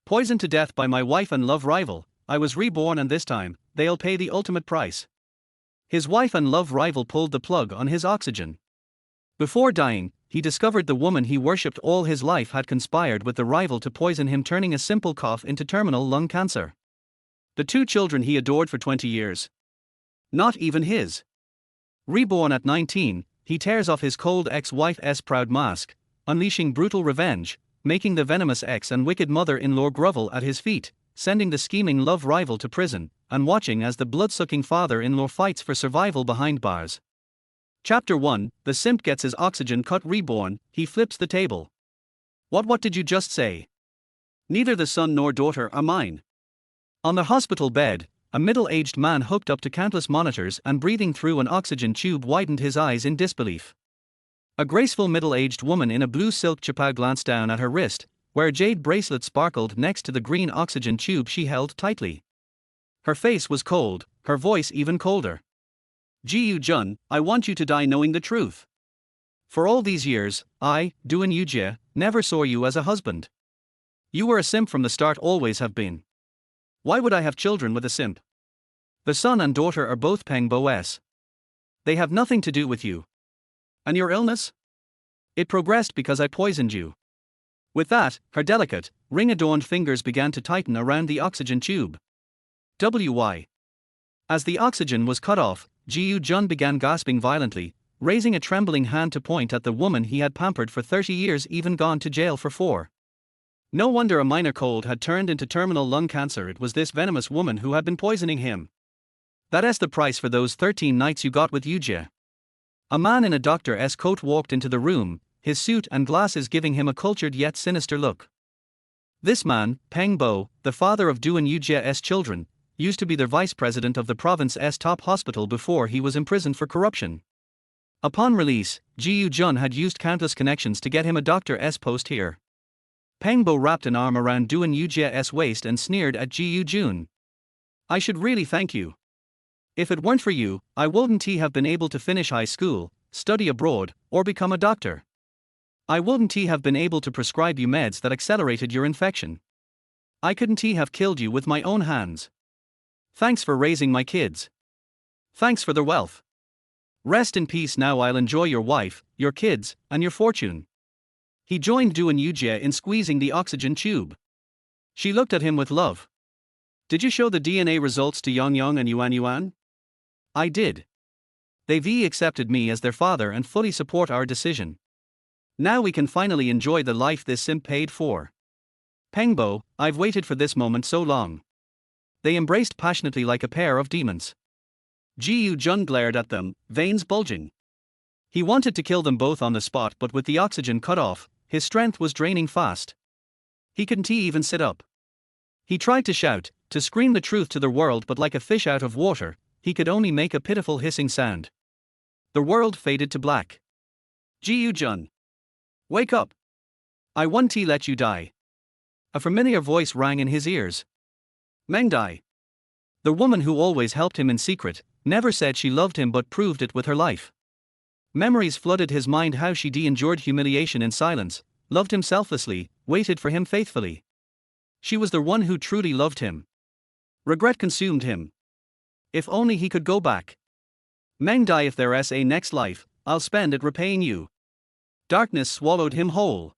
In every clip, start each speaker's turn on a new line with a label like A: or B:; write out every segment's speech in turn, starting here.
A: Poisoned to death by my wife and love rival, I was reborn, and this time, they'll pay the ultimate price. His wife and love rival pulled the plug on his oxygen. Before dying, he discovered the woman he worshipped all his life had conspired with the rival to poison him, turning a simple cough into terminal lung cancer. The two children he adored for 20 years. Not even his. Reborn at 19, he tears off his cold ex-wife's proud mask, unleashing brutal revenge, making the venomous ex and wicked mother-in-law grovel at his feet, sending the scheming love rival to prison, and watching as the blood-sucking father-in-law fights for survival behind bars. Chapter 1, the simp gets his oxygen cut. Reborn, he flips the table. What did you just say? Neither the son nor daughter are mine. On the hospital bed, a middle-aged man hooked up to countless monitors and breathing through an oxygen tube widened his eyes in disbelief. A graceful middle-aged woman in a blue silk chapao glanced down at her wrist, where a jade bracelet sparkled next to the green oxygen tube she held tightly. Her face was cold, her voice even colder. Ji Jun, I want you to die knowing the truth. For all these years, I, Duan Yujie, never saw you as a husband. You were a simp from the start, always have been. Why would I have children with a simp? The son and daughter are both Peng Bo's. They have nothing to do with you. And your illness? It progressed because I poisoned you. With that, her delicate, ring-adorned fingers began to tighten around the oxygen tube. Why? As the oxygen was cut off, Ji Jun began gasping violently, raising a trembling hand to point at the woman he had pampered for 30 years, even gone to jail for 4. No wonder a minor cold had turned into terminal lung cancer. It was this venomous woman who had been poisoning him. That's the price for those 13 nights you got with Yujie. A man in a doctor's coat walked into the room, his suit and glasses giving him a cultured yet sinister look. This man, Peng Bo, the father of Duan Yujie's children, used to be the vice president of the province's top hospital before he was imprisoned for corruption. Upon release, Ji Jun had used countless connections to get him a doctor's post here. Peng Bo wrapped an arm around Duan Yujie's waist and sneered at Ji Jun. I should really thank you. If it weren't for you, I wouldn't have been able to finish high school, study abroad, or become a doctor. I wouldn't have been able to prescribe you meds that accelerated your infection. I couldn't have killed you with my own hands. Thanks for raising my kids. Thanks for their wealth. Rest in peace now. I'll enjoy your wife, your kids, and your fortune. He joined Duan Yujie in squeezing the oxygen tube. She looked at him with love. Did you show the DNA results to Yang Yang and Yuan Yuan? I did. They've accepted me as their father and fully support our decision. Now we can finally enjoy the life this simp paid for. Peng Bo, I've waited for this moment so long. They embraced passionately like a pair of demons. Ji Jun glared at them, veins bulging. He wanted to kill them both on the spot, but with the oxygen cut off, his strength was draining fast. He couldn't even sit up. He tried to shout, to scream the truth to the world, but like a fish out of water, he could only make a pitiful hissing sound. The world faded to black. Ji Jun. Wake up. I won't let you die. A familiar voice rang in his ears. Meng Dai. The woman who always helped him in secret, never said she loved him but proved it with her life. Memories flooded his mind, how she endured humiliation in silence, loved him selflessly, waited for him faithfully. She was the one who truly loved him. Regret consumed him. If only he could go back. Meng Dai, if there's a next life, I'll spend it repaying you. Darkness swallowed him whole.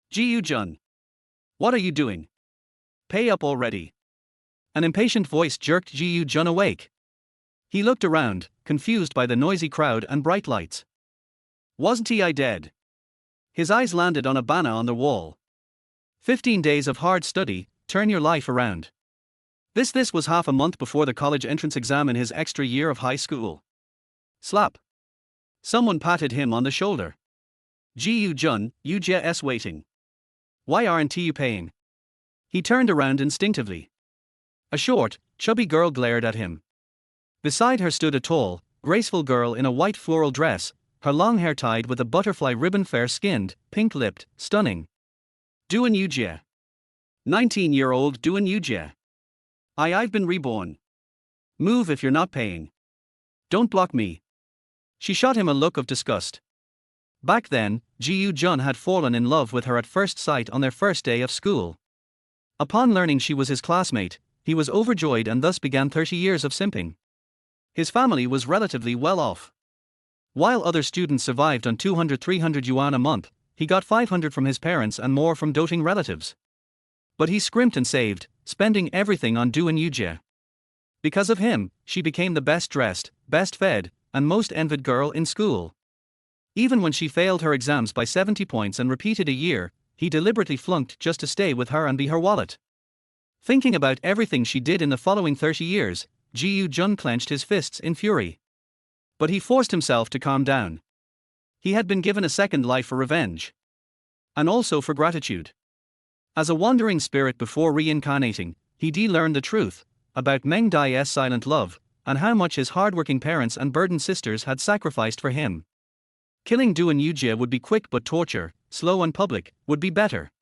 A: Ji Jun. What are you doing? Pay up already. An impatient voice jerked Ji Jun awake. He looked around, confused by the noisy crowd and bright lights. Wasn't I dead? His eyes landed on a banner on the wall. 15 days of hard study, turn your life around. This was half a month before the college entrance exam in his extra year of high school. Slap. Someone patted him on the shoulder. Ji Jun, Yujie's waiting. Why aren't you paying? He turned around instinctively. A short, chubby girl glared at him. Beside her stood a tall, graceful girl in a white floral dress, her long hair tied with a butterfly ribbon, fair-skinned, pink-lipped, stunning. Duan Yujie. 19-year-old Duan Yujie. I've been reborn. Move if you're not paying. Don't block me. She shot him a look of disgust. Back then, Ji Jun had fallen in love with her at first sight on their first day of school. Upon learning she was his classmate, he was overjoyed and thus began 30 years of simping. His family was relatively well off. While other students survived on 200-300 yuan a month, he got 500 from his parents and more from doting relatives. But he scrimped and saved, spending everything on Du and Yujie. Because of him, she became the best dressed, best fed, and most envied girl in school. Even when she failed her exams by 70 points and repeated a year, he deliberately flunked just to stay with her and be her wallet. Thinking about everything she did in the following 30 years, Ji Jun clenched his fists in fury. But he forced himself to calm down. He had been given a second life for revenge. And also for gratitude. As a wandering spirit before reincarnating, he learned the truth about Meng Dai's silent love, and how much his hardworking parents and burdened sisters had sacrificed for him. Killing Du and Yujie would be quick, but torture, slow and public, would be better.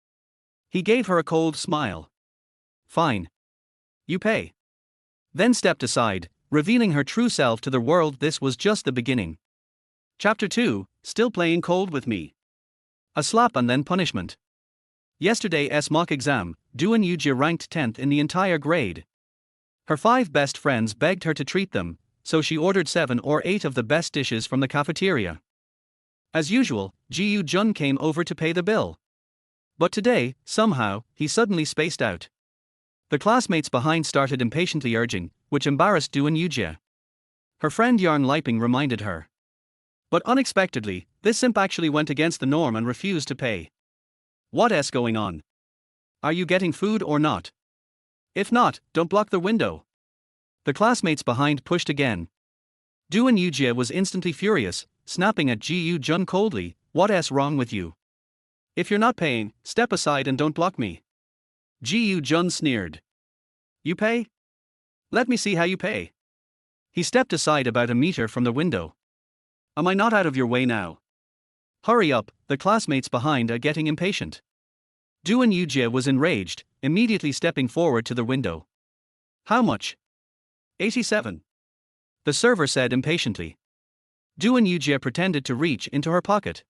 A: He gave her a cold smile. Fine. You pay. Then stepped aside, revealing her true self to the world. This was just the beginning. Chapter 2, Still Playing Cold with Me. A slap and then punishment. Yesterday's mock exam, Du and Yujie ranked 10th in the entire grade. Her 5 best friends begged her to treat them, so she ordered 7 or 8 of the best dishes from the cafeteria. As usual, Ji Jun came over to pay the bill. But today, somehow, he suddenly spaced out. The classmates behind started impatiently urging, which embarrassed Du and Yujie. Her friend Yang Liping reminded her. But unexpectedly, this simp actually went against the norm and refused to pay. What's going on? Are you getting food or not? If not, don't block the window. The classmates behind pushed again. Du and Yujie was instantly furious, snapping at Ji Jun coldly, what's wrong with you? If you're not paying, step aside and don't block me. Ji Jun sneered. You pay? Let me see how you pay. He stepped aside about a meter from the window. Am I not out of your way now? Hurry up, the classmates behind are getting impatient. Du and Yujie was enraged, immediately stepping forward to the window. How much? 87. The server said impatiently. Du and Yujie pretended to reach into her pocket.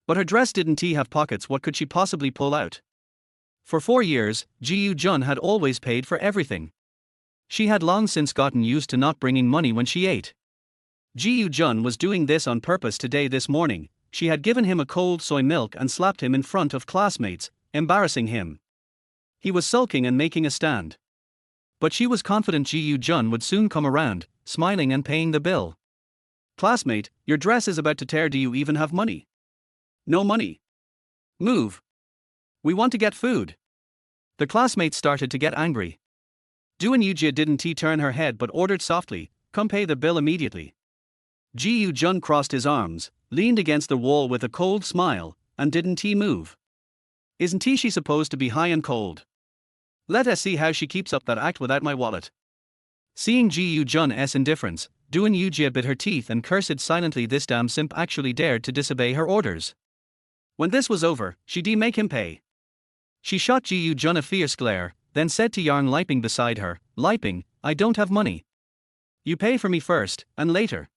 A: But her dress didn't have pockets. What could she possibly pull out? For 4 years, Ji Jun had always paid for everything. She had long since gotten used to not bringing money when she ate. Ji Jun was doing this on purpose today. This morning, she had given him a cold soy milk and slapped him in front of classmates, embarrassing him. He was sulking and making a stand. But she was confident Ji Jun would soon come around, smiling and paying the bill. Classmate, your dress is about to tear. Do you even have money? No money. Move. We want to get food. The classmates started to get angry. Du and Yujie didn't turn her head but ordered softly, come pay the bill immediately. Ji Jun crossed his arms, leaned against the wall with a cold smile, and didn't move. Isn't she supposed to be high and cold? Let us see how she keeps up that act without my wallet. Seeing Ji Jun's indifference, Du and Yujie bit her teeth and cursed silently. This damn simp actually dared to disobey her orders. When this was over, she make him pay. She shot Ji Jun a fierce glare, then said to Yang Liping beside her, Liping, I don't have money. You pay for me first, and later.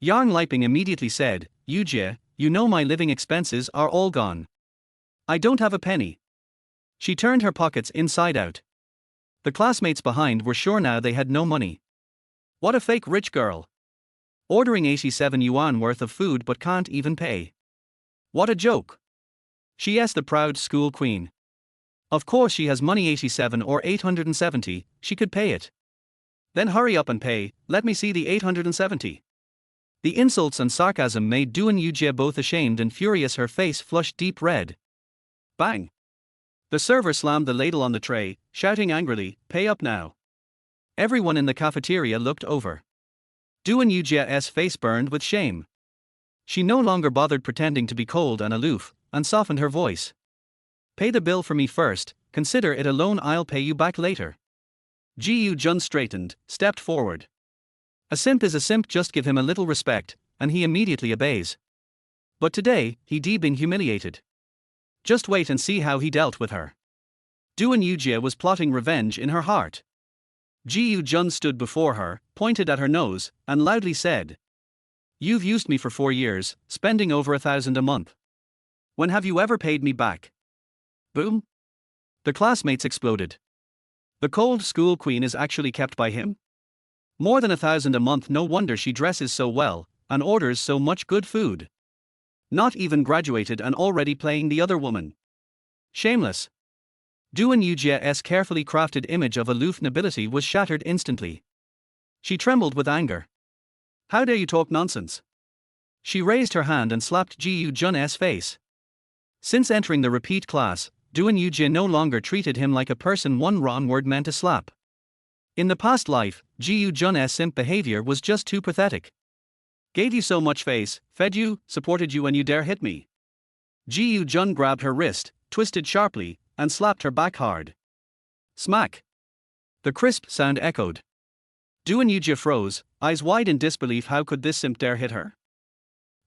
A: Yang Liping immediately said, Yujie, you know my living expenses are all gone. I don't have a penny. She turned her pockets inside out. The classmates behind were sure now they had no money. What a fake rich girl. Ordering 87 yuan worth of food but can't even pay. What a joke. She is the proud school queen. Of course she has money, 87 or 870, she could pay it. Then hurry up and pay, let me see the 870. The insults and sarcasm made Du and Yujie both ashamed and furious. Her face flushed deep red. Bang. The server slammed the ladle on the tray, shouting angrily, pay up now. Everyone in the cafeteria looked over. Du and Yujie's face burned with shame. She no longer bothered pretending to be cold and aloof, and softened her voice. Pay the bill for me first, consider it a loan, I'll pay you back later. Ji Jun straightened, stepped forward. A simp is a simp, just give him a little respect, and he immediately obeys. But today, he been humiliated. Just wait and see how he dealt with her. Du and Yujie was plotting revenge in her heart. Ji Jun stood before her, pointed at her nose, and loudly said, You've used me for 4 years, spending over 1,000 a month. When have you ever paid me back? Boom. The classmates exploded. The cold school queen is actually kept by him? More than 1,000 a month, no wonder she dresses so well, and orders so much good food. Not even graduated and already playing the other woman. Shameless. Duan Yujia's carefully crafted image of aloof nobility was shattered instantly. She trembled with anger. How dare you talk nonsense? She raised her hand and slapped Ji Jun's face. Since entering the repeat class, Duan Yujie no longer treated him like a person one wrong word meant to slap. In the past life, Ji Jun's simp behavior was just too pathetic. Gave you so much face, fed you, supported you, and you dare hit me. Ji Jun grabbed her wrist, twisted sharply, and slapped her back hard. Smack. The crisp sound echoed. Duan Yujie froze, eyes wide in disbelief. How could this simp dare hit her?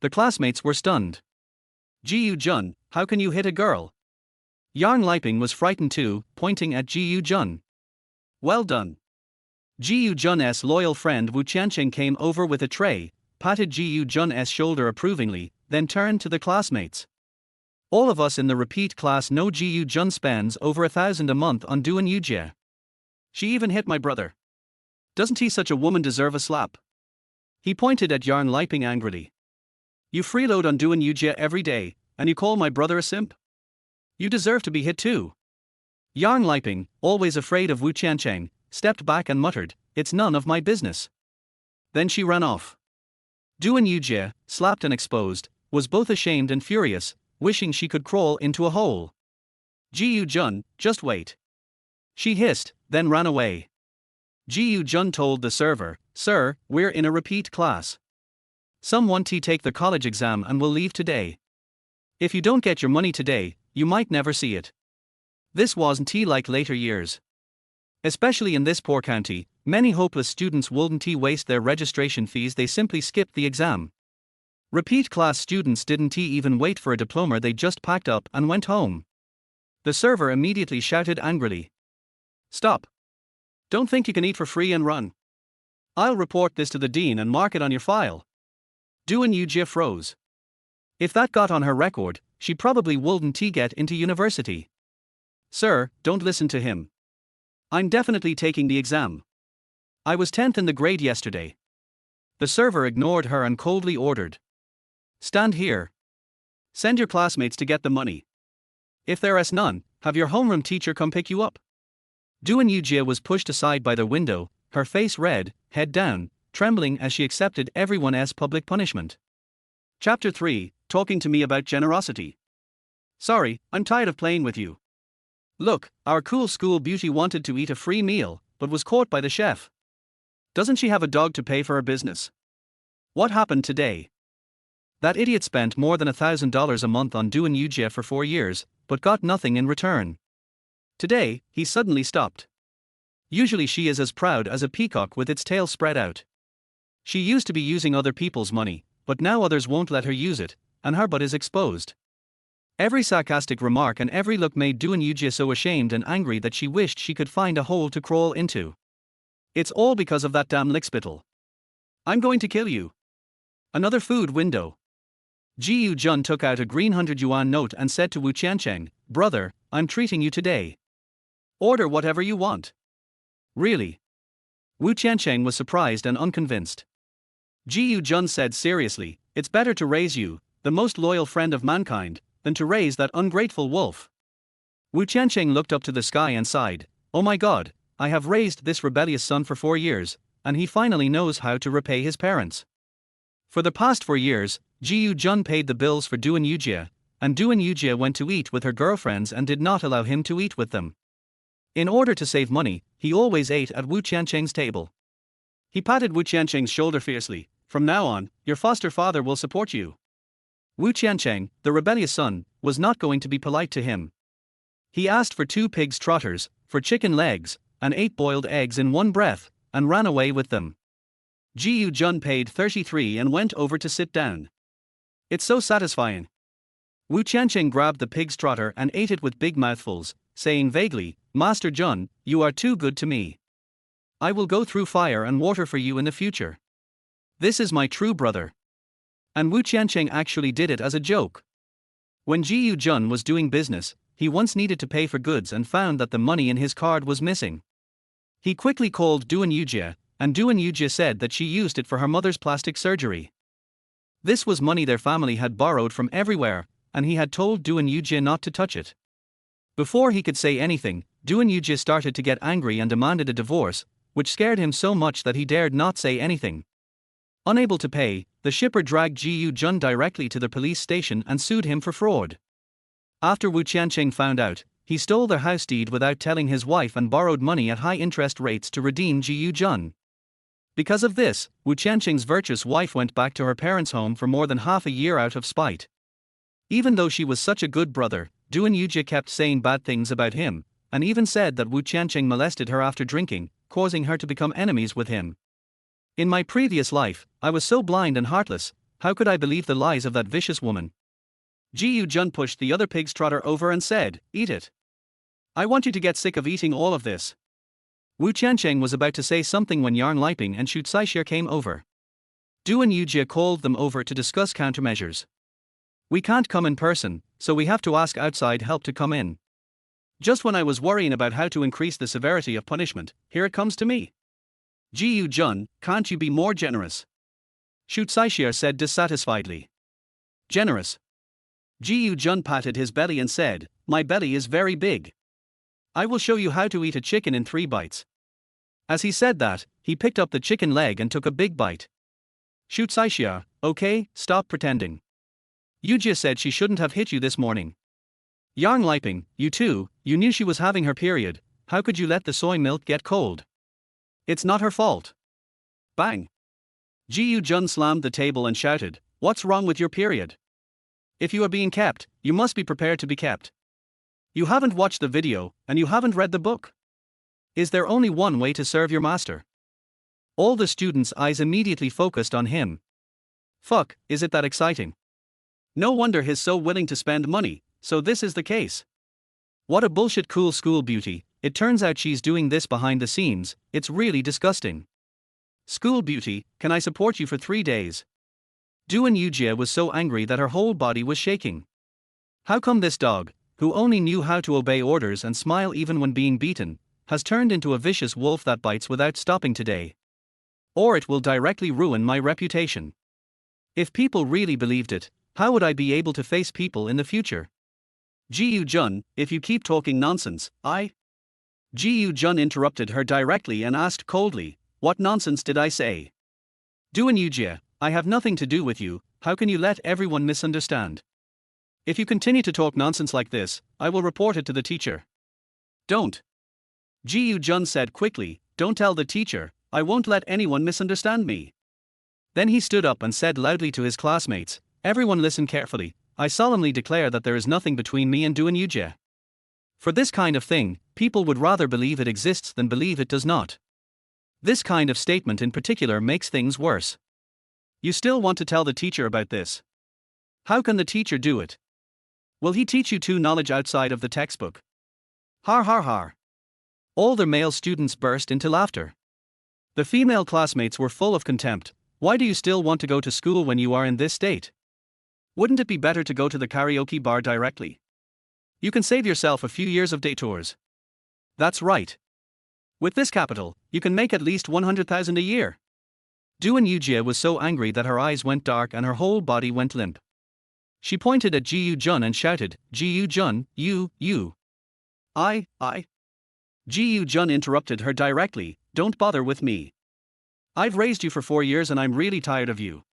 A: The classmates were stunned. Ji Jun, how can you hit a girl? Yang Liping was frightened too, pointing at Ji Jun. Well done. Ji Jun's loyal friend Wu Qianqing came over with a tray, patted Ji Jun's shoulder approvingly, then turned to the classmates. All of us in the repeat class know Ji Jun spends over 1,000 a month on Duan Yujie. She even hit my brother. Doesn't he, such a woman, deserve a slap? He pointed at Yang Liping angrily. You freeload on Duan Yujie every day, and you call my brother a simp? You deserve to be hit too. Yang Liping, always afraid of Wu Qianqing, stepped back and muttered, it's none of my business. Then she ran off. Duan Yujie, slapped and exposed, was both ashamed and furious, wishing she could crawl into a hole. Ji Jun, just wait. She hissed, then ran away. Ji Jun told the server, Sir, we're in a repeat class. Someone take the college exam and will leave today. If you don't get your money today, you might never see it. This wasn't like later years. Especially in this poor county, many hopeless students wouldn't waste their registration fees, they simply skipped the exam. Repeat class students didn't even wait for a diploma, they just packed up and went home. The server immediately shouted angrily. Stop. Don't think you can eat for free and run. I'll report this to the dean and mark it on your file. Duan Yujie froze. If that got on her record, she probably wouldn't get into university. Sir, don't listen to him. I'm definitely taking the exam. I was 10th in the grade yesterday. The server ignored her and coldly ordered. Stand here. Send your classmates to get the money. If there is none, have your homeroom teacher come pick you up. Duan Yujie was pushed aside by the window, her face red, head down, trembling as she accepted everyone's public punishment. Chapter 3, Talking to me about generosity. Sorry, I'm tired of playing with you. Look, our cool school beauty wanted to eat a free meal, but was caught by the chef. Doesn't she have a dog to pay for her business? What happened today? That idiot spent more than $1,000 a month on Duan Yujie for 4 years, but got nothing in return. Today, he suddenly stopped. Usually she is as proud as a peacock with its tail spread out. She used to be using other people's money, but now others won't let her use it, and her butt is exposed. Every sarcastic remark and every look made Duan Yujie so ashamed and angry that she wished she could find a hole to crawl into. It's all because of that damn lickspittle. I'm going to kill you. Another food window. Ji Jun took out a green 100 yuan note and said to Wu Qianqing, Brother, I'm treating you today. Order whatever you want. Really? Wu Qianqing was surprised and unconvinced. Ji Jun said seriously, it's better to raise you, the most loyal friend of mankind, than to raise that ungrateful wolf. Wu Qianqing looked up to the sky and sighed, oh my god, I have raised this rebellious son for 4 years, and he finally knows how to repay his parents. For the past 4 years, Ji Jun paid the bills for Duan Yujie, and Duan Yujie went to eat with her girlfriends and did not allow him to eat with them. In order to save money, he always ate at Wu Qianqing's table. He patted Wu Qianqing's shoulder fiercely, from now on, your foster father will support you. Wu Qianqing, the rebellious son, was not going to be polite to him. He asked for 2 pig's trotters, for chicken legs, and 8 boiled eggs in one breath, and ran away with them. Ji Jun paid 33 and went over to sit down. It's so satisfying. Wu Qianqing grabbed the pig's trotter and ate it with big mouthfuls, saying vaguely, Master Jun, you are too good to me. I will go through fire and water for you in the future. This is my true brother. And Wu Qianqing actually did it as a joke. When Ji Jun was doing business, he once needed to pay for goods and found that the money in his card was missing. He quickly called Duan Yujie, and Duan Yujie said that she used it for her mother's plastic surgery. This was money their family had borrowed from everywhere, and he had told Duan Yujie not to touch it. Before he could say anything, Duan Yujie started to get angry and demanded a divorce, which scared him so much that he dared not say anything. Unable to pay, the shipper dragged Ji Yu-jun directly to the police station and sued him for fraud. After Wu Qianqing found out, he stole their house deed without telling his wife and borrowed money at high interest rates to redeem Ji Yu-jun. Because of this, Wu Qianqing's virtuous wife went back to her parents' home for more than half a year out of spite. Even though she was such a good brother, Duan Yujie kept saying bad things about him, and even said that Wu Qianqing molested her after drinking, causing her to become enemies with him. In my previous life, I was so blind and heartless, how could I believe the lies of that vicious woman? Ji Yu-jun pushed the other pig's trotter over and said, "Eat it. I want you to get sick of eating all of this." Wu Qianqing was about to say something when Yang Liping and Xu Caixia came over. Duan Yujie called them over to discuss countermeasures. "We can't come in person, so we have to ask outside help to come in. Just when I was worrying about how to increase the severity of punishment, here it comes to me. Ji Yu-jun, can't you be more generous?" Xu Caixia said dissatisfiedly. "Generous?" Ji Yu-jun patted his belly and said, "My belly is very big. I will show you how to eat a chicken in 3 bites." As he said that, he picked up the chicken leg and took a big bite. Xu Caixia, "Okay, stop pretending. Yujie said she shouldn't have hit you this morning. Yang Liping, you too, you knew she was having her period, how could you let the soy milk get cold? It's not her fault." Bang! Ji Yu-jun slammed the table and shouted, "What's wrong with your period? If you are being kept, you must be prepared to be kept. You haven't watched the video, and you haven't read the book. Is there only one way to serve your master?" All the students' eyes immediately focused on him. Fuck, is it that exciting? No wonder he's so willing to spend money, so this is the case. What a bullshit cool school beauty, it turns out she's doing this behind the scenes, it's really disgusting. School beauty, can I support you for 3 days? Duan Yujie was so angry that her whole body was shaking. How come this dog, who only knew how to obey orders and smile even when being beaten, has turned into a vicious wolf that bites without stopping today? Or it will directly ruin my reputation. If people really believed it, how would I be able to face people in the future? Ji Yu-jun, if you keep talking nonsense, Ji Yu-jun interrupted her directly and asked coldly, "What nonsense did I say?" Duan Yujie, I have nothing to do with you, how can you let everyone misunderstand? If you continue to talk nonsense like this, I will report it to the teacher. Don't. Ji Yu-jun said quickly, "Don't tell the teacher, I won't let anyone misunderstand me." Then he stood up and said loudly to his classmates, "Everyone listen carefully, I solemnly declare that there is nothing between me and Duan Yujie. For this kind of thing, people would rather believe it exists than believe it does not. This kind of statement in particular makes things worse. You still want to tell the teacher about this? How can the teacher do it? Will he teach you two knowledge outside of the textbook?" Har har har. All the male students burst into laughter. The female classmates were full of contempt. Why do you still want to go to school when you are in this state? Wouldn't it be better to go to the karaoke bar directly? You can save yourself a few years of detours. That's right. With this capital, you can make at least 100,000 a year. Duan Yujie was so angry that her eyes went dark and her whole body went limp. She pointed at Ji Yu-jun and shouted, "Ji Yu-jun, you. I. Ji Yu-jun interrupted her directly, "Don't bother with me. I've raised you for 4 years and I'm really tired of you.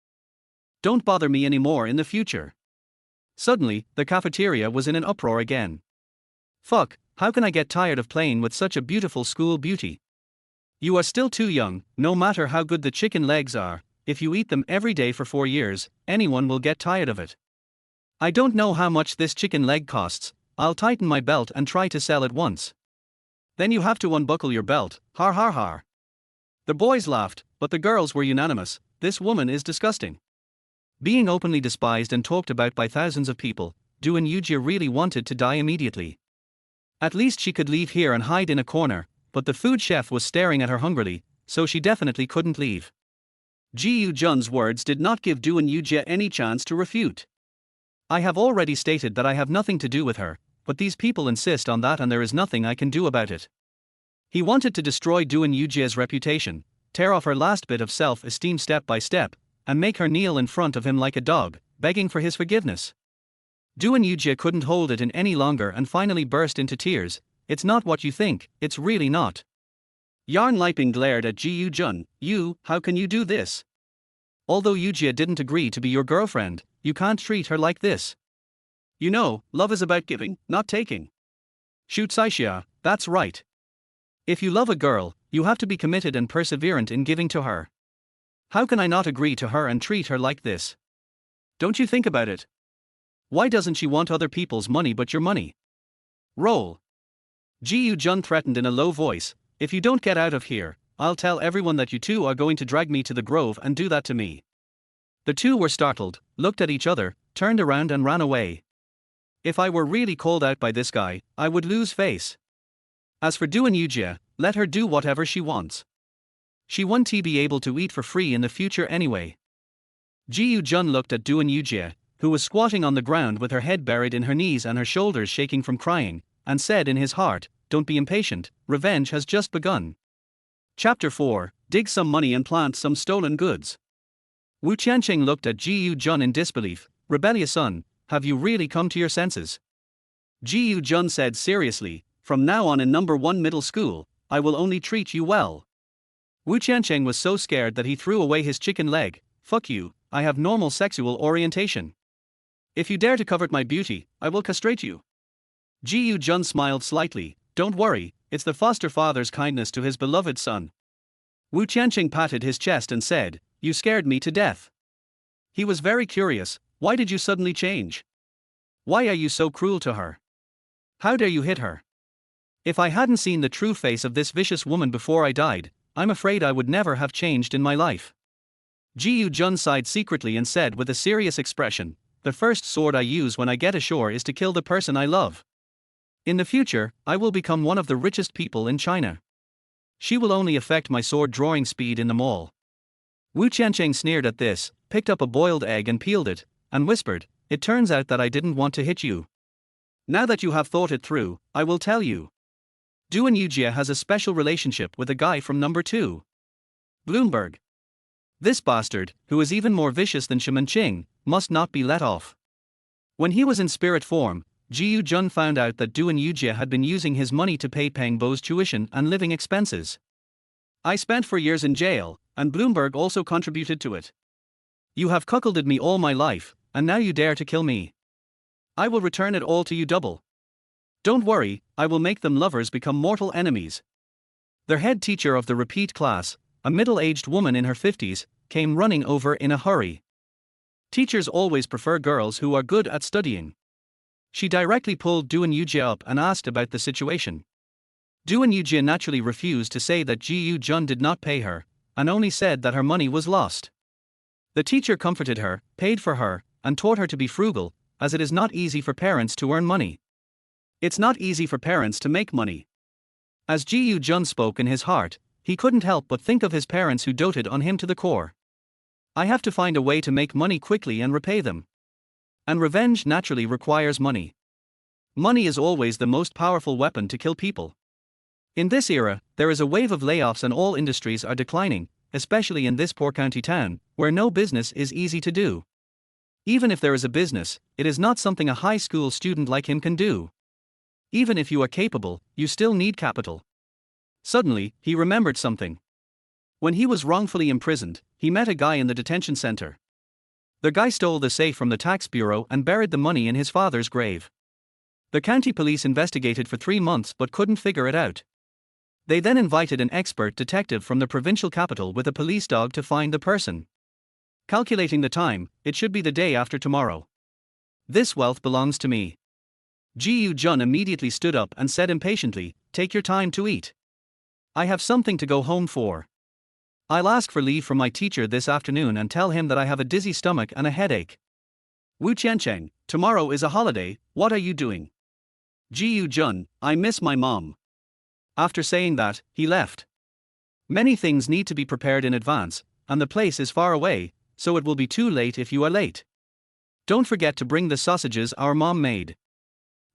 A: Don't bother me anymore in the future." Suddenly, the cafeteria was in an uproar again. Fuck, how can I get tired of playing with such a beautiful school beauty? You are still too young, no matter how good the chicken legs are, if you eat them every day for 4 years, anyone will get tired of it. I don't know how much this chicken leg costs, I'll tighten my belt and try to sell it once. Then you have to unbuckle your belt, har har har. The boys laughed, but the girls were unanimous, this woman is disgusting. Being openly despised and talked about by thousands of people, Duan Yujie really wanted to die immediately. At least she could leave here and hide in a corner, but the food chef was staring at her hungrily, so she definitely couldn't leave. Ji Yu-jun's words did not give Duan Yujie any chance to refute. I have already stated that I have nothing to do with her, but these people insist on that and there is nothing I can do about it. He wanted to destroy Duan Yujie's reputation, tear off her last bit of self-esteem step by step, and make her kneel in front of him like a dog, begging for his forgiveness. Duan Yujie couldn't hold it in any longer and finally burst into tears. It's not what you think, it's really not. Yarn Liping glared at Ji Yu-jun. How can you do this? Although Yujie didn't agree to be your girlfriend, you can't treat her like this. You know, love is about giving, not taking. Shoot Saixia, that's right. If you love a girl, you have to be committed and perseverant in giving to her. How can I not agree to her and treat her like this? Don't you think about it? Why doesn't she want other people's money but your money? Roll. Ji Yu-jun threatened in a low voice, if you don't get out of here, I'll tell everyone that you two are going to drag me to the grove and do that to me. The two were startled, looked at each other, turned around and ran away. If I were really called out by this guy, I would lose face. As for Duan Yujie, let her do whatever she wants. She won't be able to eat for free in the future anyway. Ji Yu-jun looked at Duan Yujie, who was squatting on the ground with her head buried in her knees and her shoulders shaking from crying, and said in his heart, don't be impatient, revenge has just begun. Chapter 4, Dig some money and plant some stolen goods. Wu Qianqing looked at Ji Yu-jun in disbelief. Rebellious son, have you really come to your senses? Ji Yu-jun said seriously, from now on in number 1 middle school, I will only treat you well. Wu Qianqing was so scared that he threw away his chicken leg. Fuck you, I have normal sexual orientation. If you dare to covet my beauty, I will castrate you. Ji Yu-jun smiled slightly. Don't worry, it's the foster father's kindness to his beloved son. Wu Qianqing patted his chest and said, you scared me to death. He was very curious, why did you suddenly change? Why are you so cruel to her? How dare you hit her? If I hadn't seen the true face of this vicious woman before I died, I'm afraid I would never have changed in my life. Ji Yu-jun sighed secretly and said with a serious expression, the first sword I use when I get ashore is to kill the person I love. In the future, I will become one of the richest people in China. She will only affect my sword drawing speed in the mall. Wu Qianqing sneered at this, picked up a boiled egg and peeled it, and whispered, it turns out that I didn't want to hit you. Now that you have thought it through, I will tell you. Duan Yujie has a special relationship with a guy from number 2. Bloomberg. This bastard, who is even more vicious than Shimanqing, must not be let off. When he was in spirit form, Ji Yu-jun found out that Duan Yujie had been using his money to pay Peng Bo's tuition and living expenses. I spent 4 years in jail, and Bloomberg also contributed to it. You have cuckolded me all my life, and now you dare to kill me. I will return it all to you double. Don't worry, I will make them lovers become mortal enemies. Their head teacher of the repeat class, a middle-aged woman in her 50s, came running over in a hurry. Teachers always prefer girls who are good at studying. She directly pulled Duan Yujie up and asked about the situation. Duan Yujie naturally refused to say that Ji Yu-jun did not pay her, and only said that her money was lost. The teacher comforted her, paid for her, and taught her to be frugal, as it is not easy for parents to earn money. It's not easy for parents to make money. As Ji Yu-jun spoke in his heart, he couldn't help but think of his parents who doted on him to the core. I have to find a way to make money quickly and repay them. And revenge naturally requires money. Money is always the most powerful weapon to kill people. In this era, there is a wave of layoffs and all industries are declining, especially in this poor county town, where no business is easy to do. Even if there is a business, it is not something a high school student like him can do. Even if you are capable, you still need capital. Suddenly, he remembered something. When he was wrongfully imprisoned, he met a guy in the detention center. The guy stole the safe from the tax bureau and buried the money in his father's grave. The county police investigated for 3 months but couldn't figure it out. They then invited an expert detective from the provincial capital with a police dog to find the person. Calculating the time, it should be the day after tomorrow. This wealth belongs to me. Ji Yu-jun immediately stood up and said impatiently, take your time to eat. I have something to go home for. I'll ask for leave from my teacher this afternoon and tell him that I have a dizzy stomach and a headache. Wu Qianqing, tomorrow is a holiday, what are you doing? Ji Yu-jun, I miss my mom. After saying that, he left. Many things need to be prepared in advance, and the place is far away, so it will be too late if you are late. Don't forget to bring the sausages our mom made.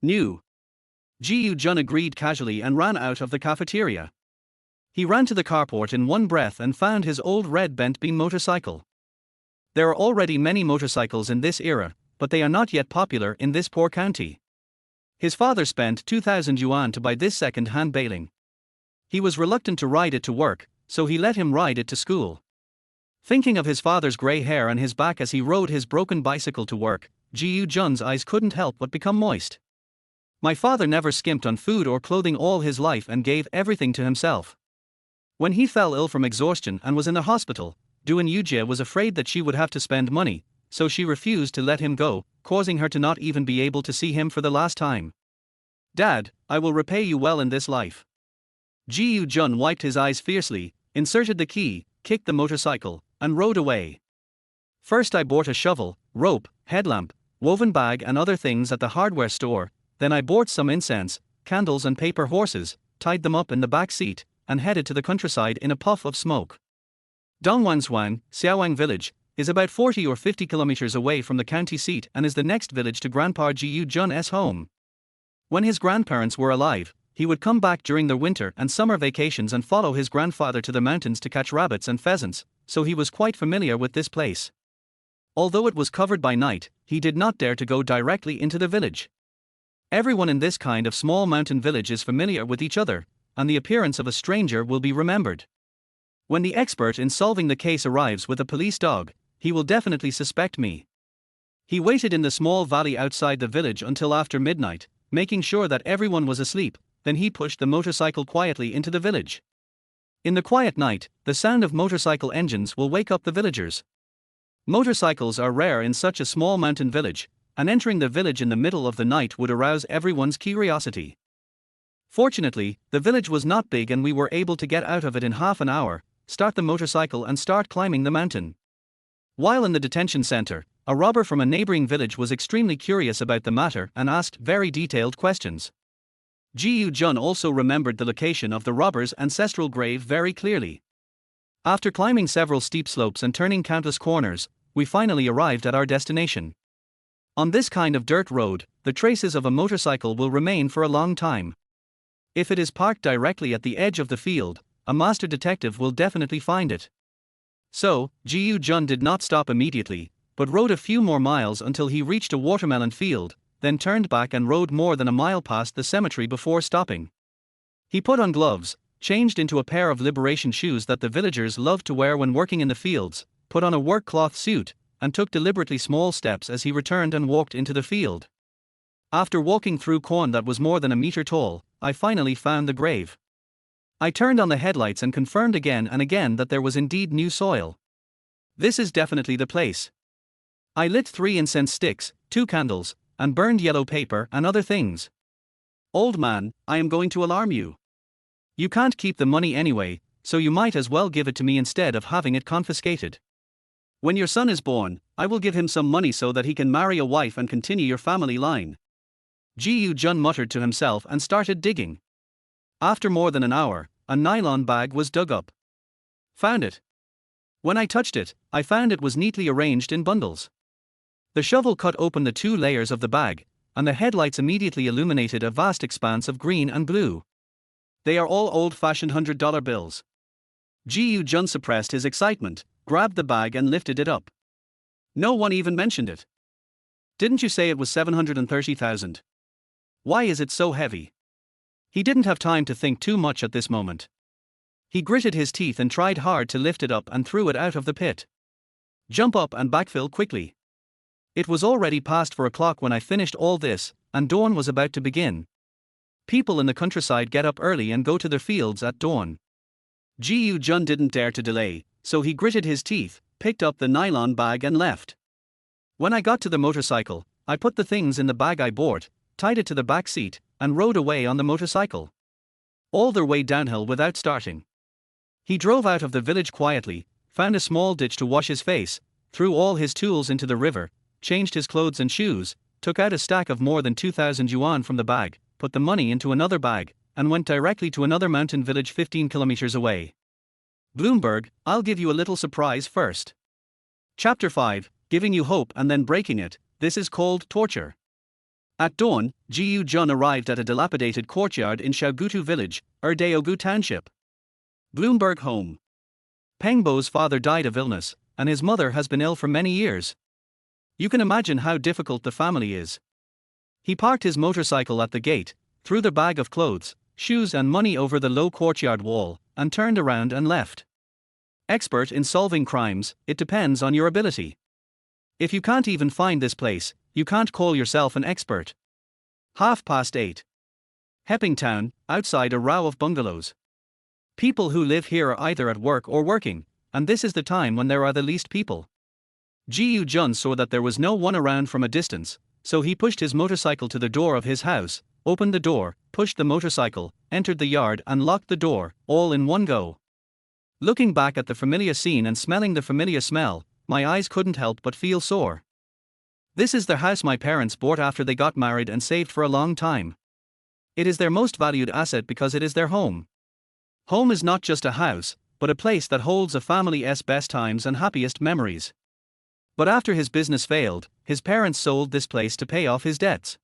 A: New. Ji Jun agreed casually and ran out of the cafeteria. He ran to the carport in one breath and found his old red bent beam motorcycle. There are already many motorcycles in this era, but they are not yet popular in this poor county. His father spent 2,000 yuan to buy this second-hand bailing. He was reluctant to ride it to work, so he let him ride it to school. Thinking of his father's grey hair and his back as he rode his broken bicycle to work, Ji Jun's eyes couldn't help but become moist. My father never skimped on food or clothing all his life and gave everything to himself. When he fell ill from exhaustion and was in the hospital, Duan Yujie was afraid that she would have to spend money, so she refused to let him go, causing her to not even be able to see him for the last time. Dad, I will repay you well in this life. Ji Jun wiped his eyes fiercely, inserted the key, kicked the motorcycle, and rode away. First I bought a shovel, rope, headlamp, woven bag and other things at the hardware store, then I bought some incense, candles and paper horses, tied them up in the back seat, and headed to the countryside in a puff of smoke. Dongwanshuang, Xiaowang village, is about 40 or 50 kilometers away from the county seat and is the next village to Grandpa Ji Jun's home. When his grandparents were alive, he would come back during the winter and summer vacations and follow his grandfather to the mountains to catch rabbits and pheasants, so he was quite familiar with this place. Although it was covered by night, he did not dare to go directly into the village. Everyone in this kind of small mountain village is familiar with each other, and the appearance of a stranger will be remembered. When the expert in solving the case arrives with a police dog, he will definitely suspect me. He waited in the small valley outside the village until after midnight, making sure that everyone was asleep, then he pushed the motorcycle quietly into the village. In the quiet night, the sound of motorcycle engines will wake up the villagers. Motorcycles are rare in such a small mountain village, and entering the village in the middle of the night would arouse everyone's curiosity. Fortunately, the village was not big and we were able to get out of it in half an hour, start the motorcycle and start climbing the mountain. While in the detention center, a robber from a neighboring village was extremely curious about the matter and asked very detailed questions. Ji Jun also remembered the location of the robber's ancestral grave very clearly. After climbing several steep slopes and turning countless corners, we finally arrived at our destination. On this kind of dirt road, the traces of a motorcycle will remain for a long time. If it is parked directly at the edge of the field, a master detective will definitely find it. So, Ji Jun did not stop immediately, but rode a few more miles until he reached a watermelon field, then turned back and rode more than a mile past the cemetery before stopping. He put on gloves, changed into a pair of liberation shoes that the villagers loved to wear when working in the fields, put on a work cloth suit, and took deliberately small steps as he returned and walked into the field. After walking through corn that was more than a meter tall, I finally found the grave. I turned on the headlights and confirmed again and again that there was indeed new soil. This is definitely the place. I lit 3 incense sticks, 2 candles, and burned yellow paper and other things. Old man, I am going to alarm you. You can't keep the money anyway, so you might as well give it to me instead of having it confiscated. When your son is born, I will give him some money so that he can marry a wife and continue your family line. Ji Jun muttered to himself and started digging. After more than an hour, a nylon bag was dug up. Found it. When I touched it, I found it was neatly arranged in bundles. The shovel cut open the 2 layers of the bag, and the headlights immediately illuminated a vast expanse of green and blue. They are all old-fashioned $100 bills. Ji Jun suppressed his excitement, grabbed the bag and lifted it up. No one even mentioned it. Didn't you say it was 730,000? Why is it so heavy? He didn't have time to think too much at this moment. He gritted his teeth and tried hard to lift it up and threw it out of the pit. Jump up and backfill quickly. It was already past 4 o'clock when I finished all this, and dawn was about to begin. People in the countryside get up early and go to their fields at dawn. Ji Jun didn't dare to delay, so he gritted his teeth, picked up the nylon bag and left. When I got to the motorcycle, I put the things in the bag I bought, tied it to the back seat, and rode away on the motorcycle. All their way downhill without starting. He drove out of the village quietly, found a small ditch to wash his face, threw all his tools into the river, changed his clothes and shoes, took out a stack of more than 2,000 yuan from the bag, put the money into another bag, and went directly to another mountain village 15 kilometers away. Bloomberg, I'll give you a little surprise first. Chapter 5, Giving you hope and then breaking it. This is called torture. At dawn, Ji Jun arrived at a dilapidated courtyard in Xiaogutu village, Erdeogu township. Bloomberg home. Peng Bo's father died of illness, and his mother has been ill for many years. You can imagine how difficult the family is. He parked his motorcycle at the gate, threw the bag of clothes, shoes and money over the low courtyard wall, and turned around and left. Expert in solving crimes, it depends on your ability. If you can't even find this place, you can't call yourself an expert. 8:30. Hepping Town, outside a row of bungalows. People who live here are either at work or working, and this is the time when there are the least people. Ji Jun saw that there was no one around from a distance, so he pushed his motorcycle to the door of his house, opened the door, pushed the motorcycle, entered the yard and locked the door, all in one go. Looking back at the familiar scene and smelling the familiar smell, my eyes couldn't help but feel sore. This is the house my parents bought after they got married and saved for a long time. It is their most valued asset because it is their home. Home is not just a house, but a place that holds a family's best times and happiest memories. But after his business failed, his parents sold this place to pay off his debts.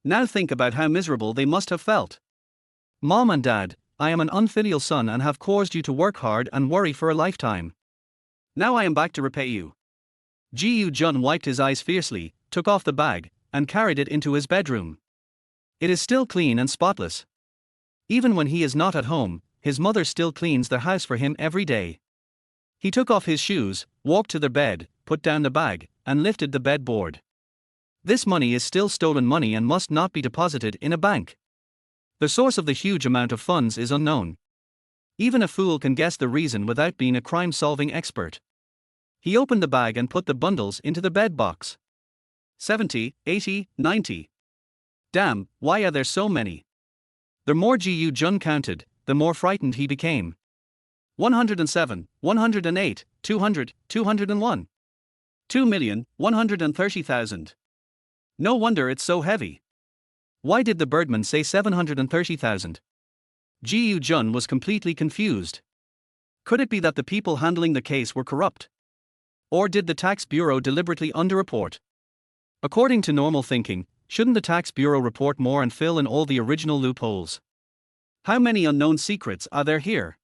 A: Now think about how miserable they must have felt. Mom and Dad, I am an unfilial son and have caused you to work hard and worry for a lifetime. Now I am back to repay you. Ji Jun wiped his eyes fiercely, took off the bag, and carried it into his bedroom. It is still clean and spotless. Even when he is not at home, his mother still cleans the house for him every day. He took off his shoes, walked to the bed, put down the bag, and lifted the bed board. This money is still stolen money and must not be deposited in a bank. The source of the huge amount of funds is unknown. Even a fool can guess the reason without being a crime-solving expert. He opened the bag and put the bundles into the bed box. 70, 80, 90. Damn, why are there so many? The more Ji Jun counted, the more frightened he became. 107, 108, 200, 201. 2,130,000. No wonder it's so heavy. Why did the birdman say 730,000? Ji Jun was completely confused. Could it be that the people handling the case were corrupt? Or did the tax bureau deliberately underreport? According to normal thinking, shouldn't the tax bureau report more and fill in all the original loopholes? How many unknown secrets are there here?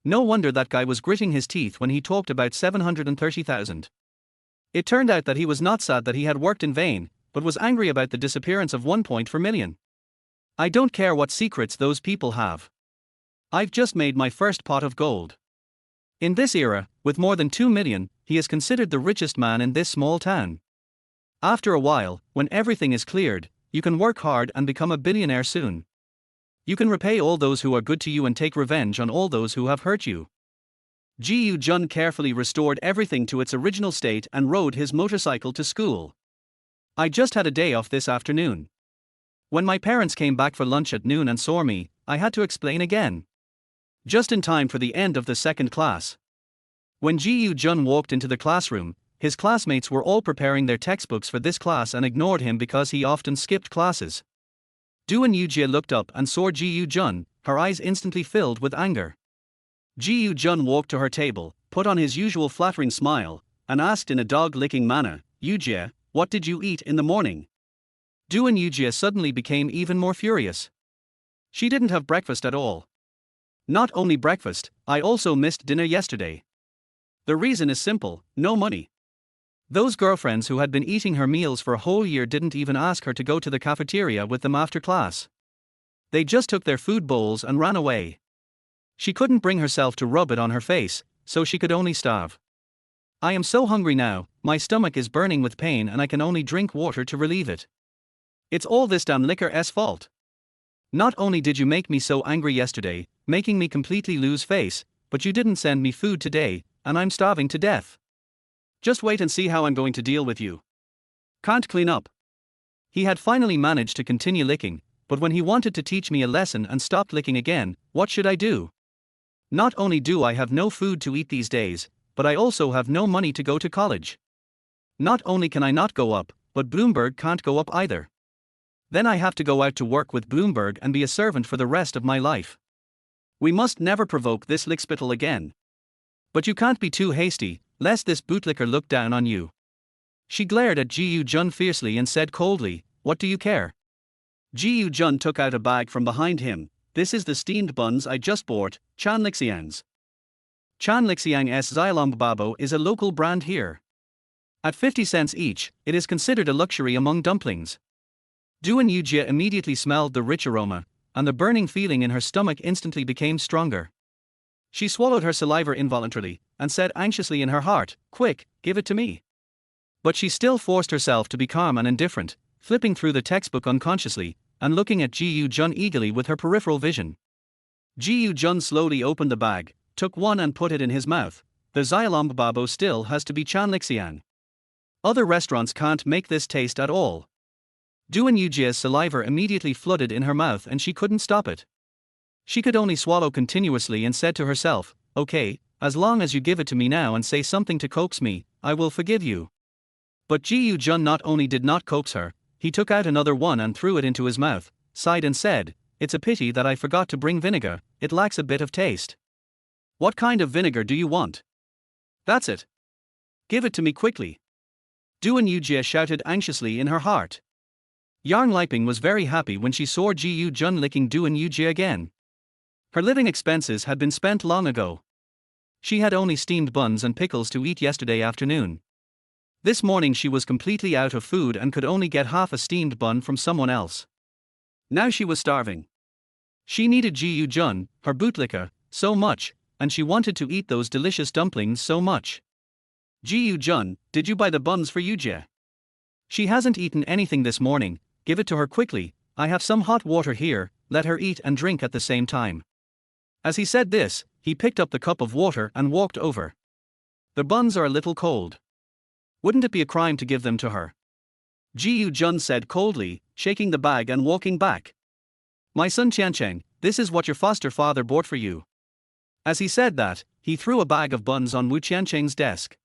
A: No wonder that guy was gritting his teeth when he talked about 730,000. It turned out that he was not sad that he had worked in vain, but was angry about the disappearance of 1.4 million. I don't care what secrets those people have. I've just made my first pot of gold. In this era, with more than 2 million, he is considered the richest man in this small town. After a while, when everything is cleared, you can work hard and become a billionaire soon. You can repay all those who are good to you and take revenge on all those who have hurt you. Ji Jun carefully restored everything to its original state and rode his motorcycle to school. I just had a day off this afternoon. When my parents came back for lunch at noon and saw me, I had to explain again. Just in time for the end of the second class. When Ji Jun walked into the classroom, his classmates were all preparing their textbooks for this class and ignored him because he often skipped classes. Duan Yujie looked up and saw Ji Jun, her eyes instantly filled with anger. Ji Jun walked to her table, put on his usual flattering smile, and asked in a dog-licking manner, "Yujie, what did you eat in the morning?" Duan Yujie suddenly became even more furious. She didn't have breakfast at all. Not only breakfast, I also missed dinner yesterday. The reason is simple: no money. Those girlfriends who had been eating her meals for a whole year didn't even ask her to go to the cafeteria with them after class. They just took their food bowls and ran away. She couldn't bring herself to rub it on her face, so she could only starve. I am so hungry now, my stomach is burning with pain and I can only drink water to relieve it. It's all this damn liquor's fault. Not only did you make me so angry yesterday, making me completely lose face, but you didn't send me food today, and I'm starving to death. Just wait and see how I'm going to deal with you. Can't clean up. He had finally managed to continue licking, but when he wanted to teach me a lesson and stopped licking again, what should I do? Not only do I have no food to eat these days, but I also have no money to go to college. Not only can I not go up, but Bloomberg can't go up either. Then I have to go out to work with Bloomberg and be a servant for the rest of my life. We must never provoke this lickspittle again. But you can't be too hasty, lest this bootlicker look down on you. She glared at Ji Jun fiercely and said coldly, what do you care? Ji Jun took out a bag from behind him. This is the steamed buns I just bought, Chan Lixiang's. Chan Lixiang's Xylong Babo is a local brand here. At 50 cents each, it is considered a luxury among dumplings. Duan Yujie immediately smelled the rich aroma, and the burning feeling in her stomach instantly became stronger. She swallowed her saliva involuntarily, and said anxiously in her heart, "Quick, give it to me." But she still forced herself to be calm and indifferent, flipping through the textbook unconsciously, and looking at Ji Jun eagerly with her peripheral vision. Ji Jun slowly opened the bag, took one and put it in his mouth. The Xylong Babo still has to be Chan Lixiang. Other restaurants can't make this taste at all. Duan Yujie's saliva immediately flooded in her mouth and she couldn't stop it. She could only swallow continuously and said to herself, "Okay, as long as you give it to me now and say something to coax me, I will forgive you." But Ji Jun not only did not coax her, he took out another one and threw it into his mouth, sighed and said, "It's a pity that I forgot to bring vinegar, it lacks a bit of taste." "What kind of vinegar do you want?" "That's it. Give it to me quickly." Duan Yujie shouted anxiously in her heart. Yang Liping was very happy when she saw Ji Jun licking Duan Yujie again. Her living expenses had been spent long ago. She had only steamed buns and pickles to eat yesterday afternoon. This morning she was completely out of food and could only get half a steamed bun from someone else. Now she was starving. She needed Ji Jun, her bootlicker, so much, and she wanted to eat those delicious dumplings so much. "Ji Jun, did you buy the buns for Yujie? She hasn't eaten anything this morning, give it to her quickly, I have some hot water here, let her eat and drink at the same time." As he said this, he picked up the cup of water and walked over. "The buns are a little cold. Wouldn't it be a crime to give them to her?" Ji Jun said coldly, shaking the bag and walking back. "My son Qiancheng, this is what your foster father bought for you." As he said that, he threw a bag of buns on Wu Qiancheng's desk.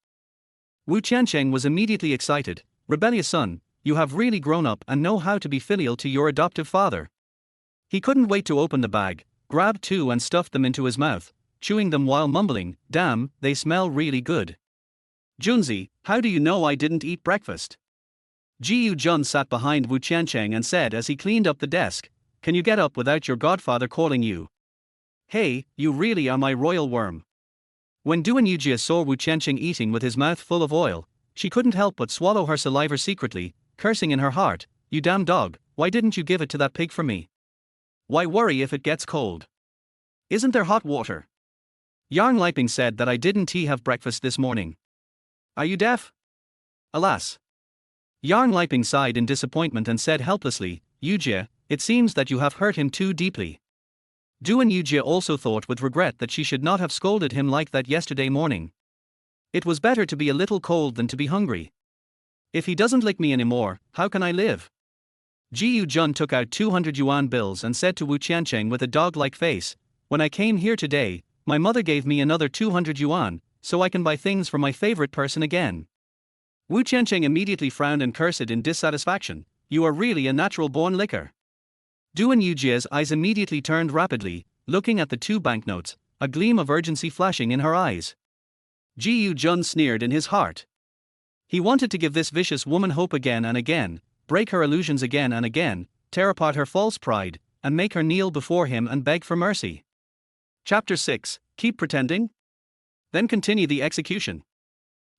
A: Wu Qiancheng was immediately excited. "Rebellious son, you have really grown up and know how to be filial to your adoptive father." He couldn't wait to open the bag, grabbed two and stuffed them into his mouth, chewing them while mumbling, "Damn, they smell really good." "Junzi, how do you know I didn't eat breakfast?" Ji Jun sat behind Wu Qiancheng and said as he cleaned up the desk, "Can you get up without your godfather calling you? Hey, you really are my royal worm." When Duan Yujie saw Wu Qiancheng eating with his mouth full of oil, she couldn't help but swallow her saliva secretly, cursing in her heart, "You damn dog, why didn't you give it to that pig for me? Why worry if it gets cold? Isn't there hot water?" Yang Liping said that I didn't have breakfast this morning. Are you deaf? Alas. Yang Liping sighed in disappointment and said helplessly, "Yujie, it seems that you have hurt him too deeply." Duan Yujie also thought with regret that she should not have scolded him like that yesterday morning. It was better to be a little cold than to be hungry. If he doesn't lick me anymore, how can I live? Ji Jun took out 200 yuan bills and said to Wu Qiancheng with a dog-like face, "When I came here today, my mother gave me another 200 yuan, so I can buy things for my favorite person again." Wu Qiancheng immediately frowned and cursed in dissatisfaction, "You are really a natural-born licker." Duan Yujie's eyes immediately turned rapidly, looking at the two banknotes, a gleam of urgency flashing in her eyes. Ji Jun sneered in his heart. He wanted to give this vicious woman hope again and again, break her illusions again and again, tear apart her false pride, and make her kneel before him and beg for mercy. Chapter 6, Keep Pretending? Then continue the execution.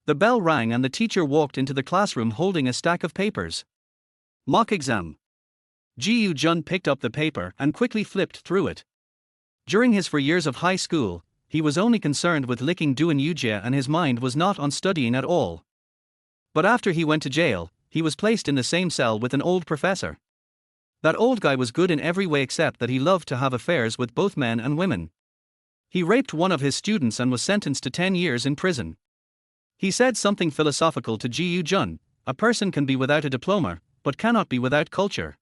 A: The bell rang and the teacher walked into the classroom holding a stack of papers. Mock exam. Ji Jun picked up the paper and quickly flipped through it. During his 4 years of high school, he was only concerned with licking Duan Yujie and his mind was not on studying at all. But after he went to jail, he was placed in the same cell with an old professor. That old guy was good in every way except that he loved to have affairs with both men and women. He raped one of his students and was sentenced to 10 years in prison. He said something philosophical to Ji Jun, "A person can be without a diploma, but cannot be without culture.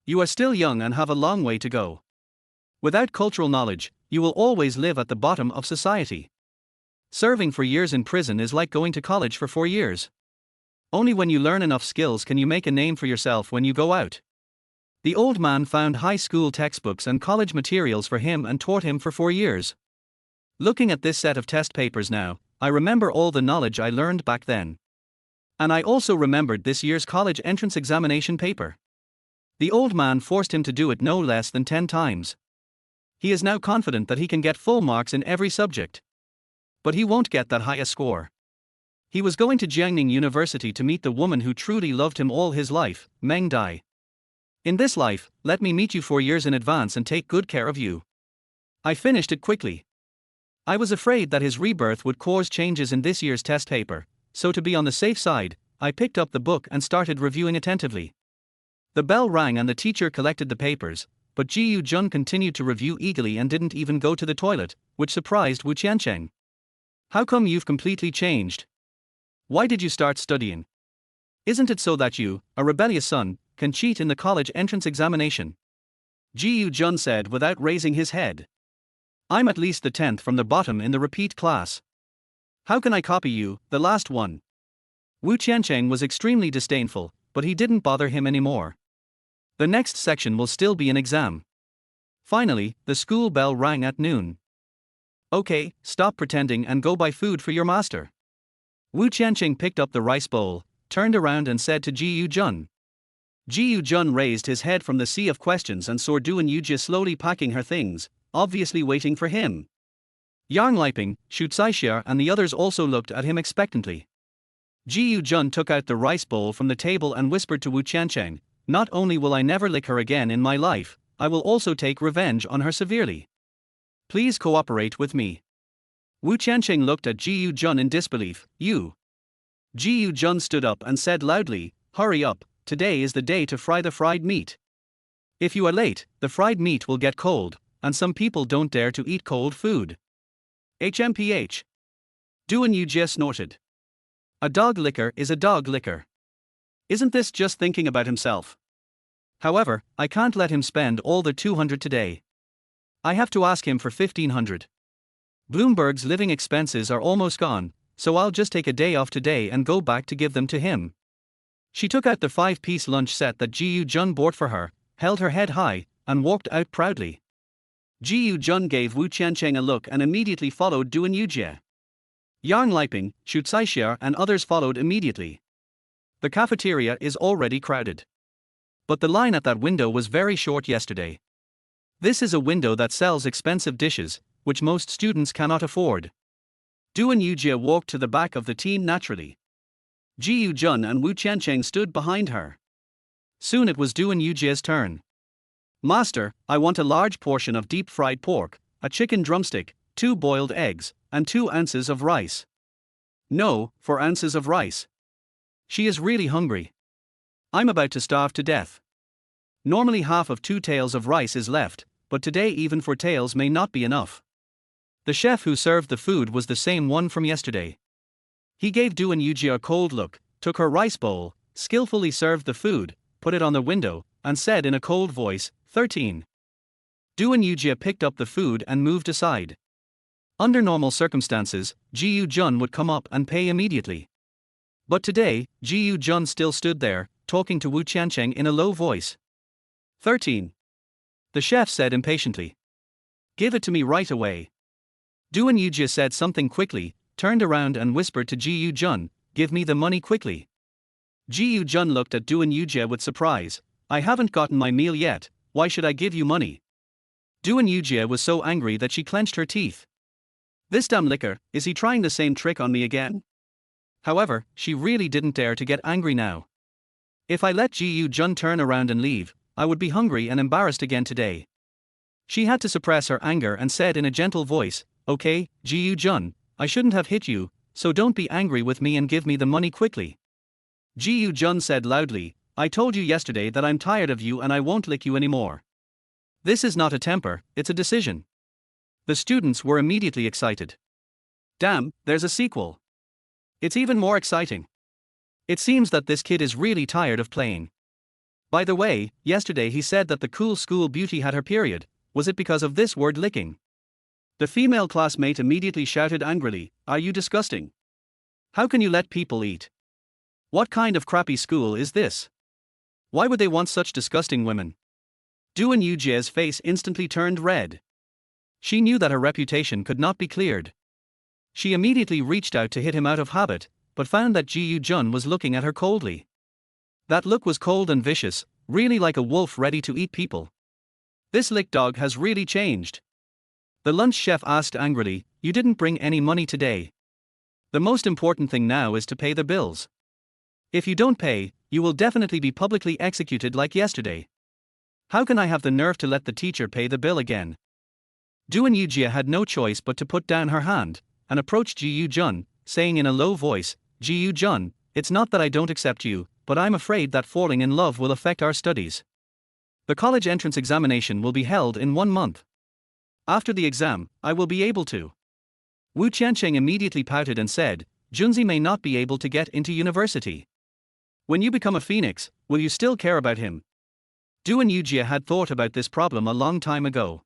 A: You are still young and have a long way to go. Without cultural knowledge, you will always live at the bottom of society. Serving for years in prison is like going to college for 4 years. Only when you learn enough skills can you make a name for yourself when you go out." The old man found high school textbooks and college materials for him and taught him for 4 years. Looking at this set of test papers now, I remember all the knowledge I learned back then. And I also remembered this year's college entrance examination paper. The old man forced him to do it no less than 10 times. He is now confident that he can get full marks in every subject. But he won't get that high a score. He was going to Jiangning University to meet the woman who truly loved him all his life, Meng Dai. In this life, let me meet you 4 years in advance and take good care of you. I finished it quickly. I was afraid that his rebirth would cause changes in this year's test paper, so to be on the safe side, I picked up the book and started reviewing attentively. The bell rang and the teacher collected the papers, but Ji Jun continued to review eagerly and didn't even go to the toilet, which surprised Wu Qiancheng. How come you've completely changed? Why did you start studying? Isn't it so that you, a rebellious son, can cheat in the college entrance examination? Ji Jun said without raising his head. I'm at least the 10th from the bottom in the repeat class. How can I copy you, the last one? Wu Qiancheng was extremely disdainful, but he didn't bother him anymore. The next section will still be an exam. Finally, the school bell rang at noon. Okay, stop pretending and go buy food for your master. Wu Qiancheng picked up the rice bowl, turned around and said to Ji Jun. Ji Jun raised his head from the sea of questions and saw Duan Yujie slowly packing her things, obviously waiting for him. Yang Liping, Xu Caixia and the others also looked at him expectantly. Ji Jun took out the rice bowl from the table and whispered to Wu Qiancheng, not only will I never lick her again in my life, I will also take revenge on her severely. Please cooperate with me. Wu Qiancheng looked at Ji Jun in disbelief. You. Ji Jun stood up and said loudly, hurry up, today is the day to fry the fried meat. If you are late, the fried meat will get cold, and some people don't dare to eat cold food. HMPH. Duan Yujie snorted. A dog licker is a dog licker. Isn't this just thinking about himself? However, I can't let him spend all the 200 today. I have to ask him for 1500. Bloomberg's living expenses are almost gone, so I'll just take a day off today and go back to give them to him. She took out the 5-piece lunch set that Ji Jun bought for her, held her head high, and walked out proudly. Ji Jun gave Wu Qiancheng a look and immediately followed Duan Yujie. Yang Liping, Xu Caixia and others followed immediately. The cafeteria is already crowded. But the line at that window was very short yesterday. This is a window that sells expensive dishes, which most students cannot afford. Duan Yujie walked to the back of the team naturally. Ji Jun and Wu Qiancheng stood behind her. Soon it was Duan Yujie's turn. Master, I want a large portion of deep-fried pork, a chicken drumstick, 2 boiled eggs, and 2 ounces of rice. No, 4 ounces of rice. She is really hungry. I'm about to starve to death. Normally half of 2 taels of rice is left, but today even 4 taels may not be enough. The chef who served the food was the same one from yesterday. He gave Duan Yujie a cold look, took her rice bowl, skillfully served the food, put it on the window, and said in a cold voice, 13. Duan Yujie picked up the food and moved aside. Under normal circumstances, Ji Jun would come up and pay immediately. But today, Ji Jun still stood there, talking to Wu Qiancheng in a low voice. 13. The chef said impatiently. Give it to me right away. Duan Yujie said something quickly, turned around and whispered to Ji Jun, give me the money quickly. Ji Jun looked at Duan Yujie with surprise. I haven't gotten my meal yet, why should I give you money? Duan Yujie was so angry that she clenched her teeth. This damn licker, is he trying the same trick on me again? However, she really didn't dare to get angry now. If I let Ji Jun turn around and leave, I would be hungry and embarrassed again today. She had to suppress her anger and said in a gentle voice, okay, Ji Jun, I shouldn't have hit you, so don't be angry with me and give me the money quickly. Ji Jun said loudly, I told you yesterday that I'm tired of you and I won't lick you anymore. This is not a temper, it's a decision. The students were immediately excited. Damn, there's a sequel. It's even more exciting. It seems that this kid is really tired of playing. By the way, yesterday he said that the cool school beauty had her period. Was it because of this word licking? The female classmate immediately shouted angrily, are you disgusting? How can you let people eat? What kind of crappy school is this? Why would they want such disgusting women? Duan Yujie's face instantly turned red. She knew that her reputation could not be cleared. She immediately reached out to hit him out of habit, but found that Ji Yu-jun was looking at her coldly. That look was cold and vicious, really like a wolf ready to eat people. This lick dog has really changed. The lunch chef asked angrily, "You didn't bring any money today. The most important thing now is to pay the bills. If you don't pay, you will definitely be publicly executed like yesterday. How can I have the nerve to let the teacher pay the bill again?" Doon Yujia had no choice but to put down her hand and approach Ji Yu-jun, saying in a low voice, "Ji Yu-jun, it's not that I don't accept you, but I'm afraid that falling in love will affect our studies. The college entrance examination will be held in 1 month. After the exam, I will be able to." Wu Qiancheng immediately pouted and said, "Junzi may not be able to get into university. When you become a phoenix, will you still care about him?" Doon Yujia had thought about this problem a long time ago.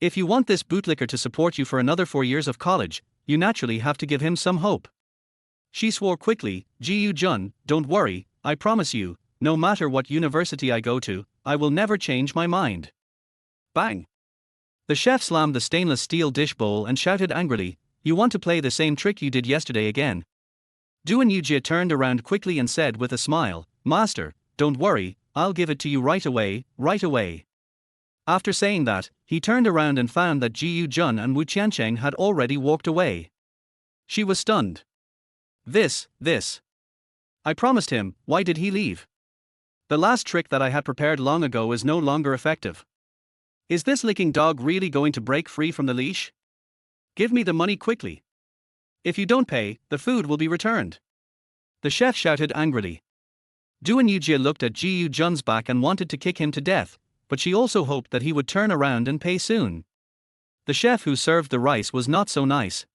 A: If you want this bootlicker to support you for another 4 years of college, you naturally have to give him some hope. She swore quickly, "Ji Yu-jun, don't worry, I promise you, no matter what university I go to, I will never change my mind." Bang! The chef slammed the stainless steel dish bowl and shouted angrily, "You want to play the same trick you did yesterday again?" Doon Yujia turned around quickly and said with a smile, "Master, don't worry, I'll give it to you right away, right away." After saying that, he turned around and found that Ji Yu-jun and Wu Qiancheng had already walked away. She was stunned. This. I promised him, why did he leave? The last trick that I had prepared long ago is no longer effective. Is this licking dog really going to break free from the leash? Give me the money quickly. If you don't pay, the food will be returned. The chef shouted angrily. Doon Yujia looked at Ji Yu-jun's back and wanted to kick him to death, but she also hoped that he would turn around and pay soon. The chef who served the rice was not so nice.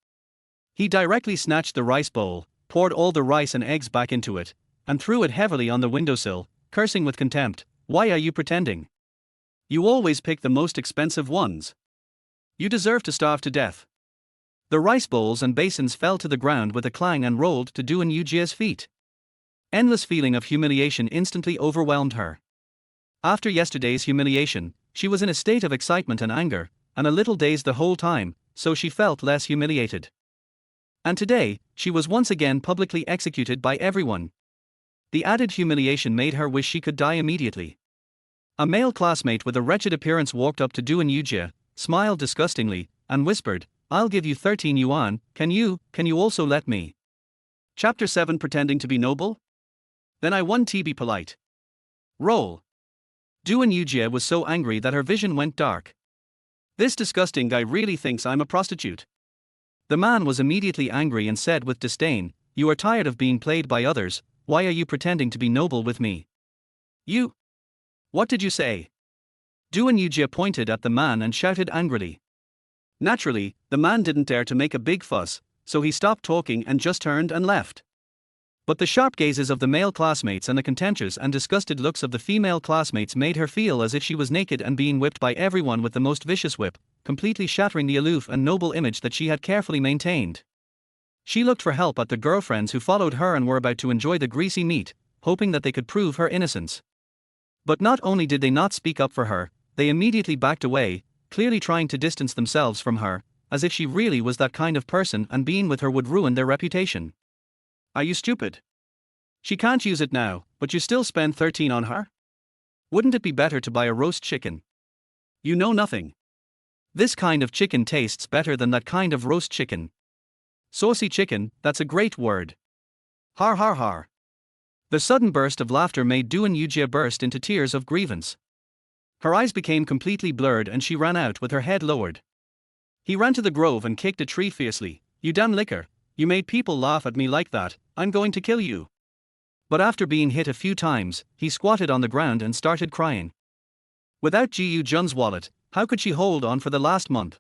A: He directly snatched the rice bowl, poured all the rice and eggs back into it, and threw it heavily on the windowsill, cursing with contempt, "Why are you pretending? You always pick the most expensive ones. You deserve to starve to death." The rice bowls and basins fell to the ground with a clang and rolled to Doon Yujia's feet. Endless feeling of humiliation instantly overwhelmed her. After yesterday's humiliation, she was in a state of excitement and anger, and a little dazed the whole time, so she felt less humiliated. And today, she was once again publicly executed by everyone. The added humiliation made her wish she could die immediately. A male classmate with a wretched appearance walked up to Doon Yujia, smiled disgustingly, and whispered, "I'll give you 13 yuan, can you also let me?" Chapter 7 Pretending to be noble? Then I won to be polite. Roll. Doon Yujia was so angry that her vision went dark. This disgusting guy really thinks I'm a prostitute. The man was immediately angry and said with disdain, "You are tired of being played by others, why are you pretending to be noble with me?" "You? What did you say?" Doon Yujia pointed at the man and shouted angrily. Naturally, the man didn't dare to make a big fuss, so he stopped talking and just turned and left. But the sharp gazes of the male classmates and the contemptuous and disgusted looks of the female classmates made her feel as if she was naked and being whipped by everyone with the most vicious whip, completely shattering the aloof and noble image that she had carefully maintained. She looked for help at the girlfriends who followed her and were about to enjoy the greasy meat, hoping that they could prove her innocence. But not only did they not speak up for her, they immediately backed away, clearly trying to distance themselves from her, as if she really was that kind of person and being with her would ruin their reputation. Are you stupid? She can't use it now, but you still spend 13 on her? Wouldn't it be better to buy a roast chicken? You know nothing. This kind of chicken tastes better than that kind of roast chicken. Saucy chicken, that's a great word. Har har har. The sudden burst of laughter made Doon Yujia burst into tears of grievance. Her eyes became completely blurred and she ran out with her head lowered. He ran to the grove and kicked a tree fiercely. "You damn licker, you made people laugh at me like that, I'm going to kill you." But after being hit a few times, he squatted on the ground and started crying. Without Ji Yu-jun's wallet, how could she hold on for the last month?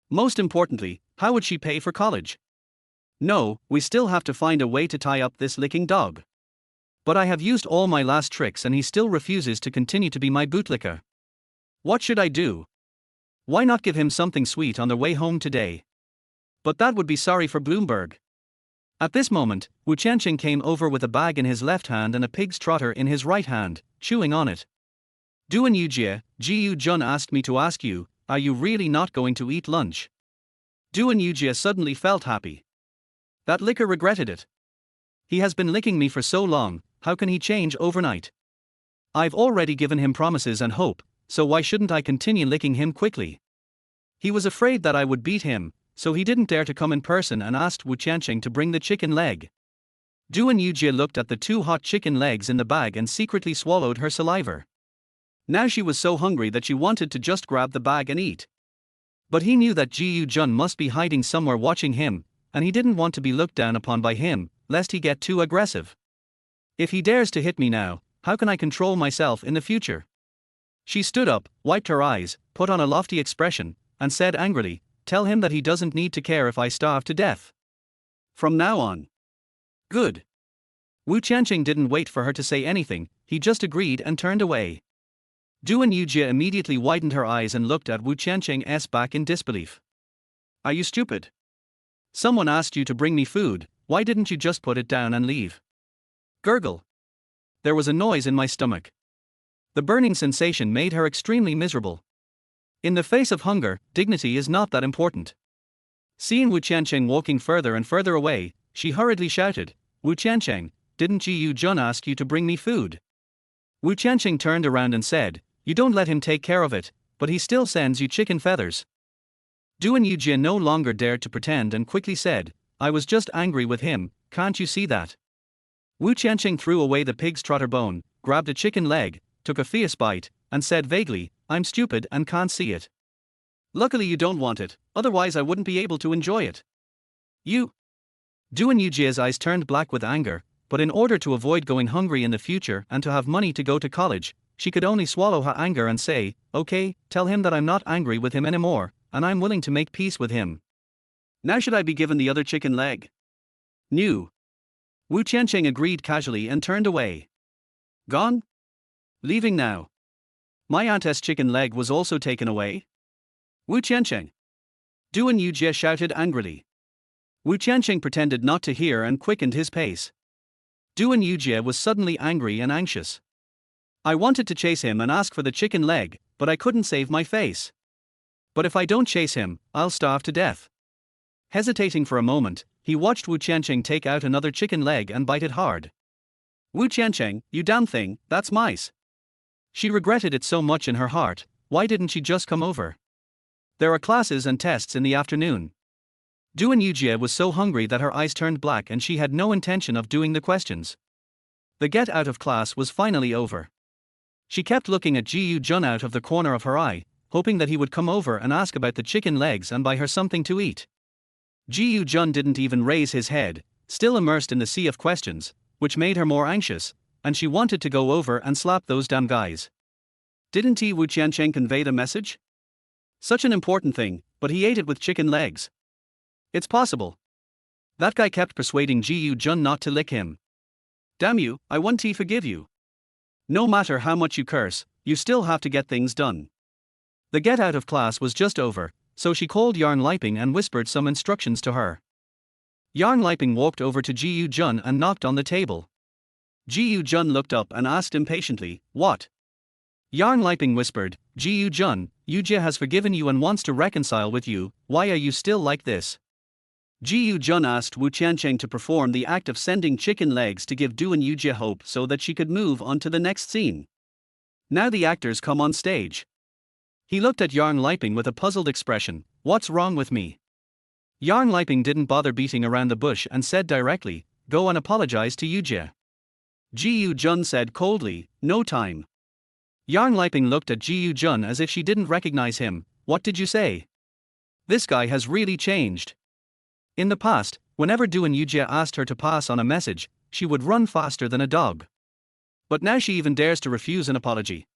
A: Most importantly, how would she pay for college? No, we still have to find a way to tie up this licking dog. But I have used all my last tricks and he still refuses to continue to be my bootlicker. What should I do? Why not give him something sweet on the way home today? But that would be sorry for Bloomberg. At this moment, Wu Qiancheng came over with a bag in his left hand and a pig's trotter in his right hand, chewing on it. "Doon Yujia, Ji Yu-jun asked me to ask you, are you really not going to eat lunch?" Doon Yujia suddenly felt happy. That licker regretted it. He has been licking me for so long, how can he change overnight? I've already given him promises and hope, so why shouldn't I continue licking him quickly? He was afraid that I would beat him, so he didn't dare to come in person and asked Wu Qianqing to bring the chicken leg. Duan Yujie looked at the 2 hot chicken legs in the bag and secretly swallowed her saliva. Now she was so hungry that she wanted to just grab the bag and eat. But he knew that Ji Yujun must be hiding somewhere watching him, and he didn't want to be looked down upon by him, lest he get too aggressive. If he dares to hit me now, how can I control myself in the future? She stood up, wiped her eyes, put on a lofty expression, and said angrily, "Tell him that he doesn't need to care if I starve to death. From now on." "Good." Wu Qianqing didn't wait for her to say anything, he just agreed and turned away. Duan Yujie immediately widened her eyes and looked at Wu Qianqing's back in disbelief. "Are you stupid? Someone asked you to bring me food, why didn't you just put it down and leave?" Gurgle. There was a noise in my stomach. The burning sensation made her extremely miserable. In the face of hunger, dignity is not that important. Seeing Wu Qianqing walking further and further away, she hurriedly shouted, "Wu Qianqing, didn't Ji Yujun ask you to bring me food?" Wu Qianqing turned around and said, "You don't let him take care of it, but he still sends you chicken feathers." Duan Yujie no longer dared to pretend and quickly said, "I was just angry with him, can't you see that?" Wu Qianqing threw away the pig's trotter bone, grabbed a chicken leg, took a fierce bite, and said vaguely, "I'm stupid and can't see it." "Luckily you don't want it, otherwise I wouldn't be able to enjoy it." "You." Duan Yujie's eyes turned black with anger, but in order to avoid going hungry in the future and to have money to go to college, she could only swallow her anger and say, "Okay, tell him that I'm not angry with him anymore, and I'm willing to make peace with him." "Now should I be given the other chicken leg?" "No." Wu Qianqing agreed casually and turned away. "Gone? Leaving now? My aunt's chicken leg was also taken away?" "Wu Qianqing!" Duan Yujie shouted angrily. Wu Qianqing pretended not to hear and quickened his pace. Duan Yujie was suddenly angry and anxious. "I wanted to chase him and ask for the chicken leg, but I couldn't save my face. But if I don't chase him, I'll starve to death." Hesitating for a moment, he watched Wu Qianqing take out another chicken leg and bite it hard. "Wu Qianqing, you damn thing, that's mice." She regretted it so much in her heart, why didn't she just come over? There are classes and tests in the afternoon. Duan Yujie was so hungry that her eyes turned black and she had no intention of doing the questions. The get out of class was finally over. She kept looking at Ji Yujun out of the corner of her eye, hoping that he would come over and ask about the chicken legs and buy her something to eat. Ji Yujun didn't even raise his head, still immersed in the sea of questions, which made her more anxious, and she wanted to go over and slap those damn guys. Didn't Wu Qianqing convey the message? Such an important thing, but he ate it with chicken legs. It's possible. That guy kept persuading Ji Yujun not to lick him. Damn you, I won't forgive you. No matter how much you curse, you still have to get things done. The get out of class was just over, so she called Yarn Liping and whispered some instructions to her. Yarn Liping walked over to Ji Yujun and knocked on the table. Ji Yujun looked up and asked impatiently, "What?" Yarn Liping whispered, "Ji Yujun, Yujie has forgiven you and wants to reconcile with you, why are you still like this?" Ji Yujun asked Wu Qianqing to perform the act of sending chicken legs to give Duan Yujie hope so that she could move on to the next scene. Now the actors come on stage. He looked at Yarn Liping with a puzzled expression, "What's wrong with me?" Yarn Liping didn't bother beating around the bush and said directly, "Go and apologize to Yujie." Ji Yujun said coldly, "No time." Yarn Liping looked at Ji Yujun as if she didn't recognize him. "What did you say? This guy has really changed." In the past, whenever Duan Yujie asked her to pass on a message, she would run faster than a dog. But now she even dares to refuse an apology.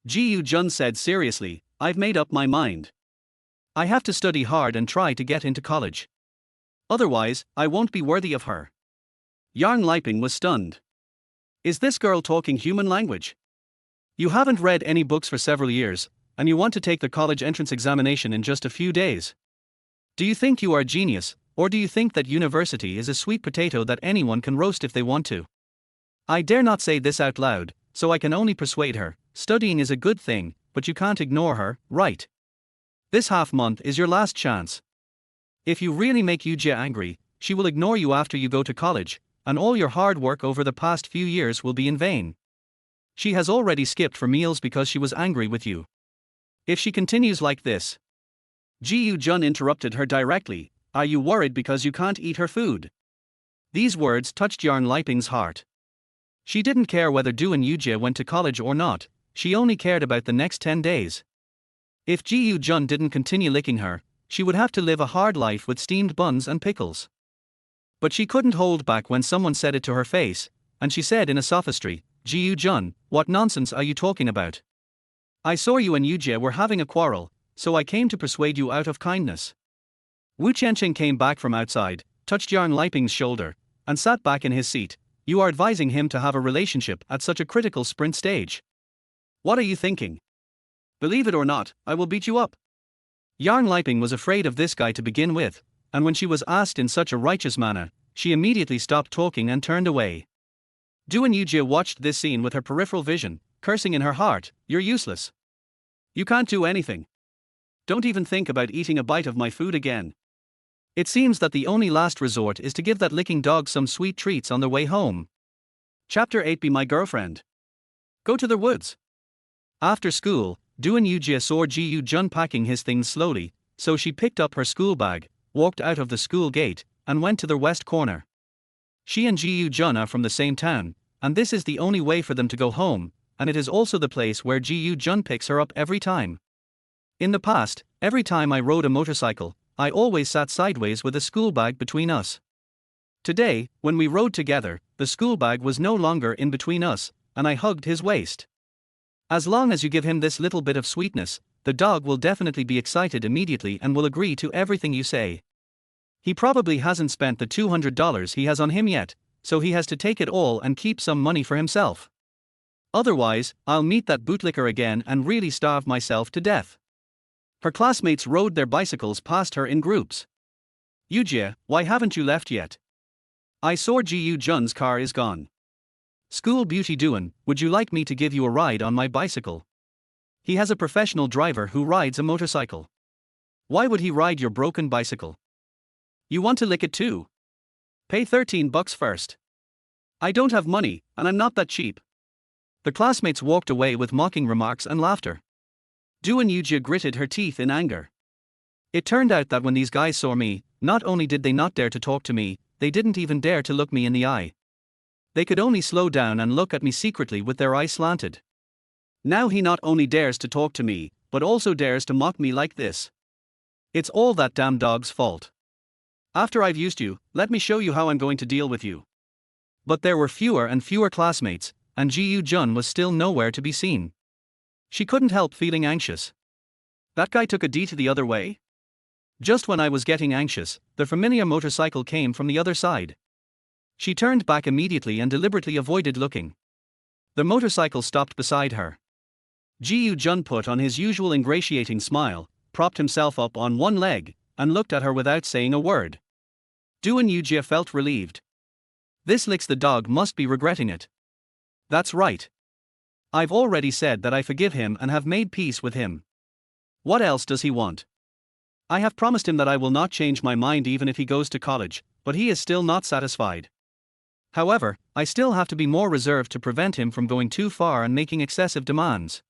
A: Ji Yujun said seriously, "I've made up my mind. I have to study hard and try to get into college. Otherwise, I won't be worthy of her." Yarn Liping was stunned. Is this girl talking human language? You haven't read any books for several years, and you want to take the college entrance examination in just a few days. Do you think you are a genius, or do you think that university is a sweet potato that anyone can roast if they want to? I dare not say this out loud, so I can only persuade her. Studying is a good thing, but you can't ignore her, right? This half month is your last chance. If you really make Yujie angry, she will ignore you after you go to college, and all your hard work over the past few years will be in vain. She has already skipped for meals because she was angry with you. If she continues like this. Ji Jun interrupted her directly, are you worried because you can't eat her food? These words touched Yarn Liping's heart. She didn't care whether Duan Yujie went to college or not, she only cared about the next 10 days. If Ji Jun didn't continue licking her, she would have to live a hard life with steamed buns and pickles. But she couldn't hold back when someone said it to her face, and she said in a sophistry, Ji Jun, what nonsense are you talking about? I saw you and Yujie were having a quarrel, so I came to persuade you out of kindness. Wu Qianqing came back from outside, touched Yarn Liping's shoulder, and sat back in his seat. You are advising him to have a relationship at such a critical sprint stage. What are you thinking? Believe it or not, I will beat you up. Yarn Liping was afraid of this guy to begin with, and when she was asked in such a righteous manner, she immediately stopped talking and turned away. Duan Yujie watched this scene with her peripheral vision, cursing in her heart, you're useless. You can't do anything. Don't even think about eating a bite of my food again. It seems that the only last resort is to give that licking dog some sweet treats on their way home. Chapter 8 Be My Girlfriend. Go to the woods. After school, Duan Yujie saw Ji Jun packing his things slowly, so she picked up her school bag, walked out of the school gate, and went to the west corner. She and Ji Jun are from the same town, and this is the only way for them to go home, and it is also the place where Ji Jun picks her up every time. In the past, every time I rode a motorcycle, I always sat sideways with a school bag between us. Today, when we rode together, the school bag was no longer in between us, and I hugged his waist. As long as you give him this little bit of sweetness, the dog will definitely be excited immediately and will agree to everything you say. He probably hasn't spent the $200 he has on him yet, so he has to take it all and keep some money for himself. Otherwise, I'll meet that bootlicker again and really starve myself to death. Her classmates rode their bicycles past her in groups. Yujie, why haven't you left yet? I saw Ji Jun's car is gone. School beauty Duan, would you like me to give you a ride on my bicycle? He has a professional driver who rides a motorcycle. Why would he ride your broken bicycle? You want to lick it too? Pay $13 first. I don't have money, and I'm not that cheap. The classmates walked away with mocking remarks and laughter. Duan Yujie gritted her teeth in anger. It turned out that when these guys saw me, not only did they not dare to talk to me, they didn't even dare to look me in the eye. They could only slow down and look at me secretly with their eyes slanted. Now he not only dares to talk to me, but also dares to mock me like this. It's all that damn dog's fault. After I've used you, let me show you how I'm going to deal with you. But there were fewer and fewer classmates, and Ji Jun was still nowhere to be seen. She couldn't help feeling anxious. That guy took a D to the other way? Just when I was getting anxious, the familiar motorcycle came from the other side. She turned back immediately and deliberately avoided looking. The motorcycle stopped beside her. Ji Jun put on his usual ingratiating smile, propped himself up on one leg, and looked at her without saying a word. Duan Yujie felt relieved. This licks the dog must be regretting it. That's right. I've already said that I forgive him and have made peace with him. What else does he want? I have promised him that I will not change my mind even if he goes to college, but he is still not satisfied. However, I still have to be more reserved to prevent him from going too far and making excessive demands.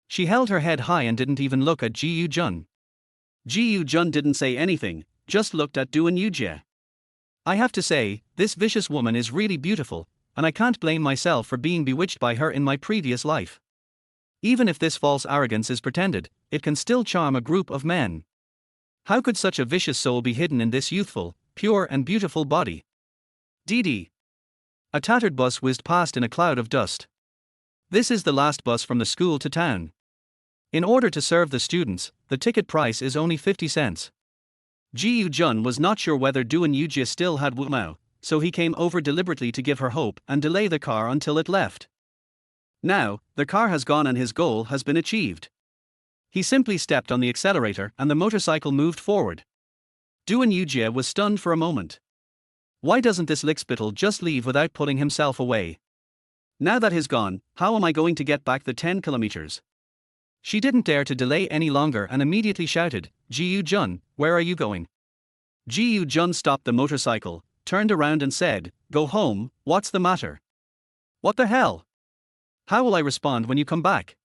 A: She held her head high and didn't even look at Ji Jun. Ji Jun didn't say anything, just looked at Duan Yujie. I have to say, this vicious woman is really beautiful, and I can't blame myself for being bewitched by her in my previous life. Even if this false arrogance is pretended, it can still charm a group of men. How could such a vicious soul be hidden in this youthful, pure and beautiful body? Dee. A tattered bus whizzed past in a cloud of dust. This is the last bus from the school to town. In order to serve the students, the ticket price is only 50 cents. Ji Jun was not sure whether Duan Yujie still had Wu Mao, so he came over deliberately to give her hope and delay the car until it left. Now, the car has gone and his goal has been achieved. He simply stepped on the accelerator and the motorcycle moved forward. Duan Yujie was stunned for a moment. Why doesn't this lickspittle just leave without pulling himself away? Now that he's gone, how am I going to get back the 10 kilometers? She didn't dare to delay any longer and immediately shouted, Ji Jun, where are you going? Ji Jun stopped the motorcycle, turned around and said, "Go home, what's the matter? What the hell? How will I respond when you come back?"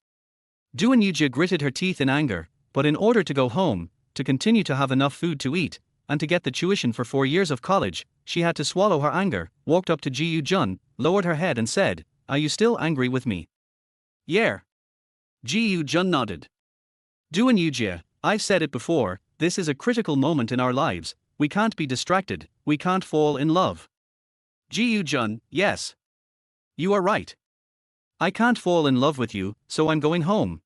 A: Duanyuja gritted her teeth in anger, but in order to go home, to continue to have enough food to eat, and to get the tuition for 4 years of college, she had to swallow her anger, walked up to Ji Jun, lowered her head and said, "Are you still angry with me?" "Yeah." Ji Jun nodded. "Duanyuja, I've said it before, this is a critical moment in our lives, we can't be distracted, we can't fall in love." Ji Jun, "Yes. You are right. I can't fall in love with you, so I'm going home."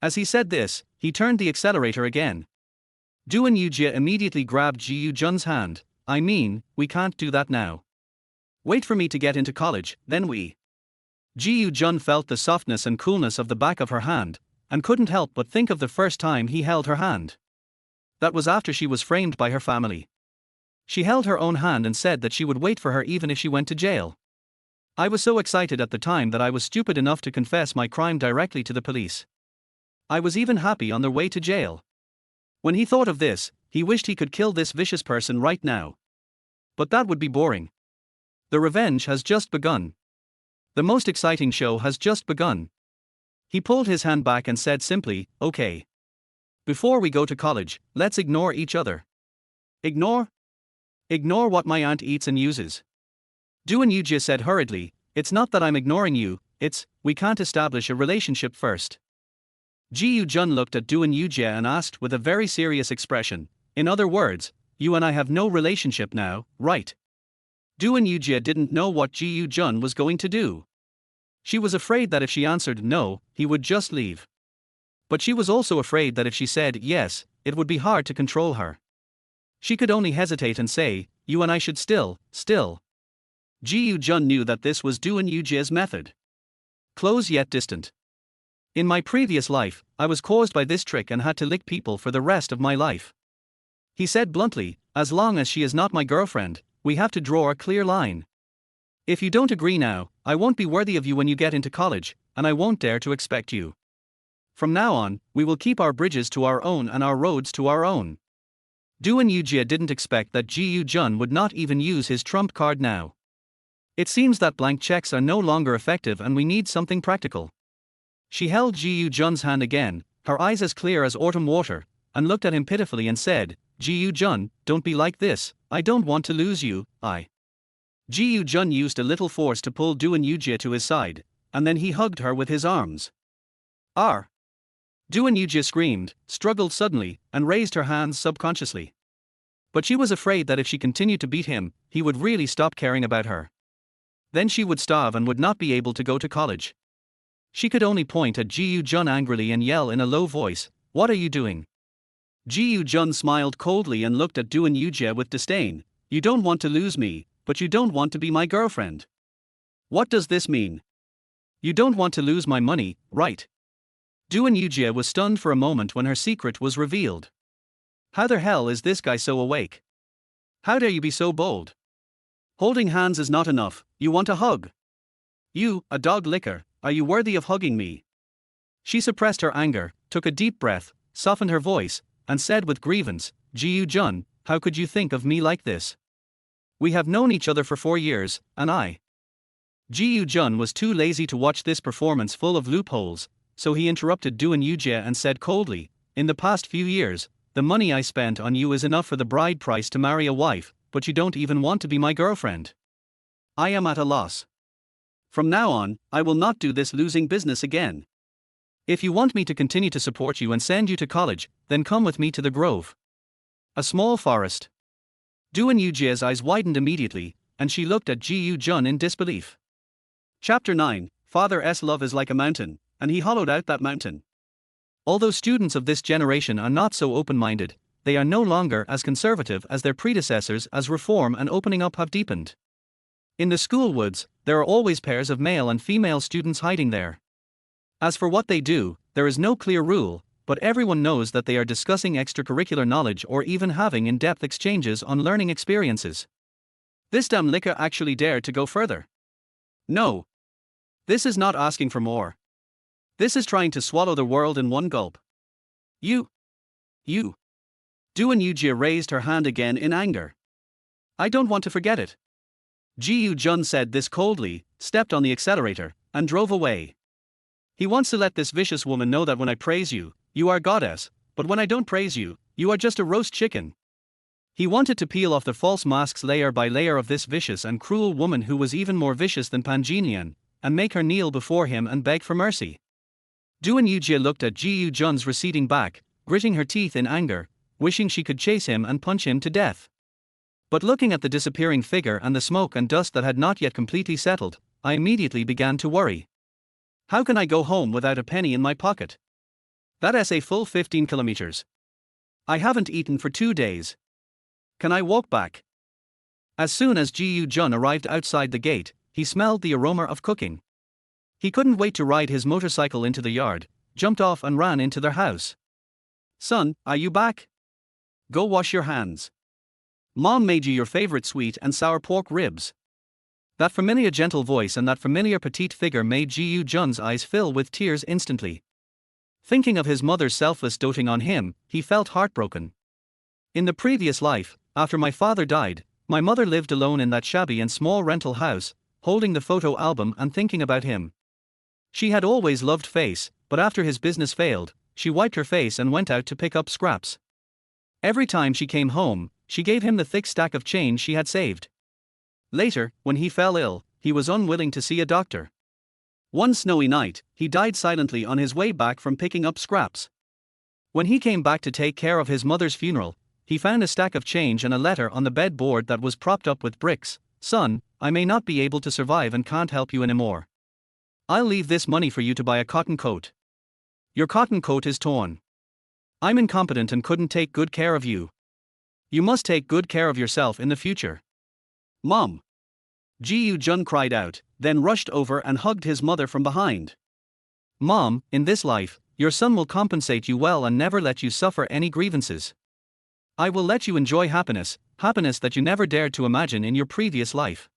A: As he said this, he turned the accelerator again. Duanyuja immediately grabbed Ji Jun's hand. "I mean, we can't do that now. Wait for me to get into college, then we." Ji Jun felt the softness and coolness of the back of her hand, and couldn't help but think of the first time he held her hand. That was after she was framed by her family. She held her own hand and said that she would wait for her even if she went to jail. "I was so excited at the time that I was stupid enough to confess my crime directly to the police. I was even happy on their way to jail." When he thought of this, he wished he could kill this vicious person right now. But that would be boring. The revenge has just begun. The most exciting show has just begun. He pulled his hand back and said simply, "Okay. Before we go to college, let's ignore each other." "Ignore? Ignore what my aunt eats and uses." Duanyuja said hurriedly, "It's not that I'm ignoring you, it's, we can't establish a relationship first." Ji Jun looked at Duanyuja and asked with a very serious expression, "In other words, you and I have no relationship now, right?" Duanyuja didn't know what Ji Jun was going to do. She was afraid that if she answered no, he would just leave. But she was also afraid that if she said yes, it would be hard to control her. She could only hesitate and say, "You and I should still. Ji Jun knew that this was Duanyuja's method. Close yet distant. "In my previous life, I was caused by this trick and had to lick people for the rest of my life," he said bluntly. "As long as she is not my girlfriend, we have to draw a clear line. If you don't agree now, I won't be worthy of you when you get into college, and I won't dare to expect you. From now on, we will keep our bridges to our own and our roads to our own." Duanyuja didn't expect that Ji Jun would not even use his trump card now. "It seems that blank checks are no longer effective and we need something practical." She held Ji Jun's hand again, her eyes as clear as autumn water, and looked at him pitifully and said, "Ji Jun, don't be like this, I don't want to lose you, Ji Jun used a little force to pull Duanyuja to his side, and then he hugged her with his arms. "Ar!" Duanyuja screamed, struggled suddenly, and raised her hands subconsciously. But she was afraid that if she continued to beat him, he would really stop caring about her. Then she would starve and would not be able to go to college. She could only point at Ji Jun angrily and yell in a low voice, "What are you doing?" Ji Jun smiled coldly and looked at Duanyuja with disdain. "You don't want to lose me, but you don't want to be my girlfriend. What does this mean? You don't want to lose my money, right?" Duanyuja was stunned for a moment when her secret was revealed. How the hell is this guy so awake? How dare you be so bold? Holding hands is not enough, you want a hug? You, a dog licker, are you worthy of hugging me? She suppressed her anger, took a deep breath, softened her voice, and said with grievance, "Ji Jun, how could you think of me like this? We have known each other for 4 years, and I." Ji Jun was too lazy to watch this performance full of loopholes, so he interrupted Duanyuja and said coldly, "In the past few years, the money I spent on you is enough for the bride price to marry a wife, but you don't even want to be my girlfriend. I am at a loss. From now on, I will not do this losing business again. If you want me to continue to support you and send you to college, then come with me to the grove. A small forest." Duanyuja's eyes widened immediately, and she looked at Ji Jun in disbelief. Chapter 9, Father's love is like a mountain, and he hollowed out that mountain. Although students of this generation are not so open-minded, they are no longer as conservative as their predecessors as reform and opening up have deepened. In the school woods, there are always pairs of male and female students hiding there. As for what they do, there is no clear rule, but everyone knows that they are discussing extracurricular knowledge or even having in-depth exchanges on learning experiences. This damn licker actually dared to go further. No. This is not asking for more. This is trying to swallow the world in one gulp. You. Duanyuja raised her hand again in anger. I don't want to forget it. Ji Jun said this coldly, stepped on the accelerator, and drove away. He wants to let this vicious woman know that when I praise you, you are goddess, but when I don't praise you, you are just a roast chicken. He wanted to peel off the false masks layer by layer of this vicious and cruel woman who was even more vicious than Panjinian, and make her kneel before him and beg for mercy. Duan Yujie looked at Ji Jun's receding back, gritting her teeth in anger, wishing she could chase him and punch him to death. But looking at the disappearing figure and the smoke and dust that had not yet completely settled, I immediately began to worry. How can I go home without a penny in my pocket? That's a full 15 kilometers. I haven't eaten for 2 days. Can I walk back? As soon as Ji Jun arrived outside the gate, he smelled the aroma of cooking. He couldn't wait to ride his motorcycle into the yard, jumped off and ran into their house. Son, are you back? Go wash your hands. Mom made you your favorite sweet and sour pork ribs. That familiar gentle voice and that familiar petite figure made Ji Jun's eyes fill with tears instantly. Thinking of his mother's selfless doting on him, he felt heartbroken. In the previous life, after my father died, my mother lived alone in that shabby and small rental house, holding the photo album and thinking about him. She had always loved Face, but after his business failed, she wiped her face and went out to pick up scraps. Every time she came home, she gave him the thick stack of change she had saved. Later, when he fell ill, he was unwilling to see a doctor. One snowy night, he died silently on his way back from picking up scraps. When he came back to take care of his mother's funeral, he found a stack of change and a letter on the bedboard that was propped up with bricks. Son, I may not be able to survive and can't help you anymore. I'll leave this money for you to buy a cotton coat. Your cotton coat is torn. I'm incompetent and couldn't take good care of you. You must take good care of yourself in the future. Mom! Ji Jun cried out, then rushed over and hugged his mother from behind. Mom, in this life, your son will compensate you well and never let you suffer any grievances. I will let you enjoy happiness, happiness that you never dared to imagine in your previous life.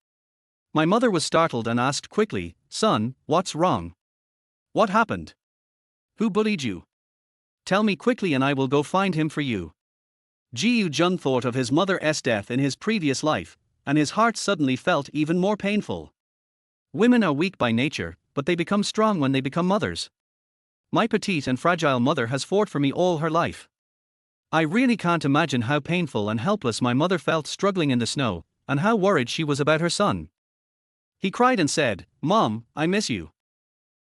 A: My mother was startled and asked quickly, Son, what's wrong? What happened? Who bullied you? Tell me quickly and I will go find him for you. Ji Jun thought of his mother's death in his previous life, and his heart suddenly felt even more painful. Women are weak by nature, but they become strong when they become mothers. My petite and fragile mother has fought for me all her life. I really can't imagine how painful and helpless my mother felt struggling in the snow, and how worried she was about her son. He cried and said, Mom, I miss you.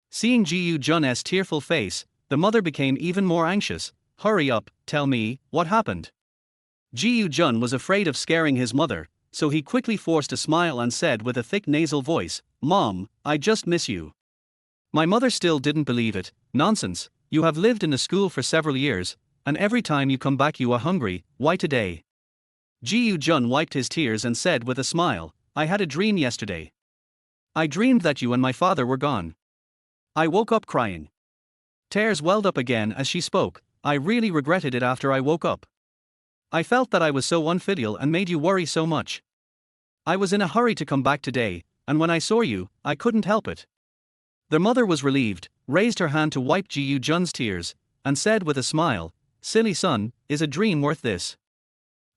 A: Seeing Ji Jun's tearful face, the mother became even more anxious. Hurry up, tell me, what happened? Ji Jun was afraid of scaring his mother, so he quickly forced a smile and said with a thick nasal voice, Mom, I just miss you. My mother still didn't believe it. Nonsense, you have lived in the school for several years, and every time you come back you are hungry, why today? Ji Jun wiped his tears and said with a smile, I had a dream yesterday. I dreamed that you and my father were gone. I woke up crying. Tears welled up again as she spoke. I really regretted it after I woke up. I felt that I was so unfilial and made you worry so much. I was in a hurry to come back today, and when I saw you, I couldn't help it. The mother was relieved, raised her hand to wipe Ji Jun's tears, and said with a smile, Silly son, is a dream worth this?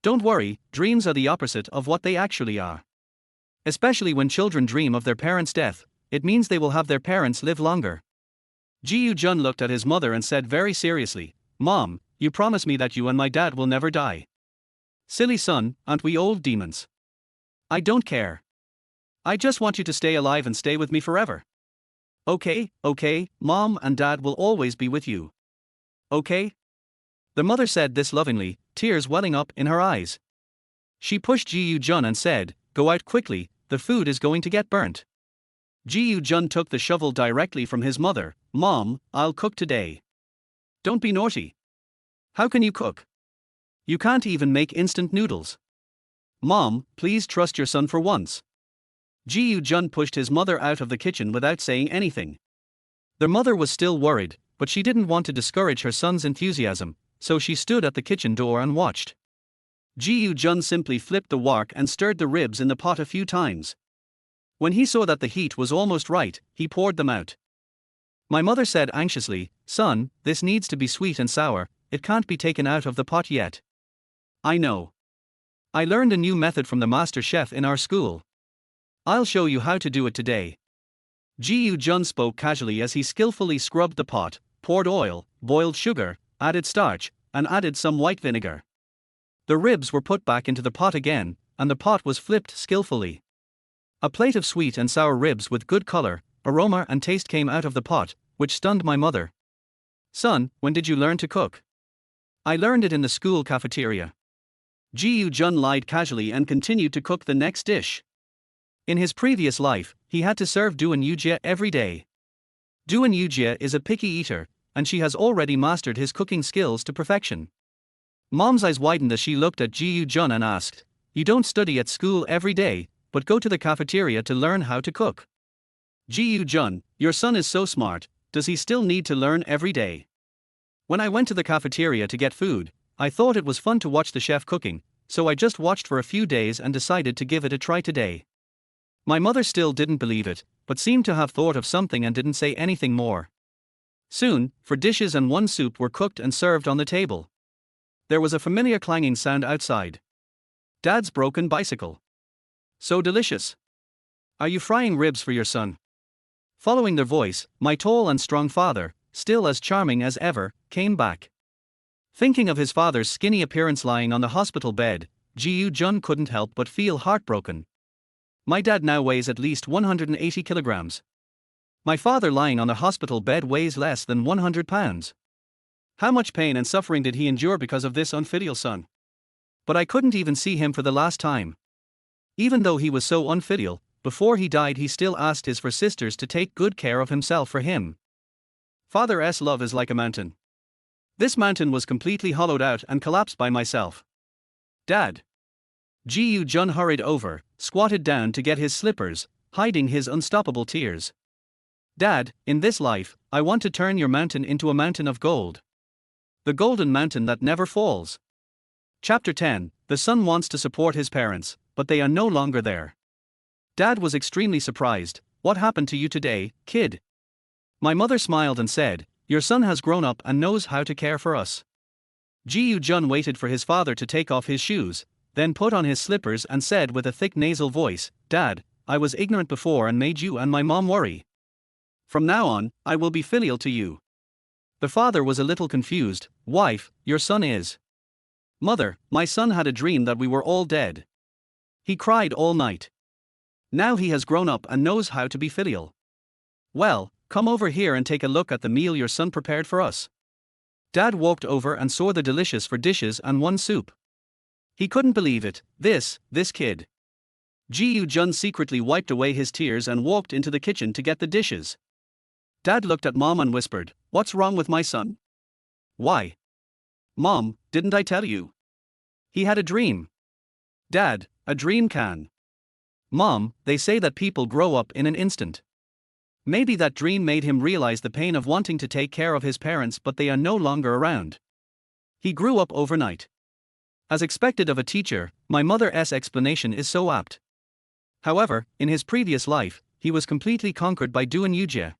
A: Don't worry, dreams are the opposite of what they actually are. Especially when children dream of their parents' death, it means they will have their parents live longer. Ji Jun looked at his mother and said very seriously, Mom, you promise me that you and my dad will never die. Silly son, aren't we old demons? I don't care. I just want you to stay alive and stay with me forever. Okay, Mom and Dad will always be with you. Okay? The mother said this lovingly, tears welling up in her eyes. She pushed Ji Jun and said, Go out quickly, the food is going to get burnt. Ji Jun took the shovel directly from his mother. Mom, I'll cook today. Don't be naughty. How can you cook? You can't even make instant noodles. Mom, please trust your son for once. Ji Jun pushed his mother out of the kitchen without saying anything. Their mother was still worried, but she didn't want to discourage her son's enthusiasm, so she stood at the kitchen door and watched. Ji Jun simply flipped the wok and stirred the ribs in the pot a few times. When he saw that the heat was almost right, he poured them out. My mother said anxiously, Son, this needs to be sweet and sour, it can't be taken out of the pot yet. I know. I learned a new method from the master chef in our school. I'll show you how to do it today. Gu Jun spoke casually as he skillfully scrubbed the pot, poured oil, boiled sugar, added starch, and added some white vinegar. The ribs were put back into the pot again, and the pot was flipped skillfully. A plate of sweet and sour ribs with good color, aroma and taste came out of the pot, which stunned my mother. Son, when did you learn to cook? I learned it in the school cafeteria. Gu Jun lied casually and continued to cook the next dish. In his previous life, he had to serve Duan Yujie every day. Duan Yujie is a picky eater, and she has already mastered his cooking skills to perfection. Mom's eyes widened as she looked at Gu Jun and asked, "You don't study at school every day, but go to the cafeteria to learn how to cook." Gu Jun, your son is so smart, does he still need to learn every day? When I went to the cafeteria to get food, I thought it was fun to watch the chef cooking, so I just watched for a few days and decided to give it a try today. My mother still didn't believe it, but seemed to have thought of something and didn't say anything more. Soon, 4 dishes and 1 soup were cooked and served on the table. There was a familiar clanging sound outside. Dad's broken bicycle. So delicious. Are you frying ribs for your son? Following their voice, my tall and strong father, still as charming as ever, came back. Thinking of his father's skinny appearance lying on the hospital bed, Gu Jun couldn't help but feel heartbroken. My dad now weighs at least 180 kilograms. My father lying on the hospital bed weighs less than 100 pounds. How much pain and suffering did he endure because of this unfilial son? But I couldn't even see him for the last time. Even though he was so unfilial, before he died he still asked his 4 sisters to take good care of himself for him. Father's love is like a mountain. This mountain was completely hollowed out and collapsed by myself. Dad. Gu Jun hurried over, squatted down to get his slippers, hiding his unstoppable tears. Dad, in this life, I want to turn your mountain into a mountain of gold. The golden mountain that never falls. Chapter 10, the son wants to support his parents, but they are no longer there. Dad was extremely surprised. What happened to you today, kid? My mother smiled and said, your son has grown up and knows how to care for us. Gu Jun waited for his father to take off his shoes, then put on his slippers and said with a thick nasal voice, Dad, I was ignorant before and made you and my mom worry. From now on, I will be filial to you. The father was a little confused. Wife, your son is. Mother, my son had a dream that we were all dead. He cried all night. Now he has grown up and knows how to be filial. Well, come over here and take a look at the meal your son prepared for us. Dad walked over and saw the delicious 4 dishes and 1 soup. He couldn't believe it. This kid. Gu Jun secretly wiped away his tears and walked into the kitchen to get the dishes. Dad looked at Mom and whispered, what's wrong with my son? Why? Mom, didn't I tell you? He had a dream. Dad, a dream can. Mom, they say that people grow up in an instant. Maybe that dream made him realize the pain of wanting to take care of his parents, but they are no longer around. He grew up overnight. As expected of a teacher, my mother's explanation is so apt. However, in his previous life, he was completely conquered by Duan Yujie.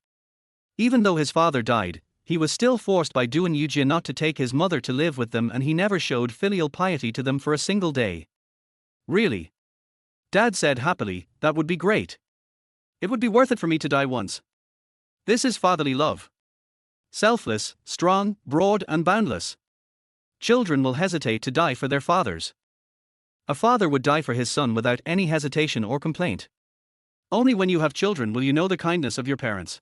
A: Even though his father died, he was still forced by Duan Yujie not to take his mother to live with them, and he never showed filial piety to them for a single day. Really? Dad said happily, that would be great. It would be worth it for me to die once. This is fatherly love. Selfless, strong, broad and boundless. Children will hesitate to die for their fathers. A father would die for his son without any hesitation or complaint. Only when you have children will you know the kindness of your parents.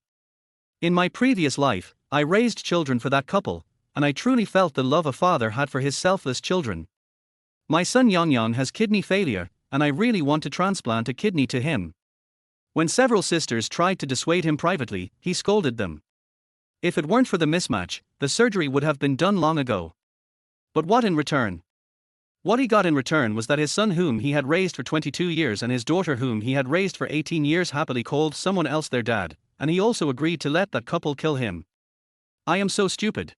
A: In my previous life, I raised children for that couple, and I truly felt the love a father had for his selfless children. My son Yang has kidney failure, and I really want to transplant a kidney to him. When several sisters tried to dissuade him privately, he scolded them. If it weren't for the mismatch, the surgery would have been done long ago. But what in return? What he got in return was that his son, whom he had raised for 22 years, and his daughter, whom he had raised for 18 years, happily called someone else their dad, and he also agreed to let that couple kill him. I am so stupid.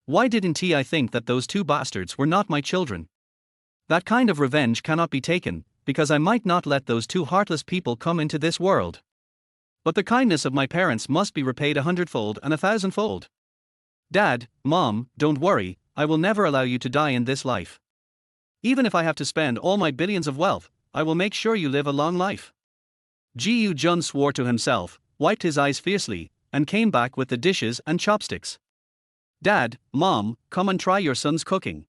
A: Why didn't I think that those 2 bastards were not my children? That kind of revenge cannot be taken, because I might not let those 2 heartless people come into this world. But the kindness of my parents must be repaid 100-fold and 1,000-fold. Dad, Mom, don't worry, I will never allow you to die in this life. Even if I have to spend all my billions of wealth, I will make sure you live a long life. Ji Jun swore to himself, wiped his eyes fiercely, and came back with the dishes and chopsticks. Dad, Mom, come and try your son's cooking.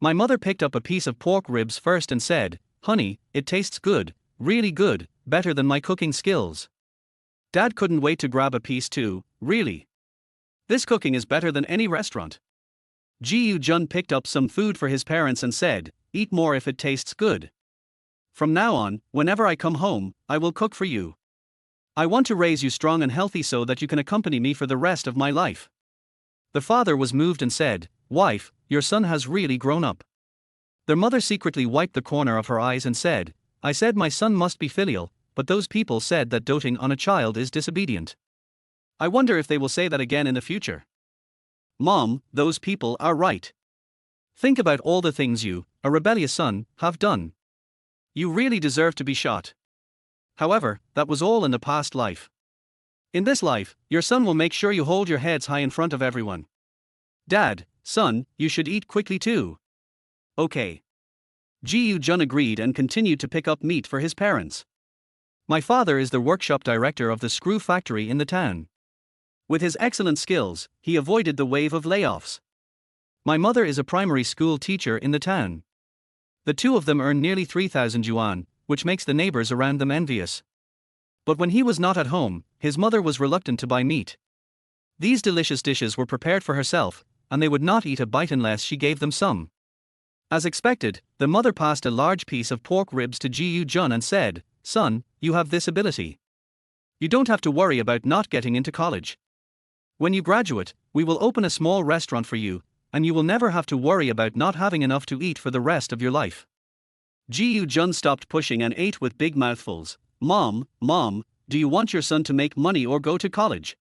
A: My mother picked up a piece of pork ribs first and said, honey, it tastes good, really good, better than my cooking skills. Dad couldn't wait to grab a piece too, really. This cooking is better than any restaurant. Ji Jun picked up some food for his parents and said, eat more if it tastes good. From now on, whenever I come home, I will cook for you. I want to raise you strong and healthy so that you can accompany me for the rest of my life. The father was moved and said, wife, your son has really grown up. Their mother secretly wiped the corner of her eyes and said, I said my son must be filial, but those people said that doting on a child is disobedient. I wonder if they will say that again in the future. Mom, those people are right. Think about all the things you, a rebellious son, have done. You really deserve to be shot. However, that was all in the past life. In this life, your son will make sure you hold your heads high in front of everyone. Dad, son, you should eat quickly too. Okay. Ji Jun agreed and continued to pick up meat for his parents. My father is the workshop director of the screw factory in the town. With his excellent skills, he avoided the wave of layoffs. My mother is a primary school teacher in the town. The two of them earn nearly 3,000 yuan, which makes the neighbors around them envious. But when he was not at home, his mother was reluctant to buy meat. These delicious dishes were prepared for herself, and they would not eat a bite unless she gave them some. As expected, the mother passed a large piece of pork ribs to Ji Jun and said, son, you have this ability. You don't have to worry about not getting into college. When you graduate, we will open a small restaurant for you, and you will never have to worry about not having enough to eat for the rest of your life. Ji Jun stopped pushing and ate with big mouthfuls. Mom, do you want your son to make money or go to college?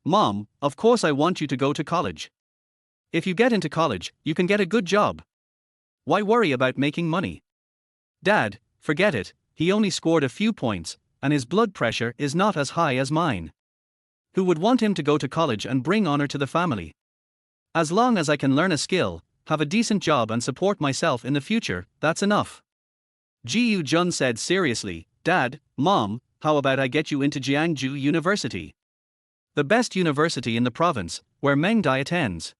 A: Mom, of course I want you to go to college. If you get into college, you can get a good job. Why worry about making money? Dad, forget it, he only scored a few points, and his blood pressure is not as high as mine. Who would want him to go to college and bring honor to the family? As long as I can learn a skill, have a decent job and support myself in the future, that's enough. Ji Jun said seriously, Dad, Mom, how about I get you into Jiangsu University? The best university in the province, where Meng Dai attends.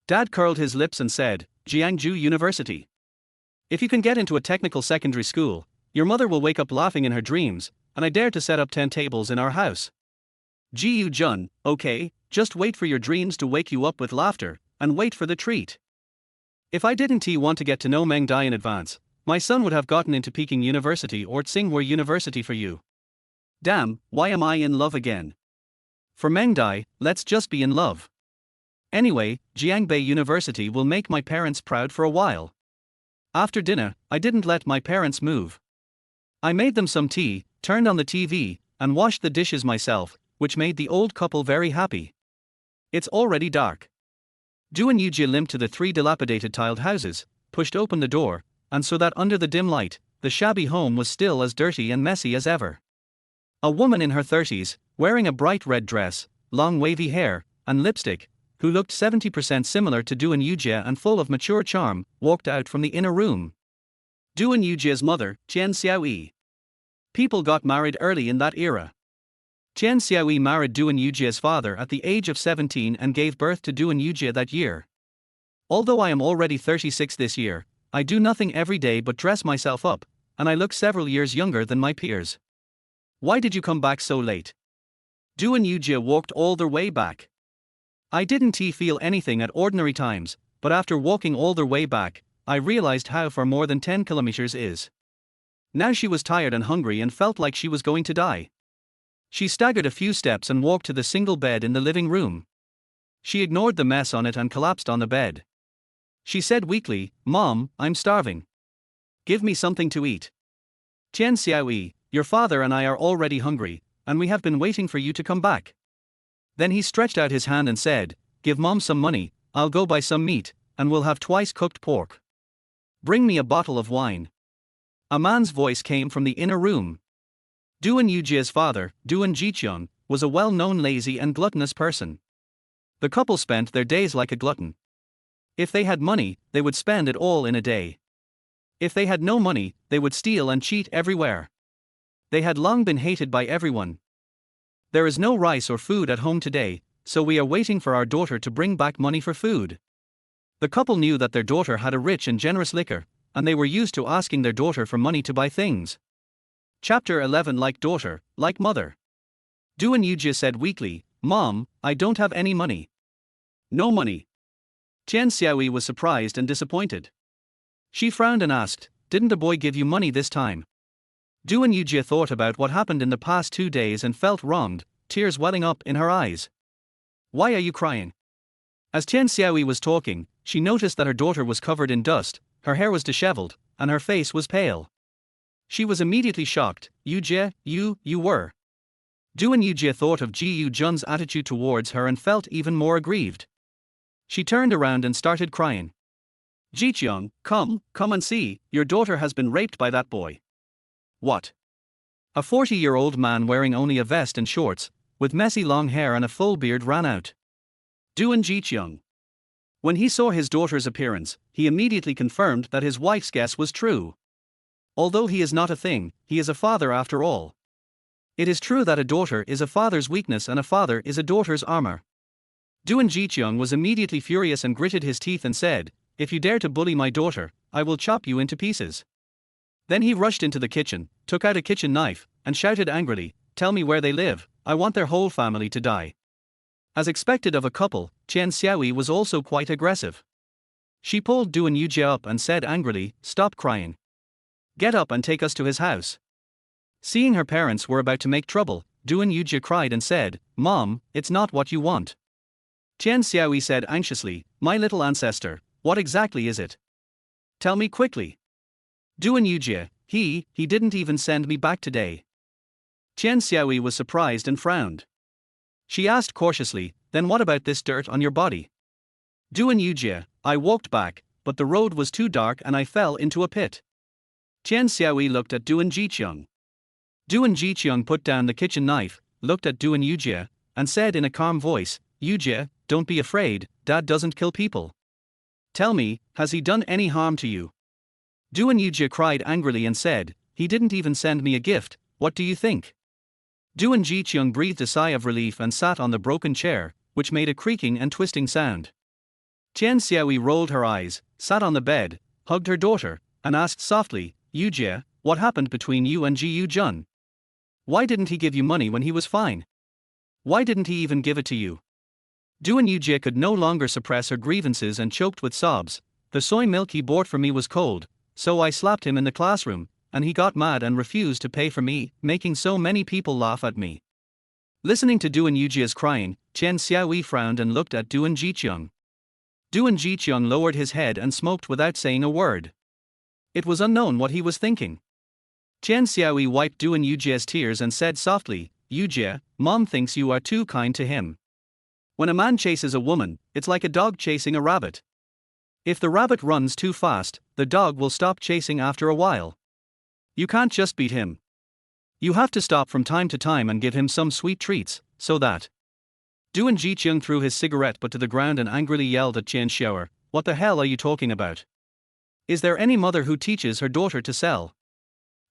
A: Dad curled his lips and said, Jiangsu University. If you can get into a technical secondary school, your mother will wake up laughing in her dreams, and I dare to set up 10 tables in our house. Ji Jun, okay, just wait for your dreams to wake you up with laughter, and wait for the treat. If I didn't want to get to know Meng Dai in advance, my son would have gotten into Peking University or Tsinghua University for you. Damn, why am I in love again? For Meng Dai, let's just be in love. Anyway, Jiangbei University will make my parents proud for a while. After dinner, I didn't let my parents move. I made them some tea, turned on the TV, and washed the dishes myself, which made the old couple very happy. It's already dark. Duan Yujie limped to the 3 dilapidated tiled houses, pushed open the door, and so that under the dim light, the shabby home was still as dirty and messy as ever. A woman in her 30s, wearing a bright red dress, long wavy hair, and lipstick, who looked 70% similar to Duan Yujie and full of mature charm, walked out from the inner room. Duan Yujie's mother, Qian Xiaoyi. People got married early in that era. Qian Xiaoyi married Duan Yujie's father at the age of 17 and gave birth to Duan Yujie that year. Although I am already 36 this year, I do nothing every day but dress myself up, and I look several years younger than my peers. Why did you come back so late? Duan Yujie walked all the way back. I didn't feel anything at ordinary times, but after walking all the way back, I realized how far more than 10 kilometers is. Now she was tired and hungry and felt like she was going to die. She staggered a few steps and walked to the single bed in the living room. She ignored the mess on it and collapsed on the bed. She said weakly, Mom, I'm starving. Give me something to eat. Qian Xiaoyi, your father and I are already hungry, and we have been waiting for you to come back. Then he stretched out his hand and said, Give Mom some money, I'll go buy some meat, and we'll have twice cooked pork. Bring me a bottle of wine. A man's voice came from the inner room. Duan Yujie's father, Duan Jiqian, was a well-known lazy and gluttonous person. The couple spent their days like a glutton. If they had money, they would spend it all in a day. If they had no money, they would steal and cheat everywhere. They had long been hated by everyone. There is no rice or food at home today, so we are waiting for our daughter to bring back money for food. The couple knew that their daughter had a rich and generous liquor, and they were used to asking their daughter for money to buy things. Chapter 11. Like daughter, like mother. Do and Yujia said weakly, "Mom, I don't have any money." "No money?" Chen Xiaoyi was surprised and disappointed. She frowned and asked, "Didn't the boy give you money this time?" Du and Yujia thought about what happened in the past 2 days and felt wronged, tears welling up in her eyes. "Why are you crying?" As Chen Xiaoyi was talking, she noticed that her daughter was covered in dust, her hair was disheveled, and her face was pale. She was immediately shocked. "Yujia, you were." Du and Yujia thought of Ji Yu-jun's attitude towards her and felt even more aggrieved. She turned around and started crying. "Jiqiang, come and see, your daughter has been raped by that boy." "What?" A 40-year-old man wearing only a vest and shorts, with messy long hair and a full beard ran out. Du and Jiqiang. When he saw his daughter's appearance, he immediately confirmed that his wife's guess was true. Although he is not a thing, he is a father after all. It is true that a daughter is a father's weakness and a father is a daughter's armor. Du and Jiqiang was immediately furious and gritted his teeth and said, "If you dare to bully my daughter, I will chop you into pieces." Then he rushed into the kitchen, took out a kitchen knife, and shouted angrily, "Tell me where they live, I want their whole family to die." As expected of a couple, Chen Xiaoyi was also quite aggressive. She pulled Du and Yujia up and said angrily, "Stop crying. Get up and take us to his house." Seeing her parents were about to make trouble, Du and Yujia cried and said, "Mom, it's not what you want." Chen Xiaoyi said anxiously, "My little ancestor, what exactly is it? Tell me quickly." Du and Yujia, he didn't even send me back today." Chen Xiaoyi was surprised and frowned. She asked cautiously, "Then what about this dirt on your body?" Du and Yujia, "I walked back, but the road was too dark and I fell into a pit." Chen Xiaoyi looked at Du and Jiqiang. Du and Jiqiang put down the kitchen knife, looked at Du and Yujia, and said in a calm voice, "Yujia, don't be afraid, Dad doesn't kill people. Tell me, has he done any harm to you?" Du and Yujia cried angrily and said, "He didn't even send me a gift, what do you think?" Du and Jiqiang breathed a sigh of relief and sat on the broken chair, which made a creaking and twisting sound. Chen Xiaoyi rolled her eyes, sat on the bed, hugged her daughter, and asked softly, "Yujia, what happened between you and Ji Yu-jun? Why didn't he give you money when he was fine? Why didn't he even give it to you?" Du and Yujia could no longer suppress her grievances and choked with sobs. "The soy milk he bought for me was cold, so I slapped him in the classroom, and he got mad and refused to pay for me, making so many people laugh at me." Listening to Du and Yujia's crying, Chen Xiaoyi frowned and looked at Du and Jiqiang. Du and Jiqiang lowered his head and smoked without saying a word. It was unknown what he was thinking. Chen Xiaoyi wiped Du and Yujia's tears and said softly, "Yujia, Mom thinks you are too kind to him. When a man chases a woman, it's like a dog chasing a rabbit. If the rabbit runs too fast, the dog will stop chasing after a while. You can't just beat him. You have to stop from time to time and give him some sweet treats, so that." Du and Jiqiang threw his cigarette butt to the ground and angrily yelled at Chen Xiaoyi, "What the hell are you talking about? Is there any mother who teaches her daughter to sell?"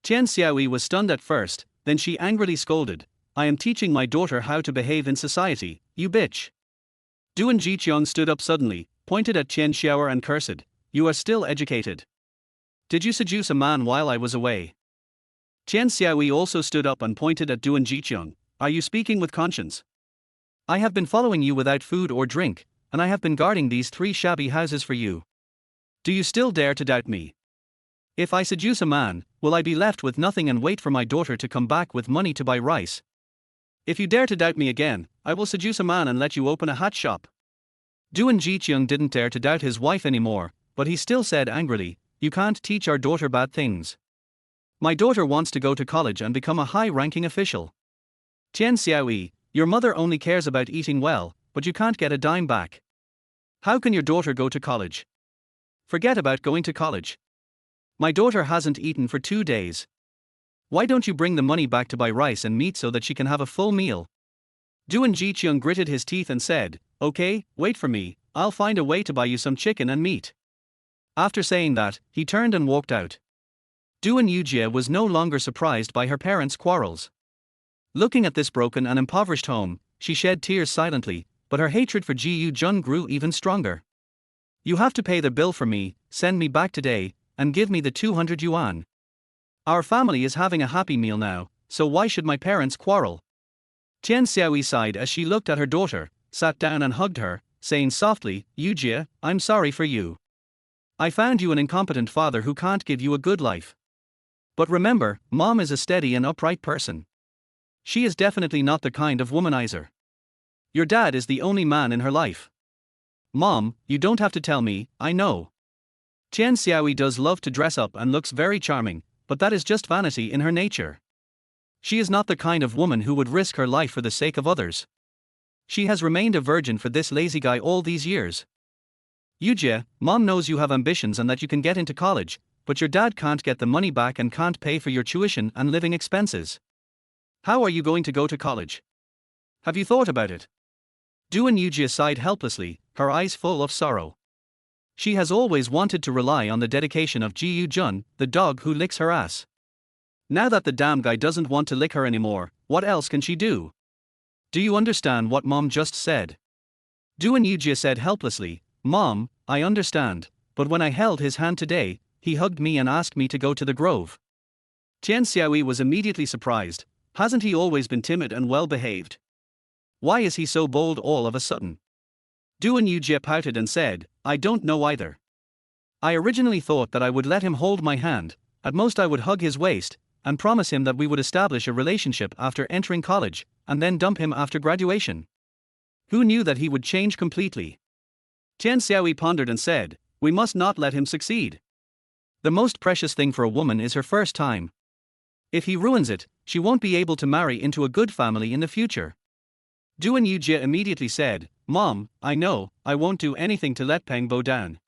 A: Chen Xiaoyi was stunned at first, then she angrily scolded, "I am teaching my daughter how to behave in society, you bitch." Du and Jiqiang stood up suddenly, pointed at Chen Xiaoyi and cursed, "You are still educated. Did you seduce a man while I was away?" Chen Xiaoyi also stood up and pointed at Du and Jiqiang, "Are you speaking with conscience? I have been following you without food or drink, and I have been guarding these 3 shabby houses for you. Do you still dare to doubt me? If I seduce a man, will I be left with nothing and wait for my daughter to come back with money to buy rice? If you dare to doubt me again, I will seduce a man and let you open a hat shop." Du and Jiqiang didn't dare to doubt his wife anymore, but he still said angrily, "You can't teach our daughter bad things. My daughter wants to go to college and become a high-ranking official. Chen Xiaoyi, your mother only cares about eating well, but you can't get a dime back. How can your daughter go to college? Forget about going to college. My daughter hasn't eaten for 2 days. Why don't you bring the money back to buy rice and meat so that she can have a full meal?" Du and Jiqiang gritted his teeth and said, "Okay, wait for me, I'll find a way to buy you some chicken and meat. After saying that, he turned and walked out. Duan Yujie was no longer surprised by her parents' quarrels. Looking at this broken and impoverished home, she shed tears silently, but her hatred for Ji Yu-jun grew even stronger. You have to pay the bill for me, send me back today, and give me the 200 yuan. Our family is having a happy meal now, so why should my parents quarrel? Tian Xiaoyi sighed as she looked at her daughter, sat down and hugged her, saying softly, Yujie, I'm sorry for you. I found you an incompetent father who can't give you a good life. But remember, Mom is a steady and upright person. She is definitely not the kind of womanizer. Your dad is the only man in her life. Mom, you don't have to tell me, I know. Tian Xiaoyi does love to dress up and looks very charming, but that is just vanity in her nature. She is not the kind of woman who would risk her life for the sake of others. She has remained a virgin for this lazy guy all these years. Yujie, Mom knows you have ambitions and that you can get into college, but your dad can't get the money back and can't pay for your tuition and living expenses. How are you going to go to college? Have you thought about it? Duan Yujie sighed helplessly, her eyes full of sorrow. She has always wanted to rely on the dedication of Ji Yu-jun, the dog who licks her ass. Now that the damn guy doesn't want to lick her anymore, what else can she do? Do you understand what Mom just said? Duan Yujie said helplessly, Mom, I understand, but when I held his hand today, he hugged me and asked me to go to the grove. Tian Xiaoyi was immediately surprised. Hasn't he always been timid and well-behaved? Why is he so bold all of a sudden? Duan Yujie pouted and said, I don't know either. I originally thought that I would let him hold my hand, at most I would hug his waist, and promise him that we would establish a relationship after entering college, and then dump him after graduation. Who knew that he would change completely? Tian Xiaoyi pondered and said, we must not let him succeed. The most precious thing for a woman is her first time. If he ruins it, she won't be able to marry into a good family in the future. Duan Yujie immediately said, Mom, I know, I won't do anything to let Peng Bo down.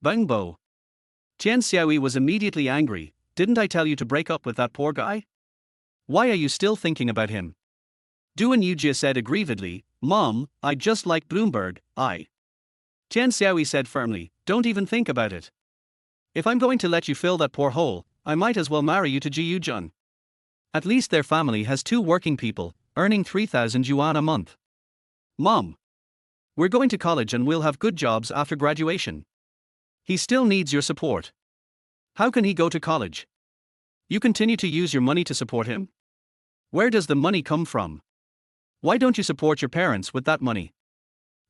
A: Peng Bo. Tian Xiaoyi was immediately angry. Didn't I tell you to break up with that poor guy? Why are you still thinking about him? Duan Yujie said aggrievedly, Mom, I just like Bloomberg, I. Tian Xiaoyi said firmly, don't even think about it. If I'm going to let you fill that poor hole, I might as well marry you to Ji Yu-jun. At least their family has 2 working people, earning 3,000 yuan a month. Mom. We're going to college and we'll have good jobs after graduation. He still needs your support. How can he go to college? You continue to use your money to support him? Where does the money come from? Why don't you support your parents with that money?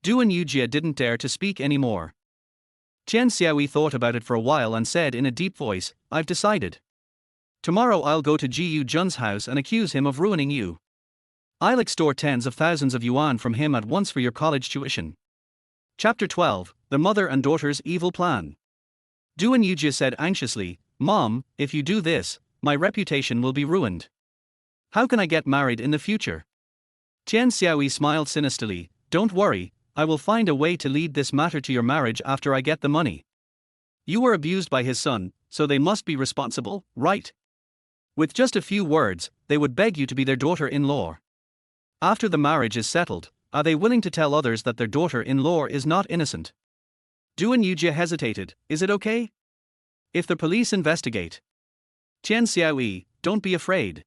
A: Duan Yujie didn't dare to speak anymore. Tian Xiaoyi thought about it for a while and said in a deep voice, I've decided. Tomorrow I'll go to Ji Yu-jun's house and accuse him of ruining you. I'll extort tens of thousands of yuan from him at once for your college tuition. Chapter 12, The Mother and Daughter's Evil Plan. Duan Yujie said anxiously, Mom, if you do this, my reputation will be ruined. How can I get married in the future? Tian Xiaoyi smiled sinisterly, don't worry, I will find a way to lead this matter to your marriage after I get the money. You were abused by his son, so they must be responsible, right? With just a few words, they would beg you to be their daughter-in-law. After the marriage is settled, are they willing to tell others that their daughter-in-law is not innocent? Duan Yujie hesitated, is it okay? If the police investigate? Tian Xiaoyi, don't be afraid.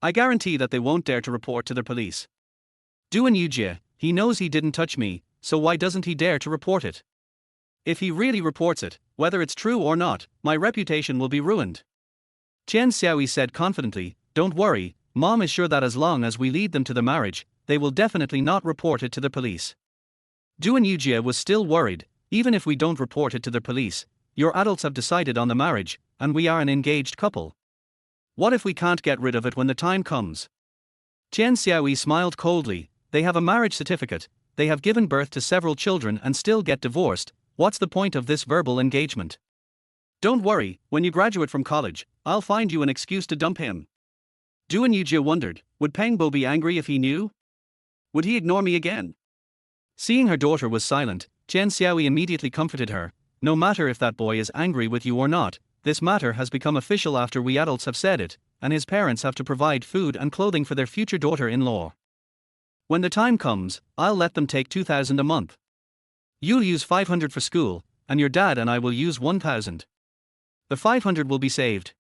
A: I guarantee that they won't dare to report to the police. Duan Yujie, he knows he didn't touch me, so why doesn't he dare to report it? If he really reports it, whether it's true or not, my reputation will be ruined. Tian Xiaoyi said confidently, don't worry, Mom is sure that as long as we lead them to the marriage, they will definitely not report it to the police. Duan Yujie was still worried, even if we don't report it to the police, your adults have decided on the marriage, and we are an engaged couple. What if we can't get rid of it when the time comes? Tian Xiaoyi smiled coldly, they have a marriage certificate, they have given birth to several children and still get divorced, what's the point of this verbal engagement? Don't worry, when you graduate from college, I'll find you an excuse to dump him. Duan Yujie wondered, would Peng Bo be angry if he knew? Would he ignore me again? Seeing her daughter was silent, Tian Xiaoyi immediately comforted her, no matter if that boy is angry with you or not, this matter has become official after we adults have said it, and his parents have to provide food and clothing for their future daughter-in-law. When the time comes, I'll let them take 2,000 a month. You'll use 500 for school, and your dad and I will use 1,000. The 500 will be saved.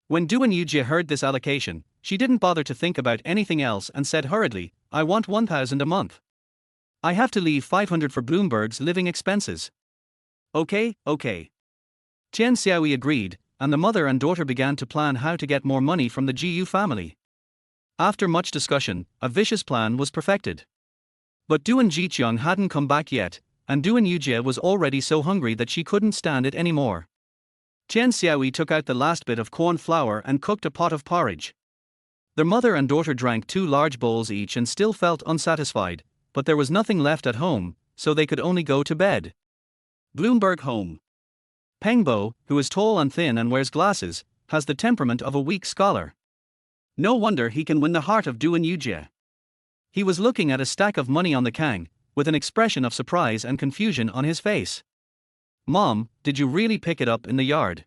A: When Duan Yujie heard this allocation, she didn't bother to think about anything else and said hurriedly, I want 1,000 a month. I have to leave 500 for Bloomberg's living expenses. Okay. Chen Xiaoyi agreed, and the mother and daughter began to plan how to get more money from the GU family. After much discussion, a vicious plan was perfected. But Duan Jiqiang hadn't come back yet, and Duan Yujie was already so hungry that she couldn't stand it anymore. Chen Xiaoyi took out the last bit of corn flour and cooked a pot of porridge. Their mother and daughter drank 2 large bowls each and still felt unsatisfied, but there was nothing left at home, so they could only go to bed. Bloomberg home. Peng Bo, who is tall and thin and wears glasses, has the temperament of a weak scholar. No wonder he can win the heart of Duan Yujie. He was looking at a stack of money on the kang, with an expression of surprise and confusion on his face. Mom, did you really pick it up in the yard?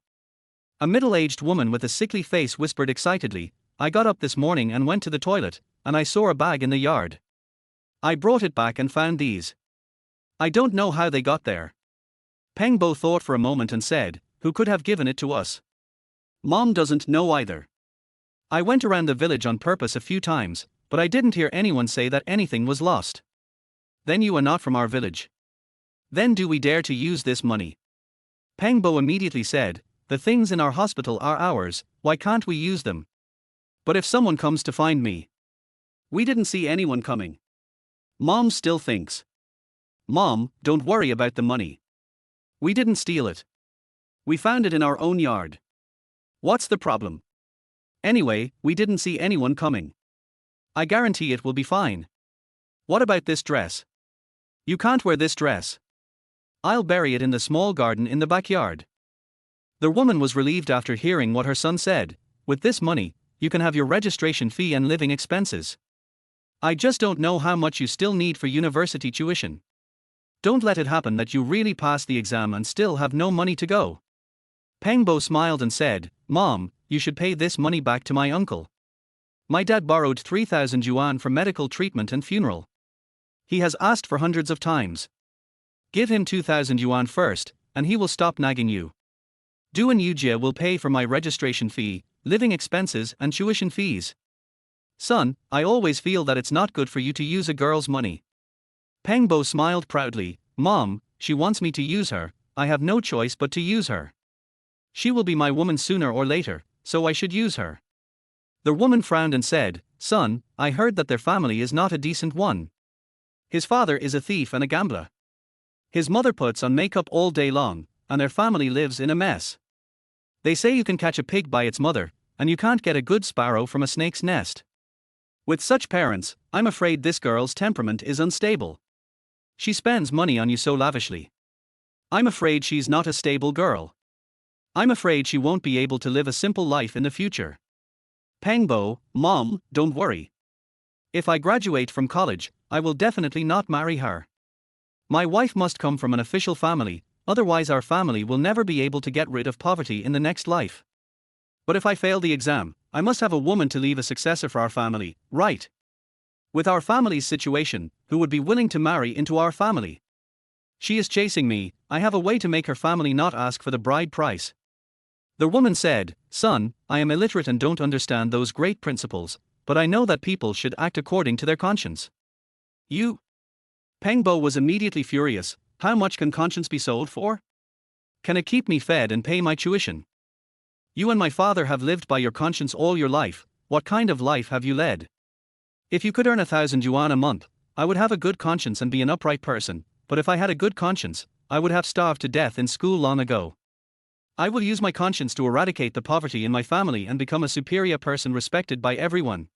A: A middle-aged woman with a sickly face whispered excitedly, I got up this morning and went to the toilet, and I saw a bag in the yard. I brought it back and found these. I don't know how they got there. Peng Bo thought for a moment and said, who could have given it to us? Mom doesn't know either. I went around the village on purpose a few times, but I didn't hear anyone say that anything was lost. Then you are not from our village. Then do we dare to use this money? Peng Bo immediately said, the things in our hospital are ours, why can't we use them? But if someone comes to find me? We didn't see anyone coming. Mom still thinks. Mom, don't worry about the money. We didn't steal it. We found it in our own yard. What's the problem? Anyway, we didn't see anyone coming. I guarantee it will be fine. What about this dress? You can't wear this dress. I'll bury it in the small garden in the backyard. The woman was relieved after hearing what her son said. With this money, you can have your registration fee and living expenses. I just don't know how much you still need for university tuition. Don't let it happen that you really pass the exam and still have no money to go. Peng Bo smiled and said, Mom, you should pay this money back to my uncle. My dad borrowed 3,000 yuan for medical treatment and funeral. He has asked for hundreds of times. Give him 2,000 yuan first, and he will stop nagging you. Duan Yujie will pay for my registration fee, living expenses and tuition fees. Son, I always feel that it's not good for you to use a girl's money. Peng Bo smiled proudly, Mom, she wants me to use her, I have no choice but to use her. She will be my woman sooner or later, so I should use her. The woman frowned and said, Son, I heard that their family is not a decent one. His father is a thief and a gambler. His mother puts on makeup all day long, and their family lives in a mess. They say you can catch a pig by its mother, and you can't get a good sparrow from a snake's nest. With such parents, I'm afraid this girl's temperament is unstable. She spends money on you so lavishly. I'm afraid she's not a stable girl. I'm afraid she won't be able to live a simple life in the future. Peng Bo, Mom, don't worry. If I graduate from college, I will definitely not marry her. My wife must come from an official family, otherwise our family will never be able to get rid of poverty in the next life. But if I fail the exam, I must have a woman to leave a successor for our family, right? With our family's situation, who would be willing to marry into our family? She is chasing me, I have a way to make her family not ask for the bride price. The woman said, Son, I am illiterate and don't understand those great principles, but I know that people should act according to their conscience. You? Peng Bo was immediately furious, how much can conscience be sold for? Can it keep me fed and pay my tuition? You and my father have lived by your conscience all your life, what kind of life have you led? If you could earn 1,000 yuan a month, I would have a good conscience and be an upright person, but if I had a good conscience, I would have starved to death in school long ago. I will use my conscience to eradicate the poverty in my family and become a superior person respected by everyone.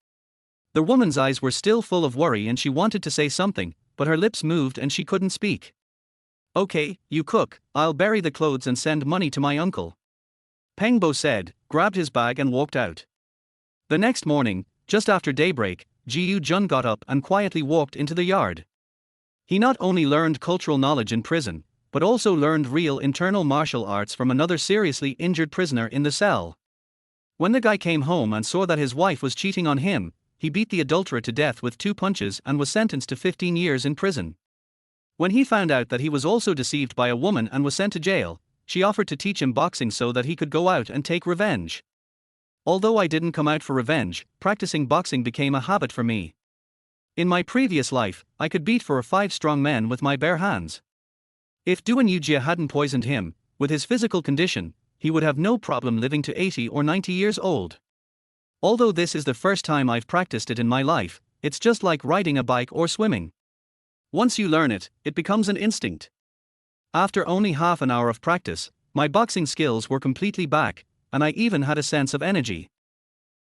A: The woman's eyes were still full of worry and she wanted to say something, but her lips moved and she couldn't speak. Okay, you cook, I'll bury the clothes and send money to my uncle. Peng Bo said, grabbed his bag and walked out. The next morning, just after daybreak, Jiu Jun got up and quietly walked into the yard. He not only learned cultural knowledge in prison, but also learned real internal martial arts from another seriously injured prisoner in the cell. When the guy came home and saw that his wife was cheating on him, he beat the adulterer to death with 2 punches and was sentenced to 15 years in prison. When he found out that he was also deceived by a woman and was sent to jail, she offered to teach him boxing so that he could go out and take revenge. Although I didn't come out for revenge, practicing boxing became a habit for me. In my previous life, I could beat 4 or 5 strong men with my bare hands. If Duanyujia hadn't poisoned him, with his physical condition, he would have no problem living to 80 or 90 years old. Although this is the first time I've practiced it in my life, it's just like riding a bike or swimming. Once you learn it, it becomes an instinct. After only half an hour of practice, my boxing skills were completely back, and I even had a sense of energy.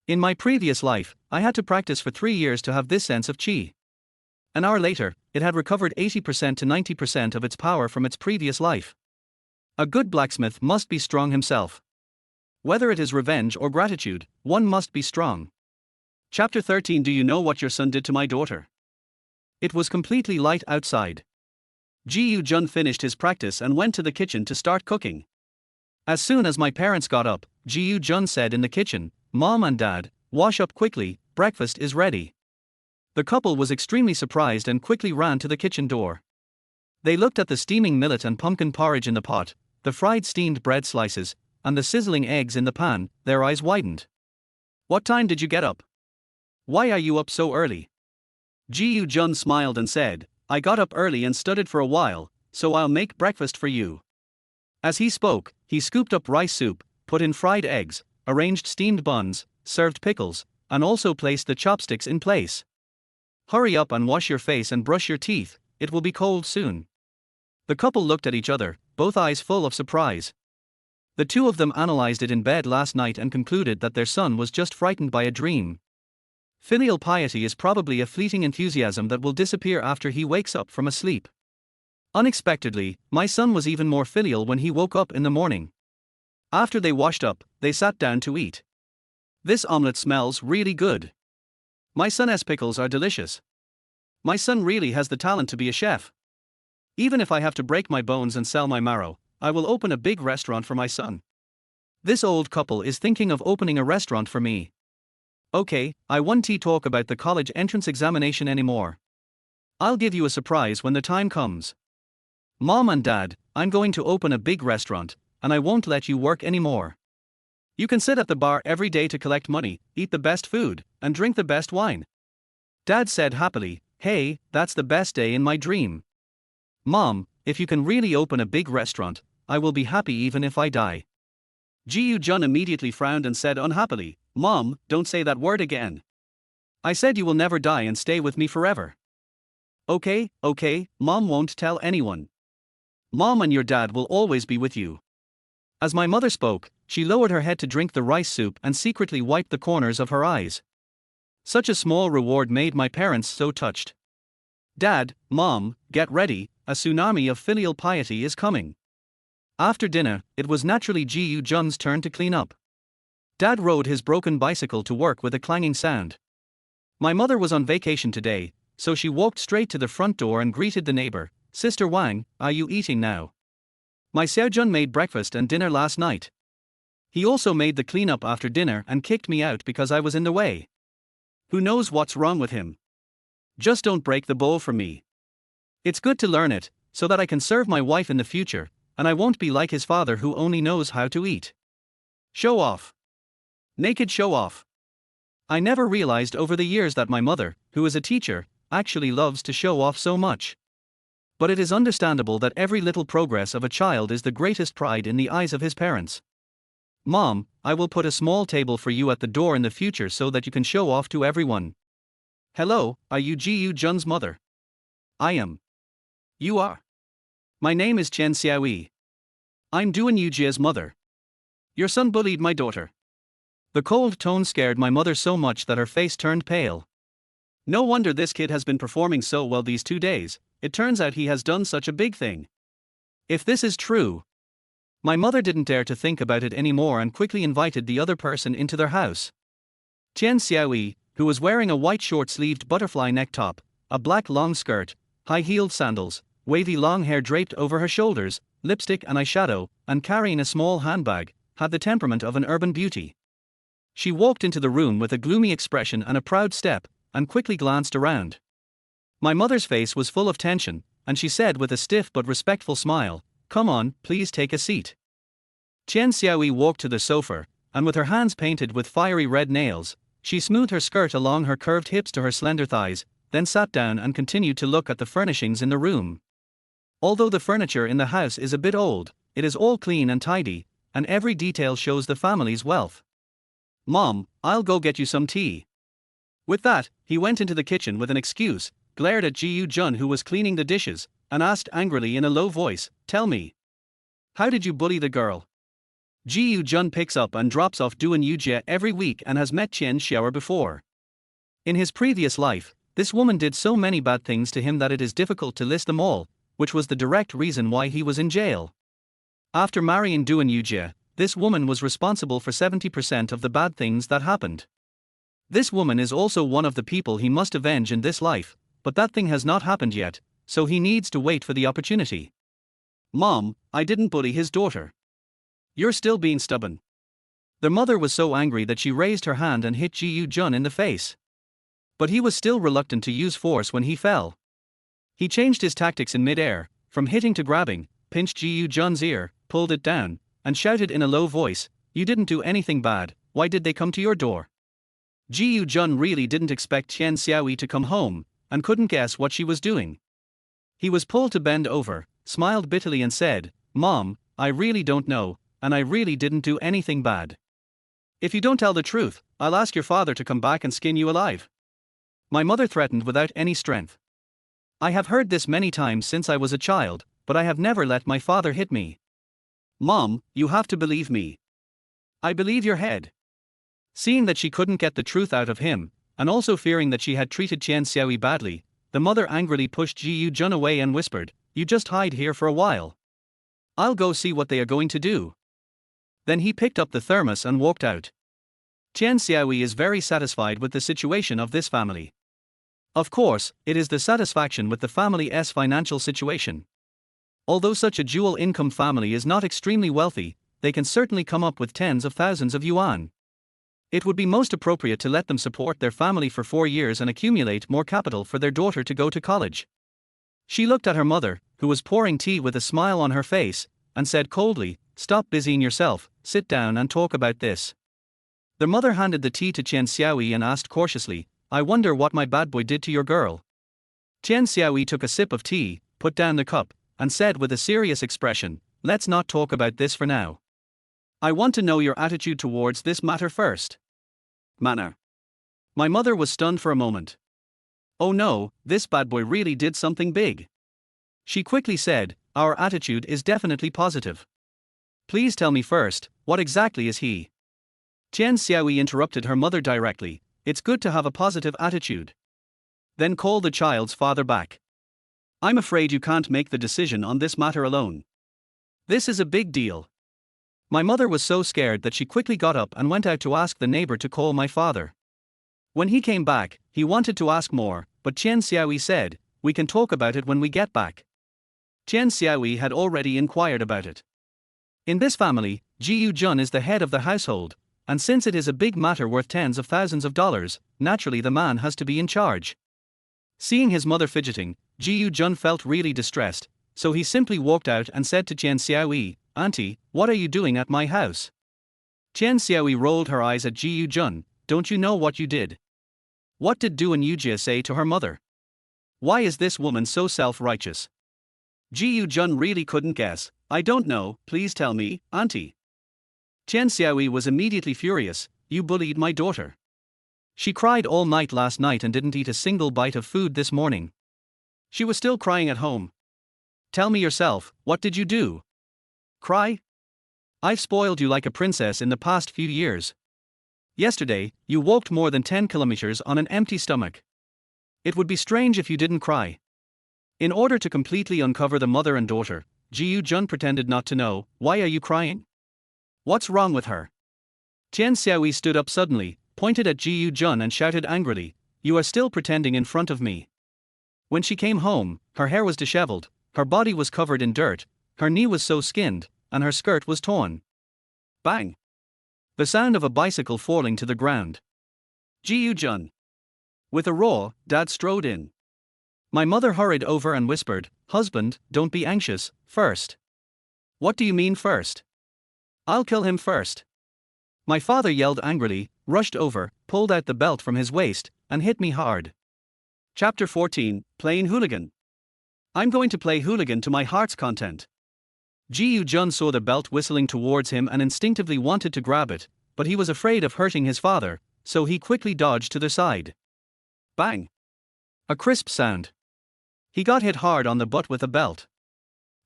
A: In my previous life, I had to practice for 3 years to have this sense of chi. An hour later, it had recovered 80% to 90% of its power from its previous life. A good blacksmith must be strong himself. Whether it is revenge or gratitude, one must be strong. Chapter 13. Do you know what your son did to my daughter? It was completely light outside. Ji Jun finished his practice and went to the kitchen to start cooking. As soon as my parents got up, Ji Jun said in the kitchen, "Mom and Dad, wash up quickly, breakfast is ready." The couple was extremely surprised and quickly ran to the kitchen door. They looked at the steaming millet and pumpkin porridge in the pot, the fried steamed bread slices, and the sizzling eggs in the pan. Their eyes widened. "What time did you get up? Why are you up so early?" Ji Jun smiled and said, "I got up early and studied for a while, so I'll make breakfast for you." As he spoke, he scooped up rice soup, put in fried eggs, arranged steamed buns, served pickles, and also placed the chopsticks in place. "Hurry up and wash your face and brush your teeth, it will be cold soon." The couple looked at each other, both eyes full of surprise. The two of them analyzed it in bed last night and concluded that their son was just frightened by a dream. Filial piety is probably a fleeting enthusiasm that will disappear after he wakes up from a sleep. Unexpectedly, my son was even more filial when he woke up in the morning. After they washed up, they sat down to eat. "This omelette smells really good. My son's pickles are delicious. My son really has the talent to be a chef. Even if I have to break my bones and sell my marrow, I will open a big restaurant for my son. This old couple is thinking of opening a restaurant for me. Okay, I won't talk about the college entrance examination anymore. I'll give you a surprise when the time comes. Mom and Dad, I'm going to open a big restaurant, and I won't let you work anymore. You can sit at the bar every day to collect money, eat the best food, and drink the best wine." Dad said happily, "Hey, that's the best day in my dream. Mom, if you can really open a big restaurant, I will be happy even if I die." Ji Jun immediately frowned and said unhappily, "Mom, don't say that word again. I said you will never die and stay with me forever." Okay, Mom won't tell anyone. Mom and your dad will always be with you." As my mother spoke, she lowered her head to drink the rice soup and secretly wiped the corners of her eyes. Such a small reward made my parents so touched. "Dad, Mom, get ready, a tsunami of filial piety is coming." After dinner, it was naturally Ji Jun's turn to clean up. Dad rode his broken bicycle to work with a clanging sound. My mother was on vacation today, so she walked straight to the front door and greeted the neighbor, "Sister Wang, are you eating now? My Xiaojun made breakfast and dinner last night. He also made the cleanup after dinner and kicked me out because I was in the way. Who knows what's wrong with him? Just don't break the bowl for me. It's good to learn it, so that I can serve my wife in the future, and I won't be like his father who only knows how to eat. Show off. Naked show off." I never realized over the years that my mother, who is a teacher, actually loves to show off so much. But it is understandable that every little progress of a child is the greatest pride in the eyes of his parents. "Mom, I will put a small table for you at the door in the future so that you can show off to everyone." "Hello, are you Ji Jun's mother?" "I am." "You are?" "My name is Chen Xiaoyi. I'm Duanyujia's mother. Your son bullied my daughter." The cold tone scared my mother so much that her face turned pale. No wonder this kid has been performing so well these 2 days, it turns out he has done such a big thing. If this is true. My mother didn't dare to think about it anymore and quickly invited the other person into their house. Tian Xiaoyi, who was wearing a white short-sleeved butterfly neck top, a black long skirt, high-heeled sandals, wavy long hair draped over her shoulders, lipstick and eyeshadow, and carrying a small handbag, had the temperament of an urban beauty. She walked into the room with a gloomy expression and a proud step, and quickly glanced around. My mother's face was full of tension, and she said with a stiff but respectful smile, "Come on, please take a seat." Chen Xiaoyi walked to the sofa, and with her hands painted with fiery red nails, she smoothed her skirt along her curved hips to her slender thighs, then sat down and continued to look at the furnishings in the room. Although the furniture in the house is a bit old, it is all clean and tidy, and every detail shows the family's wealth. "Mom, I'll go get you some tea." With that, he went into the kitchen with an excuse, glared at Ji Yu-jun who was cleaning the dishes, and asked angrily in a low voice, "Tell me, how did you bully the girl?" Ji Yu-jun picks up and drops off Duan Yujie every week and has met Chen Xiaoer before. In his previous life, this woman did so many bad things to him that it is difficult to list them all, which was the direct reason why he was in jail. After marrying Duan Yujie, this woman was responsible for 70% of the bad things that happened. This woman is also one of the people he must avenge in this life, but that thing has not happened yet, so he needs to wait for the opportunity. "Mom, I didn't bully his daughter. You're still being stubborn." The mother was so angry that she raised her hand and hit Ji Yu-jun in the face. But he was still reluctant to use force when he fell. He changed his tactics in mid-air, from hitting to grabbing, pinched Ji Yu-jun's ear, pulled it down, and shouted in a low voice, "You didn't do anything bad, why did they come to your door?" Ji Yu-jun really didn't expect Chen Xiaoyi to come home, and couldn't guess what she was doing. He was pulled to bend over, smiled bitterly and said, "Mom, I really don't know, and I really didn't do anything bad. If you don't tell the truth, I'll ask your father to come back and skin you alive." My mother threatened without any strength. I have heard this many times since I was a child, but I have never let my father hit me. "Mom, you have to believe me." "I believe your head." Seeing that she couldn't get the truth out of him, and also fearing that she had treated Chen Xiaoyi badly, the mother angrily pushed Ji Yu-jun away and whispered, "You just hide here for a while. I'll go see what they are going to do." Then he picked up the thermos and walked out. Chen Xiaoyi is very satisfied with the situation of this family. Of course, it is the satisfaction with the family's financial situation. Although such a dual income family is not extremely wealthy, they can certainly come up with tens of thousands of yuan. It would be most appropriate to let them support their family for 4 years and accumulate more capital for their daughter to go to college. She looked at her mother, who was pouring tea with a smile on her face, and said coldly, "Stop busying yourself, sit down and talk about this." The mother handed the tea to Chen Xiaoyi and asked cautiously, "I wonder what my bad boy did to your girl." Chen Xiaoyi took a sip of tea, put down the cup, and said with a serious expression, "Let's not talk about this for now. I want to know your attitude towards this matter first." Manner. My mother was stunned for a moment. "Oh no, this bad boy really did something big." She quickly said, "Our attitude is definitely positive. Please tell me first, what exactly is he?" Chen Xiaoyi interrupted her mother directly, "It's good to have a positive attitude. Then call the child's father back. I'm afraid you can't make the decision on this matter alone. This is a big deal." My mother was so scared that she quickly got up and went out to ask the neighbor to call my father. When he came back, he wanted to ask more, but Chen Xiaoyi said, "We can talk about it when we get back." Chen Xiaoyi had already inquired about it. In this family, Ji Yu-jun is the head of the household, and since it is a big matter worth tens of thousands of dollars, naturally the man has to be in charge. Seeing his mother fidgeting, Ji Yu-jun felt really distressed, so he simply walked out and said to Chen Xiaoyi, "Auntie, what are you doing at my house?" Chen Xiaoyi rolled her eyes at Ji Yu-jun, "Don't you know what you did? What did Duan Yujie say to her mother? Why is this woman so self-righteous?" Ji Yu-jun really couldn't guess. "I don't know, please tell me, Auntie." Chen Xiaoyi was immediately furious, "You bullied my daughter. She cried all night last night and didn't eat a single bite of food this morning. She was still crying at home. Tell me yourself, what did you do? Cry? I've spoiled you like a princess in the past few years. Yesterday, you walked more than 10 kilometers on an empty stomach. It would be strange if you didn't cry." In order to completely uncover the mother and daughter, Ji Yu-jun pretended not to know. "Why are you crying? What's wrong with her?" Chen Xiaoyi stood up suddenly, pointed at Ji Yu-jun and shouted angrily, "You are still pretending in front of me." When she came home, her hair was disheveled, her body was covered in dirt, her knee was so skinned, and her skirt was torn. Bang! The sound of a bicycle falling to the ground. Ji Yu-jun. With a roar, Dad strode in. My mother hurried over and whispered, husband, don't be anxious, first. What do you mean first? I'll kill him first. My father yelled angrily, rushed over, pulled out the belt from his waist, and hit me hard. Chapter 14, Playing Hooligan. I'm going to play hooligan to my heart's content. Ji Jun saw the belt whistling towards him and instinctively wanted to grab it, but he was afraid of hurting his father, so he quickly dodged to the side. Bang! A crisp sound. He got hit hard on the butt with a belt.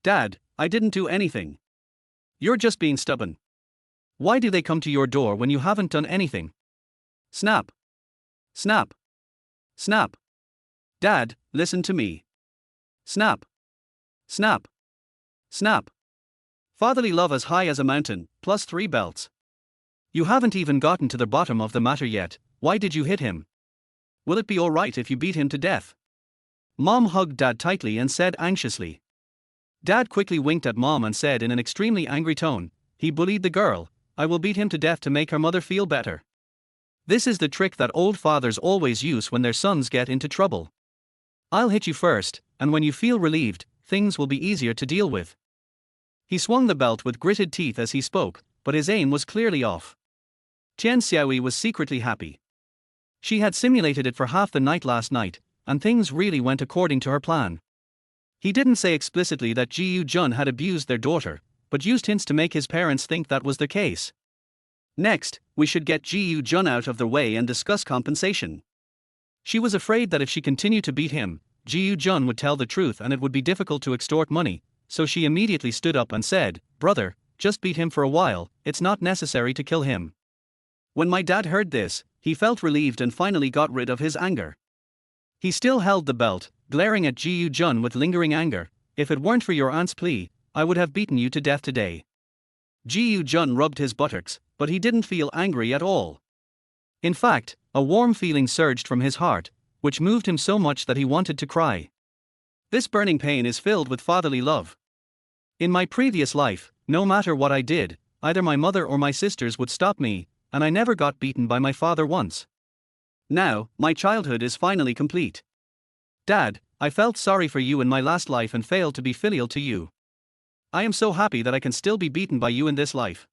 A: Dad, I didn't do anything. You're just being stubborn. Why do they come to your door when you haven't done anything? Snap! Snap! Snap! Dad, listen to me. Snap! Snap! Snap! Fatherly love as high as a mountain, plus 3 belts. You haven't even gotten to the bottom of the matter yet. Why did you hit him? Will it be alright if you beat him to death? Mom hugged Dad tightly and said anxiously. Dad quickly winked at Mom and said in an extremely angry tone, he bullied the girl, I will beat him to death to make her mother feel better. This is the trick that old fathers always use when their sons get into trouble. I'll hit you first, and when you feel relieved, things will be easier to deal with. He swung the belt with gritted teeth as he spoke, but his aim was clearly off. Chen Xiaoyi was secretly happy. She had simulated it for half the night last night, and things really went according to her plan. He didn't say explicitly that Ji Jun had abused their daughter, but used hints to make his parents think that was the case. Next, we should get Ji Jun out of the way and discuss compensation. She was afraid that if she continued to beat him, Ji Jun would tell the truth and it would be difficult to extort money, so she immediately stood up and said, Brother, just beat him for a while, it's not necessary to kill him. When my dad heard this, he felt relieved and finally got rid of his anger. He still held the belt, glaring at Ji Jun with lingering anger. If it weren't for your aunt's plea, I would have beaten you to death today. Ji Jun rubbed his buttocks, but he didn't feel angry at all. In fact, a warm feeling surged from his heart, which moved him so much that he wanted to cry. This burning pain is filled with fatherly love. In my previous life, no matter what I did, either my mother or my sisters would stop me, and I never got beaten by my father once. Now, my childhood is finally complete. Dad, I felt sorry for you in my last life and failed to be filial to you. I am so happy that I can still be beaten by you in this life.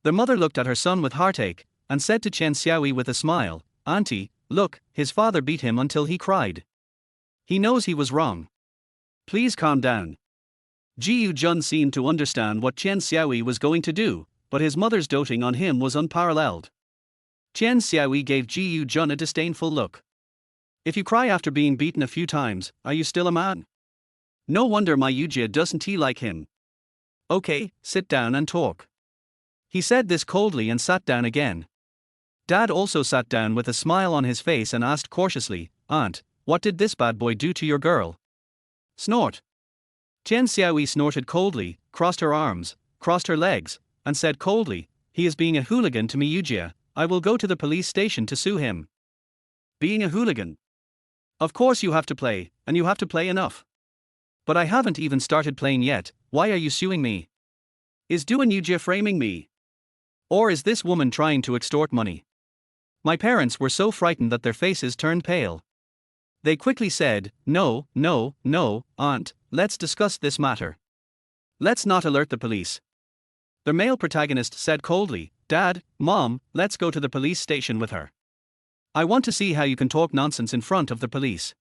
A: The mother looked at her son with heartache, and said to Chen Xiaoyi with a smile, Auntie, look, his father beat him until he cried. He knows he was wrong. Please calm down. Ji Jun seemed to understand what Chen Xiaoyi was going to do, but his mother's doting on him was unparalleled. Chen Xiaoyi gave Ji Jun a disdainful look. If you cry after being beaten a few times, are you still a man? No wonder my Yujie doesn't like him. Okay, sit down and talk. He said this coldly and sat down again. Dad also sat down with a smile on his face and asked cautiously, Aunt, what did this bad boy do to your girl? Snort. Chen Xiaoyi snorted coldly, crossed her arms, crossed her legs, and said coldly, he is being a hooligan to me Yujie, I will go to the police station to sue him. Being a hooligan? Of course you have to play, and you have to play enough. But I haven't even started playing yet, why are you suing me? Is Duan Yujie framing me? Or is this woman trying to extort money? My parents were so frightened that their faces turned pale. They quickly said, No, Aunt, let's discuss this matter. Let's not alert the police. The male protagonist said coldly, Dad, Mom, let's go to the police station with her. I want to see how you can talk nonsense in front of the police.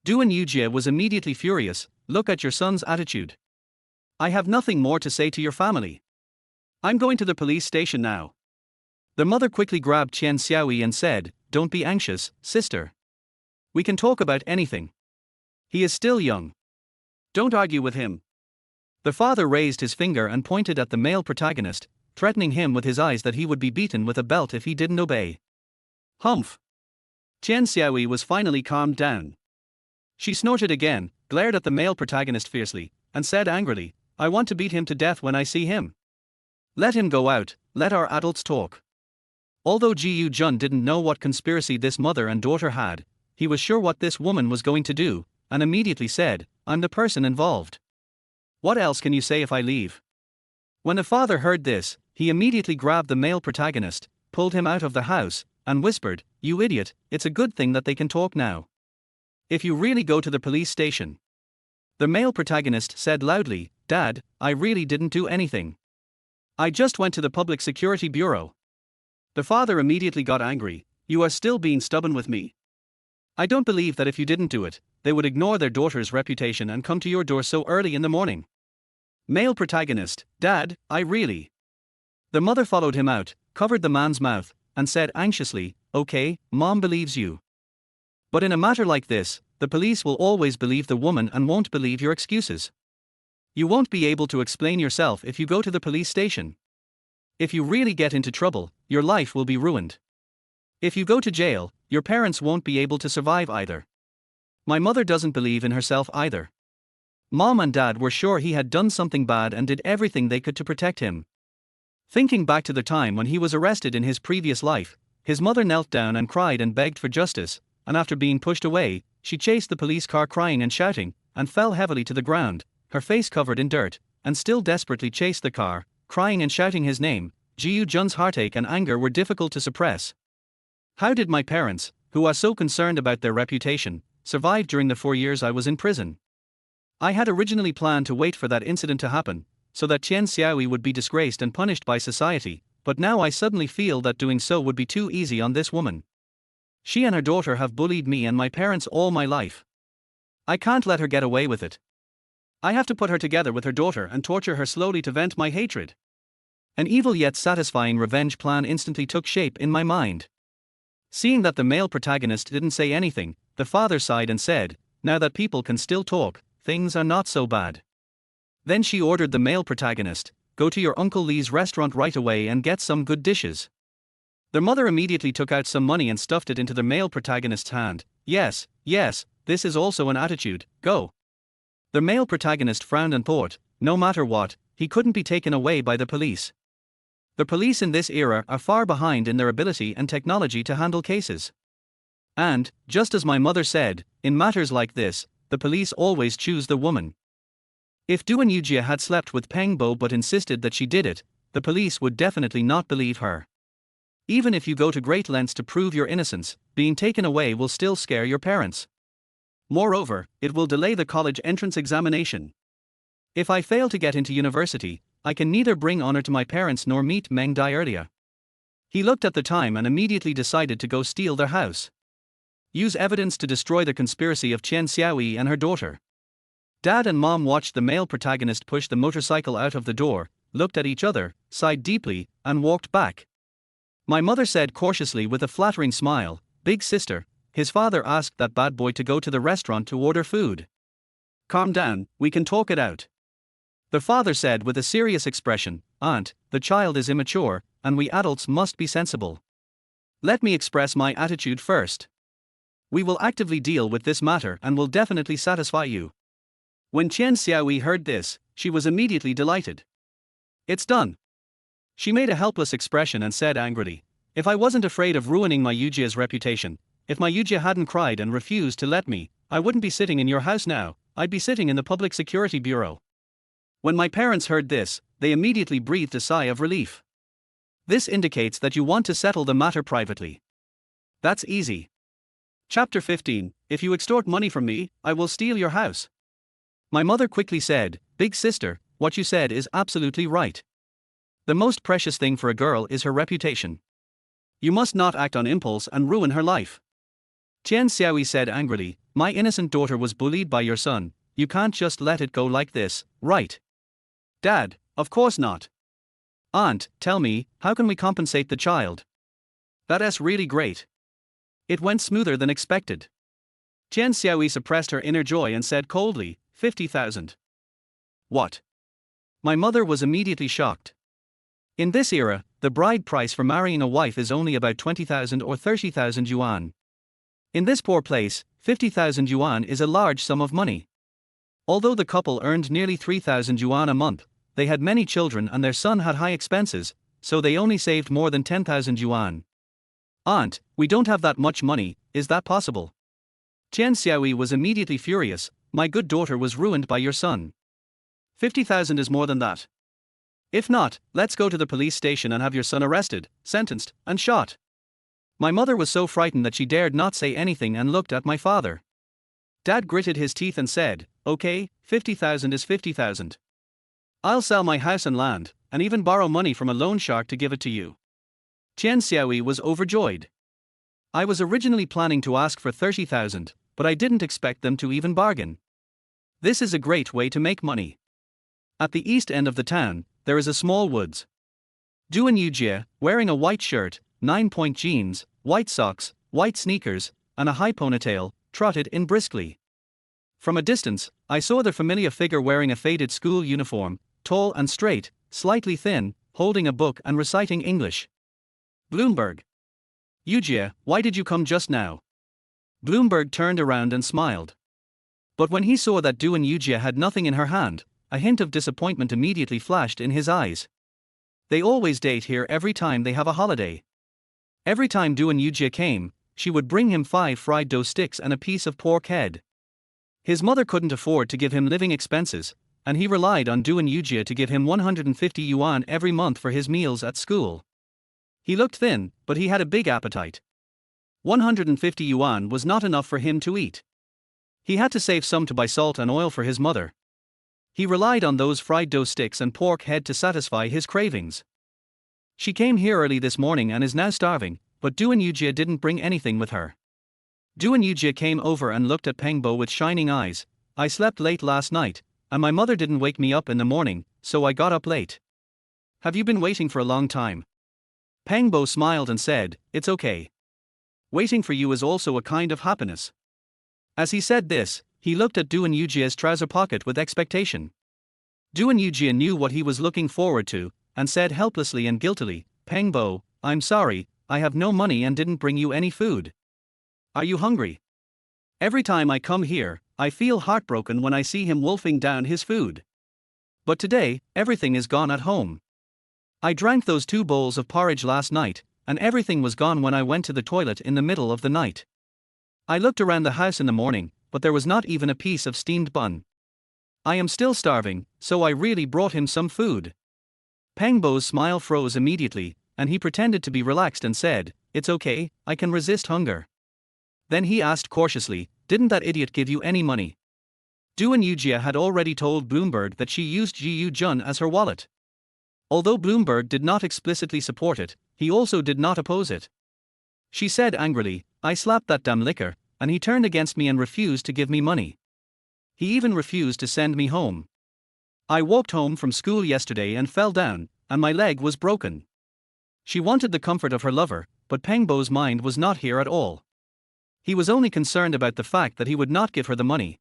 A: Duan Yujie was immediately furious, look at your son's attitude. I have nothing more to say to your family. I'm going to the police station now. The mother quickly grabbed Chen Xiaoyi and said, Don't be anxious, sister. We can talk about anything. He is still young. Don't argue with him. The father raised his finger and pointed at the male protagonist, threatening him with his eyes that he would be beaten with a belt if he didn't obey. Humph. Chen Xiaoyi was finally calmed down. She snorted again, glared at the male protagonist fiercely, and said angrily, I want to beat him to death when I see him. Let him go out, let our adults talk. Although Ji Jun didn't know what conspiracy this mother and daughter had, he was sure what this woman was going to do, and immediately said, I'm the person involved. What else can you say if I leave? When the father heard this, he immediately grabbed the male protagonist, pulled him out of the house, and whispered, You idiot, it's a good thing that they can talk now. If you really go to the police station, The male protagonist said loudly, "Dad, I really didn't do anything. I just went to the Public Security Bureau." The father immediately got angry. "You are still being stubborn with me. I don't believe that if you didn't do it, they would ignore their daughter's reputation and come to your door so early in the morning." Male protagonist, "Dad, I really." The mother followed him out, covered the man's mouth, and said anxiously, "Okay, Mom believes you. But in a matter like this, the police will always believe the woman and won't believe your excuses. You won't be able to explain yourself if you go to the police station. If you really get into trouble, your life will be ruined. If you go to jail, your parents won't be able to survive either. My mother doesn't believe in herself either. Mom and Dad were sure he had done something bad and did everything they could to protect him." Thinking back to the time when he was arrested in his previous life, his mother knelt down and cried and begged for justice, and after being pushed away, she chased the police car crying and shouting, and fell heavily to the ground, her face covered in dirt, and still desperately chased the car, crying and shouting his name. Jiu Jun's heartache and anger were difficult to suppress. "How did my parents, who are so concerned about their reputation, survive during the 4 years I was in prison? I had originally planned to wait for that incident to happen, so that Chen Xiaoyi would be disgraced and punished by society, but now I suddenly feel that doing so would be too easy on this woman. She and her daughter have bullied me and my parents all my life. I can't let her get away with it. I have to put her together with her daughter and torture her slowly to vent my hatred." An evil yet satisfying revenge plan instantly took shape in my mind. Seeing that the male protagonist didn't say anything, the father sighed and said, "Now that people can still talk, things are not so bad." Then she ordered the male protagonist, "Go to your Uncle Lee's restaurant right away and get some good dishes." The mother immediately took out some money and stuffed it into the male protagonist's hand. Yes, this is also an attitude, go." The male protagonist frowned and thought, no matter what, he couldn't be taken away by the police. The police in this era are far behind in their ability and technology to handle cases. And, just as my mother said, in matters like this, the police always choose the woman. If Duan Yujia had slept with Peng Bo but insisted that she did it, the police would definitely not believe her. Even if you go to great lengths to prove your innocence, being taken away will still scare your parents. Moreover, it will delay the college entrance examination. If I fail to get into university, I can neither bring honor to my parents nor meet Meng Dai earlier. He looked at the time and immediately decided to go steal their house. Use evidence to destroy the conspiracy of Chen Xiaoyi and her daughter. Dad and Mom watched the male protagonist push the motorcycle out of the door, looked at each other, sighed deeply, and walked back. My mother said cautiously with a flattering smile, "Big sister, his father asked that bad boy to go to the restaurant to order food. Calm down, we can talk it out." The father said with a serious expression, "Aunt, the child is immature, and we adults must be sensible. Let me express my attitude first. We will actively deal with this matter and will definitely satisfy you." When Chen Xiaoyi heard this, she was immediately delighted. "It's done." She made a helpless expression and said angrily, "If I wasn't afraid of ruining my Yujia's reputation, if my Yujia hadn't cried and refused to let me, I wouldn't be sitting in your house now, I'd be sitting in the Public Security Bureau." When my parents heard this, they immediately breathed a sigh of relief. This indicates that you want to settle the matter privately. That's easy. Chapter 15, If you extort money from me, I will steal your house. My mother quickly said, "Big sister, what you said is absolutely right. The most precious thing for a girl is her reputation. You must not act on impulse and ruin her life." Chen Xiaoyi said angrily, "My innocent daughter was bullied by your son, you can't just let it go like this, right?" "Dad, of course not." "Aunt, tell me, how can we compensate the child?" "That's really great. It went smoother than expected." Chen Xiaoyi suppressed her inner joy and said coldly, 50,000. "What?" My mother was immediately shocked. In this era, the bride price for marrying a wife is only about 20,000 or 30,000 yuan. In this poor place, 50,000 yuan is a large sum of money. Although the couple earned nearly 3,000 yuan a month, they had many children and their son had high expenses, so they only saved more than 10,000 yuan. "Aunt, we don't have that much money, is that possible?" Chen Xiaoyi was immediately furious, "My good daughter was ruined by your son. 50,000 is more than that. If not, let's go to the police station and have your son arrested, sentenced, and shot." My mother was so frightened that she dared not say anything and looked at my father. Dad gritted his teeth and said, Okay, 50,000 is 50,000. I'll sell my house and land, and even borrow money from a loan shark to give it to you. Tian Xiaoyi was overjoyed. I was originally planning to ask for 30,000, but I didn't expect them to even bargain. This is a great way to make money. At the east end of the town, there is a small woods. Duan Yujie, wearing a white shirt, 9-point jeans, white socks, white sneakers, and a high ponytail, trotted in briskly. From a distance, I saw the familiar figure wearing a faded school uniform, tall and straight, slightly thin, holding a book and reciting English. Bloomberg. Yujie, why did you come just now? Bloomberg turned around and smiled. But when he saw that Duan Yujie had nothing in her hand, a hint of disappointment immediately flashed in his eyes. They always date here every time they have a holiday. Every time Duan Yujie came, she would bring him 5 fried dough sticks and a piece of pork head. His mother couldn't afford to give him living expenses, and he relied on Duan Yujie to give him 150 yuan every month for his meals at school. He looked thin, but he had a big appetite. 150 yuan was not enough for him to eat. He had to save some to buy salt and oil for his mother. He relied on those fried dough sticks and pork head to satisfy his cravings. She came here early this morning and is now starving, but Duan Yujie didn't bring anything with her. Duan Yujie came over and looked at Peng Bo with shining eyes. I slept late last night, and my mother didn't wake me up in the morning, so I got up late. Have you been waiting for a long time? Peng Bo smiled and said, it's okay. Waiting for you is also a kind of happiness. As he said this, he looked at Duan Yujie's trouser pocket with expectation. Duan Yujie knew what he was looking forward to, and said helplessly and guiltily, Peng Bo, I'm sorry, I have no money and didn't bring you any food. Are you hungry? Every time I come here, I feel heartbroken when I see him wolfing down his food. But today, everything is gone at home. I drank those 2 bowls of porridge last night, and everything was gone when I went to the toilet in the middle of the night. I looked around the house in the morning, but there was not even a piece of steamed bun. I am still starving, so I really brought him some food. Peng Bo's smile froze immediately, and he pretended to be relaxed and said, it's okay, I can resist hunger. Then he asked cautiously, didn't that idiot give you any money? Duan Yujie had already told Bloomberg that she used Jiyu Jun as her wallet. Although Bloomberg did not explicitly support it, he also did not oppose it. She said angrily, I slapped that damn licker, and he turned against me and refused to give me money. He even refused to send me home. I walked home from school yesterday and fell down, and my leg was broken. She wanted the comfort of her lover, but Peng Bo's mind was not here at all. He was only concerned about the fact that he would not give her the money.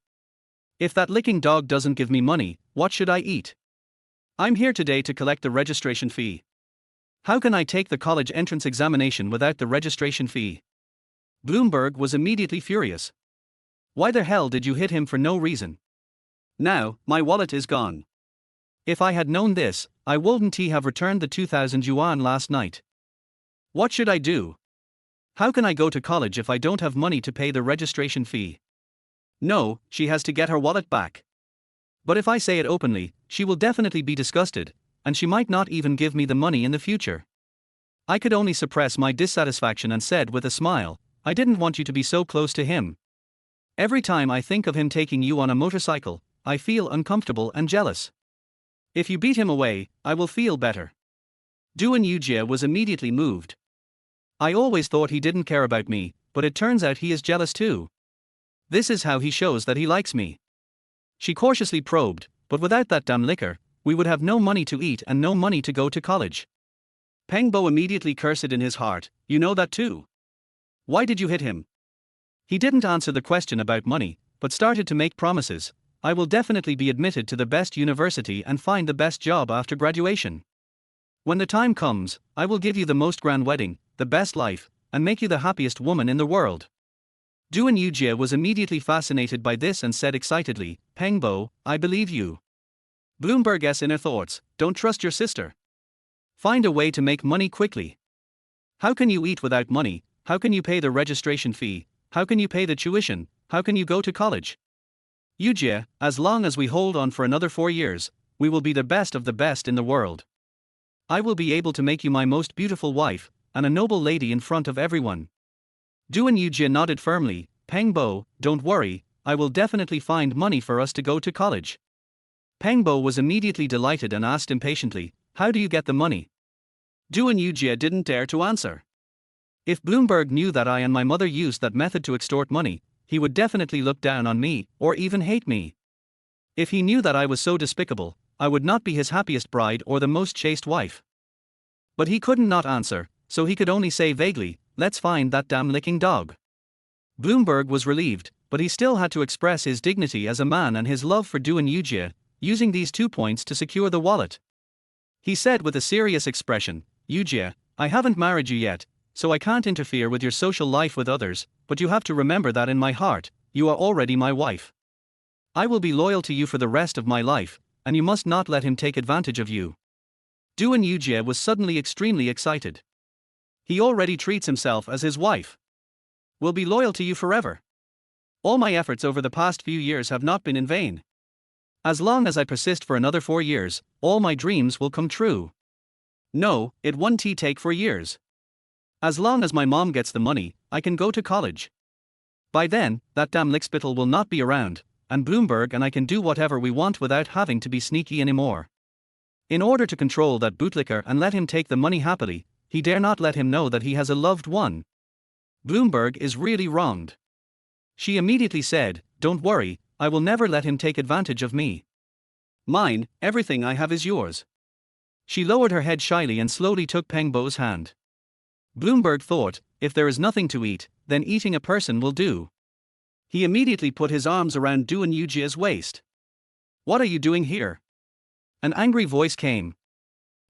A: If that licking dog doesn't give me money, what should I eat? I'm here today to collect the registration fee. How can I take the college entrance examination without the registration fee? Bloomberg was immediately furious. Why the hell did you hit him for no reason? Now, my wallet is gone. If I had known this, I wouldn't have returned the 2,000 yuan last night. What should I do? How can I go to college if I don't have money to pay the registration fee? No, she has to get her wallet back. But if I say it openly, she will definitely be disgusted, and she might not even give me the money in the future. I could only suppress my dissatisfaction and said with a smile, I didn't want you to be so close to him. Every time I think of him taking you on a motorcycle, I feel uncomfortable and jealous. If you beat him away, I will feel better. Duan Yujie was immediately moved. I always thought he didn't care about me, but it turns out he is jealous too. This is how he shows that he likes me. She cautiously probed, but without that damn liquor, we would have no money to eat and no money to go to college. Peng Bo immediately cursed in his heart, you know that too. Why did you hit him? He didn't answer the question about money, but started to make promises. I will definitely be admitted to the best university and find the best job after graduation. When the time comes, I will give you the most grand wedding, the best life, and make you the happiest woman in the world. Duan Yujie was immediately fascinated by this and said excitedly, Peng Bo, I believe you. Bloomberg's inner thoughts, don't trust your sister. Find a way to make money quickly. How can you eat without money? How can you pay the registration fee? How can you pay the tuition? How can you go to college? Yujie, as long as we hold on for another 4 years, we will be the best of the best in the world. I will be able to make you my most beautiful wife, and a noble lady in front of everyone. Duan Yujie nodded firmly, Peng Bo, don't worry, I will definitely find money for us to go to college. Pengbo was immediately delighted and asked impatiently, how do you get the money? Duan Yujie didn't dare to answer. If Bloomberg knew that I and my mother used that method to extort money, he would definitely look down on me, or even hate me. If he knew that I was so despicable, I would not be his happiest bride or the most chaste wife. But he couldn't not answer, so he could only say vaguely, let's find that damn licking dog. Bloomberg was relieved, but he still had to express his dignity as a man and his love for Duan Yujie, using these 2 points to secure the wallet. He said with a serious expression, Yujie, I haven't married you yet, so I can't interfere with your social life with others, but you have to remember that in my heart, you are already my wife. I will be loyal to you for the rest of my life, and you must not let him take advantage of you. Duan Yujie was suddenly extremely excited. He already treats himself as his wife. Will be loyal to you forever. All my efforts over the past few years have not been in vain. As long as I persist for another 4 years, all my dreams will come true. No, it won't take for years. As long as my mom gets the money, I can go to college. By then, that damn lickspittle will not be around, and Bloomberg and I can do whatever we want without having to be sneaky anymore. In order to control that bootlicker and let him take the money happily, he dare not let him know that he has a loved one. Bloomberg is really wronged. She immediately said, don't worry, I will never let him take advantage of me. Mine, everything I have is yours. She lowered her head shyly and slowly took Pengbo's hand. Bloomberg thought, if there is nothing to eat, then eating a person will do. He immediately put his arms around Duan Yujie's waist. What are you doing here? An angry voice came.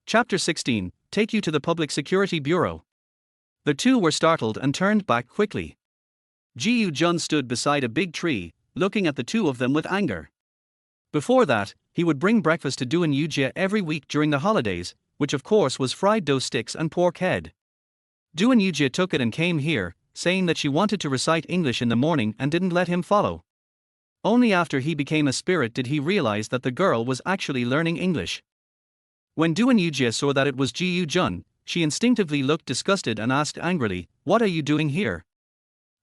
A: Chapter 16, Take you to the Public Security Bureau. The two were startled and turned back quickly. Ji Jun stood beside a big tree, looking at the two of them with anger. Before that, he would bring breakfast to Duan Yujie every week during the holidays, which of course was fried dough sticks and pork head. Duan Yujie took it and came here, saying that she wanted to recite English in the morning and didn't let him follow. Only after he became a spirit did he realize that the girl was actually learning English. When Duan Yujie saw that it was Ji Jun, she instinctively looked disgusted and asked angrily, what are you doing here?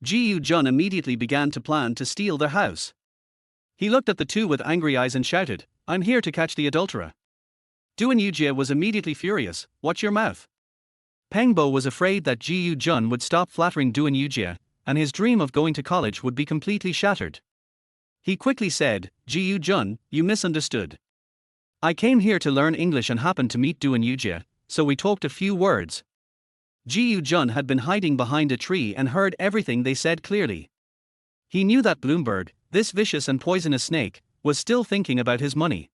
A: Ji Jun immediately began to plan to steal their house. He looked at the two with angry eyes and shouted, I'm here to catch the adulterer. Duan Yujie was immediately furious, watch your mouth. Pengbo was afraid that Ji Jun would stop flattering Duan Yujie, and his dream of going to college would be completely shattered. He quickly said, Ji Jun, you misunderstood. I came here to learn English and happened to meet Duan Yujie, so we talked a few words. Ji Jun had been hiding behind a tree and heard everything they said clearly. He knew that Bloomberg, this vicious and poisonous snake, was still thinking about his money.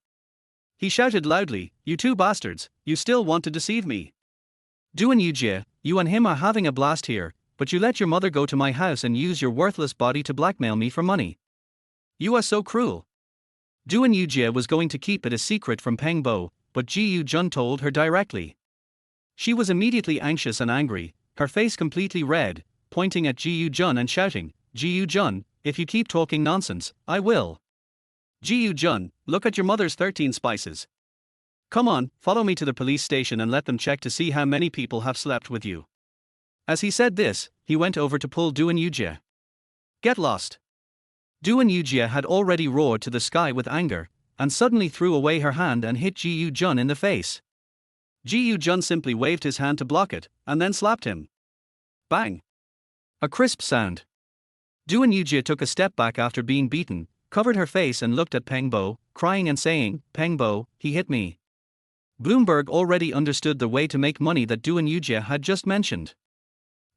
A: He shouted loudly, you two bastards, you still want to deceive me. Duan Yujie, you and him are having a blast here, but you let your mother go to my house and use your worthless body to blackmail me for money. You are so cruel. Duan Yujie was going to keep it a secret from Pengbo, but Ji Jun told her directly. She was immediately anxious and angry, her face completely red, pointing at Ji Jun and shouting, Ji Jun, if you keep talking nonsense, I will. Ji Jun, look at your mother's 13 spices. Come on, follow me to the police station and let them check to see how many people have slept with you. As he said this, he went over to pull Duan Yujie. Get lost. Duan Yujie had already roared to the sky with anger, and suddenly threw away her hand and hit Ji Jun in the face. Ji Jun simply waved his hand to block it, and then slapped him. Bang! A crisp sound. Duan Yujie took a step back after being beaten, covered her face and looked at Pengbo, crying and saying, Pengbo, he hit me. Bloomberg already understood the way to make money that Duan Yujie had just mentioned.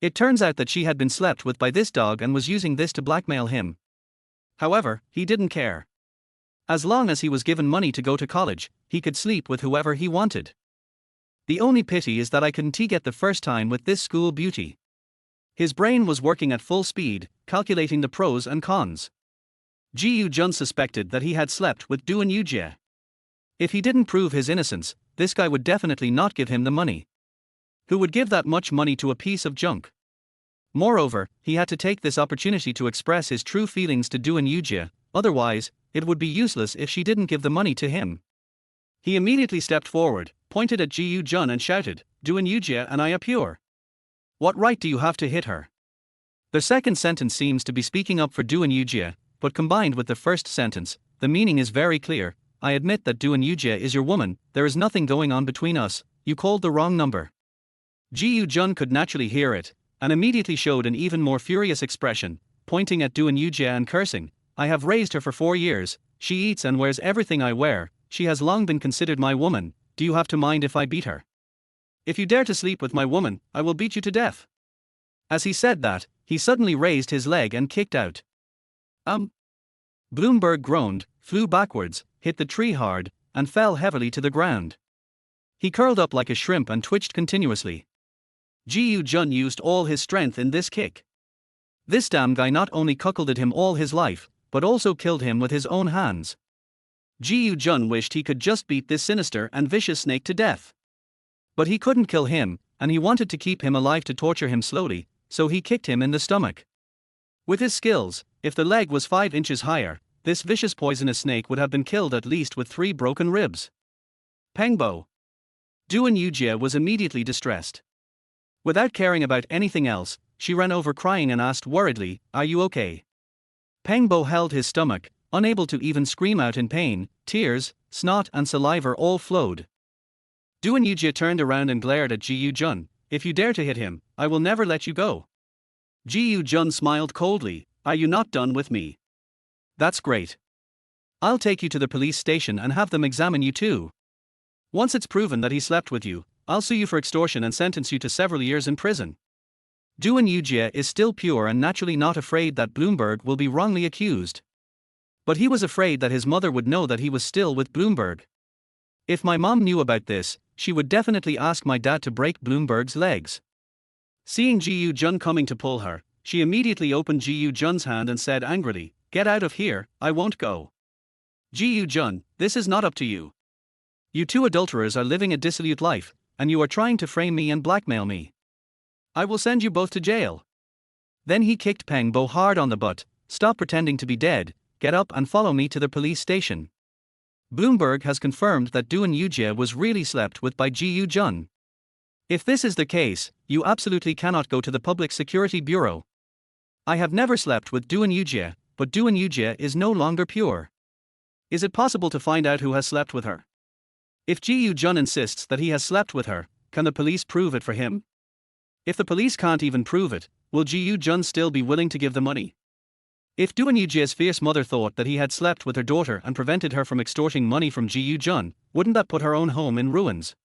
A: It turns out that she had been slept with by this dog and was using this to blackmail him. However, he didn't care. As long as he was given money to go to college, he could sleep with whoever he wanted. The only pity is that I couldn't get the first time with this school beauty. His brain was working at full speed, calculating the pros and cons. Ji Jun suspected that he had slept with Duan Yujie. If he didn't prove his innocence, this guy would definitely not give him the money. Who would give that much money to a piece of junk? Moreover, he had to take this opportunity to express his true feelings to Duan Yujie, otherwise, it would be useless if she didn't give the money to him. He immediately stepped forward, pointed at Ji Jun and shouted, Duan Yujie and I are pure. What right do you have to hit her? The second sentence seems to be speaking up for Duan Yujie, but combined with the first sentence, the meaning is very clear. I admit that Doon Yujie is your woman, there is nothing going on between us, you called the wrong number. Ji Yoo-jun could naturally hear it, and immediately showed an even more furious expression, pointing at Doon Yujie and cursing. I have raised her for 4 years, she eats and wears everything I wear, she has long been considered my woman, do you have to mind if I beat her? If you dare to sleep with my woman, I will beat you to death. As he said that, he suddenly raised his leg and kicked out. Bloomberg groaned, flew backwards, hit the tree hard, and fell heavily to the ground. He curled up like a shrimp and twitched continuously. Ji Yoo-jun used all his strength in this kick. This damn guy not only cuckolded him all his life, but also killed him with his own hands. Ji Yoo-jun wished he could just beat this sinister and vicious snake to death. But he couldn't kill him, and he wanted to keep him alive to torture him slowly, so he kicked him in the stomach. With his skills, if the leg was 5 inches higher, this vicious poisonous snake would have been killed at least with 3 broken ribs. Pengbo. Doon Yujie was immediately distressed. Without caring about anything else, she ran over crying and asked worriedly, "Are you okay?" Pengbo held his stomach, unable to even scream out in pain, tears, snot and saliva all flowed. Doon Yujie turned around and glared at Ji Yoo-jun. If you dare to hit him, I will never let you go. Ji Yoo-jun smiled coldly. Are you not done with me? That's great. I'll take you to the police station and have them examine you too. Once it's proven that he slept with you, I'll sue you for extortion and sentence you to several years in prison. Doon Yujie is still pure and naturally not afraid that Bloomberg will be wrongly accused. But he was afraid that his mother would know that he was still with Bloomberg. If my mom knew about this, she would definitely ask my dad to break Bloomberg's legs. Seeing Ji Yoo-jun coming to pull her, she immediately opened Ji Yoo-jun's hand and said angrily, "Get out of here, I won't go." Ji Yoo-jun, this is not up to you. You two adulterers are living a dissolute life, and you are trying to frame me and blackmail me. I will send you both to jail. Then he kicked Pengbo hard on the butt. Stop pretending to be dead, get up and follow me to the police station. Bloomberg has confirmed that Doon Yujie was really slept with by Ji Yoo-jun. If this is the case, you absolutely cannot go to the Public Security Bureau. I have never slept with Doon Yujie, but Doon Yujie is no longer pure. Is it possible to find out who has slept with her? If Ji Yoo-jun insists that he has slept with her, can the police prove it for him? If the police can't even prove it, will Ji Yoo-jun still be willing to give the money? If Doon Yujie's fierce mother thought that he had slept with her daughter and prevented her from extorting money from Ji Yoo-jun, wouldn't that put her own home in ruins?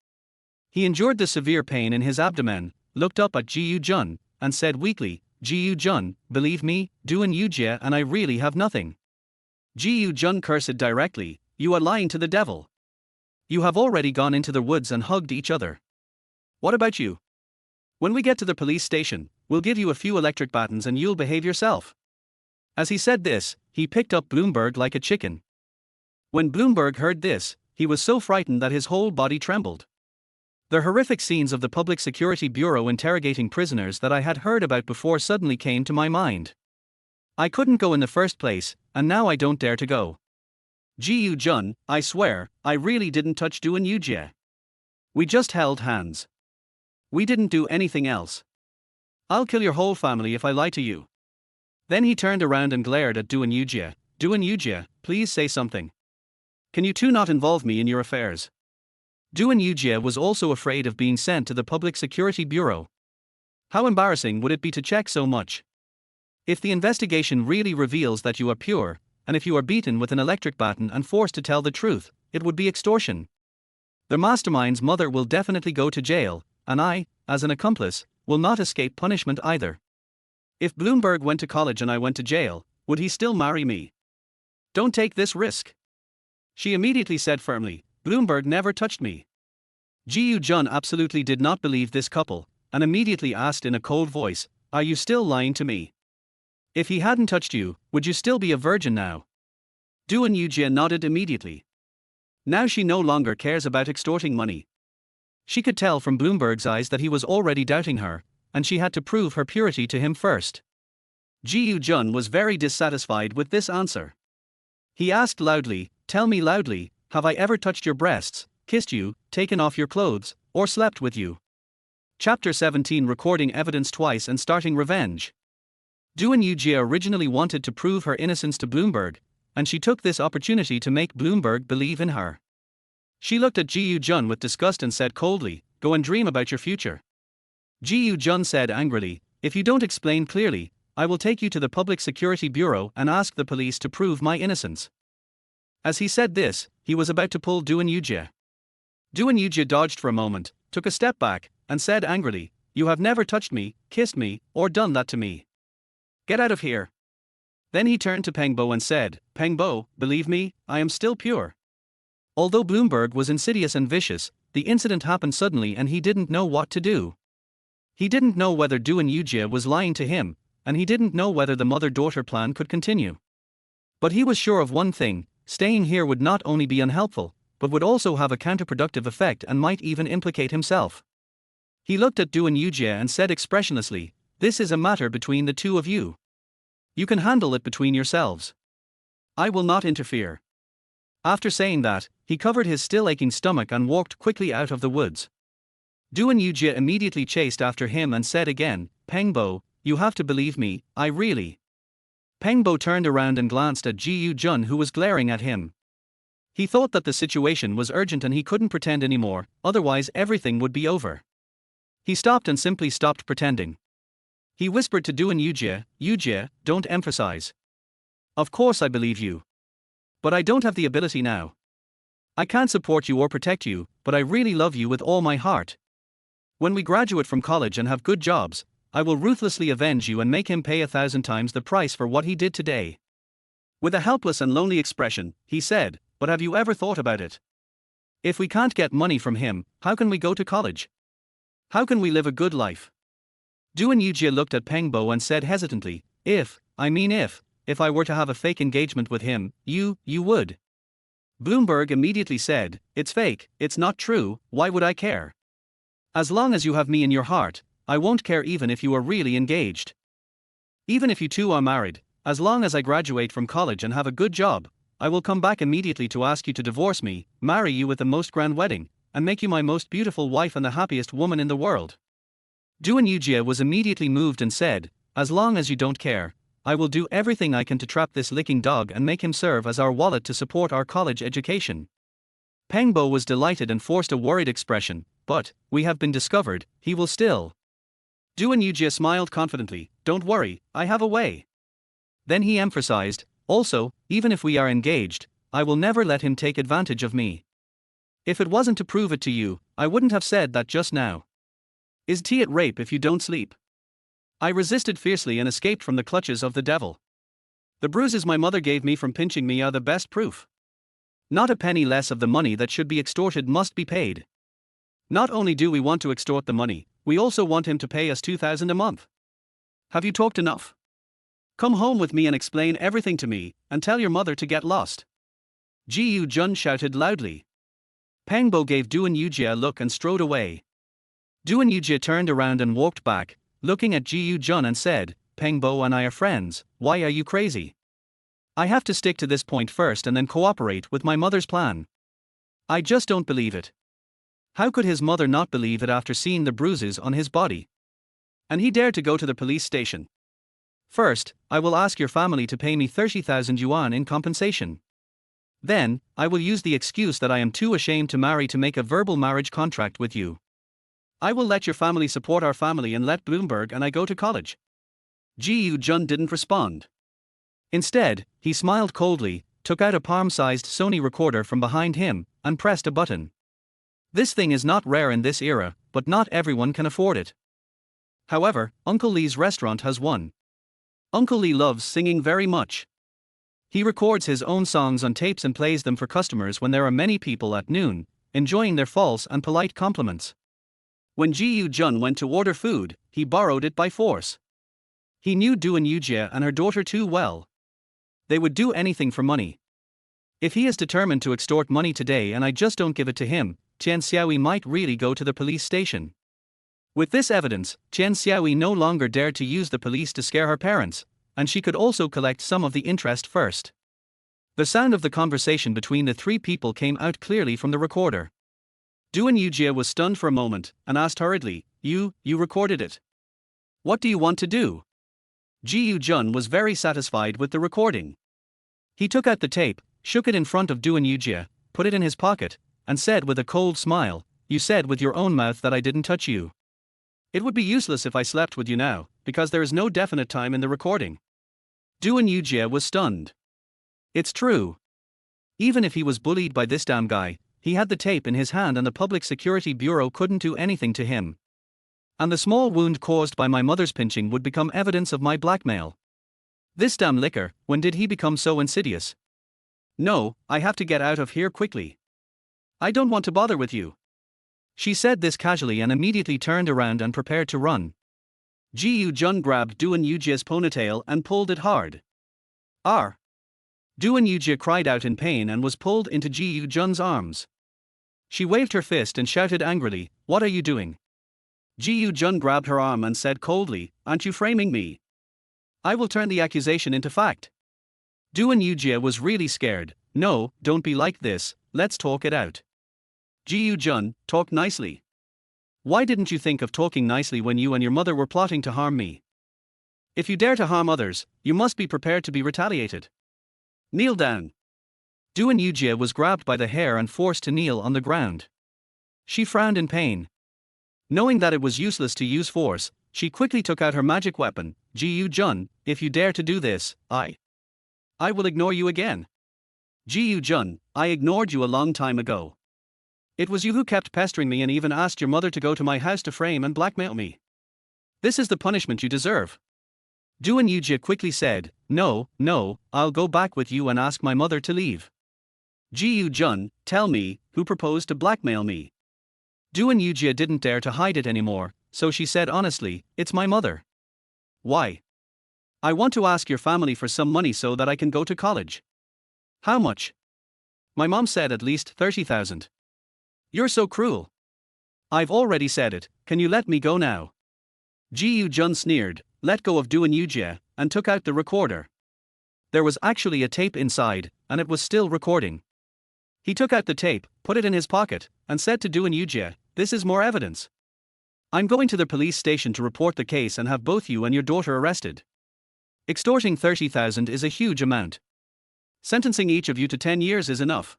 A: He endured the severe pain in his abdomen, looked up at Ji Yoo-jun, and said weakly, "Ji Yoo-jun, believe me, Doon Yujie and I really have nothing." Ji Yoo-jun cursed directly, "You are lying to the devil. You have already gone into the woods and hugged each other. What about you? When we get to the police station, we'll give you a few electric batons and you'll behave yourself." As he said this, he picked up Bloomberg like a chicken. When Bloomberg heard this, he was so frightened that his whole body trembled. The horrific scenes of the Public Security Bureau interrogating prisoners that I had heard about before suddenly came to my mind. I couldn't go in the first place, and now I don't dare to go. Ji Yoo-jun, I swear, I really didn't touch Doon Yujie. We just held hands. We didn't do anything else. I'll kill your whole family if I lie to you. Then he turned around and glared at Doon Yujie. Doon Yujie, please say something. Can you two not involve me in your affairs? Doon Yujie was also afraid of being sent to the Public Security Bureau. How embarrassing would it be to check so much? If the investigation really reveals that you are pure, and if you are beaten with an electric baton and forced to tell the truth, it would be extortion. The mastermind's mother will definitely go to jail, and I, as an accomplice, will not escape punishment either. If Bloomberg went to college and I went to jail, would he still marry me? Don't take this risk. She immediately said firmly, Bloomberg never touched me. Ji Yoo-jun absolutely did not believe this couple, and immediately asked in a cold voice, are you still lying to me? If he hadn't touched you, would you still be a virgin now? Doon Yujie nodded immediately. Now she no longer cares about extorting money. She could tell from Bloomberg's eyes that he was already doubting her, and she had to prove her purity to him first. Ji Yoo-jun was very dissatisfied with this answer. He asked loudly, tell me loudly, have I ever touched your breasts, kissed you, taken off your clothes, or slept with you? Chapter 17 Recording evidence twice and starting revenge. Duan Yujie originally wanted to prove her innocence to Bloomberg, and she took this opportunity to make Bloomberg believe in her. She looked at Ji Yu-jun with disgust and said coldly, "Go and dream about your future." Ji Yu-jun said angrily, "If you don't explain clearly, I will take you to the Public Security Bureau and ask the police to prove my innocence." As he said this, he was about to pull Duan Yujie. Duan Yujie dodged for a moment, took a step back, and said angrily, "You have never touched me, kissed me, or done that to me. Get out of here." Then he turned to Peng Bo and said, "Peng Bo, believe me, I am still pure." Although Bloomberg was insidious and vicious, the incident happened suddenly and he didn't know what to do. He didn't know whether Duan Yujie was lying to him, and he didn't know whether the mother-daughter plan could continue. But he was sure of one thing: staying here would not only be unhelpful, but would also have a counterproductive effect and might even implicate himself. He looked at Duan Yujie and said expressionlessly, "This is a matter between the two of you. You can handle it between yourselves. I will not interfere." After saying that, he covered his still aching stomach and walked quickly out of the woods. Duan Yujie immediately chased after him and said again, "Peng Bo, you have to believe me, I really." Peng Bo turned around and glanced at Ji Yu-jun, who was glaring at him. He thought that the situation was urgent and he couldn't pretend anymore, otherwise everything would be over. He stopped and simply stopped pretending. He whispered to Duan Yujie, "Yujie, don't emphasize. Of course I believe you. But I don't have the ability now. I can't support you or protect you, but I really love you with all my heart. When we graduate from college and have good jobs, I will ruthlessly avenge you and make him pay 1,000 times the price for what he did today." With a helpless and lonely expression, he said, "But have you ever thought about it? If we can't get money from him, how can we go to college? How can we live a good life?" Duan Yujie looked at Peng Bo and said hesitantly, if I were to have a fake engagement with him, you would." Bloomberg immediately said, "It's fake, it's not true, why would I care? As long as you have me in your heart, I won't care even if you are really engaged. Even if you two are married, as long as I graduate from college and have a good job, I will come back immediately to ask you to divorce me, marry you with the most grand wedding, and make you my most beautiful wife and the happiest woman in the world." Duan Yujie was immediately moved and said, "As long as you don't care, I will do everything I can to trap this licking dog and make him serve as our wallet to support our college education." Peng Bo was delighted and forced a worried expression, "But, we have been discovered, he will still." Duan Yujie smiled confidently, "Don't worry, I have a way." Then he emphasized, "Also, even if we are engaged, I will never let him take advantage of me. If it wasn't to prove it to you, I wouldn't have said that just now. Is it rape if you don't sleep? I resisted fiercely and escaped from the clutches of the devil. The bruises my mother gave me from pinching me are the best proof. Not a penny less of the money that should be extorted must be paid. Not only do we want to extort the money, we also want him to pay us 2,000 a month. Have you talked enough? Come home with me and explain everything to me, and tell your mother to get lost." Ji Yu-jun shouted loudly. Peng Bo gave Duan Yujie a look and strode away. Duan Yujie turned around and walked back, looking at Ji Yu-jun and said, "Peng Bo and I are friends, why are you crazy? I have to stick to this point first and then cooperate with my mother's plan. I just don't believe it." How could his mother not believe it after seeing the bruises on his body? And he dared to go to the police station. "First, I will ask your family to pay me 30,000 yuan in compensation. Then, I will use the excuse that I am too ashamed to marry to make a verbal marriage contract with you. I will let your family support our family and let Bloomberg and I go to college." Ji Yu-jun didn't respond. Instead, he smiled coldly, took out a palm-sized Sony recorder from behind him, and pressed a button. This thing is not rare in this era, but not everyone can afford it. However, Uncle Lee's restaurant has one. Uncle Lee loves singing very much. He records his own songs on tapes and plays them for customers when there are many people at noon, enjoying their false and polite compliments. When Ji Yu-jun went to order food, he borrowed it by force. He knew Duan Yujie and her daughter too well. They would do anything for money. If he is determined to extort money today and I just don't give it to him, Chen Xiaoyi might really go to the police station. With this evidence, Chen Xiaoyi no longer dared to use the police to scare her parents, and she could also collect some of the interest first. The sound of the conversation between the three people came out clearly from the recorder. Duan Yujie was stunned for a moment, and asked hurriedly, You recorded it? What do you want to do?" Ji Jun was very satisfied with the recording. He took out the tape, shook it in front of Duan Yujie, put it in his pocket, and said with a cold smile, "You said with your own mouth that I didn't touch you. It would be useless if I slept with you now, because there is no definite time in the recording." Duan Yujie was stunned. It's true. Even if he was bullied by this damn guy, he had the tape in his hand and the Public Security Bureau couldn't do anything to him. And the small wound caused by my mother's pinching would become evidence of my blackmail. This damn liquor, when did he become so insidious? No, I have to get out of here quickly. I don't want to bother with you. She said this casually and immediately turned around and prepared to run. Ji Jun grabbed Duan Yujie's ponytail and pulled it hard. "R!" Duan Yujie cried out in pain and was pulled into Ji Jun's arms. She waved her fist and shouted angrily, "What are you doing?" Ji Jun grabbed her arm and said coldly, "Aren't you framing me? I will turn the accusation into fact." Duan Yujie was really scared. "No, don't be like this, let's talk it out." Ji Jun, talk nicely. Why didn't you think of talking nicely when you and your mother were plotting to harm me? If you dare to harm others, you must be prepared to be retaliated. Kneel down. Duan Yujie was grabbed by the hair and forced to kneel on the ground. She frowned in pain. Knowing that it was useless to use force, she quickly took out her magic weapon. "Ji Jun, if you dare to do this, I will ignore you again." Ji Jun, I ignored you a long time ago. It was you who kept pestering me and even asked your mother to go to my house to frame and blackmail me. This is the punishment you deserve. Duan Yujie quickly said, No, I'll go back with you and ask my mother to leave." Ji Jun, tell me, who proposed to blackmail me? Duan Yujie didn't dare to hide it anymore, so she said honestly, "It's my mother." "Why?" "I want to ask your family for some money so that I can go to college." "How much?" "My mom said at least 30,000. You're so cruel." "I've already said it, can you let me go now?" Ji Jun sneered, let go of Duan Yujie, and took out the recorder. There was actually a tape inside, and it was still recording. He took out the tape, put it in his pocket, and said to Duan Yujie, "This is more evidence. I'm going to the police station to report the case and have both you and your daughter arrested. Extorting 30,000 is a huge amount. Sentencing each of you to 10 years is enough."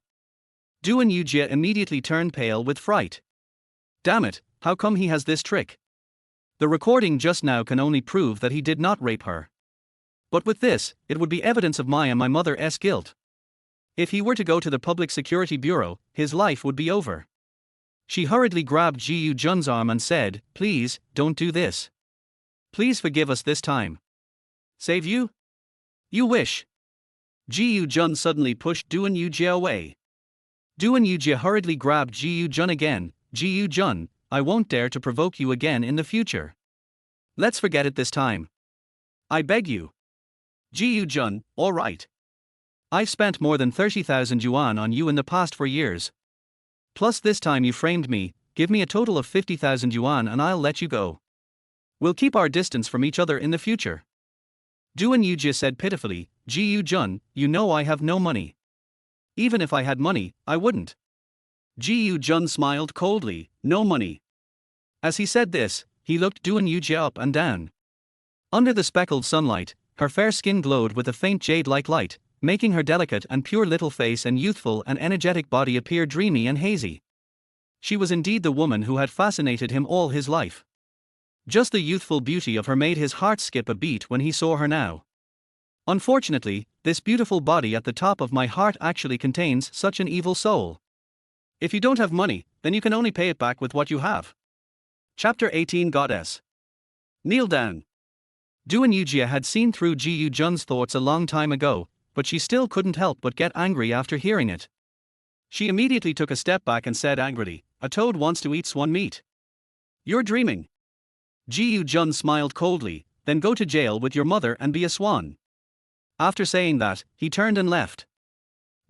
A: Duan Yujie immediately turned pale with fright. Damn it, how come he has this trick? The recording just now can only prove that he did not rape her. But with this, it would be evidence of my and my mother's guilt. If he were to go to the Public Security Bureau, his life would be over. She hurriedly grabbed Ji Jun's arm and said, "Please, don't do this. Please forgive us this time." "Save you? You wish." Ji Jun suddenly pushed Duan Yujie away. Duan Yujie hurriedly grabbed Ji Jun again. "Ji Jun, I won't dare to provoke you again in the future. Let's forget it this time. I beg you." Ji Jun, all right. I've spent more than 30,000 yuan on you in the past 4 years. Plus this time you framed me, give me a total of 50,000 yuan and I'll let you go. We'll keep our distance from each other in the future. Duan Yujie said pitifully, "Ji Jun, you know I have no money. Even if I had money, I wouldn't." Ji Jun smiled coldly, "No money." As he said this, he looked Duan Yujie up and down. Under the speckled sunlight, her fair skin glowed with a faint jade-like light, making her delicate and pure little face and youthful and energetic body appear dreamy and hazy. She was indeed the woman who had fascinated him all his life. Just the youthful beauty of her made his heart skip a beat when he saw her now. Unfortunately, this beautiful body at the top of my heart actually contains such an evil soul. If you don't have money, then you can only pay it back with what you have. Chapter 18 Goddess. Kneel down. Duan Yujie had seen through Ji Jun's thoughts a long time ago, but she still couldn't help but get angry after hearing it. She immediately took a step back and said angrily, "A toad wants to eat swan meat. You're dreaming." Ji Jun smiled coldly, "Then go to jail with your mother and be a swan." After saying that, he turned and left.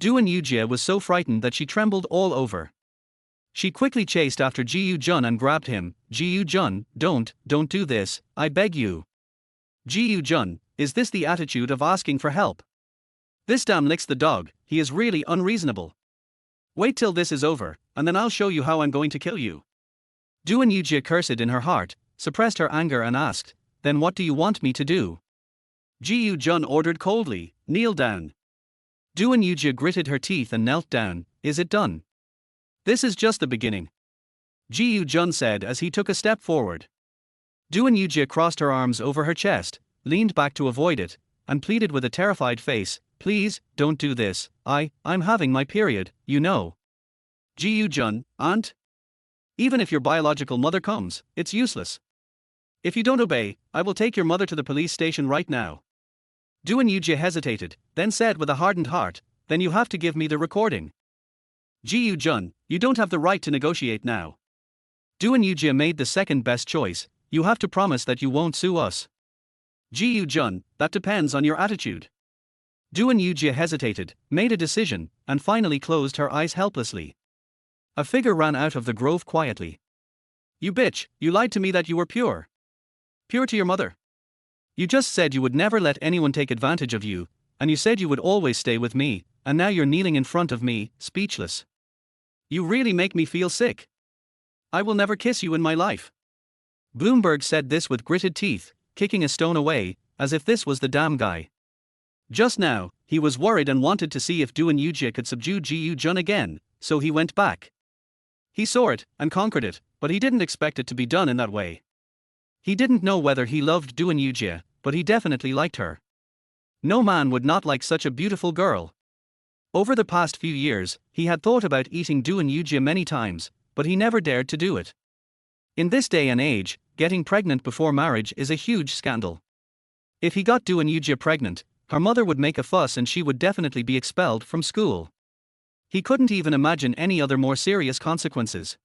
A: Duan Yujie was so frightened that she trembled all over. She quickly chased after Ji Jun and grabbed him. "Ji Jun, don't do this, I beg you." "Ji Jun, is this the attitude of asking for help? This damn licks the dog, he is really unreasonable. Wait till this is over, and then I'll show you how I'm going to kill you." Duan Yujie cursed in her heart, suppressed her anger and asked, "Then what do you want me to do?" Ji Jun ordered coldly, kneel down. Duan Yujia gritted her teeth and knelt down. Is it done? This is just the beginning. Ji Jun said as he took a step forward. Duan Yujia crossed her arms over her chest, leaned back to avoid it, and pleaded with a terrified face, please, don't do this, I'm having my period, you know. Ji Jun, aunt? Even if your biological mother comes, it's useless. If you don't obey, I will take your mother to the police station right now. Duan Yujia hesitated, then said with a hardened heart, then you have to give me the recording. Ji Jun, you don't have the right to negotiate now. Duan Yujia made the second best choice, you have to promise that you won't sue us. Ji Jun, that depends on your attitude. Duan Yujia hesitated, made a decision, and finally closed her eyes helplessly. A figure ran out of the grove quietly. You bitch, you lied to me that you were pure. Pure to your mother. You just said you would never let anyone take advantage of you, and you said you would always stay with me, and now you're kneeling in front of me, speechless. You really make me feel sick. I will never kiss you in my life. Bloomberg said this with gritted teeth, kicking a stone away, as if this was the damn guy. Just now, he was worried and wanted to see if Duan Yujia could subdue Ji Jun again, so he went back. He saw it, and conquered it, but he didn't expect it to be done in that way. He didn't know whether he loved Duan Yujia, but he definitely liked her. No man would not like such a beautiful girl. Over the past few years, he had thought about eating Duan Yujia many times, but he never dared to do it. In this day and age, getting pregnant before marriage is a huge scandal. If he got Duan Yujia pregnant, her mother would make a fuss and she would definitely be expelled from school. He couldn't even imagine any other more serious consequences.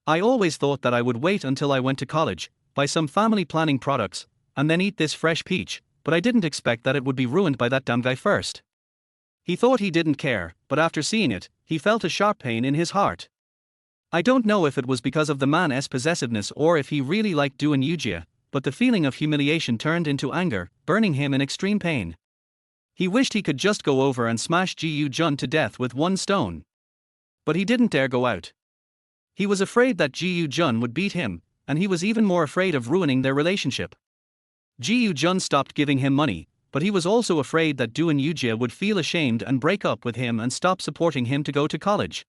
A: I always thought that I would wait until I went to college, buy some family planning products, and then eat this fresh peach, but I didn't expect that it would be ruined by that damn guy first. He thought he didn't care, but after seeing it, he felt a sharp pain in his heart. I don't know if it was because of the man's possessiveness or if he really liked Duan Yujia, but the feeling of humiliation turned into anger, burning him in extreme pain. He wished he could just go over and smash Ji Jun to death with one stone. But he didn't dare go out. He was afraid that Ji Jun would beat him, and he was even more afraid of ruining their relationship. Ji Jun stopped giving him money, but he was also afraid that Duan Yujia would feel ashamed and break up with him and stop supporting him to go to college.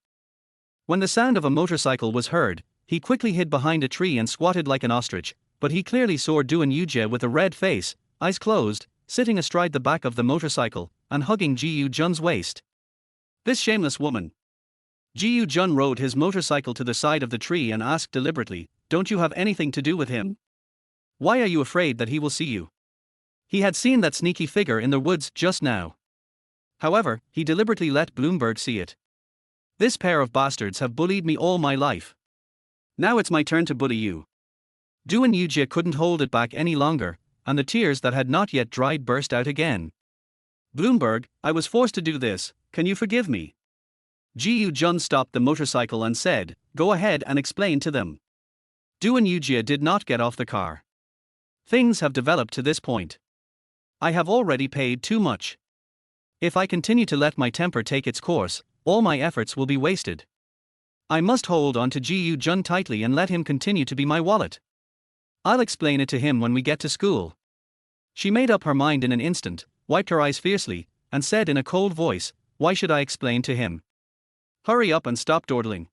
A: When the sound of a motorcycle was heard, he quickly hid behind a tree and squatted like an ostrich, but he clearly saw Duan Yujia with a red face, eyes closed, sitting astride the back of the motorcycle, and hugging Ji Jun's waist. This shameless woman. Ji Jun rode his motorcycle to the side of the tree and asked deliberately, don't you have anything to do with him? Why are you afraid that he will see you? He had seen that sneaky figure in the woods just now. However, he deliberately let Bloomberg see it. This pair of bastards have bullied me all my life. Now it's my turn to bully you. Duan Yujia couldn't hold it back any longer, and the tears that had not yet dried burst out again. Bloomberg, I was forced to do this, can you forgive me? Ji Jun stopped the motorcycle and said, go ahead and explain to them. Duan Yujia did not get off the car. Things have developed to this point. I have already paid too much. If I continue to let my temper take its course, all my efforts will be wasted. I must hold on to Ji Jun tightly and let him continue to be my wallet. I'll explain it to him when we get to school. She made up her mind in an instant, wiped her eyes fiercely, and said in a cold voice, why should I explain to him? Hurry up and stop dawdling.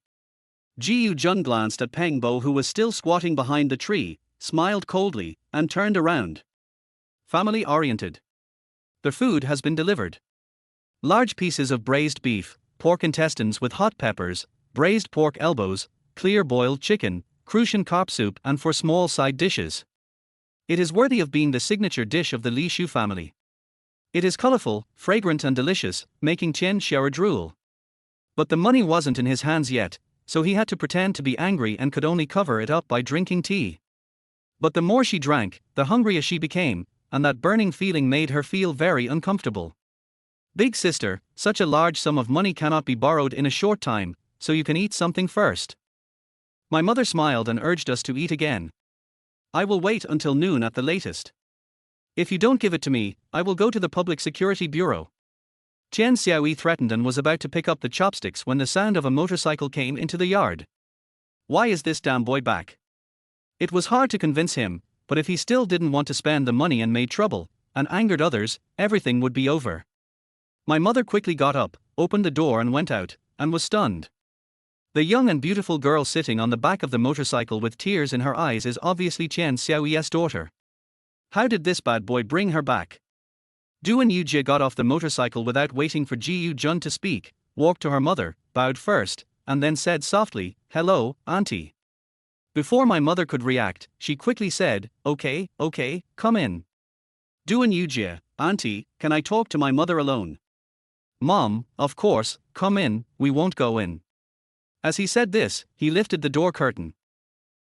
A: Ji Jun glanced at Peng Bo, who was still squatting behind the tree, smiled coldly, and turned around. Family oriented. The food has been delivered. Large pieces of braised beef, pork intestines with hot peppers, braised pork elbows, clear boiled chicken, Crucian carp soup, and 4 small side dishes. It is worthy of being the signature dish of the Li Shu family. It is colorful, fragrant and delicious, making Chen Xiao drool. But the money wasn't in his hands yet, so he had to pretend to be angry and could only cover it up by drinking tea. But the more she drank, the hungrier she became, and that burning feeling made her feel very uncomfortable. Big sister, such a large sum of money cannot be borrowed in a short time, so you can eat something first. My mother smiled and urged us to eat again. I will wait until noon at the latest. If you don't give it to me, I will go to the Public Security Bureau. Chen Xiaoyi threatened and was about to pick up the chopsticks when the sound of a motorcycle came into the yard. Why is this damn boy back? It was hard to convince him, but if he still didn't want to spend the money and made trouble, and angered others, everything would be over. My mother quickly got up, opened the door and went out, and was stunned. The young and beautiful girl sitting on the back of the motorcycle with tears in her eyes is obviously Chen Xiaoyi's daughter. How did this bad boy bring her back? Duan Yujie got off the motorcycle without waiting for Ji Yu-jun to speak, walked to her mother, bowed first, and then said softly, "Hello, auntie." Before my mother could react, she quickly said, okay, come in." Duan Yujie, "Auntie, can I talk to my mother alone?" "Mom, of course, come in, we won't go in." As he said this, he lifted the door curtain.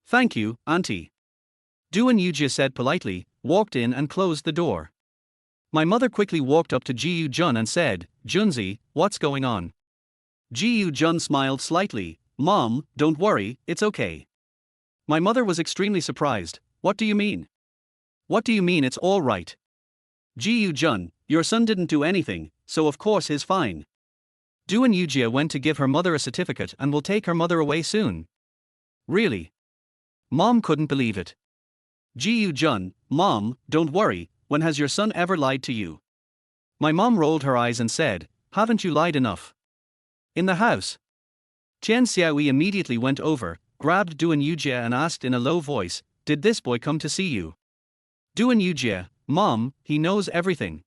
A: "Thank you, auntie." Duan Yujie said politely, walked in and closed the door. My mother quickly walked up to Ji Yu-jun and said, "Junzi, what's going on?" Ji Yu-jun smiled slightly, "Mom, don't worry, it's okay." My mother was extremely surprised. "What do you mean?" "What do you mean it's all right?" "Ji Yu-jun, your son didn't do anything, so of course he's fine." Duan Yujie went to give her mother a certificate and will take her mother away soon. "Really?" Mom couldn't believe it. Ji Yu-jun, "Mom, don't worry, when has your son ever lied to you?" My mom rolled her eyes and said, "Haven't you lied enough?" "In the house." Chen Xiaoyi immediately went over, grabbed Duan Yujie and asked in a low voice, "Did this boy come to see you?" Duan Yujie, "Mom, he knows everything.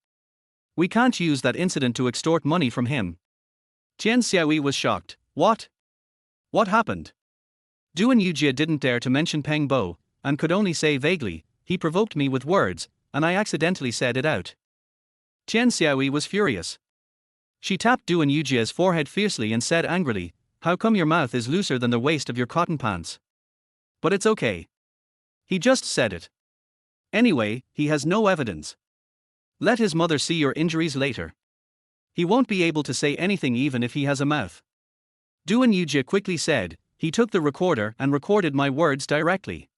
A: We can't use that incident to extort money from him." Chen Xiaoyi was shocked. "What? What happened?" Duan Yujie didn't dare to mention Peng Bo, and could only say vaguely, "He provoked me with words, and I accidentally said it out." Chen Xiaoyi was furious. She tapped Duan Yujie's forehead fiercely and said angrily, "How come your mouth is looser than the waist of your cotton pants?" "But it's okay. He just said it. Anyway, he has no evidence. Let his mother see your injuries later. He won't be able to say anything even if he has a mouth." Duan Yujie quickly said, "He took the recorder and recorded my words directly.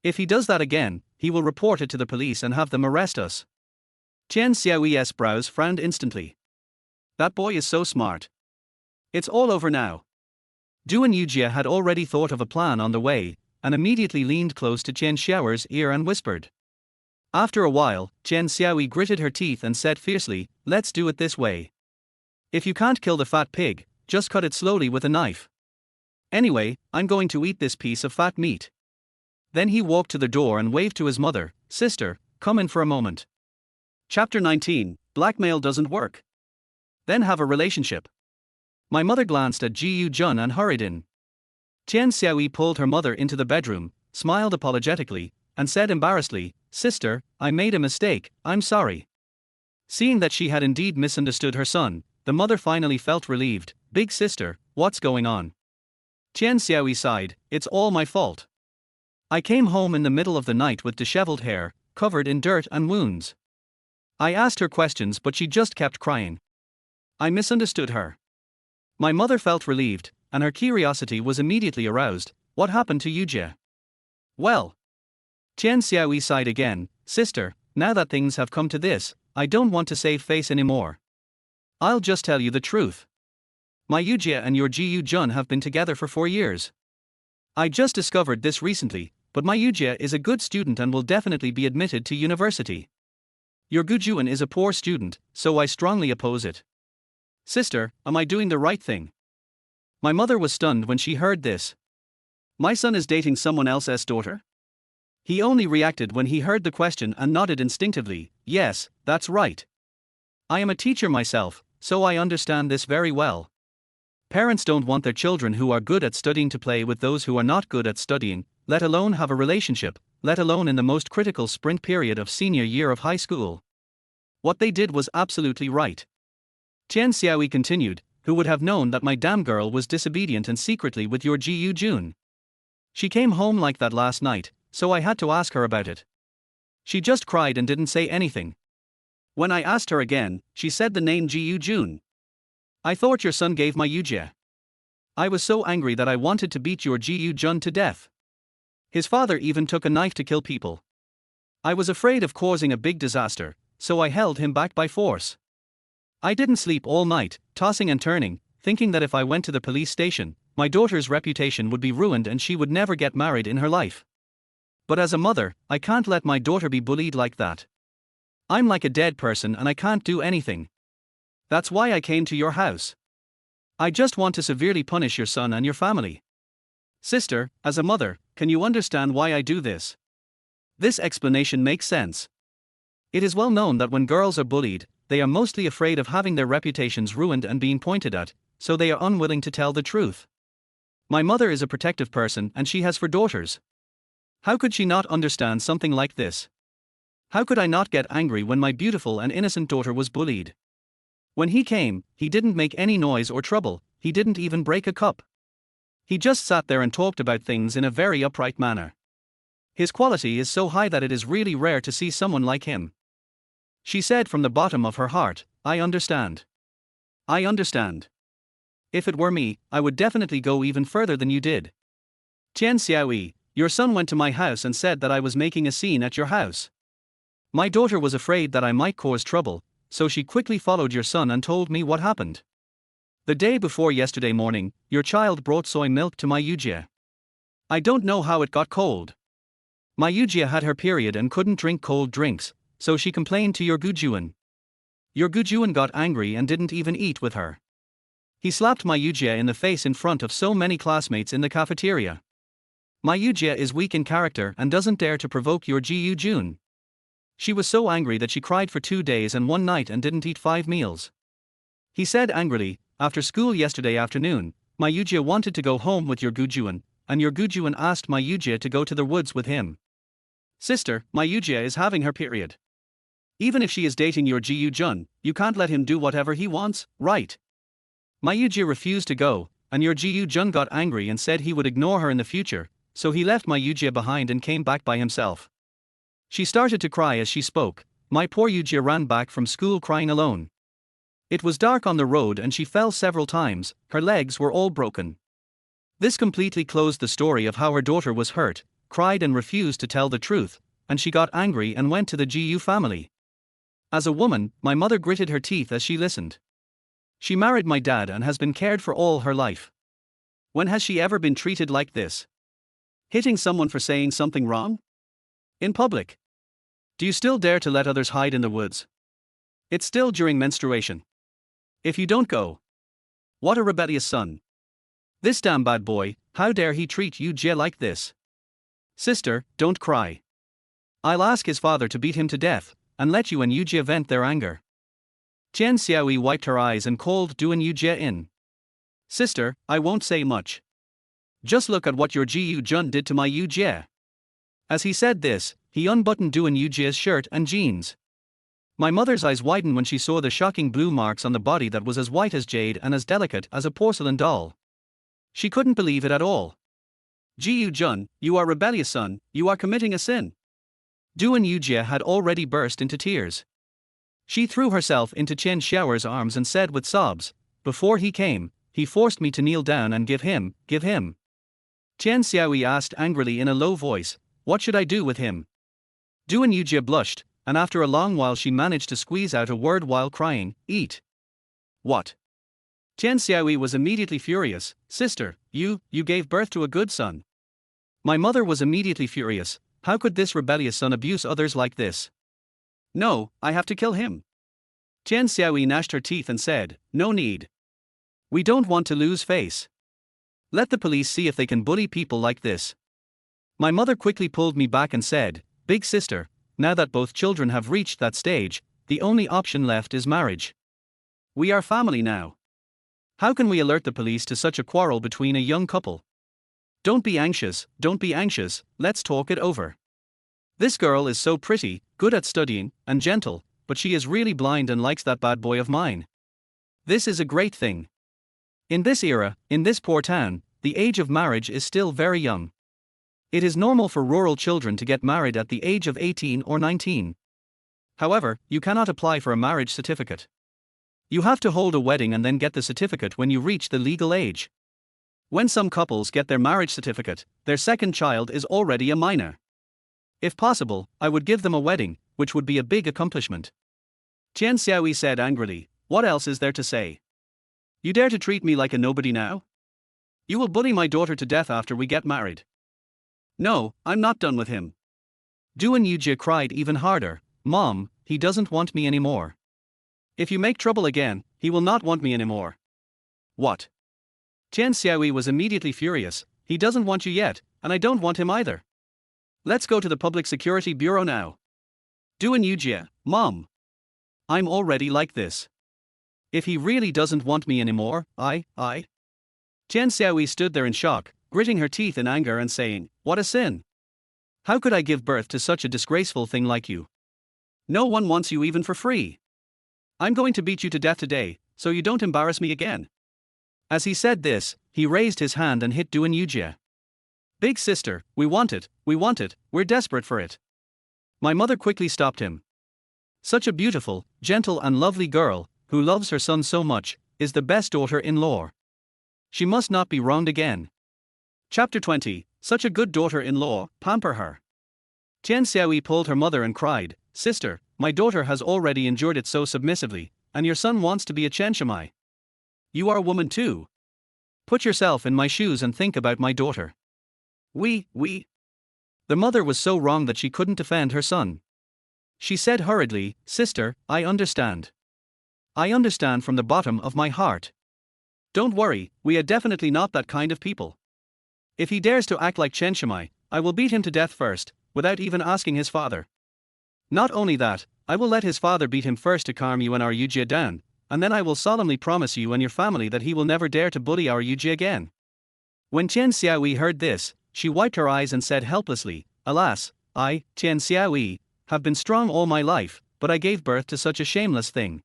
A: If he does that again, he will report it to the police and have them arrest us." Chen Xiaoyi's brows frowned instantly. That boy is so smart. It's all over now. Duan Yujie had already thought of a plan on the way, and immediately leaned close to Chen Xiaoyi's ear and whispered. After a while, Chen Xiaoyi gritted her teeth and said fiercely, "Let's do it this way. If you can't kill the fat pig, just cut it slowly with a knife. Anyway, I'm going to eat this piece of fat meat." Then he walked to the door and waved to his mother, "Sister, come in for a moment." Chapter 19, Blackmail Doesn't Work. Then have a relationship. My mother glanced at Ji Yu-jun and hurried in. Chen Xiaoyi pulled her mother into the bedroom, smiled apologetically, and said embarrassedly, "Sister, I made a mistake, I'm sorry." Seeing that she had indeed misunderstood her son, the mother finally felt relieved. "Big sister, what's going on?" Chen Xiaoyi sighed, "It's all my fault. I came home in the middle of the night with disheveled hair, covered in dirt and wounds. I asked her questions but she just kept crying. I misunderstood her." My mother felt relieved, and her curiosity was immediately aroused. "What happened to Yujie?" "Well." Chen Xiaoyi sighed again, "Sister, now that things have come to this, I don't want to save face anymore. I'll just tell you the truth. My Yujie and your Ji Yu-jun have been together for 4 years. I just discovered this recently, but my Yujie is a good student and will definitely be admitted to university. Your Gujuan is a poor student, so I strongly oppose it. Sister, am I doing the right thing?" My mother was stunned when she heard this. "My son is dating someone else's daughter?" He only reacted when he heard the question and nodded instinctively, "Yes, that's right. I am a teacher myself, so I understand this very well. Parents don't want their children who are good at studying to play with those who are not good at studying, let alone have a relationship, let alone in the most critical sprint period of senior year of high school. What they did was absolutely right." Chen Xiaoyi continued, "Who would have known that my damn girl was disobedient and secretly with your Ji Yu-jun? She came home like that last night, so I had to ask her about it. She just cried and didn't say anything. When I asked her again, she said the name Ji Yu-jun. I thought your son gave my Yujie. I was so angry that I wanted to beat your Ji Yu-jun to death. His father even took a knife to kill people. I was afraid of causing a big disaster, so I held him back by force. I didn't sleep all night, tossing and turning, thinking that if I went to the police station, my daughter's reputation would be ruined and she would never get married in her life. But as a mother, I can't let my daughter be bullied like that. I'm like a dead person and I can't do anything. That's why I came to your house. I just want to severely punish your son and your family. Sister, as a mother, can you understand why I do this? This explanation makes sense. It is well known that when girls are bullied, they are mostly afraid of having their reputations ruined and being pointed at, so they are unwilling to tell the truth. My mother is a protective person and she has 4 daughters. How could she not understand something like this? How could I not get angry when my beautiful and innocent daughter was bullied? When he came, he didn't make any noise or trouble, he didn't even break a cup. He just sat there and talked about things in a very upright manner. His quality is so high that it is really rare to see someone like him. She said from the bottom of her heart, I understand. I understand. If it were me, I would definitely go even further than you did. Tian Xiaoyi, your son went to my house and said that I was making a scene at your house. My daughter was afraid that I might cause trouble, so she quickly followed your son and told me what happened. The day before yesterday morning, your child brought soy milk to my Yujie. I don't know how it got cold. My Yujie had her period and couldn't drink cold drinks, so she complained to your Gujuan. Your Gujuan got angry and didn't even eat with her. He slapped my Yujie in the face in front of so many classmates in the cafeteria. My Yujie is weak in character and doesn't dare to provoke your Ji Jun. She was so angry that she cried for 2 days and 1 night and didn't eat 5 meals. He said angrily, after school yesterday afternoon, my Yujie wanted to go home with your Gujuan, and your Gujuan asked my Yujie to go to the woods with him. Sister, my Yujie is having her period. Even if she is dating your Ji Jun, you can't let him do whatever he wants, right? My Yujie refused to go, and your Ji Jun got angry and said he would ignore her in the future, so he left my Yujie behind and came back by himself. She started to cry as she spoke. My poor Yujie ran back from school crying alone. It was dark on the road and she fell several times, her legs were all broken. This completely closed the story of how her daughter was hurt, cried and refused to tell the truth, and she got angry and went to the GU family. As a woman, my mother gritted her teeth as she listened. She married my dad and has been cared for all her life. When has she ever been treated like this? Hitting someone for saying something wrong? In public. Do you still dare to let others hide in the woods? It's still during menstruation. If you don't go. What a rebellious son. This damn bad boy, how dare he treat you Jie like this? Sister, don't cry. I'll ask his father to beat him to death, and let you and Yujie vent their anger. Tian Xiaoyi wiped her eyes and called Duan Yujie in. Sister, I won't say much. Just look at what your Ji Jun did to my Yujie. As he said this, he unbuttoned Duan Yujie's shirt and jeans. My mother's eyes widened when she saw the shocking blue marks on the body that was as white as jade and as delicate as a porcelain doll. She couldn't believe it at all. Ji Jun, you are rebellious son, you are committing a sin. Duan Yujie had already burst into tears. She threw herself into Chen Xiaoer's arms and said with sobs, before he came, he forced me to kneel down and give him. Tian Xiaoyi asked angrily in a low voice, what should I do with him? Duan Yujie blushed, and after a long while she managed to squeeze out a word while crying, eat. What? Tian Xiaoyi was immediately furious, sister, you gave birth to a good son. My mother was immediately furious, how could this rebellious son abuse others like this? No, I have to kill him. Tian Xiaoyi gnashed her teeth and said, no need. We don't want to lose face. Let the police see if they can bully people like this. My mother quickly pulled me back and said, big sister, now that both children have reached that stage, the only option left is marriage. We are family now. How can we alert the police to such a quarrel between a young couple? Don't be anxious, let's talk it over. This girl is so pretty, good at studying, and gentle, but she is really blind and likes that bad boy of mine. This is a great thing. In this era, in this poor town, the age of marriage is still very young. It is normal for rural children to get married at the age of 18 or 19. However, you cannot apply for a marriage certificate. You have to hold a wedding and then get the certificate when you reach the legal age. When some couples get their marriage certificate, their second child is already a minor. If possible, I would give them a wedding, which would be a big accomplishment. Tian Xiaoyi said angrily, what else is there to say? You dare to treat me like a nobody now? You will bully my daughter to death after we get married. No, I'm not done with him. Duan Yujie cried even harder, Mom, he doesn't want me anymore. If you make trouble again, he will not want me anymore. What? Chen Xiaoyi was immediately furious. He doesn't want you yet, and I don't want him either. Let's go to the Public Security Bureau now. Duan Yujie, Mom. I'm already like this. If he really doesn't want me anymore, Chen Xiaoyi stood there in shock, gritting her teeth in anger and saying, "What a sin! How could I give birth to such a disgraceful thing like you? No one wants you even for free. I'm going to beat you to death today, so you don't embarrass me again." As he said this, he raised his hand and hit Duan Yujie. "Big sister, we want it, we're desperate for it." My mother quickly stopped him. Such a beautiful, gentle and lovely girl, who loves her son so much, is the best daughter-in-law. She must not be wronged again. Chapter 20, Such a good daughter-in-law, pamper her. Chen Xiaoyi pulled her mother and cried, "Sister, my daughter has already endured it so submissively, and your son wants to be a Chen Shamai. You are a woman too. Put yourself in my shoes and think about my daughter." We. The mother was so wrong that she couldn't defend her son. She said hurriedly, "Sister, I understand. I understand from the bottom of my heart. Don't worry, we are definitely not that kind of people. If he dares to act like Chen Shamai, I will beat him to death first, without even asking his father. Not only that, I will let his father beat him first to calm you and our Yujie down, and then I will solemnly promise you and your family that he will never dare to bully our Yujie again." When Chen Xiaoyi heard this, she wiped her eyes and said helplessly, "Alas, I, Chen Xiaoyi, have been strong all my life, but I gave birth to such a shameless thing.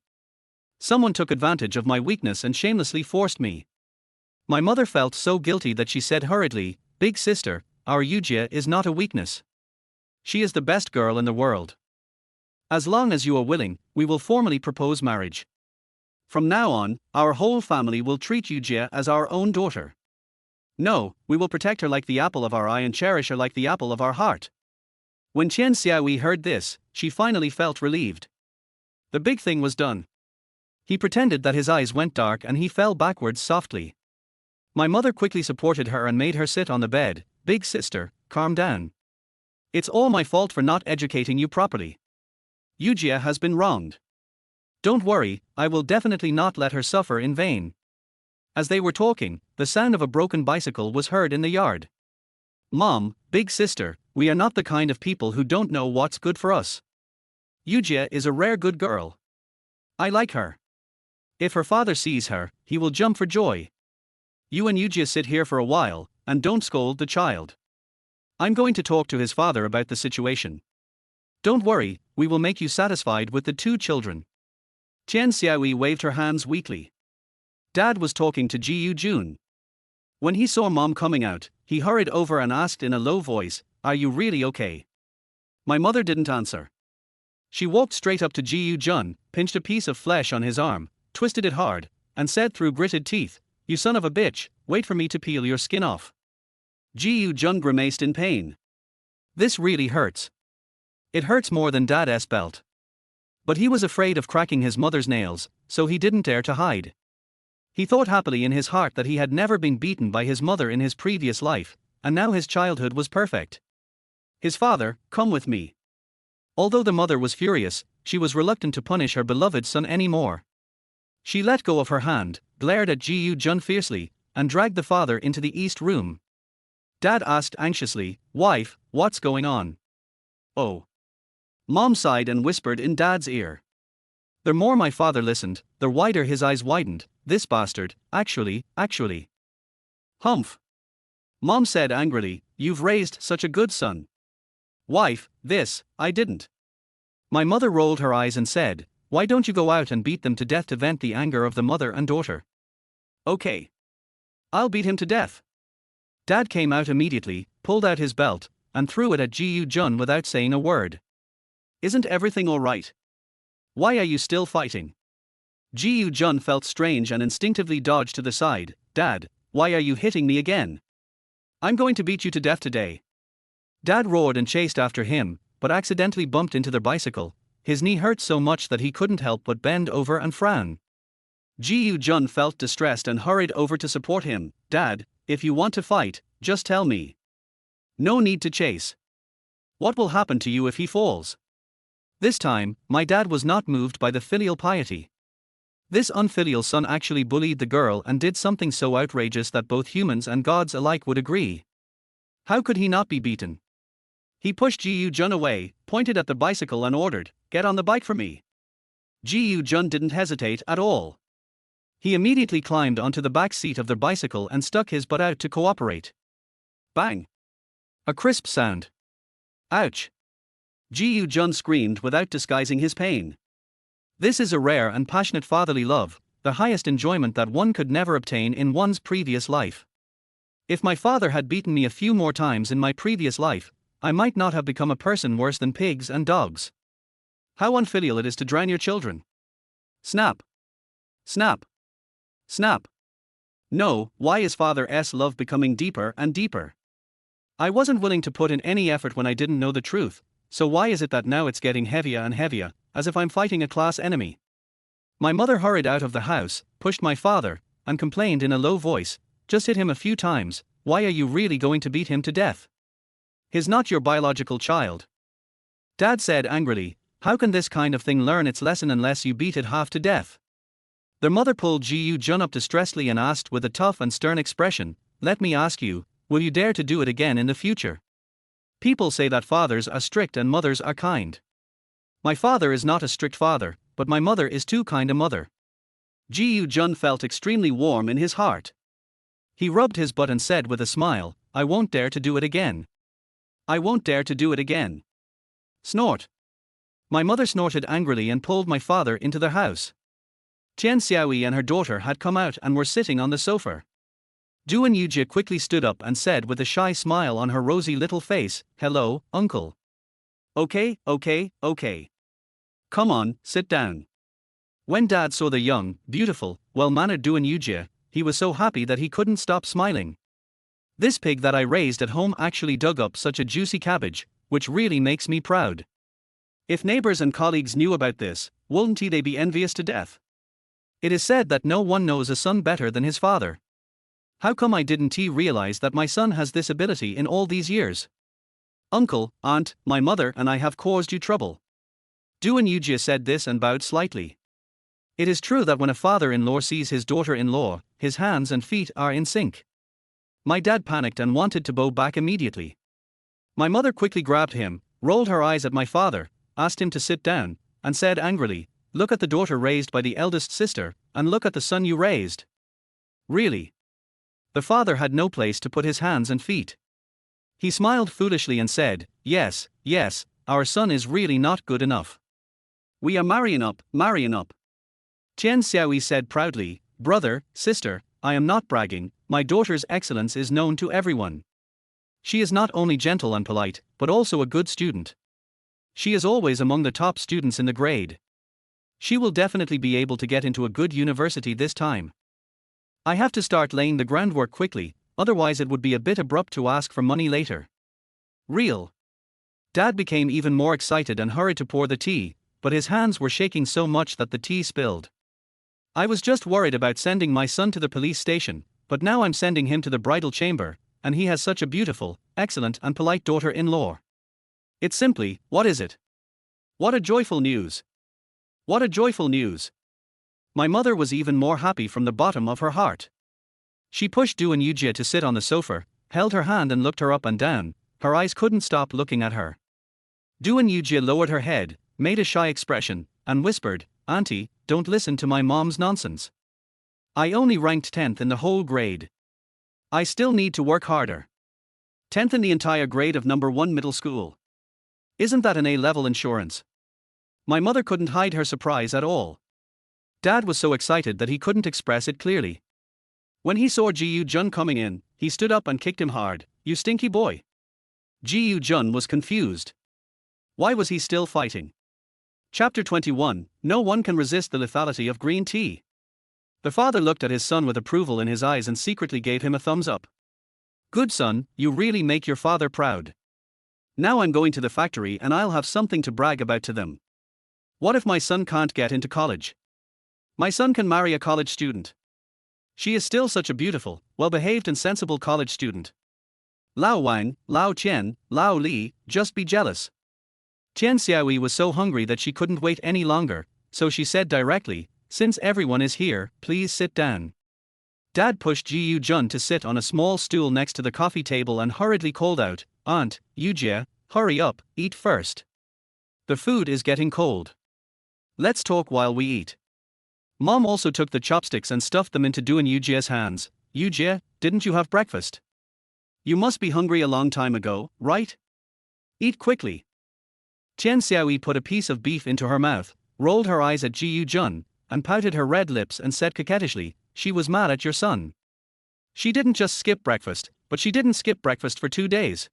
A: Someone took advantage of my weakness and shamelessly forced me." My mother felt so guilty that she said hurriedly, "Big sister, our Yujie is not a weakness. She is the best girl in the world. As long as you are willing, we will formally propose marriage. From now on, our whole family will treat Yujie as our own daughter. No, we will protect her like the apple of our eye and cherish her like the apple of our heart." When Chen Xiaoyi heard this, she finally felt relieved. The big thing was done. He pretended that his eyes went dark and he fell backwards softly. My mother quickly supported her and made her sit on the bed. "Big sister, calm down. It's all my fault for not educating you properly. Yujie has been wronged. Don't worry, I will definitely not let her suffer in vain." As they were talking, the sound of a broken bicycle was heard in the yard. "Mom, big sister, we are not the kind of people who don't know what's good for us. Yujie is a rare good girl. I like her. If her father sees her, he will jump for joy. You and Yujie sit here for a while, and don't scold the child. I'm going to talk to his father about the situation. Don't worry, we will make you satisfied with the two children." Chen Xiaoyi waved her hands weakly. Dad was talking to Ji Yujun. When he saw Mom coming out, he hurried over and asked in a low voice, "Are you really okay?" My mother didn't answer. She walked straight up to Ji Yujun, pinched a piece of flesh on his arm, twisted it hard, and said through gritted teeth, "You son of a bitch, wait for me to peel your skin off." Ji Yujun grimaced in pain. This really hurts. It hurts more than Dad's belt. But he was afraid of cracking his mother's nails, so he didn't dare to hide. He thought happily in his heart that he had never been beaten by his mother in his previous life, and now his childhood was perfect. His father, "Come with me." Although the mother was furious, she was reluctant to punish her beloved son anymore. She let go of her hand, glared at Ji Yujun fiercely, and dragged the father into the east room. Dad asked anxiously, "Wife, what's going on?" "Oh." Mom sighed and whispered in Dad's ear. The more my father listened, the wider his eyes widened. "This bastard, actually. Humph. Mom said angrily, "You've raised such a good son." "Wife, I didn't." My mother rolled her eyes and said, "Why don't you go out and beat them to death to vent the anger of the mother and daughter?" "Okay. I'll beat him to death." Dad came out immediately, pulled out his belt, and threw it at Ji Yujun without saying a word. "Isn't everything all right? Why are you still fighting?" Ji Yujun felt strange and instinctively dodged to the side. "Dad, why are you hitting me again? I'm going to beat you to death today." Dad roared and chased after him, but accidentally bumped into their bicycle. His knee hurt so much that he couldn't help but bend over and frown. Ji Yujun felt distressed and hurried over to support him. "Dad, if you want to fight, just tell me. No need to chase. What will happen to you if he falls?" This time, my dad was not moved by the filial piety. This unfilial son actually bullied the girl and did something so outrageous that both humans and gods alike would agree. How could he not be beaten? He pushed Ji Jun away, pointed at the bicycle and ordered, "Get on the bike for me." Ji Jun didn't hesitate at all. He immediately climbed onto the back seat of the bicycle and stuck his butt out to cooperate. Bang! A crisp sound. Ouch! Ji Jun screamed without disguising his pain. This is a rare and passionate fatherly love, the highest enjoyment that one could never obtain in one's previous life. If my father had beaten me a few more times in my previous life, I might not have become a person worse than pigs and dogs. How unfilial it is to drown your children. Snap! Snap! Snap! No, why is father's love becoming deeper and deeper? I wasn't willing to put in any effort when I didn't know the truth, so why is it that now it's getting heavier and heavier, as if I'm fighting a class enemy? My mother hurried out of the house, pushed my father, and complained in a low voice, "Just hit him a few times, why are you really going to beat him to death? He's not your biological child." Dad said angrily, "How can this kind of thing learn its lesson unless you beat it half to death?" Their mother pulled Ji Jun up distressfully and asked with a tough and stern expression, "Let me ask you, will you dare to do it again in the future? People say that fathers are strict and mothers are kind. My father is not a strict father, but my mother is too kind a mother." Ji Jun felt extremely warm in his heart. He rubbed his butt and said with a smile, "I won't dare to do it again. I won't dare to do it again." Snort. My mother snorted angrily and pulled my father into the house. Tian Xiaoyi and her daughter had come out and were sitting on the sofa. Duan Yujie quickly stood up and said with a shy smile on her rosy little face, "Hello, uncle." Okay. Come on, sit down." When Dad saw the young, beautiful, well-mannered Duan Yujie, he was so happy that he couldn't stop smiling. "This pig that I raised at home actually dug up such a juicy cabbage, which really makes me proud. If neighbors and colleagues knew about this, wouldn't they be envious to death? It is said that no one knows a son better than his father. How come I didn't realize that my son has this ability in all these years? Uncle, aunt, my mother and I have caused you trouble." Duan Yujie said this and bowed slightly. It is true that when a father-in-law sees his daughter-in-law, his hands and feet are in sync. My dad panicked and wanted to bow back immediately. My mother quickly grabbed him, rolled her eyes at my father, asked him to sit down, and said angrily, "Look at the daughter raised by the eldest sister, and look at the son you raised." Really? The father had no place to put his hands and feet. He smiled foolishly and said, yes, our son is really not good enough. We are marrying up. Tian Xiaoyi said proudly, "Brother, sister, I am not bragging, my daughter's excellence is known to everyone. She is not only gentle and polite, but also a good student. She is always among the top students in the grade. She will definitely be able to get into a good university this time. I have to start laying the groundwork quickly, otherwise it would be a bit abrupt to ask for money later." Real. Dad became even more excited and hurried to pour the tea, but his hands were shaking so much that the tea spilled. "I was just worried about sending my son to the police station, but now I'm sending him to the bridal chamber, and he has such a beautiful, excellent and polite daughter-in-law. It's simply, what is it? What a joyful news! What a joyful news!" My mother was even more happy from the bottom of her heart. She pushed Duan Yujie to sit on the sofa, held her hand and looked her up and down, her eyes couldn't stop looking at her. Duan Yujie lowered her head, made a shy expression, and whispered, "Auntie, don't listen to my mom's nonsense. I only ranked 10th in the whole grade. I still need to work harder. 10th in the entire grade of number 1 middle school. Isn't that an A-level insurance?" My mother couldn't hide her surprise at all. Dad was so excited that he couldn't express it clearly. When he saw Ji Jun coming in, he stood up and kicked him hard. "You stinky boy." Ji Jun was confused. Why was he still fighting? Chapter 21, No one can resist the lethality of green tea. The father looked at his son with approval in his eyes and secretly gave him a thumbs up. "Good son, you really make your father proud. Now I'm going to the factory and I'll have something to brag about to them. What if my son can't get into college? My son can marry a college student. She is still such a beautiful, well-behaved and sensible college student. Lao Wang, Lao Qian, Lao Li, just be jealous." Tian Xiaoyi was so hungry that she couldn't wait any longer, so she said directly, "Since everyone is here, please sit down." Dad pushed Ji Yu Jun to sit on a small stool next to the coffee table and hurriedly called out, "Aunt, Yujie, hurry up, eat first. The food is getting cold. Let's talk while we eat." Mom also took the chopsticks and stuffed them into Duan Yujie's hands. "Yujie, didn't you have breakfast? You must be hungry a long time ago, right? Eat quickly." Tian Xiaoyi put a piece of beef into her mouth, rolled her eyes at Ji Yu Jun, and pouted her red lips and said coquettishly, "She was mad at your son. She didn't just skip breakfast, but she didn't skip breakfast for 2 days."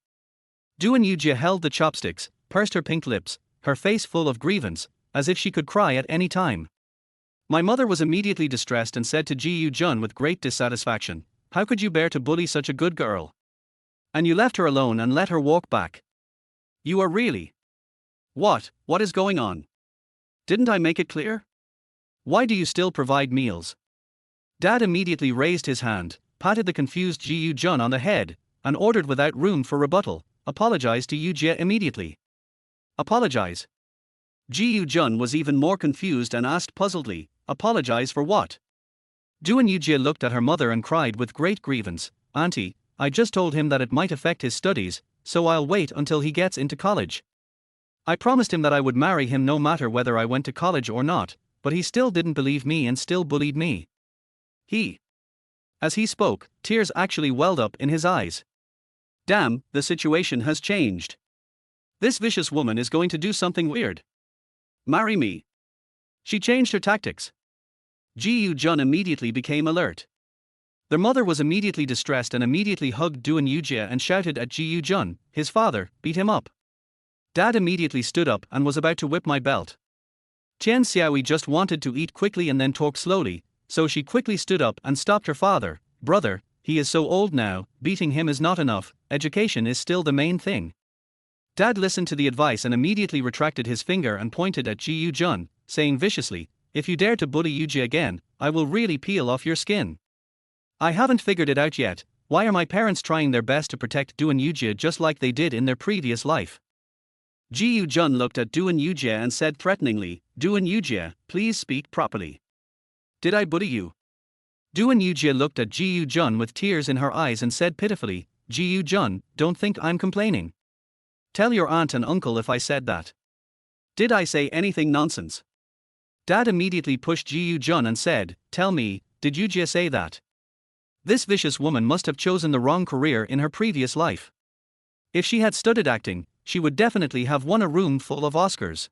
A: Duan Yujie held the chopsticks, pursed her pink lips, her face full of grievance, as if she could cry at any time. My mother was immediately distressed and said to Ji Yu Jun with great dissatisfaction, "How could you bear to bully such a good girl? And you left her alone and let her walk back. You are really... What is going on? Didn't I make it clear? Why do you still provide meals?" Dad immediately raised his hand, patted the confused Ji Yu Jun on the head, and ordered without room for rebuttal, "Apologize to Yujie immediately." "Apologize?" Ji Yu Jun was even more confused and asked puzzledly, "Apologize for what?" Duan Yujie looked at her mother and cried with great grievance, "Auntie, I just told him that it might affect his studies, so I'll wait until he gets into college. I promised him that I would marry him no matter whether I went to college or not, but he still didn't believe me and still bullied me. As he spoke, tears actually welled up in his eyes. Damn, the situation has changed. This vicious woman is going to do something weird. Marry me. She changed her tactics. Ji Yu Jun immediately became alert. Their mother was immediately distressed and immediately hugged Duan Yujie and shouted at Ji Yu Jun, "His father, beat him up." Dad immediately stood up and was about to whip my belt. Tian Xiaoyi just wanted to eat quickly and then talk slowly, so she quickly stood up and stopped her father. "Brother, he is so old now, beating him is not enough, education is still the main thing." Dad listened to the advice and immediately retracted his finger and pointed at Ji Yu Jun, saying viciously, "If you dare to bully Yujie again, I will really peel off your skin." I haven't figured it out yet. Why are my parents trying their best to protect Duan Yujie just like they did in their previous life? Ji Yu Jun looked at Duan Yujie and said threateningly, "Duan Yujie, please speak properly. Did I bully you?" Duan Yujie looked at Ji Yu Jun with tears in her eyes and said pitifully, "Ji Yu Jun, don't think I'm complaining. Tell your aunt and uncle if I said that. Did I say anything nonsense?" Dad immediately pushed Ji Yu Jun and said, "Tell me, did Yujie say that? This vicious woman must have chosen the wrong career in her previous life. If she had studied acting, she would definitely have won a room full of Oscars.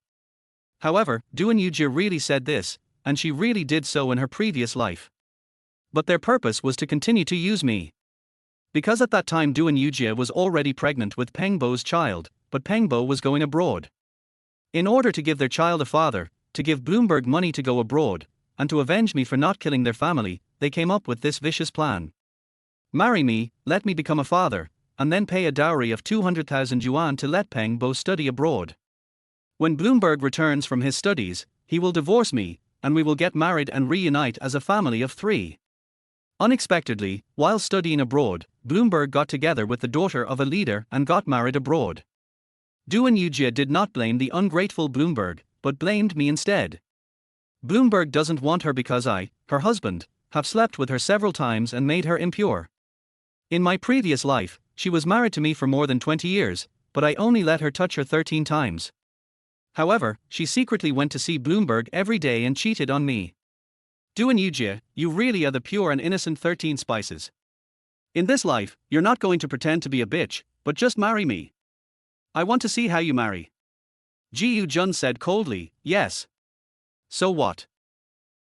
A: However, Duan Yujie really said this, and she really did so in her previous life. But their purpose was to continue to use me. Because at that time Duan Yujie was already pregnant with Peng Bo's child, but Peng Bo was going abroad. In order to give their child a father, to give Bloomberg money to go abroad, and to avenge me for not killing their family, they came up with this vicious plan. Marry me, let me become a father, and then pay a dowry of 200,000 yuan to let Peng Bo study abroad. When Bloomberg returns from his studies, he will divorce me, and we will get married and reunite as a family of 3. Unexpectedly, while studying abroad, Bloomberg got together with the daughter of a leader and got married abroad. Duan Yujie did not blame the ungrateful Bloomberg, but blamed me instead. Bloomberg doesn't want her because I, her husband, have slept with her several times and made her impure. In my previous life, she was married to me for more than 20 years, but I only let her touch her 13 times. However, she secretly went to see Bloomberg every day and cheated on me. Duan Yujie, you really are the pure and innocent 13 spices. In this life, you're not going to pretend to be a bitch, but just marry me. I want to see how you marry. Ji Yu Jun said coldly, "Yes. So what?"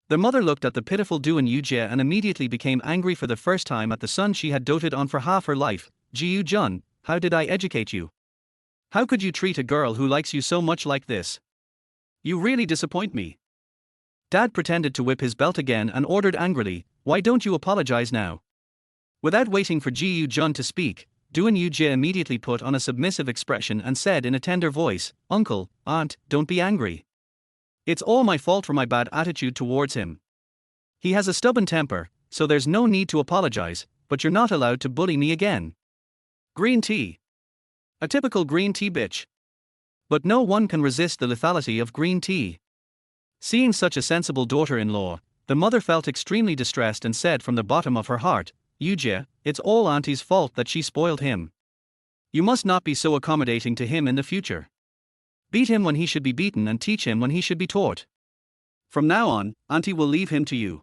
A: The mother looked at the pitiful Duan Yujie and immediately became angry for the first time at the son she had doted on for half her life. "Ji Yu Jun, how did I educate you? How could you treat a girl who likes you so much like this? You really disappoint me." Dad pretended to whip his belt again and ordered angrily, "Why don't you apologize now?" Without waiting for Ji Yu Jun to speak, Duan Yujie immediately put on a submissive expression and said in a tender voice, "Uncle, aunt, don't be angry. It's all my fault for my bad attitude towards him. He has a stubborn temper, so there's no need to apologize, but you're not allowed to bully me again. Green tea. A typical green tea bitch." But no one can resist the lethality of green tea. Seeing such a sensible daughter-in-law, the mother felt extremely distressed and said from the bottom of her heart, Yujie, it's all auntie's fault that she spoiled him. You must not be so accommodating to him in the future. Beat him when he should be beaten and teach him when he should be taught. From now on, auntie will leave him to you.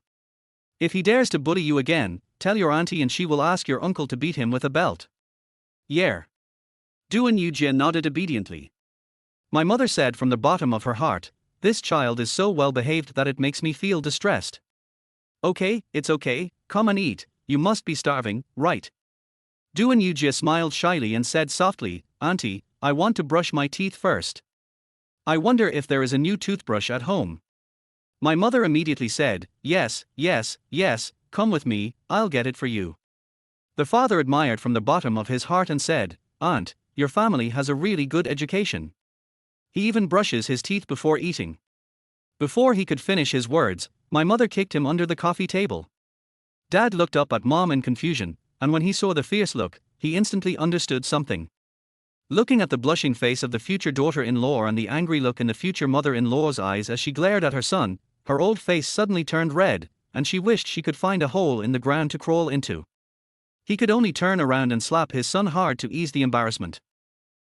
A: If he dares to bully you again, tell your auntie and she will ask your uncle to beat him with a belt. Yeah. Du and Yujie nodded obediently. My mother said from the bottom of her heart, this child is so well behaved that it makes me feel distressed. Okay, it's okay, come and eat, you must be starving, right? Du and Yujie smiled shyly and said softly, Auntie, I want to brush my teeth first. I wonder if there is a new toothbrush at home. My mother immediately said, yes, come with me, I'll get it for you. The father admired from the bottom of his heart and said, Aunt, your family has a really good education. He even brushes his teeth before eating. Before he could finish his words, my mother kicked him under the coffee table. Dad looked up at Mom in confusion, and when he saw the fierce look, he instantly understood something. Looking at the blushing face of the future daughter-in-law and the angry look in the future mother-in-law's eyes as she glared at her son, her old face suddenly turned red, and she wished she could find a hole in the ground to crawl into. He could only turn around and slap his son hard to ease the embarrassment.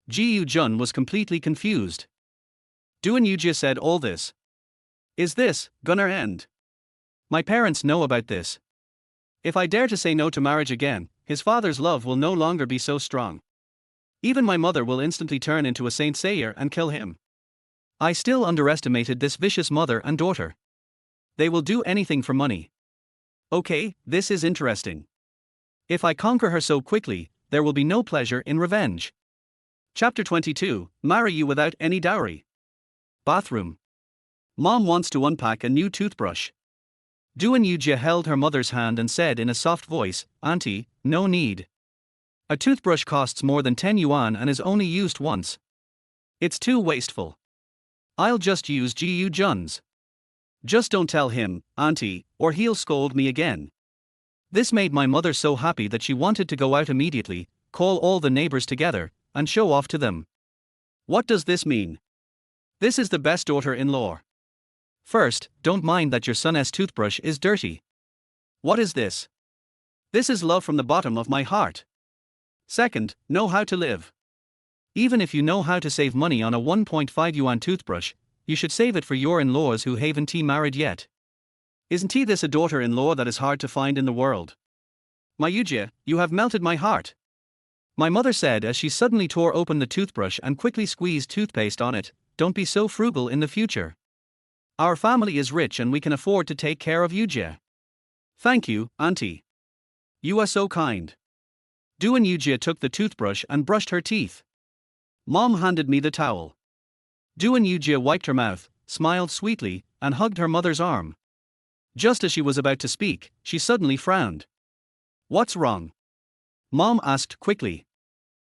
A: Ji Jun was completely confused. Du and Yujie said all this. Is this gonna end? My parents know about this. If I dare to say no to marriage again, his father's love will no longer be so strong. Even my mother will instantly turn into a Saint Seiya and kill him. I still underestimated this vicious mother and daughter. They will do anything for money. Okay, this is interesting. If I conquer her so quickly, there will be no pleasure in revenge. Chapter 22, Marry You Without Any Dowry. Bathroom. Mom wants to unpack a new toothbrush. Du and Yujie held her mother's hand and said in a soft voice, Auntie, no need. A toothbrush costs more than 10 yuan and is only used once. It's too wasteful. I'll just use Ji Jun's. Just don't tell him, Auntie, or he'll scold me again. This made my mother so happy that she wanted to go out immediately, call all the neighbors together, and show off to them. What does this mean? This is the best daughter-in-law. First, don't mind that your son's toothbrush is dirty. What is this? This is love from the bottom of my heart. Second, know how to live. Even if you know how to save money on a 1.5 yuan toothbrush, you should save it for your in-laws who haven't married yet. Isn't this a daughter-in-law that is hard to find in the world? My Yujie, you have melted my heart. My mother said as she suddenly tore open the toothbrush and quickly squeezed toothpaste on it, don't be so frugal in the future. Our family is rich and we can afford to take care of Yujie. Thank you, Auntie. You are so kind. Du and Yujie took the toothbrush and brushed her teeth. Mom handed me the towel. Du and Yujie wiped her mouth, smiled sweetly, and hugged her mother's arm. Just as she was about to speak, she suddenly frowned. What's wrong? Mom asked quickly.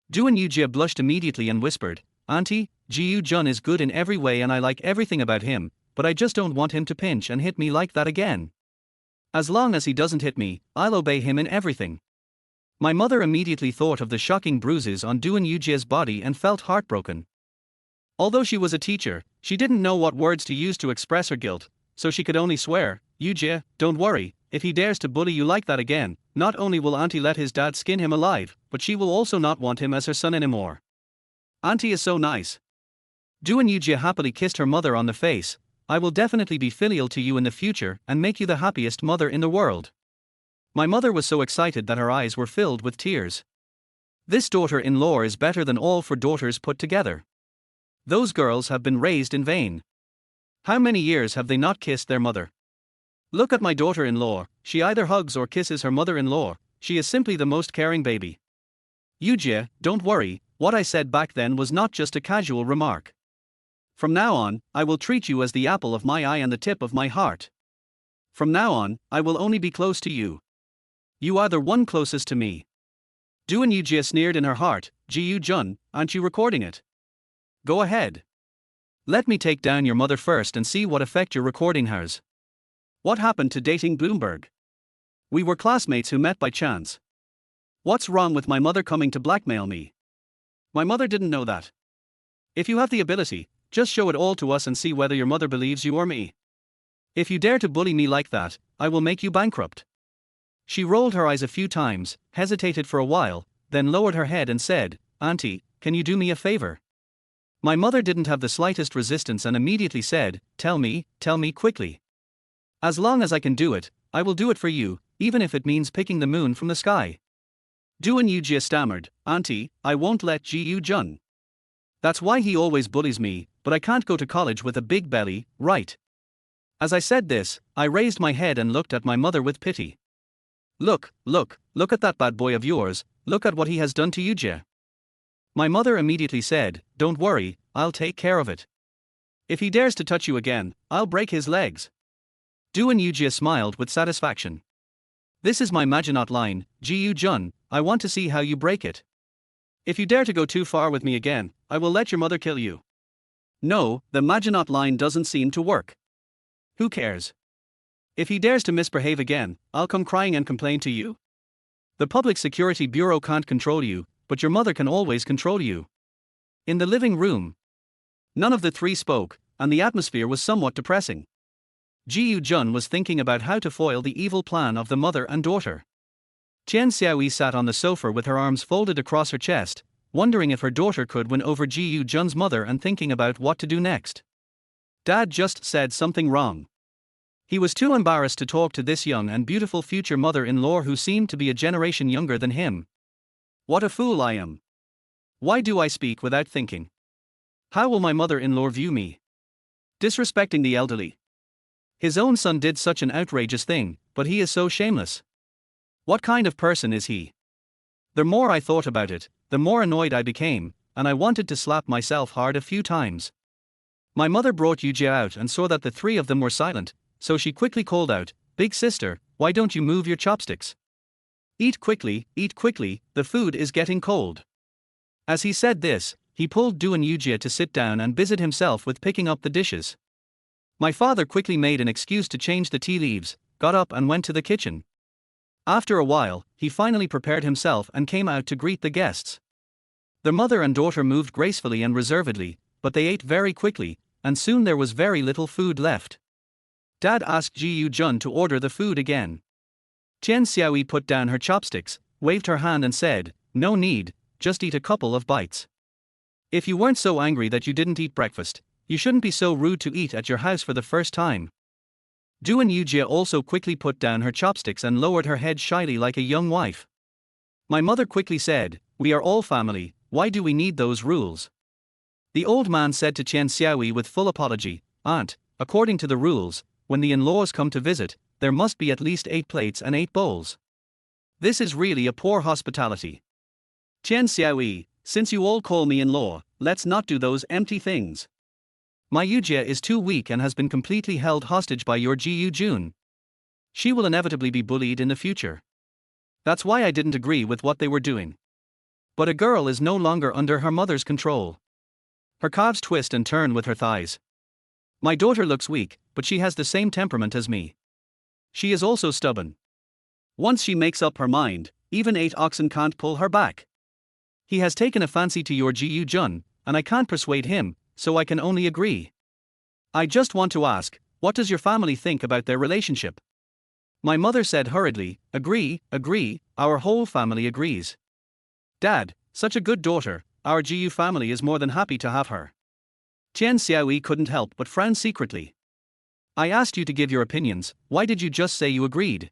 A: Du and Yujie blushed immediately and whispered, Auntie, Ji Jun is good in every way and I like everything about him, but I just don't want him to pinch and hit me like that again. As long as he doesn't hit me, I'll obey him in everything. My mother immediately thought of the shocking bruises on Du and Yujie's body and felt heartbroken. Although she was a teacher, she didn't know what words to use to express her guilt, so she could only swear, Yujie, don't worry, if he dares to bully you like that again, not only will Auntie let his dad skin him alive, but she will also not want him as her son anymore. Auntie is so nice. Du and Yujie happily kissed her mother on the face. I will definitely be filial to you in the future and make you the happiest mother in the world. My mother was so excited that her eyes were filled with tears. This daughter-in-law is better than all four daughters put together. Those girls have been raised in vain. How many years have they not kissed their mother? Look at my daughter-in-law, she either hugs or kisses her mother-in-law, she is simply the most caring baby. Yujie, don't worry, what I said back then was not just a casual remark. From now on, I will treat you as the apple of my eye and the tip of my heart. From now on, I will only be close to you. You are the one closest to me. Du and Yujie sneered in her heart, Ji Jun, aren't you recording it? Go ahead. Let me take down your mother first and see what effect your recording has. What happened to dating Bloomberg? We were classmates who met by chance. What's wrong with my mother coming to blackmail me? My mother didn't know that. If you have the ability, just show it all to us and see whether your mother believes you or me. If you dare to bully me like that, I will make you bankrupt. She rolled her eyes a few times, hesitated for a while, then lowered her head and said, Auntie, can you do me a favor? My mother didn't have the slightest resistance and immediately said, tell me quickly. As long as I can do it, I will do it for you, even if it means picking the moon from the sky. Duan Yujia stammered, Auntie, I won't let Ji Jun. That's why he always bullies me, but I can't go to college with a big belly, right? As I said this, I raised my head and looked at my mother with pity. Look at that bad boy of yours, look at what he has done to Yujia. My mother immediately said, don't worry, I'll take care of it. If he dares to touch you again, I'll break his legs. Duan Yujia smiled with satisfaction. This is my Maginot line, Ji Jun, I want to see how you break it. If you dare to go too far with me again, I will let your mother kill you. No, the Maginot line doesn't seem to work. Who cares? If he dares to misbehave again, I'll come crying and complain to you. The Public Security Bureau can't control you, but your mother can always control you. In the living room, none of the three spoke, and the atmosphere was somewhat depressing. Ji Jun was thinking about how to foil the evil plan of the mother and daughter. Qian Xiaoyi sat on the sofa with her arms folded across her chest, wondering if her daughter could win over Ji Jun's mother and thinking about what to do next. Dad just said something wrong. He was too embarrassed to talk to this young and beautiful future mother-in-law who seemed to be a generation younger than him. What a fool I am. Why do I speak without thinking? How will my mother-in-law view me? Disrespecting the elderly. His own son did such an outrageous thing, but he is so shameless. What kind of person is he? The more I thought about it, the more annoyed I became, and I wanted to slap myself hard a few times. My mother brought Yujia out and saw that the three of them were silent, so she quickly called out, Big sister, why don't you move your chopsticks? Eat quickly, the food is getting cold. As he said this, he pulled Duan Yujia to sit down and busied himself with picking up the dishes. My father quickly made an excuse to change the tea leaves, got up and went to the kitchen. After a while, he finally prepared himself and came out to greet the guests. The mother and daughter moved gracefully and reservedly, but they ate very quickly, and soon there was very little food left. Dad asked Ji Jun to order the food again. Qian Xiaoyi put down her chopsticks, waved her hand and said, no need, just eat a couple of bites. If you weren't so angry that you didn't eat breakfast, you shouldn't be so rude to eat at your house for the first time. Duan Yujia also quickly put down her chopsticks and lowered her head shyly like a young wife. My mother quickly said, we are all family, why do we need those rules? The old man said to Qian Xiaoyi with full apology, Aunt, according to the rules, when the in-laws come to visit, there must be at least 8 plates and 8 bowls. This is really a poor hospitality. Qian Xiaoyi, since you all call me in-law, let's not do those empty things. My Yujia is too weak and has been completely held hostage by your Ji Jun. She will inevitably be bullied in the future. That's why I didn't agree with what they were doing. But a girl is no longer under her mother's control. Her calves twist and turn with her thighs. My daughter looks weak, but she has the same temperament as me. She is also stubborn. Once she makes up her mind, even 8 oxen can't pull her back. He has taken a fancy to your Ji Jun, and I can't persuade him, so I can only agree. I just want to ask, what does your family think about their relationship? My mother said hurriedly, agree, our whole family agrees. Dad, such a good daughter, our Ji family is more than happy to have her. Qian Xiaoyi couldn't help but frown secretly. I asked you to give your opinions, why did you just say you agreed?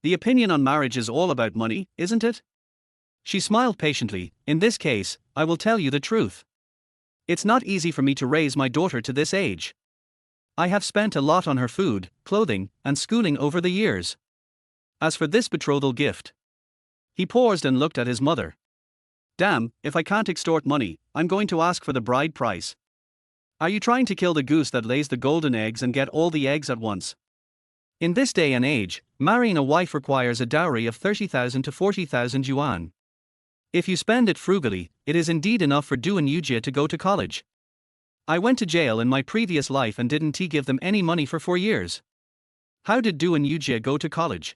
A: The opinion on marriage is all about money, isn't it? She smiled patiently, in this case, I will tell you the truth. It's not easy for me to raise my daughter to this age. I have spent a lot on her food, clothing, and schooling over the years. As for this betrothal gift. He paused and looked at his mother. Damn, if I can't extort money, I'm going to ask for the bride price. Are you trying to kill the goose that lays the golden eggs and get all the eggs at once? In this day and age, marrying a wife requires a dowry of 30,000 to 40,000 yuan. If you spend it frugally, it is indeed enough for Duan Yujia to go to college. I went to jail in my previous life and didn't give them any money for 4 years. How did Duan Yujia go to college?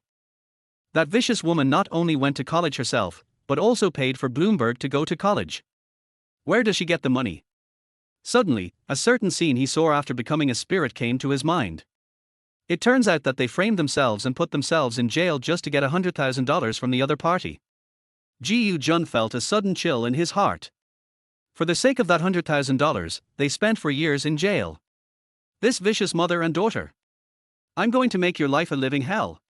A: That vicious woman not only went to college herself, but also paid for Bloomberg to go to college. Where does she get the money? Suddenly, a certain scene he saw after becoming a spirit came to his mind. It turns out that they framed themselves and put themselves in jail just to get $100,000 from the other party. Ji Jun felt a sudden chill in his heart. For the sake of that $100,000, they spent for years in jail. This vicious mother and daughter. I'm going to make your life a living hell.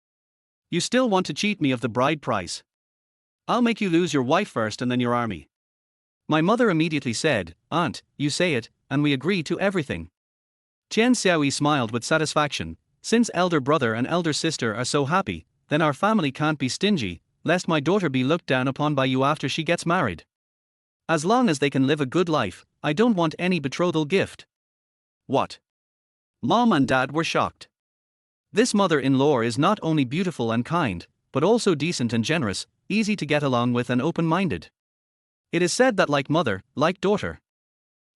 A: You still want to cheat me of the bride price? I'll make you lose your wife first and then your army. My mother immediately said, Aunt, you say it, and we agree to everything. Qian Xiaoyi smiled with satisfaction. Since elder brother and elder sister are so happy, then our family can't be stingy, lest my daughter be looked down upon by you after she gets married. As long as they can live a good life, I don't want any betrothal gift. What? Mom and Dad were shocked. This mother-in-law is not only beautiful and kind, but also decent and generous, easy to get along with and open-minded. It is said that like mother, like daughter.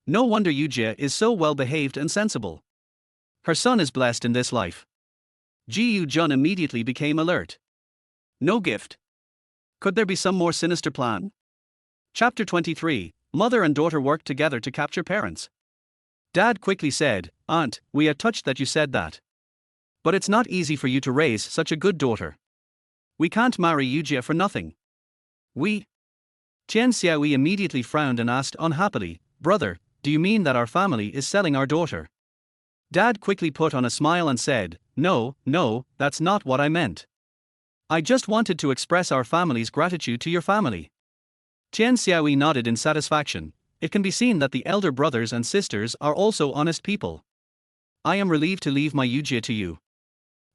A: No wonder Yujie is so well-behaved and sensible. Her son is blessed in this life. Ji Jun immediately became alert. No gift. Could there be some more sinister plan? Chapter 23, Mother and daughter work together to capture parents. Dad quickly said, Aunt, we are touched that you said that. But it's not easy for you to raise such a good daughter. We can't marry Yujie for nothing. We? Qian Xiaoyi immediately frowned and asked unhappily, Brother, do you mean that our family is selling our daughter? Dad quickly put on a smile and said, No, that's not what I meant. I just wanted to express our family's gratitude to your family. Qian Xiaoyi nodded in satisfaction. It can be seen that the elder brothers and sisters are also honest people. I am relieved to leave my Yujie to you.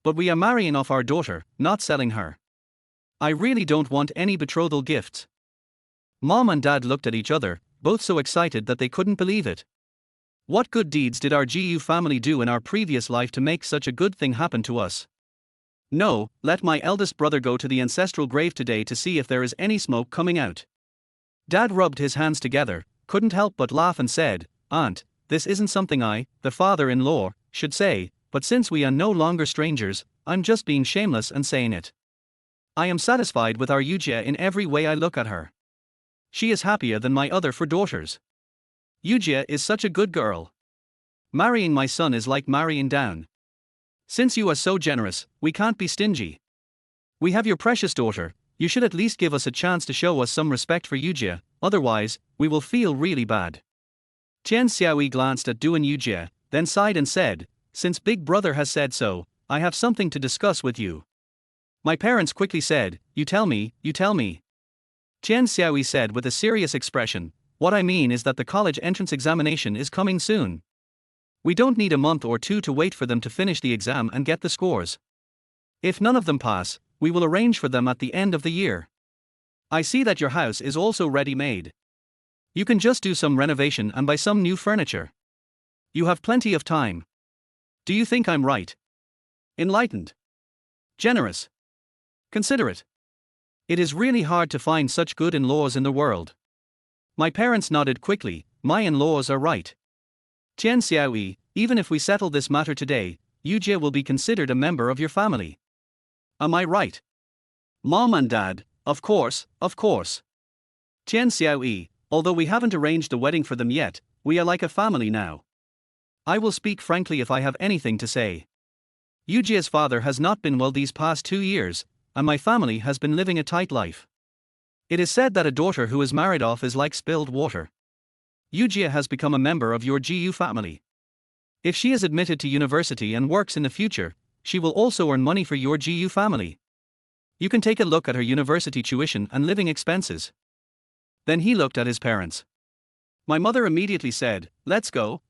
A: But we are marrying off our daughter, not selling her. I really don't want any betrothal gifts. Mom and Dad looked at each other, both so excited that they couldn't believe it. What good deeds did our Gu family do in our previous life to make such a good thing happen to us? No, let my eldest brother go to the ancestral grave today to see if there is any smoke coming out. Dad rubbed his hands together, couldn't help but laugh and said, Aunt, this isn't something I, the father-in-law, should say, but since we are no longer strangers, I'm just being shameless and saying it. I am satisfied with our Yujie in every way I look at her. She is happier than my other four daughters. Yujie is such a good girl. Marrying my son is like marrying down. Since you are so generous, we can't be stingy. We have your precious daughter, you should at least give us a chance to show us some respect for Yujie, otherwise, we will feel really bad. Qian Xiaoyi glanced at Duan Yujie, then sighed and said, Since Big Brother has said so, I have something to discuss with you. My parents quickly said, You tell me. Qian Xiaoyi said with a serious expression, What I mean is that the college entrance examination is coming soon. We don't need a month or two to wait for them to finish the exam and get the scores. If none of them pass, we will arrange for them at the end of the year. I see that your house is also ready-made. You can just do some renovation and buy some new furniture. You have plenty of time. Do you think I'm right? Enlightened. Generous. Considerate. It is really hard to find such good in-laws in the world. My parents nodded quickly, my in-laws are right. Qian Xiaoyi, even if we settle this matter today, Yujie will be considered a member of your family. Am I right? Mom and Dad, of course. Qian Xiaoyi, although we haven't arranged the wedding for them yet, we are like a family now. I will speak frankly if I have anything to say. Yujie's father has not been well these past 2 years, and my family has been living a tight life. It is said that a daughter who is married off is like spilled water. Yujie has become a member of your Gu family. If she is admitted to university and works in the future, she will also earn money for your Gu family. You can take a look at her university tuition and living expenses. Then he looked at his parents. My mother immediately said, Let's go.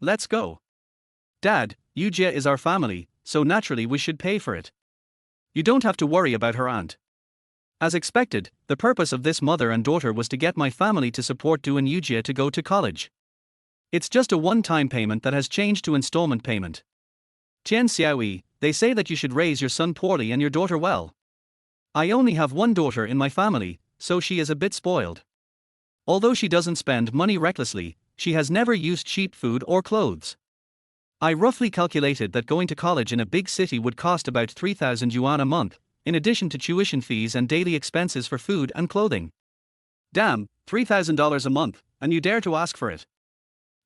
A: Dad, Yujie is our family, so naturally we should pay for it. You don't have to worry about her aunt. As expected, the purpose of this mother and daughter was to get my family to support Du and Yujie to go to college. It's just a one-time payment that has changed to installment payment. Qian Xiaoyi, they say that you should raise your son poorly and your daughter well. I only have one daughter in my family, so she is a bit spoiled. Although she doesn't spend money recklessly, she has never used cheap food or clothes. I roughly calculated that going to college in a big city would cost about 3,000 yuan a month, in addition to tuition fees and daily expenses for food and clothing. Damn, $3,000 a month, and you dare to ask for it.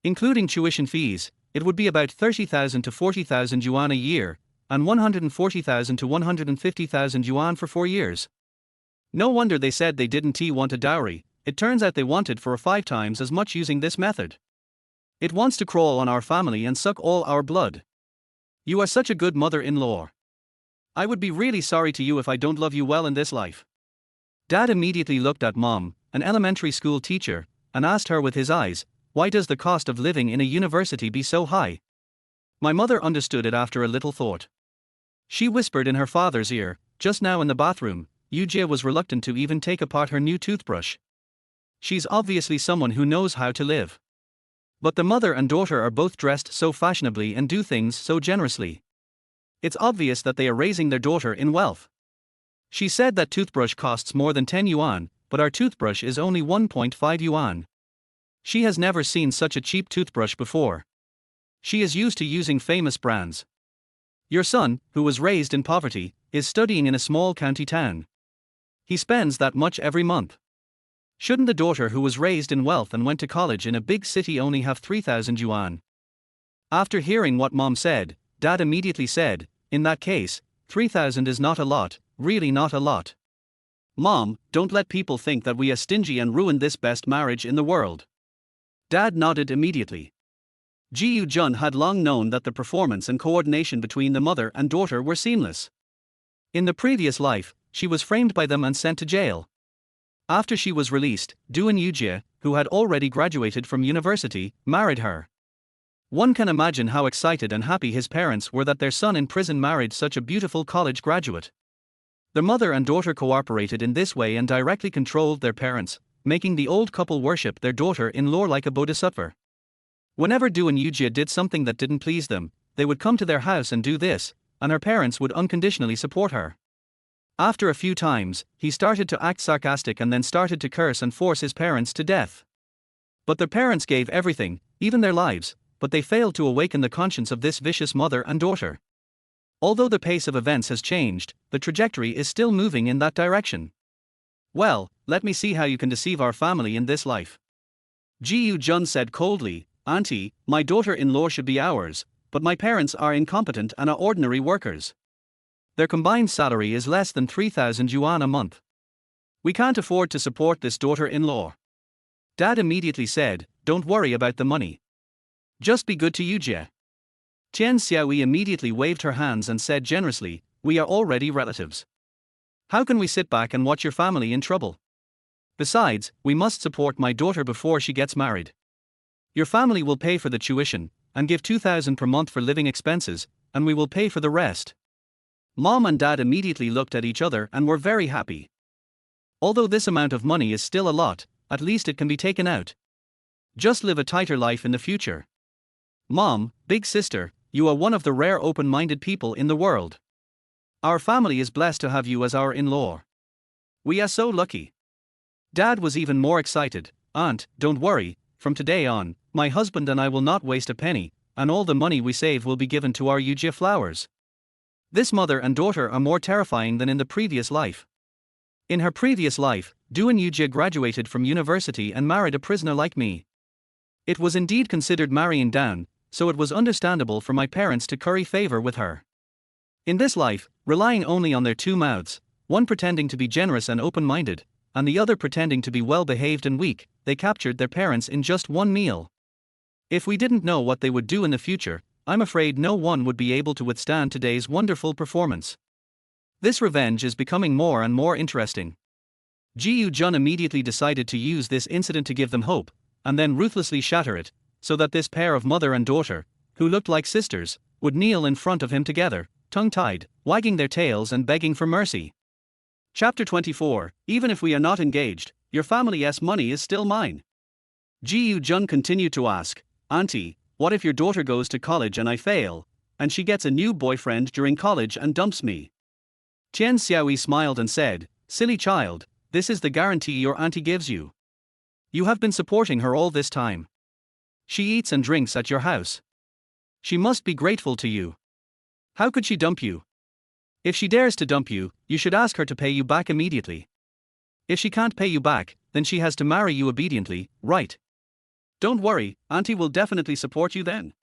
A: Including tuition fees, it would be about 30,000 to 40,000 yuan a year, and 140,000 to 150,000 yuan for 4 years. No wonder they said they didn't want a dowry. It turns out they wanted for 5 times as much using this method. It wants to crawl on our family and suck all our blood. You are such a good mother-in-law. I would be really sorry to you if I don't love you well in this life. Dad immediately looked at Mom, an elementary school teacher, and asked her with his eyes, why does the cost of living in a university be so high? My mother understood it after a little thought. She whispered in her father's ear, just now in the bathroom, Yujie was reluctant to even take apart her new toothbrush. She's obviously someone who knows how to live. But the mother and daughter are both dressed so fashionably and do things so generously. It's obvious that they are raising their daughter in wealth. She said that toothbrush costs more than 10 yuan, but our toothbrush is only 1.5 yuan. She has never seen such a cheap toothbrush before. She is used to using famous brands. Your son, who was raised in poverty, is studying in a small county town. He spends that much every month. Shouldn't the daughter who was raised in wealth and went to college in a big city only have 3,000 yuan? After hearing what Mom said, Dad immediately said, in that case, 3,000 is not a lot, really not a lot. Mom, don't let people think that we are stingy and ruin this best marriage in the world. Dad nodded immediately. Ji Yu-jun had long known that the performance and coordination between the mother and daughter were seamless. In the previous life, she was framed by them and sent to jail. After she was released, Duan Yujie, who had already graduated from university, married her. One can imagine how excited and happy his parents were that their son in prison married such a beautiful college graduate. The mother and daughter cooperated in this way and directly controlled their parents, making the old couple worship their daughter-in-law like a bodhisattva. Whenever Duan Yujie did something that didn't please them, they would come to their house and do this, and her parents would unconditionally support her. After a few times, he started to act sarcastic and then started to curse and force his parents to death. But their parents gave everything, even their lives, but they failed to awaken the conscience of this vicious mother and daughter. Although the pace of events has changed, the trajectory is still moving in that direction. Well, let me see how you can deceive our family in this life. Ji Yu-jun said coldly, Auntie, my daughter-in-law should be ours, but my parents are incompetent and are ordinary workers. Their combined salary is less than 3,000 yuan a month. We can't afford to support this daughter-in-law. Dad immediately said, don't worry about the money. Just be good to Yujie. Tian Xiaoyi immediately waved her hands and said generously, we are already relatives. How can we sit back and watch your family in trouble? Besides, we must support my daughter before she gets married. Your family will pay for the tuition, and give 2,000 per month for living expenses, and we will pay for the rest. Mom and Dad immediately looked at each other and were very happy. Although this amount of money is still a lot, at least it can be taken out. Just live a tighter life in the future. Mom, big sister, you are one of the rare open-minded people in the world. Our family is blessed to have you as our in-law. We are so lucky. Dad was even more excited. Aunt, don't worry, from today on, my husband and I will not waste a penny, and all the money we save will be given to our Yujie flowers. This mother and daughter are more terrifying than in the previous life. In her previous life, Duan Yujie graduated from university and married a prisoner like me. It was indeed considered marrying down, so it was understandable for my parents to curry favor with her. In this life, relying only on their two mouths, one pretending to be generous and open-minded, and the other pretending to be well-behaved and weak, they captured their parents in just one meal. If we didn't know what they would do in the future, I'm afraid no one would be able to withstand today's wonderful performance. This revenge is becoming more and more interesting. Ji Yu-jun immediately decided to use this incident to give them hope, and then ruthlessly shatter it, so that this pair of mother and daughter, who looked like sisters, would kneel in front of him together, tongue-tied, wagging their tails and begging for mercy. Chapter 24, Even if we are not engaged, your family's money is still mine. Ji Yu-jun continued to ask, Auntie, what if your daughter goes to college and I fail, and she gets a new boyfriend during college and dumps me? Tian Xiaoyi smiled and said, Silly child, this is the guarantee your auntie gives you. You have been supporting her all this time. She eats and drinks at your house. She must be grateful to you. How could she dump you? If she dares to dump you, you should ask her to pay you back immediately. If she can't pay you back, then she has to marry you obediently, right? Don't worry, Auntie will definitely support you then.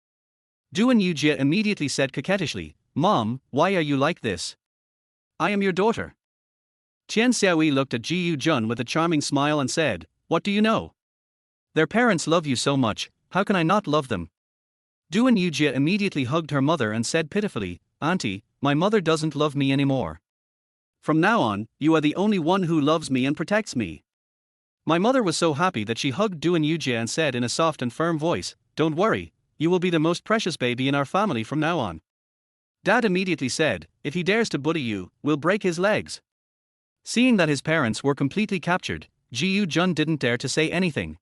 A: Duan Yujie immediately said coquettishly, Mom, why are you like this? I am your daughter. Qian Xiaoyi looked at Ji Yu Jun with a charming smile and said, What do you know? Their parents love you so much, how can I not love them? Duan Yujie immediately hugged her mother and said pitifully, Auntie, my mother doesn't love me anymore. From now on, you are the only one who loves me and protects me. My mother was so happy that she hugged Duan Yujie and said in a soft and firm voice, Don't worry, you will be the most precious baby in our family from now on. Dad immediately said, If he dares to bully you, we'll break his legs. Seeing that his parents were completely captured, Ji Yu Jun didn't dare to say anything.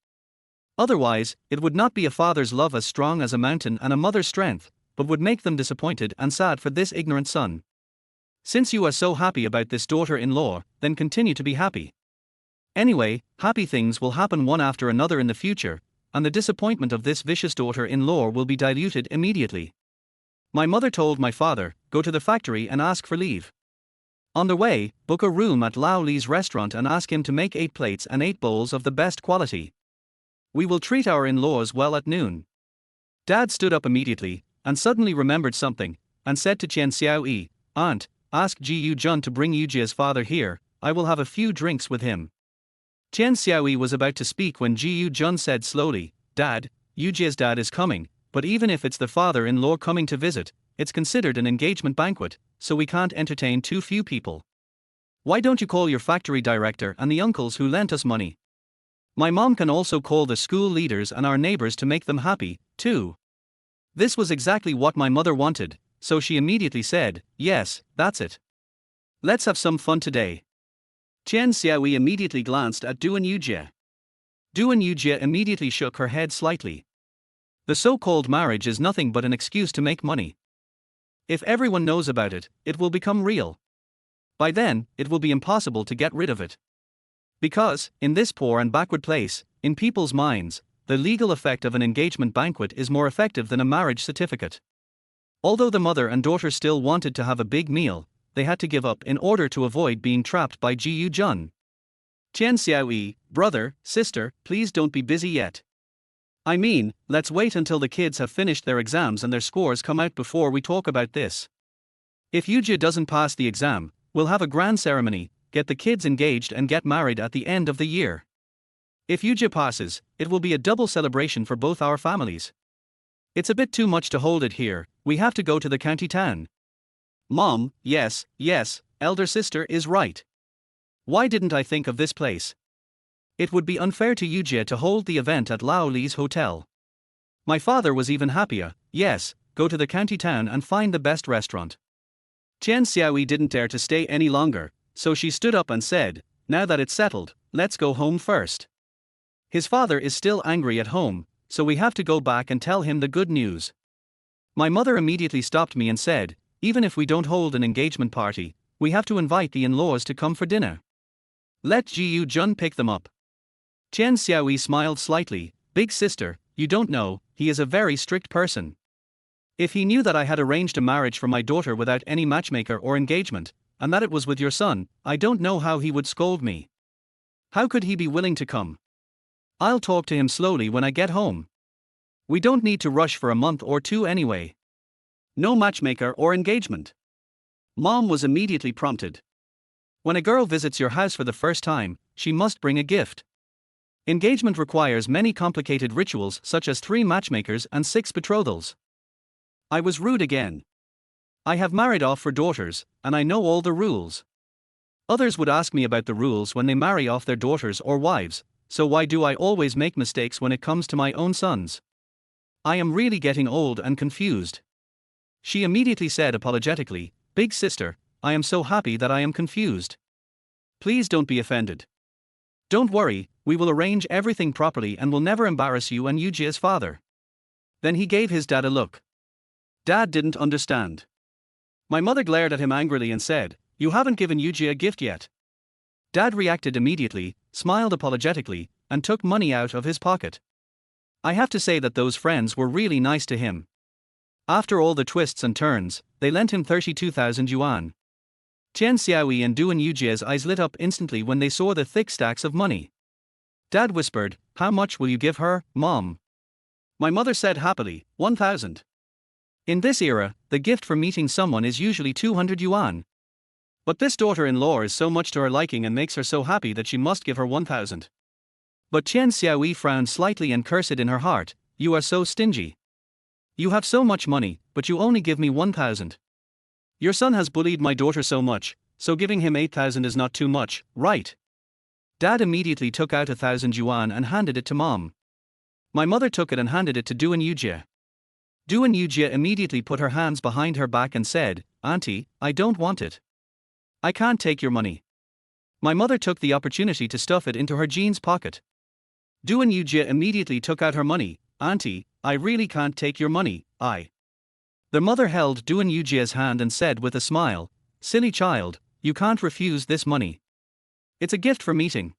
A: Otherwise, it would not be a father's love as strong as a mountain and a mother's strength, but would make them disappointed and sad for this ignorant son. Since you are so happy about this daughter-in-law, then continue to be happy. Anyway, happy things will happen one after another in the future, and the disappointment of this vicious daughter-in-law will be diluted immediately. My mother told my father, Go to the factory and ask for leave. On the way, book a room at Lao Li's restaurant and ask him to make 8 plates and 8 bowls of the best quality. We will treat our in-laws well at noon. Dad stood up immediately, and suddenly remembered something, and said to Qian Xiaoyi, Aunt, ask Ji Yu Jun to bring Yujie's father here, I will have a few drinks with him. Qian Xiaoyi was about to speak when Ji Yu Jun said slowly, Dad, Yujie's dad is coming, but even if it's the father-in-law coming to visit, it's considered an engagement banquet, so we can't entertain too few people. Why don't you call your factory director and the uncles who lent us money? My mom can also call the school leaders and our neighbors to make them happy, too. This was exactly what my mother wanted, so she immediately said, Yes, that's it. Let's have some fun today. Qian Xiaoyi immediately glanced at Duan Yujie. Duan Yujie immediately shook her head slightly. The so-called marriage is nothing but an excuse to make money. If everyone knows about it, it will become real. By then, it will be impossible to get rid of it. Because, in this poor and backward place, in people's minds, the legal effect of an engagement banquet is more effective than a marriage certificate. Although the mother and daughter still wanted to have a big meal, they had to give up in order to avoid being trapped by Ji Yu Jun. Qian Xiaoyi, brother, sister, please don't be busy yet. I mean, let's wait until the kids have finished their exams and their scores come out before we talk about this. If Yujie doesn't pass the exam, we'll have a grand ceremony, get the kids engaged and get married at the end of the year. If Yujie passes, it will be a double celebration for both our families. It's a bit too much to hold it here, we have to go to the county town. Mom, yes, elder sister is right. Why didn't I think of this place? It would be unfair to Yujie to hold the event at Lao Li's hotel. My father was even happier, yes, go to the county town and find the best restaurant. Qian Xiaoyi didn't dare to stay any longer, so she stood up and said, Now that it's settled, let's go home first. His father is still angry at home, so we have to go back and tell him the good news. My mother immediately stopped me and said, Even if we don't hold an engagement party, we have to invite the in-laws to come for dinner. Let Ji Yu Jun pick them up. Qian Xiaoyi smiled slightly, Big sister, you don't know, he is a very strict person. If he knew that I had arranged a marriage for my daughter without any matchmaker or engagement, and that it was with your son, I don't know how he would scold me. How could he be willing to come? I'll talk to him slowly when I get home. We don't need to rush for a month or 2 anyway. No matchmaker or engagement. Mom was immediately prompted. When a girl visits your house for the first time, she must bring a gift. Engagement requires many complicated rituals such as 3 matchmakers and 6 betrothals. I was rude again. I have married off for daughters, and I know all the rules. Others would ask me about the rules when they marry off their daughters or wives, so why do I always make mistakes when it comes to my own sons? I am really getting old and confused. She immediately said apologetically, Big sister, I am so happy that I am confused. Please don't be offended. Don't worry, we will arrange everything properly and will never embarrass you and Yujie's father. Then he gave his dad a look. Dad didn't understand. My mother glared at him angrily and said, You haven't given Yujie a gift yet. Dad reacted immediately, smiled apologetically, and took money out of his pocket. I have to say that those friends were really nice to him. After all the twists and turns, they lent him 32,000 yuan. Qian Xiaoyi and Duan Yujie's eyes lit up instantly when they saw the thick stacks of money. Dad whispered, How much will you give her, Mom? My mother said happily, 1,000. In this era, the gift for meeting someone is usually 200 yuan. But this daughter-in-law is so much to her liking and makes her so happy that she must give her 1,000. But Qian Xiaoyi frowned slightly and cursed in her heart, you are so stingy. You have so much money, but you only give me 1,000. Your son has bullied my daughter so much, so giving him 8,000 is not too much, right? Dad immediately took out 1,000 yuan and handed it to Mom. My mother took it and handed it to Duan Yujie. Duan Yujie immediately put her hands behind her back and said, Auntie, I don't want it. I can't take your money. My mother took the opportunity to stuff it into her jeans pocket. Duan Yujie immediately took out her money, Auntie, I really can't take your money, The mother held Duan Yujie's hand and said with a smile, silly child, you can't refuse this money. It's a gift for meeting.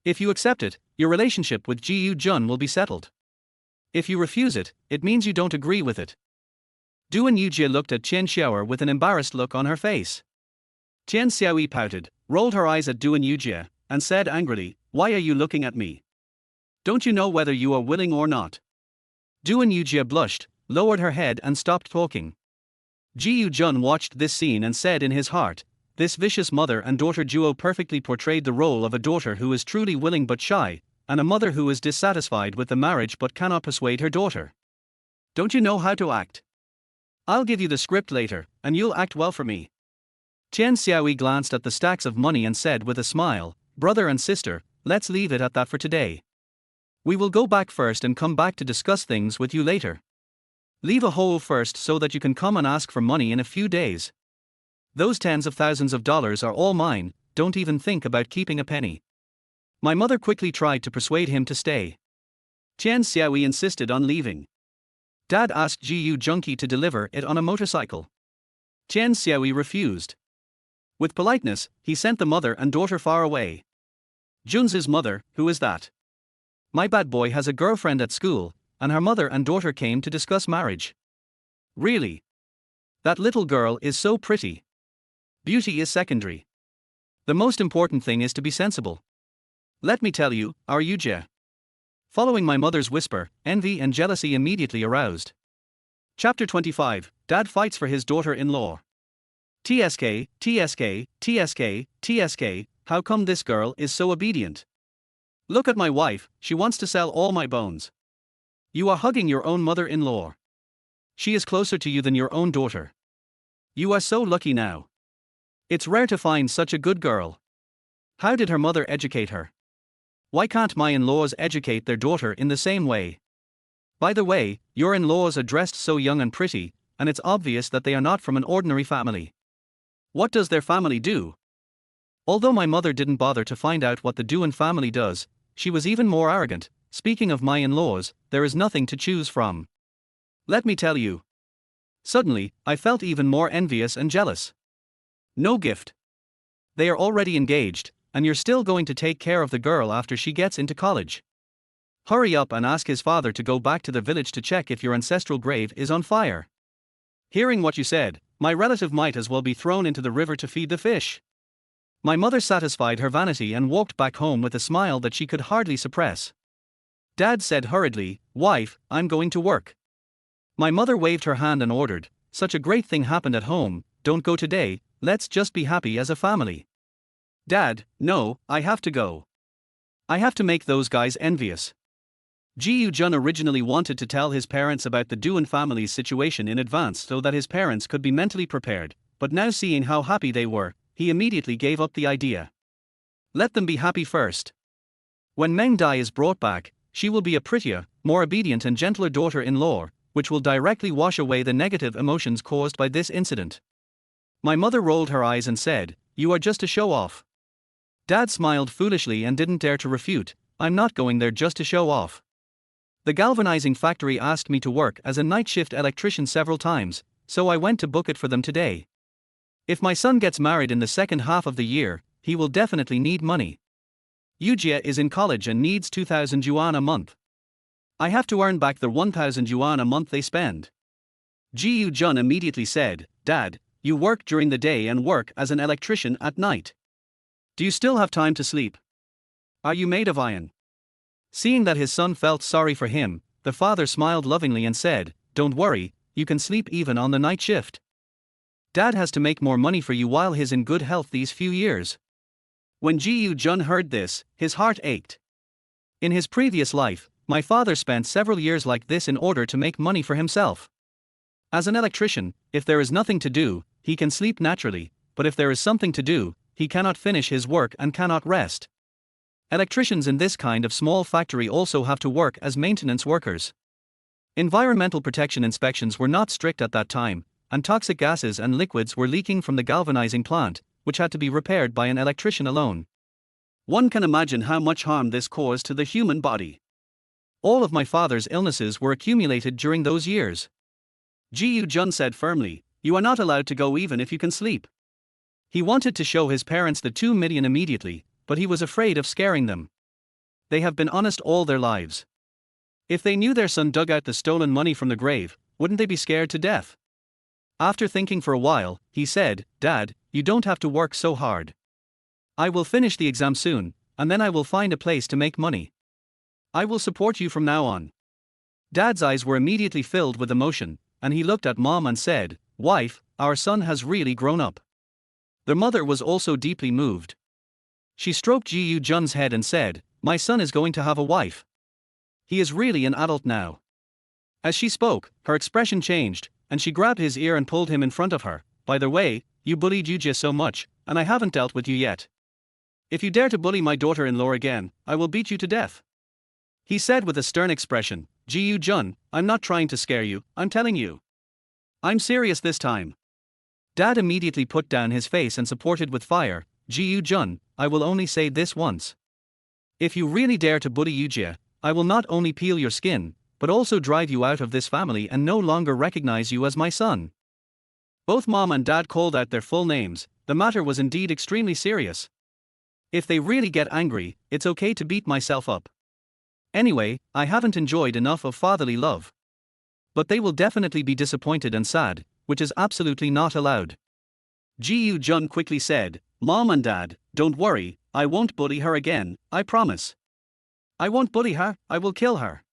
A: If you accept it, your relationship with Ji Jun will be settled. If you refuse it, it means you don't agree with it. Duan Yujie looked at Qian Xiaoer with an embarrassed look on her face. Qian Xiaoyi pouted, rolled her eyes at Duan Yujie, and said angrily, why are you looking at me? Don't you know whether you are willing or not? Duan Yujie blushed, lowered her head and stopped talking. Ji Jun watched this scene and said in his heart, this vicious mother and daughter duo perfectly portrayed the role of a daughter who is truly willing but shy, and a mother who is dissatisfied with the marriage but cannot persuade her daughter. Don't you know how to act? I'll give you the script later, and you'll act well for me. Qian Xiaoyi glanced at the stacks of money and said with a smile, brother and sister, let's leave it at that for today. We will go back first and come back to discuss things with you later. Leave a hole first so that you can come and ask for money in a few days. Those tens of thousands of dollars are all mine, don't even think about keeping a penny. My mother quickly tried to persuade him to stay. Qian Xiaoyi insisted on leaving. Dad asked Ji Junki to deliver it on a motorcycle. Qian Xiaoyi refused. With politeness, he sent the mother and daughter far away. Junzi's mother, who is that? My bad boy has a girlfriend at school, and her mother and daughter came to discuss marriage. Really? That little girl is so pretty. Beauty is secondary. The most important thing is to be sensible. Let me tell you, our Yujie. Following my mother's whisper, envy and jealousy immediately aroused. Chapter 25, Dad fights for his daughter-in-law. TSK, TSK, TSK, TSK, how come this girl is so obedient? Look at my wife, she wants to sell all my bones. You are hugging your own mother-in-law. She is closer to you than your own daughter. You are so lucky now. It's rare to find such a good girl. How did her mother educate her? Why can't my in-laws educate their daughter in the same way? By the way, your in-laws are dressed so young and pretty, and it's obvious that they are not from an ordinary family. What does their family do? Although my mother didn't bother to find out what the Duan family does, she was even more arrogant. Speaking of my in-laws, there is nothing to choose from. Let me tell you. Suddenly, I felt even more envious and jealous. No gift. They are already engaged, and you're still going to take care of the girl after she gets into college. Hurry up and ask his father to go back to the village to check if your ancestral grave is on fire. Hearing what you said, my relative might as well be thrown into the river to feed the fish. My mother satisfied her vanity and walked back home with a smile that she could hardly suppress. Dad said hurriedly, wife, I'm going to work. My mother waved her hand and ordered, such a great thing happened at home, don't go today, let's just be happy as a family. Dad, no, I have to go. I have to make those guys envious. Ji Jun originally wanted to tell his parents about the Duan family's situation in advance so that his parents could be mentally prepared, but now seeing how happy they were, he immediately gave up the idea. Let them be happy first. When Meng Dai is brought back, she will be a prettier, more obedient and gentler daughter-in-law, which will directly wash away the negative emotions caused by this incident. My mother rolled her eyes and said, you are just a show-off. Dad smiled foolishly and didn't dare to refute, I'm not going there just to show off. The galvanizing factory asked me to work as a night shift electrician several times, so I went to book it for them today. If my son gets married in the second half of the year, he will definitely need money. Yujie is in college and needs 2,000 yuan a month. I have to earn back the 1,000 yuan a month they spend. Ji Jun immediately said, Dad, you work during the day and work as an electrician at night. Do you still have time to sleep? Are you made of iron? Seeing that his son felt sorry for him, the father smiled lovingly and said, "Don't worry, you can sleep even on the night shift. Dad has to make more money for you while he's in good health these few years." When Ji Jun heard this, his heart ached. In his previous life, my father spent several years like this in order to make money for himself. As an electrician, if there is nothing to do, he can sleep naturally, but if there is something to do, he cannot finish his work and cannot rest. Electricians in this kind of small factory also have to work as maintenance workers. Environmental protection inspections were not strict at that time, and toxic gases and liquids were leaking from the galvanizing plant, which had to be repaired by an electrician alone. One can imagine how much harm this caused to the human body. All of my father's illnesses were accumulated during those years. Ji Jun said firmly, "You are not allowed to go even if you can sleep." He wanted to show his parents the 2 million immediately, but he was afraid of scaring them. They have been honest all their lives. If they knew their son dug out the stolen money from the grave, wouldn't they be scared to death? After thinking for a while, he said, "Dad, you don't have to work so hard. I will finish the exam soon, and then I will find a place to make money. I will support you from now on." Dad's eyes were immediately filled with emotion, and he looked at Mom and said, "Wife, our son has really grown up." Their mother was also deeply moved. She stroked Ji Jun's head and said, "My son is going to have a wife. He is really an adult now." As she spoke, her expression changed, and she grabbed his ear and pulled him in front of her. "By the way, you bullied Yujie so much, and I haven't dealt with you yet. If you dare to bully my daughter-in-law again, I will beat you to death," he said with a stern expression. "Ji Jun, I'm not trying to scare you, I'm telling you. I'm serious this time." Dad immediately put down his face and supported with fire. "Ji Jun, I will only say this once. If you really dare to bully Yujie, I will not only peel your skin, but also drive you out of this family and no longer recognize you as my son." Both Mom and Dad called out their full names. The matter was indeed extremely serious. If they really get angry, it's okay to beat myself up. Anyway, I haven't enjoyed enough of fatherly love. But they will definitely be disappointed and sad, which is absolutely not allowed. Ji Jun quickly said, "Mom and Dad, don't worry, I won't bully her again, I promise. I won't bully her, I will kill her.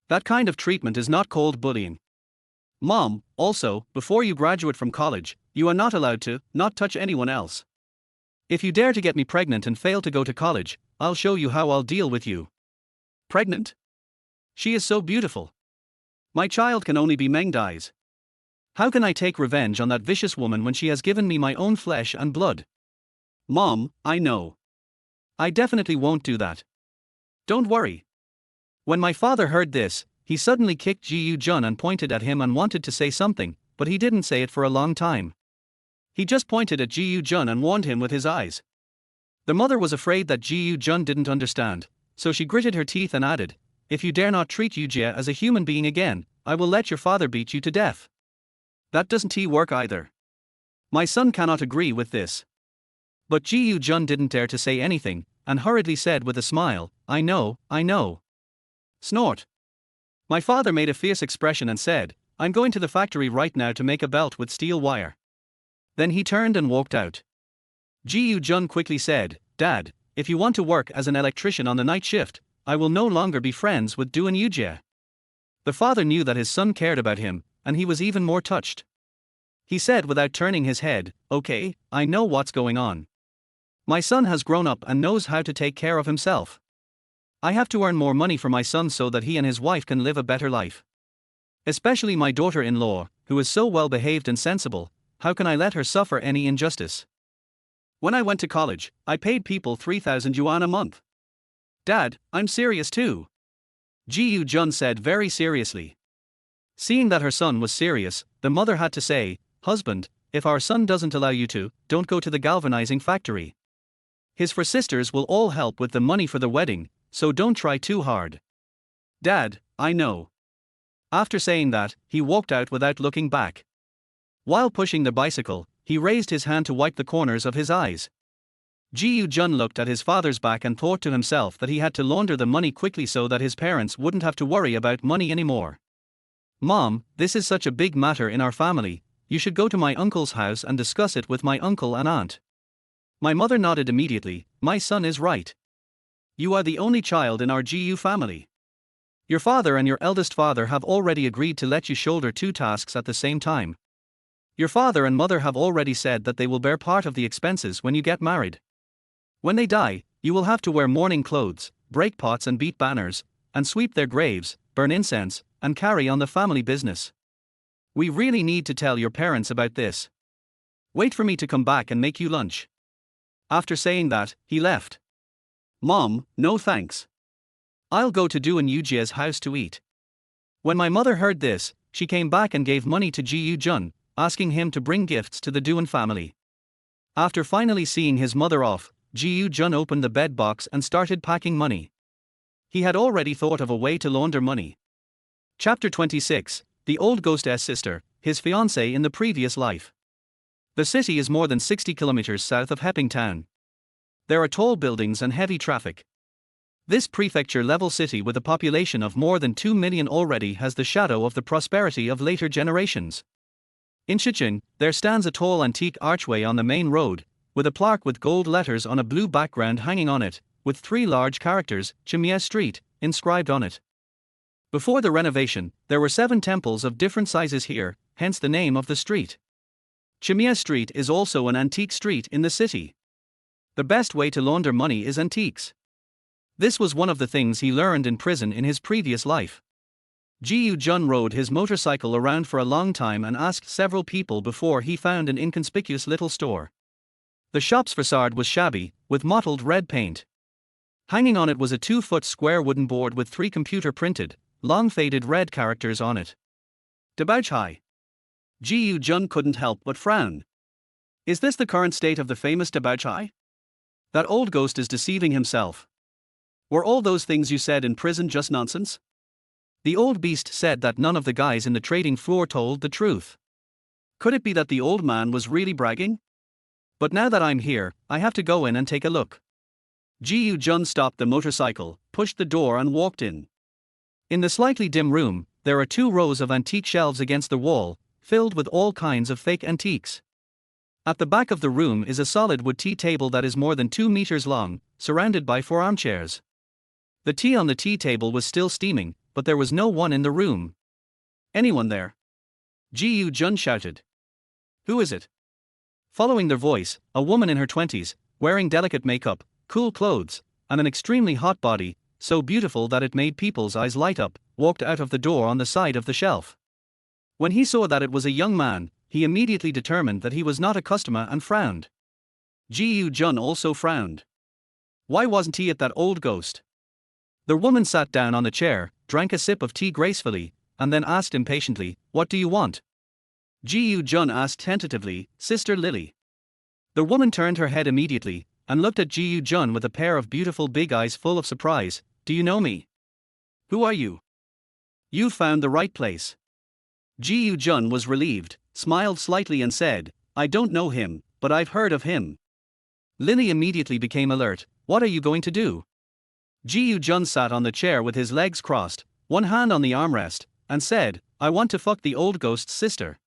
A: That kind of treatment is not called bullying. Mom, also, before you graduate from college, you are not allowed to not touch anyone else. If you dare to get me pregnant and fail to go to college, I'll show you how I'll deal with you." Pregnant? She is so beautiful. My child can only be Meng Dai's. How can I take revenge on that vicious woman when she has given me my own flesh and blood? Mom, I know. I definitely won't do that. Don't worry. When my father heard this, he suddenly kicked Ji Jun and pointed at him and wanted to say something, but he didn't say it for a long time. He just pointed at Ji Jun and warned him with his eyes. The mother was afraid that Ji Jun didn't understand, so she gritted her teeth and added, "If you dare not treat Yujie as a human being again, I will let your father beat you to death." That doesn't work either. My son cannot agree with this. But Ji Jun didn't dare to say anything, and hurriedly said with a smile, I know. Snort. My father made a fierce expression and said, "I'm going to the factory right now to make a belt with steel wire." Then he turned and walked out. Ji Jun quickly said, "Dad, if you want to work as an electrician on the night shift, I will no longer be friends with Du and Yujie." The father knew that his son cared about him, and he was even more touched. He said without turning his head, "Okay, I know what's going on. My son has grown up and knows how to take care of himself. I have to earn more money for my son so that he and his wife can live a better life. Especially my daughter-in-law, who is so well behaved and sensible, how can I let her suffer any injustice? When I went to college, I paid people 3,000 yuan a month. Dad, I'm serious too." Ji Jun said very seriously. Seeing that her son was serious, the mother had to say, "Husband, if our son doesn't allow you to, don't go to the galvanizing factory. His four sisters will all help with the money for the wedding, so don't try too hard." "Dad, I know." After saying that, he walked out without looking back. While pushing the bicycle, he raised his hand to wipe the corners of his eyes. Ji Jun looked at his father's back and thought to himself that he had to launder the money quickly so that his parents wouldn't have to worry about money anymore. "Mom, this is such a big matter in our family, you should go to my uncle's house and discuss it with my uncle and aunt." My mother nodded immediately. "My son is right. You are the only child in our GU family. Your father and your eldest father have already agreed to let you shoulder two tasks at the same time. Your father and mother have already said that they will bear part of the expenses when you get married. When they die, you will have to wear mourning clothes, break pots and beat banners, and sweep their graves, burn incense, and carry on the family business. We really need to tell your parents about this. Wait for me to come back and make you lunch. After saying that, he left. Mom, no thanks. I'll go to Du and Yujia's house to eat. When my mother heard this, she came back and gave money to Ji Yu-jun, asking him to bring gifts to the Duan family. After finally seeing his mother off, Ji Yu-jun opened the bed box and started packing money. He had already thought of a way to launder money. Chapter 26, The Old Ghost's Sister, his fiancée in the previous life. The city is more than 60 kilometers south of Hepping Town. There are tall buildings and heavy traffic. This prefecture-level city with a population of more than 2 million already has the shadow of the prosperity of later generations. In Shicheng, there stands a tall antique archway on the main road, with a plaque with gold letters on a blue background hanging on it, with 3 large characters, Chimie Street, inscribed on it. Before the renovation, there were 7 temples of different sizes here, hence the name of the street. Chimie Street is also an antique street in the city. The best way to launder money is antiques. This was one of the things he learned in prison in his previous life. Ji Yu-jun rode his motorcycle around for a long time and asked several people before he found an inconspicuous little store. The shop's facade was shabby, with mottled red paint. Hanging on it was a 2-foot square wooden board with 3 computer-printed, long-faded red characters on it. Dabouchai. Ji Yu-jun couldn't help but frown. Is this the current state of the famous Dabouchai? That old ghost is deceiving himself. Were all those things you said in prison just nonsense? The old beast said that none of the guys in the trading floor told the truth. Could it be that the old man was really bragging? But now that I'm here, I have to go in and take a look. Ji Yu-jun stopped the motorcycle, pushed the door and walked in. In the slightly dim room, there are 2 rows of antique shelves against the wall, filled with all kinds of fake antiques. At the back of the room is a solid wood tea table that is more than 2 meters long, surrounded by 4 armchairs. The tea on the tea table was still steaming, but there was no one in the room. Anyone there? Ji Yu-jun shouted. Who is it? Following their voice, a woman in her 20s, wearing delicate makeup, cool clothes, and an extremely hot body, so beautiful that it made people's eyes light up, walked out of the door on the side of the shelf. When he saw that it was a young man, he immediately determined that he was not a customer and frowned. Ji Yu-jun also frowned. Why wasn't he at that old ghost? The woman sat down on the chair, drank a sip of tea gracefully, and then asked impatiently, "What do you want?" Ji Yu-jun asked tentatively, "Sister Lily." The woman turned her head immediately, and looked at Ji Yu-jun with a pair of beautiful big eyes full of surprise. "Do you know me? Who are you?" "You've found the right place." Ji Yu-jun was relieved, smiled slightly and said, "I don't know him, but I've heard of him." Lily immediately became alert. "What are you going to do?" Ji Yu-jun sat on the chair with his legs crossed, one hand on the armrest, and said, "I want to fuck the old ghost's sister."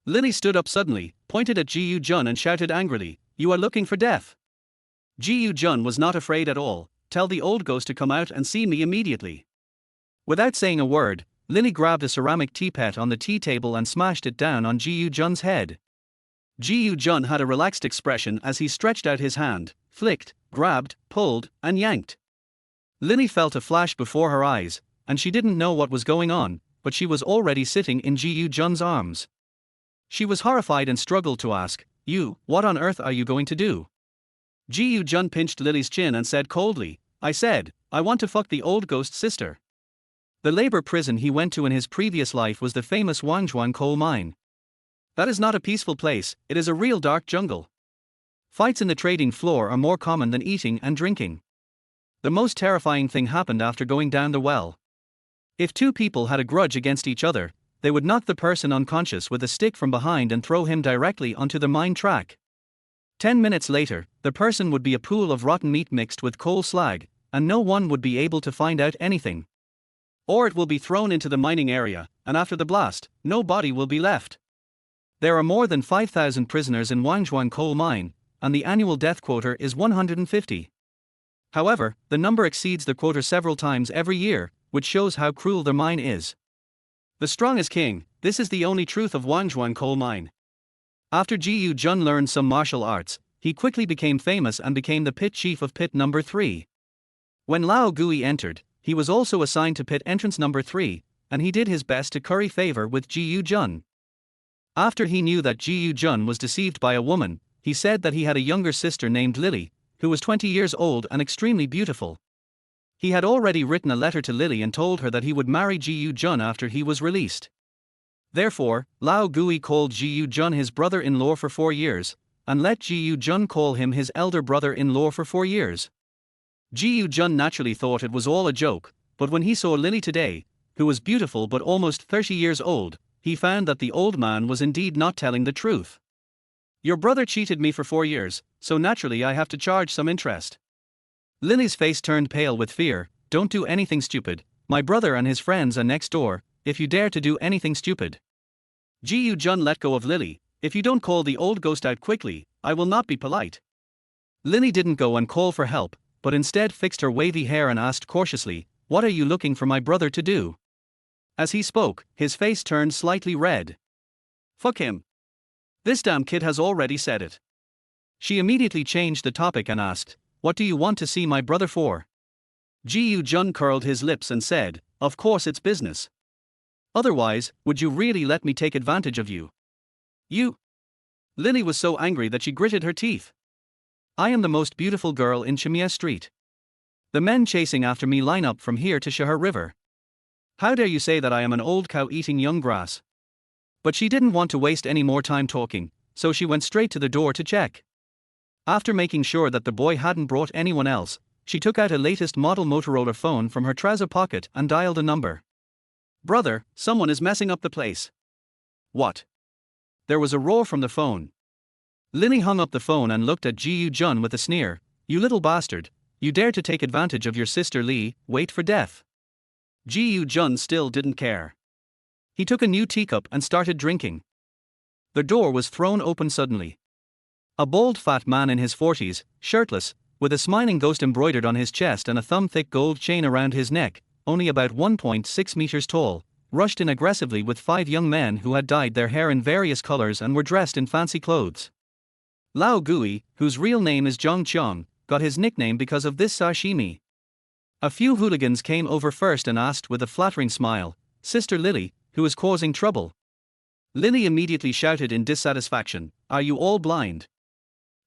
A: Lily stood up suddenly, pointed at Ji Yu-jun and shouted angrily, "You are looking for death." Ji Yu-jun was not afraid at all. "Tell the old ghost to come out and see me immediately." Without saying a word, Lily grabbed a ceramic teapot on the tea table and smashed it down on Ji Yu-jun's head. Ji Yu-jun had a relaxed expression as he stretched out his hand, flicked, grabbed, pulled, and yanked. Lily felt a flash before her eyes, and she didn't know what was going on, but she was already sitting in Ji Yu-jun's arms. She was horrified and struggled to ask, what on earth are you going to do?" Ji Yu-jun pinched Lily's chin and said coldly, "I said, I want to fuck the old ghost's sister." The labor prison he went to in his previous life was the famous Wangjuan coal mine. That is not a peaceful place, it is a real dark jungle. Fights in the trading floor are more common than eating and drinking. The most terrifying thing happened after going down the well. If 2 people had a grudge against each other, they would knock the person unconscious with a stick from behind and throw him directly onto the mine track. 10 minutes later, the person would be a pool of rotten meat mixed with coal slag, and no one would be able to find out anything. Or it will be thrown into the mining area, and after the blast, no body will be left. There are more than 5,000 prisoners in Wangjuan coal mine, and the annual death quota is 150. However, the number exceeds the quota several times every year, which shows how cruel their mine is. The strong is king, this is the only truth of Wangzhuang coal mine. After Ji Jun learned some martial arts, he quickly became famous and became the pit chief of pit number 3. When Lao Gui entered, he was also assigned to pit entrance number 3, and he did his best to curry favor with Ji Jun. After he knew that Ji Jun was deceived by a woman, he said that he had a younger sister named Lily, who was 20 years old and extremely beautiful. He had already written a letter to Lily and told her that he would marry Ji Jun after he was released. Therefore, Lao Gui called Ji Jun his brother-in-law for 4 years, and let Ji Jun call him his elder brother-in-law for 4 years. Ji Jun naturally thought it was all a joke, but when he saw Lily today, who was beautiful but almost 30 years old, he found that the old man was indeed not telling the truth. Your brother cheated me for 4 years, so naturally I have to charge some interest. Lily's face turned pale with fear. Don't do anything stupid, my brother and his friends are next door, if you dare to do anything stupid. Ji Jun let go of Lily. If you don't call the old ghost out quickly, I will not be polite. Lily didn't go and call for help, but instead fixed her wavy hair and asked cautiously, what are you looking for my brother to do? As he spoke, his face turned slightly red. Fuck him. This damn kid has already said it. She immediately changed the topic and asked, what do you want to see my brother for? Ji Jun curled his lips and said, of course it's business. Otherwise, would you really let me take advantage of you? You? Lily was so angry that she gritted her teeth. I am the most beautiful girl in Chimia Street. The men chasing after me line up from here to Shahar River. How dare you say that I am an old cow eating young grass? But she didn't want to waste any more time talking, so she went straight to the door to check. After making sure that the boy hadn't brought anyone else, she took out a latest model Motorola phone from her trouser pocket and dialed a number. Brother, someone is messing up the place. What? There was a roar from the phone. Lily hung up the phone and looked at Ji Jun with a sneer. You little bastard, you dare to take advantage of your sister Lee, wait for death. Ji Jun still didn't care. He took a new teacup and started drinking. The door was thrown open suddenly. A bald fat man in his 40s, shirtless, with a smiling ghost embroidered on his chest and a thumb-thick gold chain around his neck, only about 1.6 meters tall, rushed in aggressively with 5 young men who had dyed their hair in various colors and were dressed in fancy clothes. Lao Gui, whose real name is Zhang Qiang, got his nickname because of this sashimi. A few hooligans came over first and asked with a flattering smile, Sister Lily, who is causing trouble? Lily immediately shouted in dissatisfaction, are you all blind?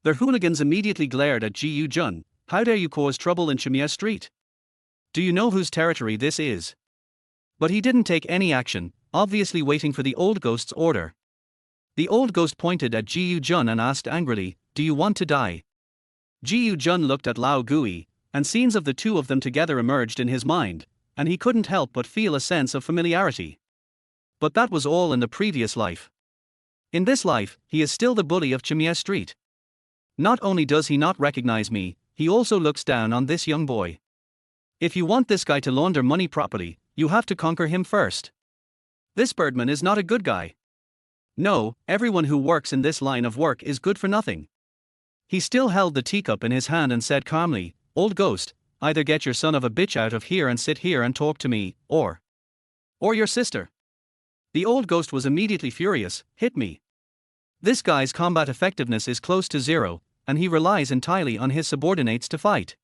A: Their hooligans immediately glared at Ji Jun, how dare you cause trouble in Chimia Street? Do you know whose territory this is? But he didn't take any action, obviously waiting for the old ghost's order. The old ghost pointed at Ji Jun and asked angrily, do you want to die? Ji Jun looked at Lao Gui, and scenes of the two of them together emerged in his mind, and he couldn't help but feel a sense of familiarity. But that was all in the previous life. In this life, he is still the bully of Chimia Street. Not only does he not recognize me, he also looks down on this young boy. If you want this guy to launder money properly, you have to conquer him first. This birdman is not a good guy. No, everyone who works in this line of work is good for nothing. He still held the teacup in his hand and said calmly, old ghost, either get your son of a bitch out of here and sit here and talk to me, or your sister. The old ghost was immediately furious, hit me. This guy's combat effectiveness is close to 0, and he relies entirely on his subordinates to fight.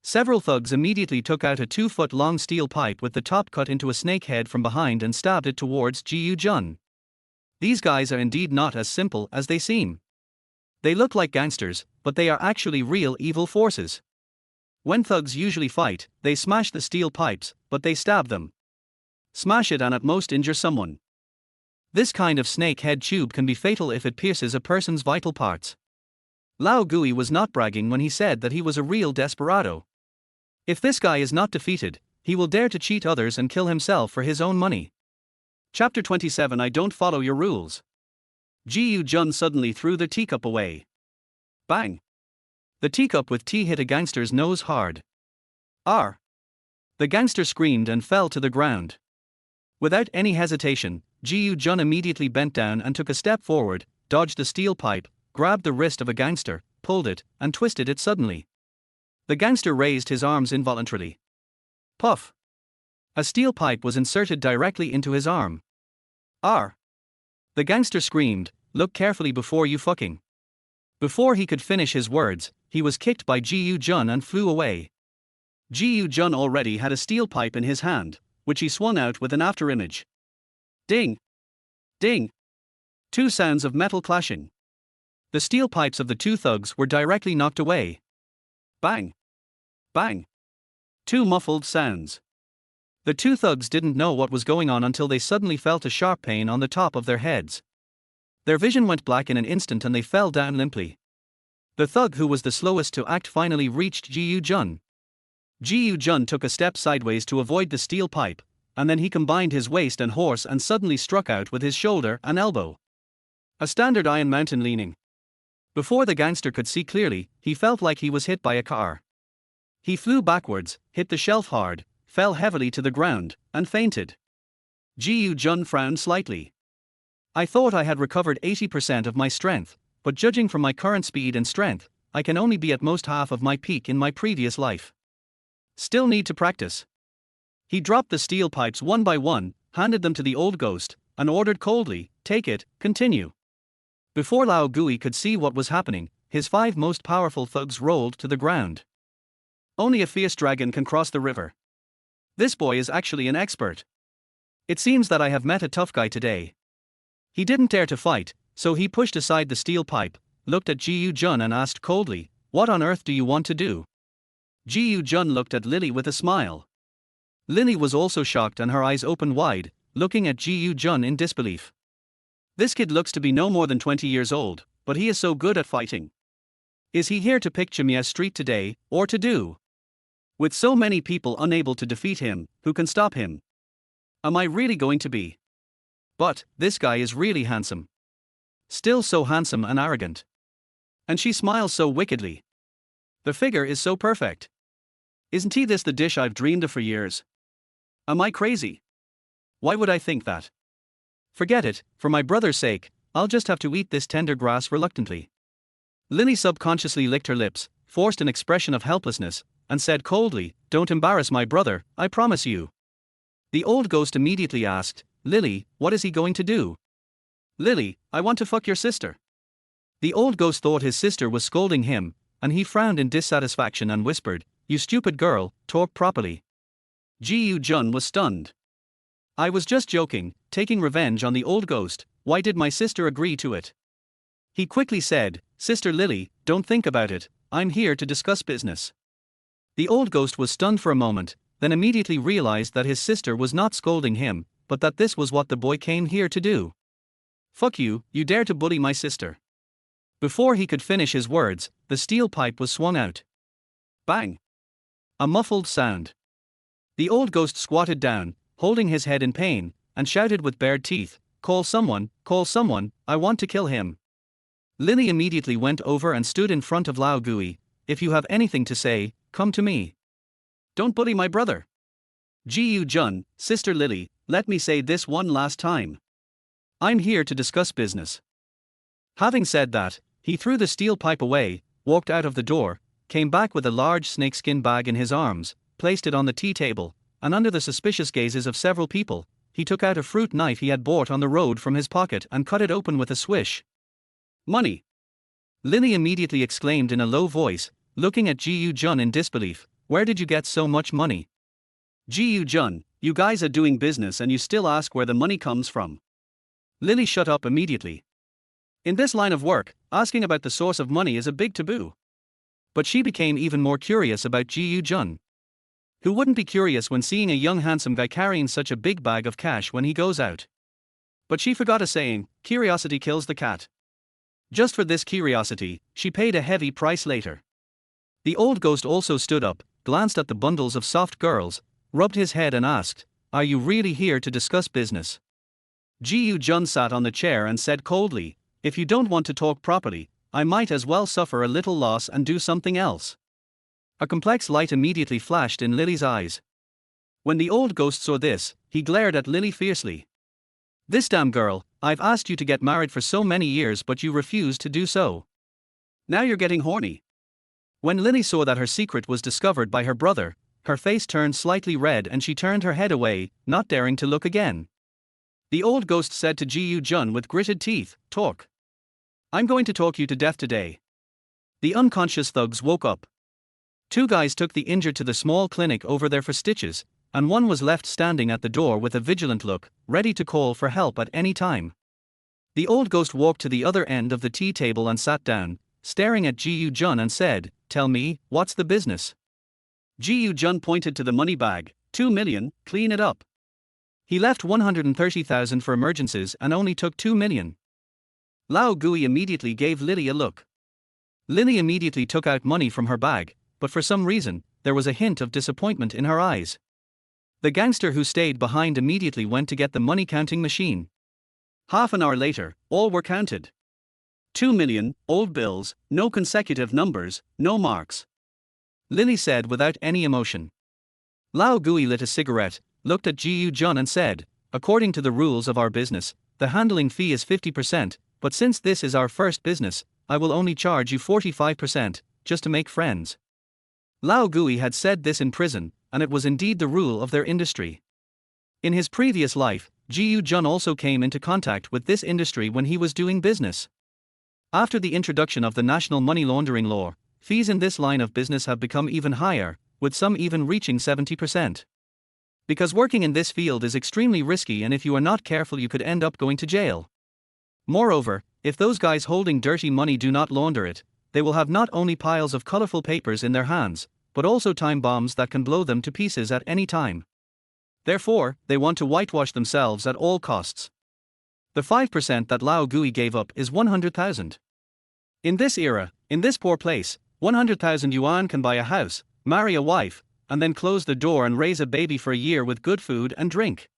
A: Several thugs immediately took out a 2-foot-long steel pipe with the top cut into a snake head from behind and stabbed it towards Ji Jun. These guys are indeed not as simple as they seem. They look like gangsters, but they are actually real evil forces. When thugs usually fight, they smash the steel pipes, but they stab them. Smash it and at most injure someone. This kind of snake head tube can be fatal if it pierces a person's vital parts. Lao Gui was not bragging when he said that he was a real desperado. If this guy is not defeated, he will dare to cheat others and kill himself for his own money. Chapter 27 I don't follow your rules. Ji Jun suddenly threw the teacup away. Bang! The teacup with tea hit a gangster's nose hard. Arr! The gangster screamed and fell to the ground. Without any hesitation, Ji Jun immediately bent down and took a step forward, dodged the steel pipe, grabbed the wrist of a gangster, pulled it, and twisted it suddenly. The gangster raised his arms involuntarily. Puff! A steel pipe was inserted directly into his arm. "R!" The gangster screamed, "Look carefully before you fucking." Before he could finish his words, he was kicked by Ji Jun and flew away. Ji Jun already had a steel pipe in his hand, which he swung out with an afterimage. Ding! Ding! Two sounds of metal clashing. The steel pipes of the two thugs were directly knocked away. Bang! Bang! Two muffled sounds. The two thugs didn't know what was going on until they suddenly felt a sharp pain on the top of their heads. Their vision went black in an instant and they fell down limply. The thug who was the slowest to act finally reached Ji Jun. Ji Jun took a step sideways to avoid the steel pipe, and then he combined his waist and horse and suddenly struck out with his shoulder and elbow. A standard Iron Mountain leaning. Before the gangster could see clearly, he felt like he was hit by a car. He flew backwards, hit the shelf hard, fell heavily to the ground, and fainted. Ji Jun frowned slightly. "I thought I had recovered 80% of my strength, but judging from my current speed and strength, I can only be at most half of my peak in my previous life. Still need to practice." He dropped the steel pipes one by one, handed them to the old ghost, and ordered coldly, "Take it, continue." Before Lao Gui could see what was happening, his 5 most powerful thugs rolled to the ground. Only a fierce dragon can cross the river. This boy is actually an expert. It seems that I have met a tough guy today. He didn't dare to fight, so he pushed aside the steel pipe, looked at Ji Jun and asked coldly, "What on earth do you want to do?" Ji Jun looked at Lily with a smile. Lily was also shocked and her eyes opened wide, looking at Ji Jun in disbelief. This kid looks to be no more than 20 years old, but he is so good at fighting. Is he here to pick Chimia Street today, or to do? With so many people unable to defeat him, who can stop him? Am I really going to be? But, this guy is really handsome. Still so handsome and arrogant. And she smiles so wickedly. The figure is so perfect. Isn't he this the dish I've dreamed of for years? Am I crazy? Why would I think that? Forget it, for my brother's sake, I'll just have to eat this tender grass reluctantly. Lily subconsciously licked her lips, forced an expression of helplessness, and said coldly, "Don't embarrass my brother, I promise you." The old ghost immediately asked, "Lily, what is he going to do?" "Lily, I want to fuck your sister." The old ghost thought his sister was scolding him, and he frowned in dissatisfaction and whispered, "You stupid girl, talk properly." Ji Jun was stunned. "I was just joking, taking revenge on the old ghost. Why did my sister agree to it?" He quickly said, "Sister Lily, don't think about it, I'm here to discuss business." The old ghost was stunned for a moment, then immediately realized that his sister was not scolding him, but that this was what the boy came here to do. "Fuck you, you dare to bully my sister." Before he could finish his words, the steel pipe was swung out. Bang! A muffled sound. The old ghost squatted down, holding his head in pain, and shouted with bared teeth, call someone, I want to kill him." Lily immediately went over and stood in front of Lao Gui. "If you have anything to say, come to me. Don't bully my brother." "Ji Jun, Sister Lily, let me say this one last time. I'm here to discuss business." Having said that, he threw the steel pipe away, walked out of the door, came back with a large snakeskin bag in his arms, placed it on the tea table, and under the suspicious gazes of several people, he took out a fruit knife he had bought on the road from his pocket and cut it open with a swish. "Money!" Lily immediately exclaimed in a low voice, looking at Ji Jun in disbelief, "Where did you get so much money?" "Ji Jun, you guys are doing business and you still ask where the money comes from." Lily shut up immediately. In this line of work, asking about the source of money is a big taboo. But she became even more curious about Ji Jun. Who wouldn't be curious when seeing a young handsome guy carrying such a big bag of cash when he goes out? But she forgot a saying, curiosity kills the cat. Just for this curiosity, she paid a heavy price later. The old ghost also stood up, glanced at the bundles of soft girls, rubbed his head and asked, "Are you really here to discuss business?" Ji Jun sat on the chair and said coldly, "If you don't want to talk properly, I might as well suffer a little loss and do something else." A complex light immediately flashed in Lily's eyes. When the old ghost saw this, he glared at Lily fiercely. "This damn girl, I've asked you to get married for so many years but you refused to do so. Now you're getting horny." When Lily saw that her secret was discovered by her brother, her face turned slightly red and she turned her head away, not daring to look again. The old ghost said to Ji Jun with gritted teeth, "Talk. I'm going to talk you to death today." The unconscious thugs woke up. Two guys took the injured to the small clinic over there for stitches, and one was left standing at the door with a vigilant look, ready to call for help at any time. The old ghost walked to the other end of the tea table and sat down, staring at Ji Jun and said, "Tell me, what's the business?" Ji Jun pointed to the money bag. 2 million, clean it up." He left 130,000 for emergencies and only took 2 million. Lao Gui immediately gave Lily a look. Lily immediately took out money from her bag, but for some reason, there was a hint of disappointment in her eyes. The gangster who stayed behind immediately went to get the money counting machine. Half an hour later, all were counted. 2 million, old bills, no consecutive numbers, no marks. Lily said without any emotion. Lao Gui lit a cigarette, looked at Ji Jun and said, "According to the rules of our business, the handling fee is 50%, but since this is our first business, I will only charge you 45%, just to make friends." Lao Gui had said this in prison, and it was indeed the rule of their industry. In his previous life, Ji Jun also came into contact with this industry when he was doing business. After the introduction of the national money laundering law, fees in this line of business have become even higher, with some even reaching 70%. Because working in this field is extremely risky, and if you are not careful you could end up going to jail. Moreover, if those guys holding dirty money do not launder it, they will have not only piles of colorful papers in their hands, but also time bombs that can blow them to pieces at any time. Therefore, they want to whitewash themselves at all costs. The 5% that Lao Gui gave up is 100,000. In this era, in this poor place, 100,000 yuan can buy a house, marry a wife, and then close the door and raise a baby for a year with good food and drink.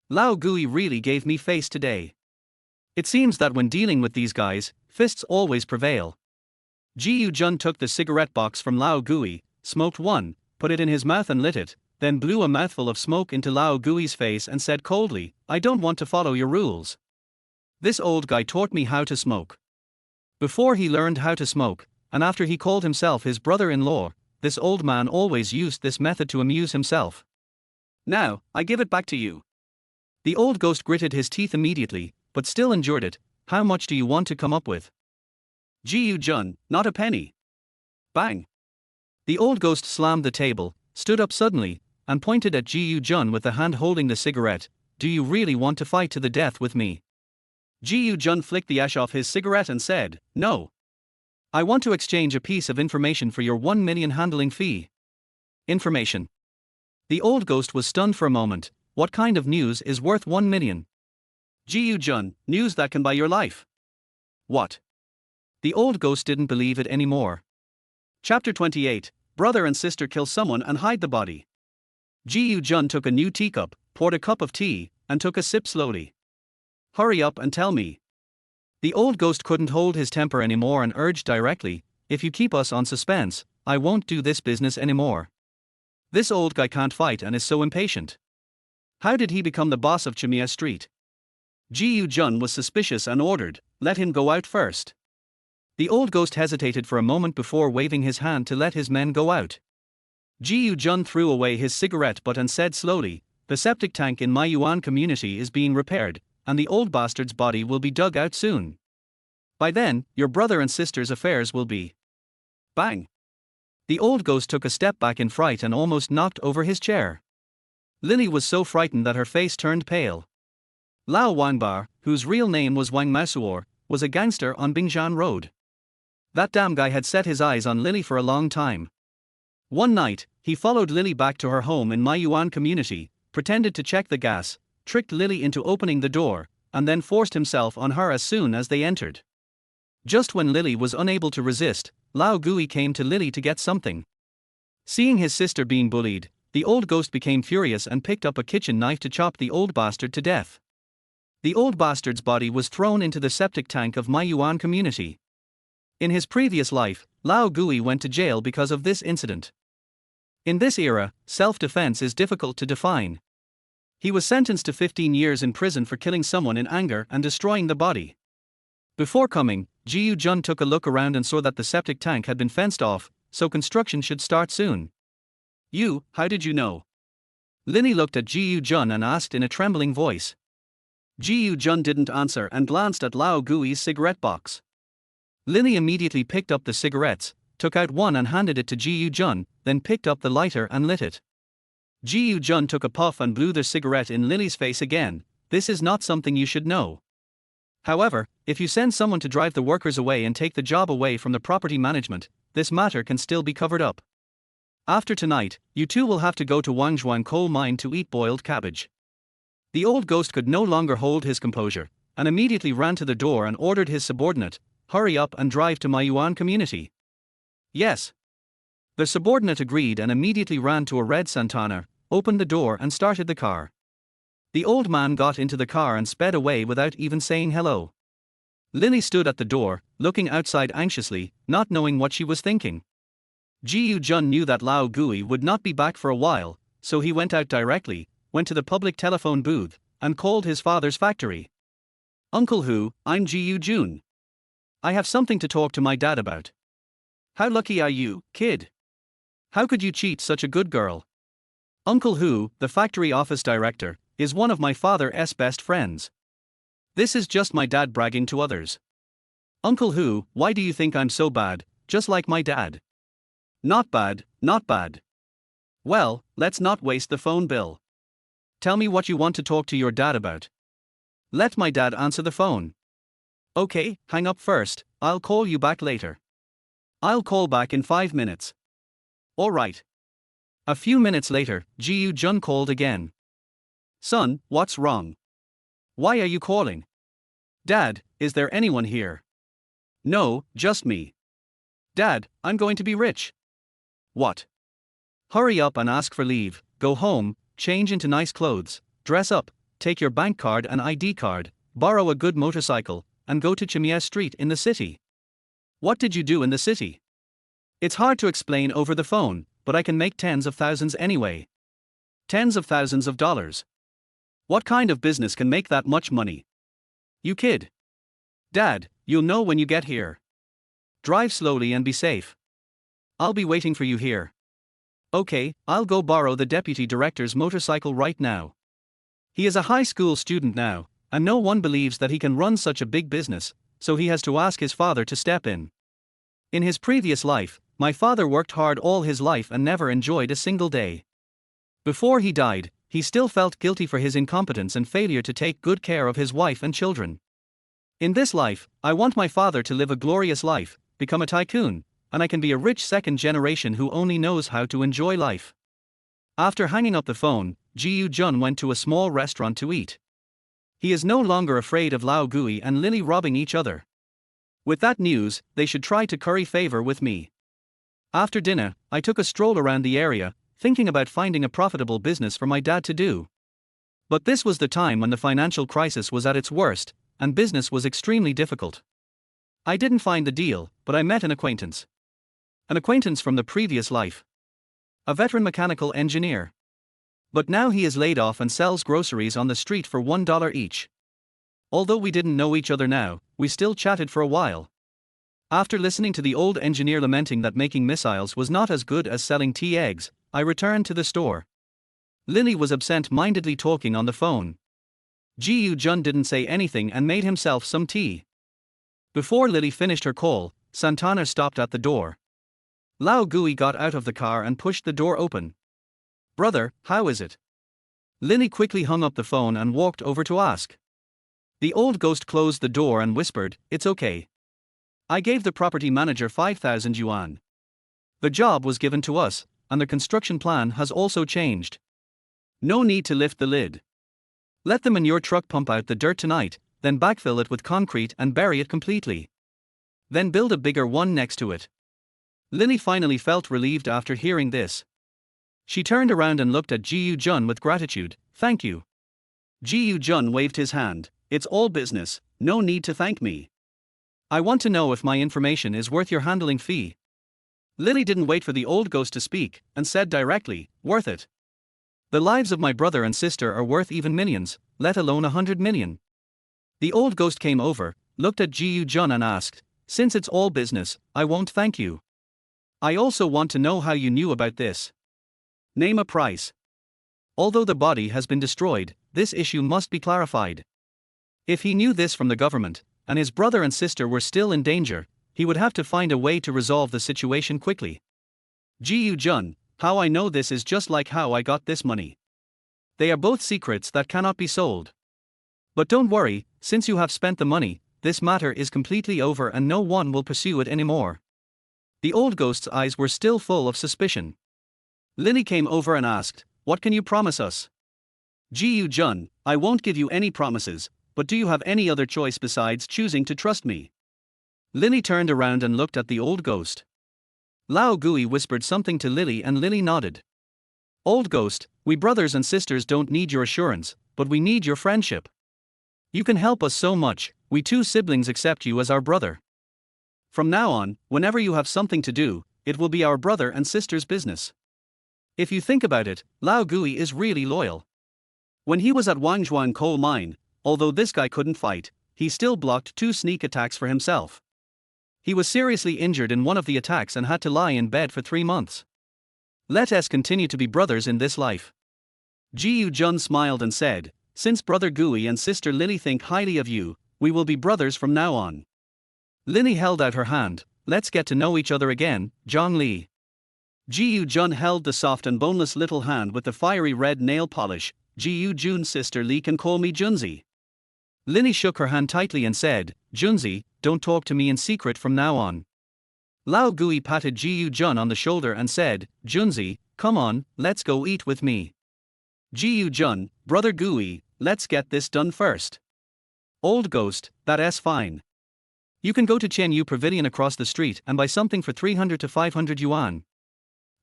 A: Lao Gui really gave me face today. It seems that when dealing with these guys, fists always prevail. Ji Jun took the cigarette box from Lao Gui, smoked one, put it in his mouth and lit it, then blew a mouthful of smoke into Lao Gui's face and said coldly, "I don't want to follow your rules. This old guy taught me how to smoke." Before he learned how to smoke, and after he called himself his brother-in-law, this old man always used this method to amuse himself. "Now, I give it back to you." The old ghost gritted his teeth immediately, but still endured it. "How much do you want to come up with?" "Ji Jun, not a penny." Bang! The old ghost slammed the table, stood up suddenly, and pointed at Ji Jun with the hand holding the cigarette. "Do you really want to fight to the death with me?" Ji Jun flicked the ash off his cigarette and said, "No. I want to exchange a piece of information for your 1 million handling fee." Information. The old ghost was stunned for a moment. What kind of news is worth 1 million? Ji Jun, news that can buy your life. What? The old ghost didn't believe it anymore. Chapter 28, Brother and sister kill someone and hide the body. Ji Jun took a new teacup, poured a cup of tea, and took a sip slowly. "Hurry up and tell me." The old ghost couldn't hold his temper anymore and urged directly, "If you keep us on suspense, I won't do this business anymore. This old guy can't fight and is so impatient. How did he become the boss of Chimia Street?" Ji Jun was suspicious and ordered, "Let him go out first." The old ghost hesitated for a moment before waving his hand to let his men go out. Ji Jun threw away his cigarette butt and said slowly, "The septic tank in my Yuan community is being repaired, and the old bastard's body will be dug out soon. By then, your brother and sister's affairs will be." Bang! The old ghost took a step back in fright and almost knocked over his chair. Lily was so frightened that her face turned pale. Lao Wangbar, whose real name was Wang Masuor, was a gangster on Bingjian Road. That damn guy had set his eyes on Lily for a long time. One night, he followed Lily back to her home in my Yuan community, pretended to check the gas, tricked Lily into opening the door, and then forced himself on her as soon as they entered. Just when Lily was unable to resist, Lao Gui came to Lily to get something. Seeing his sister being bullied, the old ghost became furious and picked up a kitchen knife to chop the old bastard to death. The old bastard's body was thrown into the septic tank of my Yuan community. In his previous life, Lao Gui went to jail because of this incident. In this era, self-defense is difficult to define. He was sentenced to 15 years in prison for killing someone in anger and destroying the body. Before coming, Ji Jun took a look around and saw that the septic tank had been fenced off, so construction should start soon. How did you know? Lini looked at Jiu Jun and asked in a trembling voice. Jiu Jun didn't answer and glanced at Lao Gui's cigarette box. Lini immediately picked up the cigarettes, took out one and handed it to Jiu Jun, then picked up the lighter and lit it. Jiu Jun took a puff and blew the cigarette in Lini's face again. This is not something you should know. However, if you send someone to drive the workers away and take the job away from the property management, this matter can still be covered up. After tonight, you two will have to go to Wangzhuang coal mine to eat boiled cabbage. The old ghost could no longer hold his composure, and immediately ran to the door and ordered his subordinate, hurry up and drive to my Yuan community. Yes. The subordinate agreed and immediately ran to a red Santana, opened the door and started the car. The old man got into the car and sped away without even saying hello. Lini stood at the door, looking outside anxiously, not knowing what she was thinking. Jiu Jun knew that Lao Gui would not be back for a while, so he went out directly, went to the public telephone booth, and called his father's factory. Uncle Hu, I'm Jiu Jun. I have something to talk to my dad about. How lucky are you, kid? How could you cheat such a good girl? Uncle Hu, the factory office director, is one of my father's best friends. This is just my dad bragging to others. Uncle Hu, why do you think I'm so bad, just like my dad? Not bad, not bad. Well, let's not waste the phone bill. Tell me what you want to talk to your dad about. Let my dad answer the phone. Okay, hang up first, I'll call you back later. I'll call back in 5 minutes. Alright. A few minutes later, Jiu Jun called again. Son, what's wrong? Why are you calling? Dad, is there anyone here? No, just me. Dad, I'm going to be rich. What? Hurry up and ask for leave, go home, change into nice clothes, dress up, take your bank card and ID card, borrow a good motorcycle, and go to Chimia Street in the city. What did you do in the city? It's hard to explain over the phone, but I can make tens of thousands anyway. Tens of thousands of dollars. What kind of business can make that much money? You kid. Dad, you'll know when you get here. Drive slowly and be safe. I'll be waiting for you here. Okay, I'll go borrow the deputy director's motorcycle right now. He is a high school student now, and no one believes that he can run such a big business, so he has to ask his father to step in. In his previous life, my father worked hard all his life and never enjoyed a single day. Before he died, he still felt guilty for his incompetence and failure to take good care of his wife and children. In this life, I want my father to live a glorious life, become a tycoon, and I can be a rich second generation who only knows how to enjoy life. After hanging up the phone, Jiu Jun went to a small restaurant to eat. He is no longer afraid of Lao Gui and Lily robbing each other. With that news, they should try to curry favor with me. After dinner, I took a stroll around the area, thinking about finding a profitable business for my dad to do. But this was the time when the financial crisis was at its worst, and business was extremely difficult. I didn't find the deal, but I met an acquaintance. An acquaintance from the previous life. A veteran mechanical engineer. But now he is laid off and sells groceries on the street for $1 each. Although we didn't know each other now, we still chatted for a while. After listening to the old engineer lamenting that making missiles was not as good as selling tea eggs, I returned to the store. Lily was absent-mindedly talking on the phone. Jiu Jun didn't say anything and made himself some tea. Before Lily finished her call, Santana stopped at the door. Lao Gui got out of the car and pushed the door open. Brother, how is it? Lily quickly hung up the phone and walked over to ask. The old ghost closed the door and whispered, "It's okay. I gave the property manager 5,000 yuan. The job was given to us, and the construction plan has also changed. No need to lift the lid. Let the manure truck pump out the dirt tonight, then backfill it with concrete and bury it completely. Then build a bigger one next to it." Lily finally felt relieved after hearing this. She turned around and looked at Jiu Jun with gratitude. "Thank you." Jiu Jun waved his hand. "It's all business, no need to thank me. I want to know if my information is worth your handling fee." Lily didn't wait for the old ghost to speak, and said directly, "Worth it. The lives of my brother and sister are worth even millions, let alone 100 million. The old ghost came over, looked at Jiu Jun and asked, "Since it's all business, I won't thank you. I also want to know how you knew about this." Name a price. Although the body has been destroyed, this issue must be clarified. If he knew this from the government, and his brother and sister were still in danger, he would have to find a way to resolve the situation quickly. Ji Jun, how I know this is just like how I got this money. They are both secrets that cannot be sold. But don't worry, since you have spent the money, this matter is completely over and no one will pursue it anymore. The old ghost's eyes were still full of suspicion. Lily came over and asked, "What can you promise us?" Ji Jun, I won't give you any promises, but do you have any other choice besides choosing to trust me? Lily turned around and looked at the old ghost. Lao Gui whispered something to Lily and Lily nodded. Old ghost, we brothers and sisters don't need your assurance, but we need your friendship. You can help us so much, we two siblings accept you as our brother. From now on, whenever you have something to do, it will be our brother and sister's business. If you think about it, Lao Gui is really loyal. When he was at Wangzhuang coal mine, although this guy couldn't fight, he still blocked 2 sneak attacks for himself. He was seriously injured in one of the attacks and had to lie in bed for 3 months. Let us continue to be brothers in this life. Ji Jun smiled and said, since brother Gui and sister Lily think highly of you, we will be brothers from now on. Lily held out her hand, let's get to know each other again, Zhang Li. Ji Jun held the soft and boneless little hand with the fiery red nail polish. Ji Jun's sister Li can call me Junzi. Lily shook her hand tightly and said, Junzi, don't talk to me in secret from now on. Lao Gui patted Ji Jun on the shoulder and said, Junzi, come on, let's go eat with me. Ji Jun, brother Gui, let's get this done first. Old ghost, that's fine. You can go to Qianyu Pavilion across the street and buy something for 300 to 500 yuan.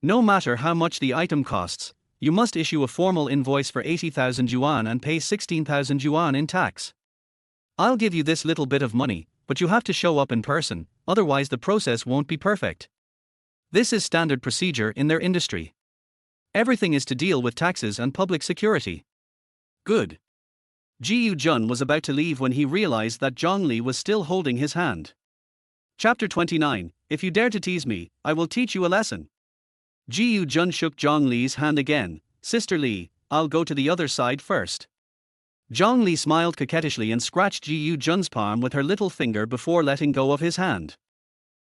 A: No matter how much the item costs, you must issue a formal invoice for 80,000 yuan and pay 16,000 yuan in tax. I'll give you this little bit of money, but you have to show up in person, otherwise the process won't be perfect. This is standard procedure in their industry. Everything is to deal with taxes and public security. Good. Ji Jun was about to leave when he realized that Zhang Li was still holding his hand. Chapter 29, If you dare to tease me, I will teach you a lesson. Ji Jun shook Zhang Li's hand again. Sister Li, I'll go to the other side first. Zhang Li smiled coquettishly and scratched Ji Jun's palm with her little finger before letting go of his hand.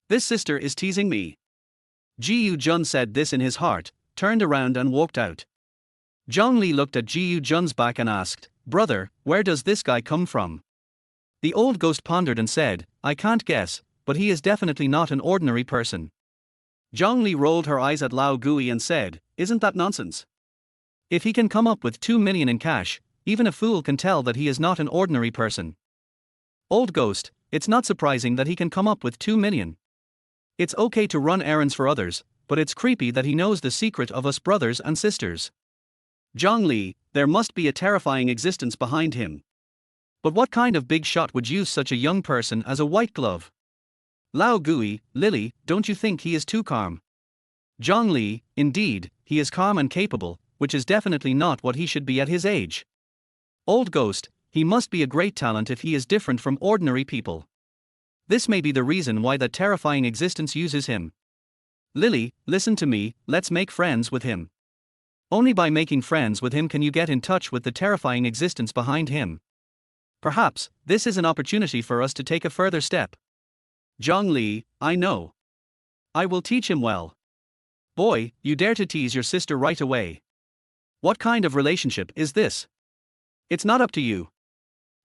A: This sister is teasing me. Ji Jun said this in his heart, turned around and walked out. Zhang Li looked at Ji Jun's back and asked, Brother, where does this guy come from? The old ghost pondered and said, I can't guess, but he is definitely not an ordinary person. Zhang Li rolled her eyes at Lao Gui and said, Isn't that nonsense? If he can come up with 2 million in cash, even a fool can tell that he is not an ordinary person. Old ghost, it's not surprising that he can come up with 2 million. It's okay to run errands for others, but it's creepy that he knows the secret of us brothers and sisters. Zhang Li, there must be a terrifying existence behind him. But what kind of big shot would use such a young person as a white glove? Lao Gui, Lily, don't you think he is too calm? Zhang Li, indeed, he is calm and capable, which is definitely not what he should be at his age. Old ghost, he must be a great talent if he is different from ordinary people. This may be the reason why that terrifying existence uses him. Lily, listen to me, let's make friends with him. Only by making friends with him can you get in touch with the terrifying existence behind him. Perhaps, this is an opportunity for us to take a further step. Zhang Li, I know. I will teach him well. Boy, you dare to tease your sister right away. What kind of relationship is this? It's not up to you.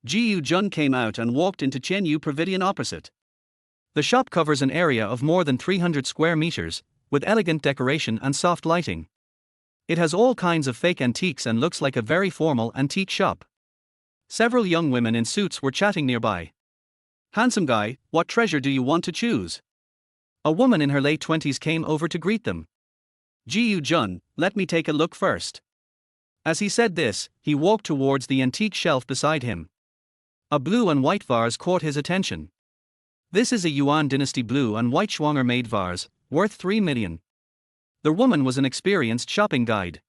A: Ji Jun came out and walked into Qianyu Pavilion opposite. The shop covers an area of more than 300 square meters, with elegant decoration and soft lighting. It has all kinds of fake antiques and looks like a very formal antique shop. Several young women in suits were chatting nearby. Handsome guy, what treasure do you want to choose? A woman in her late 20s came over to greet them. Ji Jun, let me take a look first. As he said this, he walked towards the antique shelf beside him. A blue and white vase caught his attention. This is a Yuan dynasty blue and white Schwanger made vase, worth 3 million. The woman was an experienced shopping guide.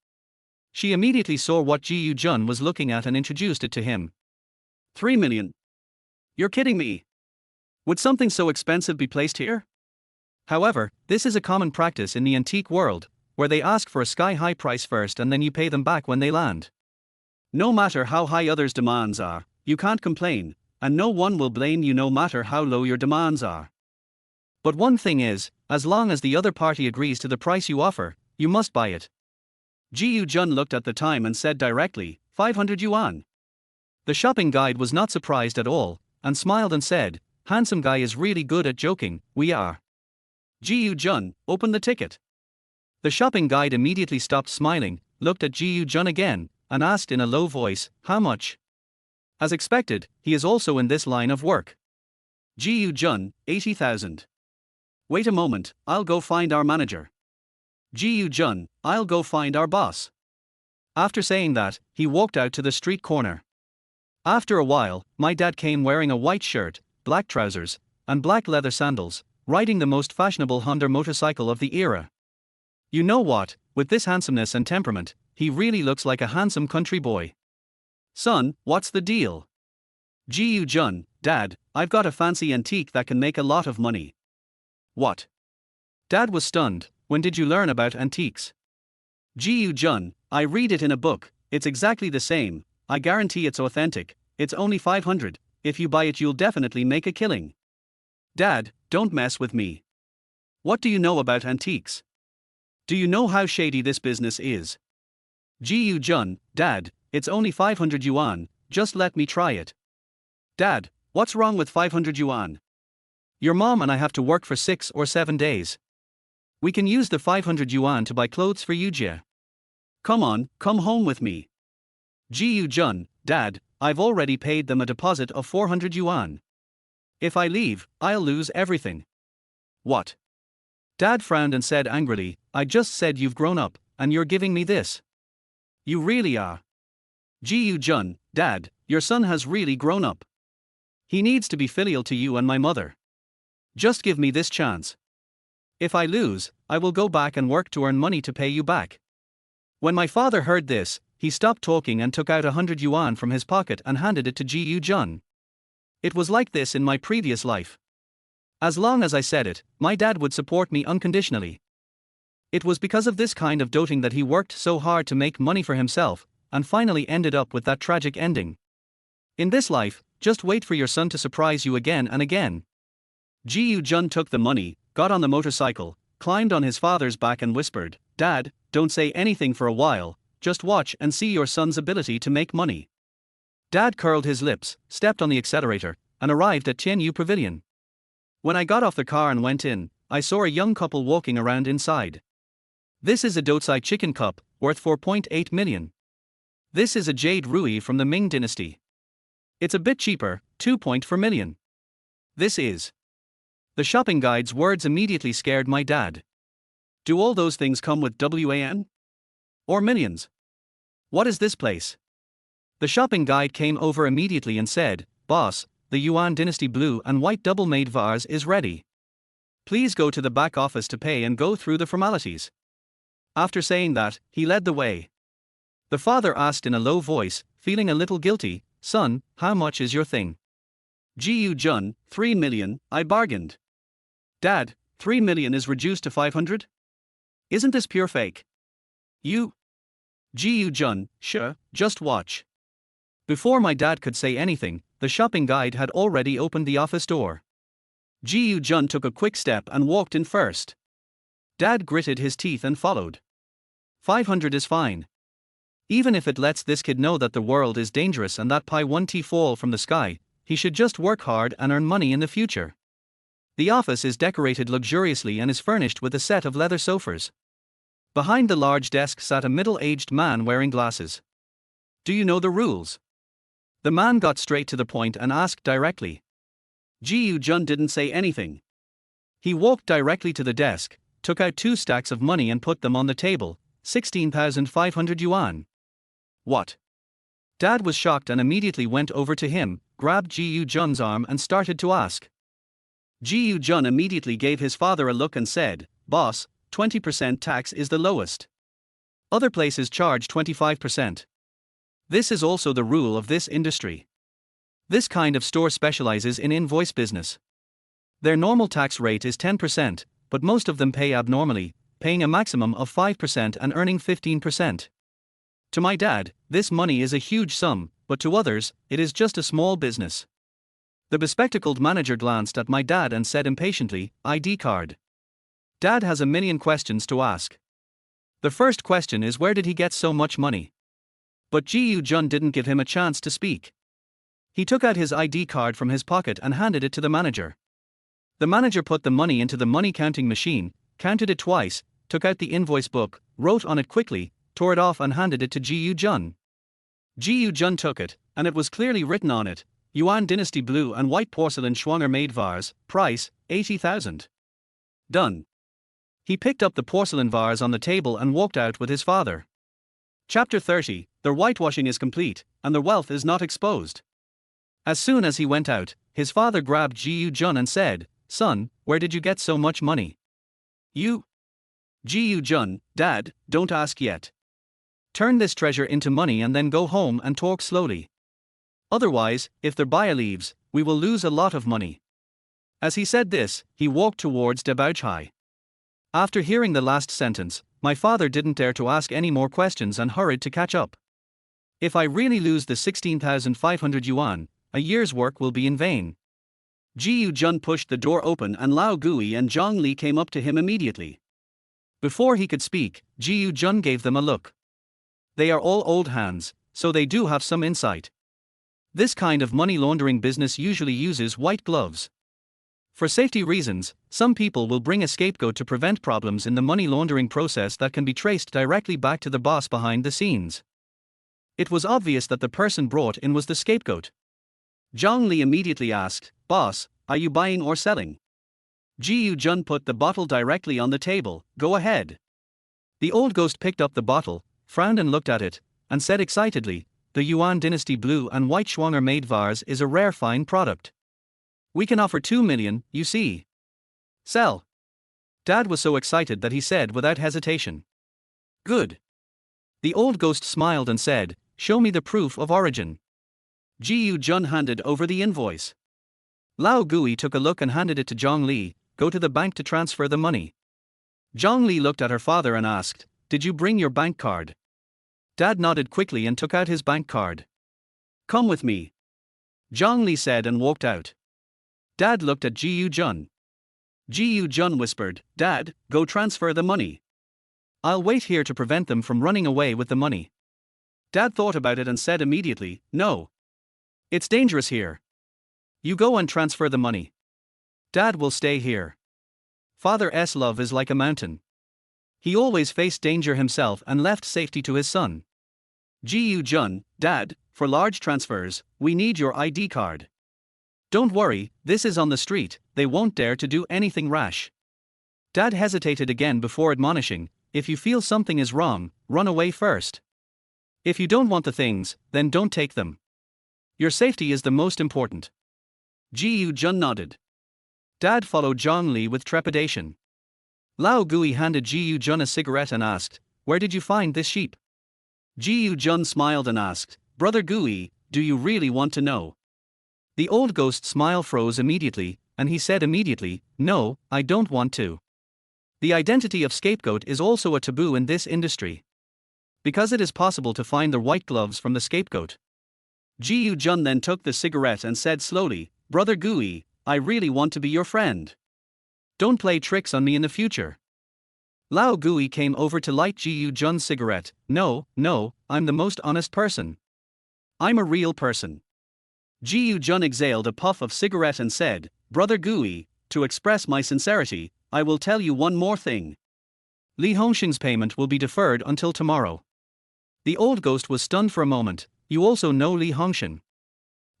A: She immediately saw what Ji Jun was looking at and introduced it to him. 3 million? You're kidding me. Would something so expensive be placed here? However, this is a common practice in the antique world, where they ask for a sky-high price first and then you pay them back when they land. No matter how high others' demands are, you can't complain, and no one will blame you no matter how low your demands are. But one thing is, as long as the other party agrees to the price you offer, you must buy it. Ji Jun looked at the time and said directly, 500 yuan. The shopping guide was not surprised at all, and smiled and said, handsome guy is really good at joking, we are. Ji Jun, open the ticket. The shopping guide immediately stopped smiling, looked at Ji Jun again, and asked in a low voice, how much? As expected, he is also in this line of work. Ji Jun, 80,000. Wait a moment, I'll go find our manager. Ji Jun, I'll go find our boss. After saying that, he walked out to the street corner. After a while, my dad came wearing a white shirt, black trousers, and black leather sandals, riding the most fashionable Honda motorcycle of the era. You know what, with this handsomeness and temperament, he really looks like a handsome country boy. Son, what's the deal? Ji Jun, Dad, I've got a fancy antique that can make a lot of money. What? Dad was stunned. When did you learn about antiques? Ji Jun, I read it in a book, it's exactly the same, I guarantee it's authentic, it's only 500, if you buy it you'll definitely make a killing. Dad, don't mess with me. What do you know about antiques? Do you know how shady this business is? Ji Jun, Dad, it's only 500 yuan, just let me try it. Dad, what's wrong with 500 yuan? Your mom and I have to work for 6 or 7 days. We can use the 500 yuan to buy clothes for you, Jia. Come on, come home with me. Ji Jun, Dad, I've already paid them a deposit of 400 yuan. If I leave, I'll lose everything. What? Dad frowned and said angrily, I just said you've grown up, and you're giving me this. You really are. Ji Jun, Dad, your son has really grown up. He needs to be filial to you and my mother. Just give me this chance. If I lose, I will go back and work to earn money to pay you back. When my father heard this, he stopped talking and took out 100 yuan from his pocket and handed it to Ji Jun. It was like this in my previous life. As long as I said it, my dad would support me unconditionally. It was because of this kind of doting that he worked so hard to make money for himself, and finally ended up with that tragic ending. In this life, just wait for your son to surprise you again and again. Ji Jun took the money, got on the motorcycle, climbed on his father's back and whispered, Dad, don't say anything for a while, just watch and see your son's ability to make money. Dad curled his lips, stepped on the accelerator, and arrived at Tianyu Pavilion. When I got off the car and went in, I saw a young couple walking around inside. This is a Dotsai chicken cup, worth 4.8 million. This is a jade ruby from the Ming dynasty. It's a bit cheaper, 2.4 million. This is. The shopping guide's words immediately scared my dad. Do all those things come with WAN? Or millions? What is this place? The shopping guide came over immediately and said, Boss, the Yuan dynasty blue and white double-made vase is ready. Please go to the back office to pay and go through the formalities. After saying that, he led the way. The father asked in a low voice, feeling a little guilty, Son, how much is your thing? Ji Jun, 3 million, I bargained. Dad, 3 million is reduced to 500? Isn't this pure fake? You? Ji Jun, sure, just watch. Before my dad could say anything, the shopping guide had already opened the office door. Ji Jun took a quick step and walked in first. Dad gritted his teeth and followed. 500 is fine. Even if it lets this kid know that the world is dangerous and that pi won't fall from the sky, he should just work hard and earn money in the future. The office is decorated luxuriously and is furnished with a set of leather sofas. Behind the large desk sat a middle-aged man wearing glasses. Do you know the rules? The man got straight to the point and asked directly. Ji Jun didn't say anything. He walked directly to the desk, took out 2 stacks of money and put them on the table, 16,500 yuan. What? Dad was shocked and immediately went over to him, grabbed Ji Jun's arm and started to ask. Ji Jun immediately gave his father a look and said, Boss, 20% tax is the lowest. Other places charge 25%. This is also the rule of this industry. This kind of store specializes in invoice business. Their normal tax rate is 10%, but most of them pay abnormally, paying a maximum of 5% and earning 15%. To my dad, this money is a huge sum, but to others, it is just a small business. The bespectacled manager glanced at my dad and said impatiently, ID card. Dad has a million questions to ask. The first question is, where did he get so much money? But Ji Jun didn't give him a chance to speak. He took out his ID card from his pocket and handed it to the manager. The manager put the money into the money counting machine, counted it twice, took out the invoice book, wrote on it quickly, tore it off and handed it to Ji Jun. Ji Jun took it, and it was clearly written on it, Yuan Dynasty Blue and White Porcelain Schwanger made vase, price, 80,000. Done. He picked up the porcelain vase on the table and walked out with his father. Chapter 30, their whitewashing is complete, and their wealth is not exposed. As soon as he went out, his father grabbed Ji Jun and said, Son, where did you get so much money? You? Ji Jun, Dad, don't ask yet. Turn this treasure into money and then go home and talk slowly. Otherwise, if the buyer leaves, we will lose a lot of money. As he said this, he walked towards Debauchai. After hearing the last sentence, my father didn't dare to ask any more questions and hurried to catch up. If I really lose the 16,500 yuan, a year's work will be in vain. Ji Jun pushed the door open and Lao Gui and Zhang Li came up to him immediately. Before he could speak, Ji Jun gave them a look. They are all old hands, so they do have some insight. This kind of money laundering business usually uses white gloves. For safety reasons, some people will bring a scapegoat to prevent problems in the money laundering process that can be traced directly back to the boss behind the scenes. It was obvious that the person brought in was the scapegoat. Zhang Li immediately asked, Boss, are you buying or selling? Ji Jun put the bottle directly on the table, go ahead. The old ghost picked up the bottle, frowned and looked at it, and said excitedly, the Yuan Dynasty Blue and White Schwanger made vase is a rare fine product. We can offer 2 million, you see. Sell. Dad was so excited that he said without hesitation. Good. The old ghost smiled and said, show me the proof of origin. Ji Jun handed over the invoice. Lao Gui took a look and handed it to Zhang Li, go to the bank to transfer the money. Zhang Li looked at her father and asked, did you bring your bank card? Dad nodded quickly and took out his bank card. Come with me. Zhang Li said and walked out. Dad looked at Ji Jun. Ji Jun whispered, Dad, go transfer the money. I'll wait here to prevent them from running away with the money. Dad thought about it and said immediately, no. It's dangerous here. You go and transfer the money. Dad will stay here. Father's love is like a mountain. He always faced danger himself and left safety to his son. Ji Jun, Dad, for large transfers, we need your ID card. Don't worry, this is on the street, they won't dare to do anything rash. Dad hesitated again before admonishing, if you feel something is wrong, run away first. If you don't want the things, then don't take them. Your safety is the most important. Ji Jun nodded. Dad followed Zhang Li with trepidation. Lao Gui handed Ji Jun a cigarette and asked, where did you find this sheep? Ji Jun smiled and asked, Brother Gui, do you really want to know? The old ghost's smile froze immediately, and he said immediately, no, I don't want to. The identity of scapegoat is also a taboo in this industry. Because it is possible to find the white gloves from the scapegoat. Ji Jun then took the cigarette and said slowly, Brother Gui, I really want to be your friend. Don't play tricks on me in the future. Lao Gui came over to light Ji Jun's cigarette. No, I'm the most honest person. I'm a real person. Ji Jun exhaled a puff of cigarette and said, Brother Gui, to express my sincerity, I will tell you one more thing. Li Hongxing's payment will be deferred until tomorrow. The old ghost was stunned for a moment. You also know Li Hongxing?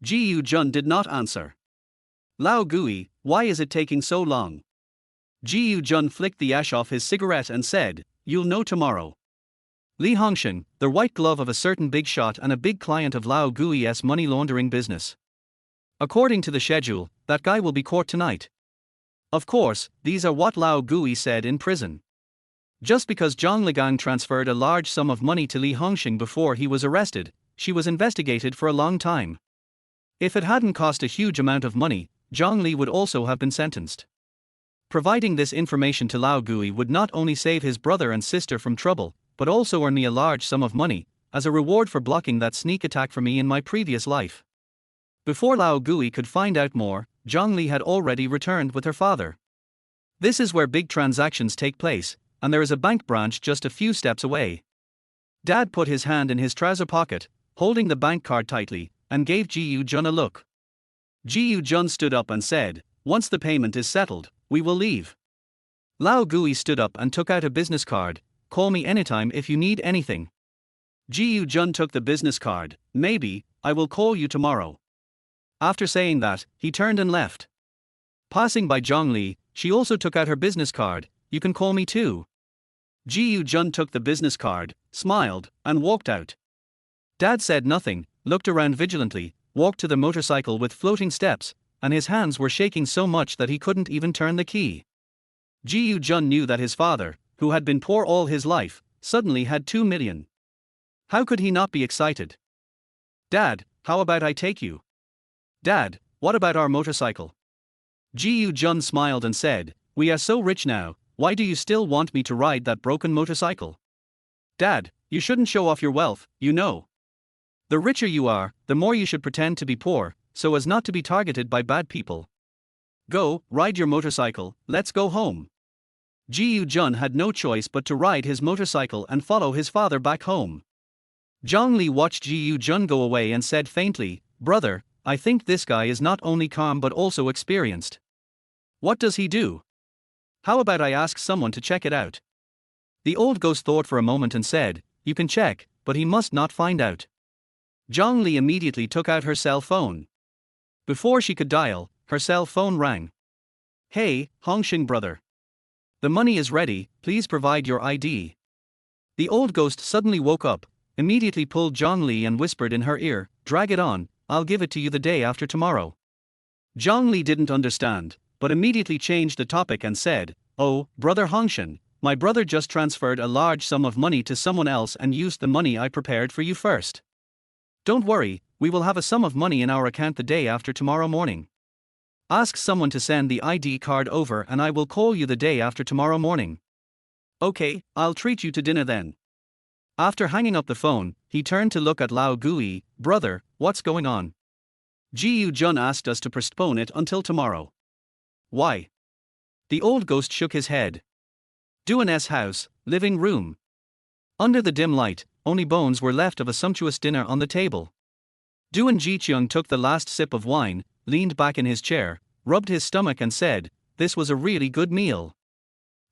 A: Ji Jun did not answer. Lao Gui, why is it taking so long? Ji Jun flicked the ash off his cigarette and said, you'll know tomorrow. Li Hongxing, the white glove of a certain big shot and a big client of Lao Gui's money laundering business. According to the schedule, that guy will be caught tonight. Of course, these are what Lao Gui said in prison. Just because Zhang Ligang transferred a large sum of money to Li Hongxing before he was arrested, she was investigated for a long time. If it hadn't cost a huge amount of money, Zhang Li would also have been sentenced. Providing this information to Lao Gui would not only save his brother and sister from trouble, but also earn me a large sum of money, as a reward for blocking that sneak attack for me in my previous life. Before Lao Gui could find out more, Zhongli had already returned with her father. This is where big transactions take place, and there is a bank branch just a few steps away. Dad put his hand in his trouser pocket, holding the bank card tightly, and gave Ji Yu-jun a look. Ji Yu-jun stood up and said, "Once the payment is settled, we will leave." Lao Gui stood up and took out a business card. "Call me anytime if you need anything." Ji Yu-jun took the business card. "Maybe, I will call you tomorrow." After saying that, he turned and left. Passing by Zhongli, she also took out her business card. "You can call me too." Ji Yu-jun took the business card, smiled, and walked out. Dad said nothing, looked around vigilantly, walked to the motorcycle with floating steps, and his hands were shaking so much that he couldn't even turn the key. Ji Yu-jun knew that his father, who had been poor all his life, suddenly had 2 million. How could he not be excited? "Dad, how about I take you?" "Dad, what about our motorcycle?" Ji Yu-jun smiled and said, "We are so rich now, why do you still want me to ride that broken motorcycle?" "Dad, you shouldn't show off your wealth, you know. The richer you are, the more you should pretend to be poor, so as not to be targeted by bad people. Go, ride your motorcycle, let's go home." Ji Yu-jun had no choice but to ride his motorcycle and follow his father back home. Zhongli watched Ji Yu-jun go away and said faintly, "Brother, I think this guy is not only calm but also experienced. What does he do? How about I ask someone to check it out?" The old ghost thought for a moment and said, "You can check, but he must not find out." Zhongli immediately took out her cell phone. Before she could dial, her cell phone rang. "Hey, Hongxing brother. The money is ready, please provide your ID." The old ghost suddenly woke up, immediately pulled Zhongli and whispered in her ear, "Drag it on, I'll give it to you the day after tomorrow." Zhongli didn't understand, but immediately changed the topic and said, "Oh, brother Hongxing, my brother just transferred a large sum of money to someone else and used the money I prepared for you first. Don't worry, we will have a sum of money in our account the day after tomorrow morning. Ask someone to send the ID card over and I will call you the day after tomorrow morning. Okay, I'll treat you to dinner then." After hanging up the phone, he turned to look at Lao Gui. "Brother, what's going on?" "Ji Yu-jun asked us to postpone it until tomorrow." "Why?" The old ghost shook his head. Duan's house, living room. Under the dim light, only bones were left of a sumptuous dinner on the table. Duan Jicheong took the last sip of wine, leaned back in his chair, rubbed his stomach and said, "This was a really good meal.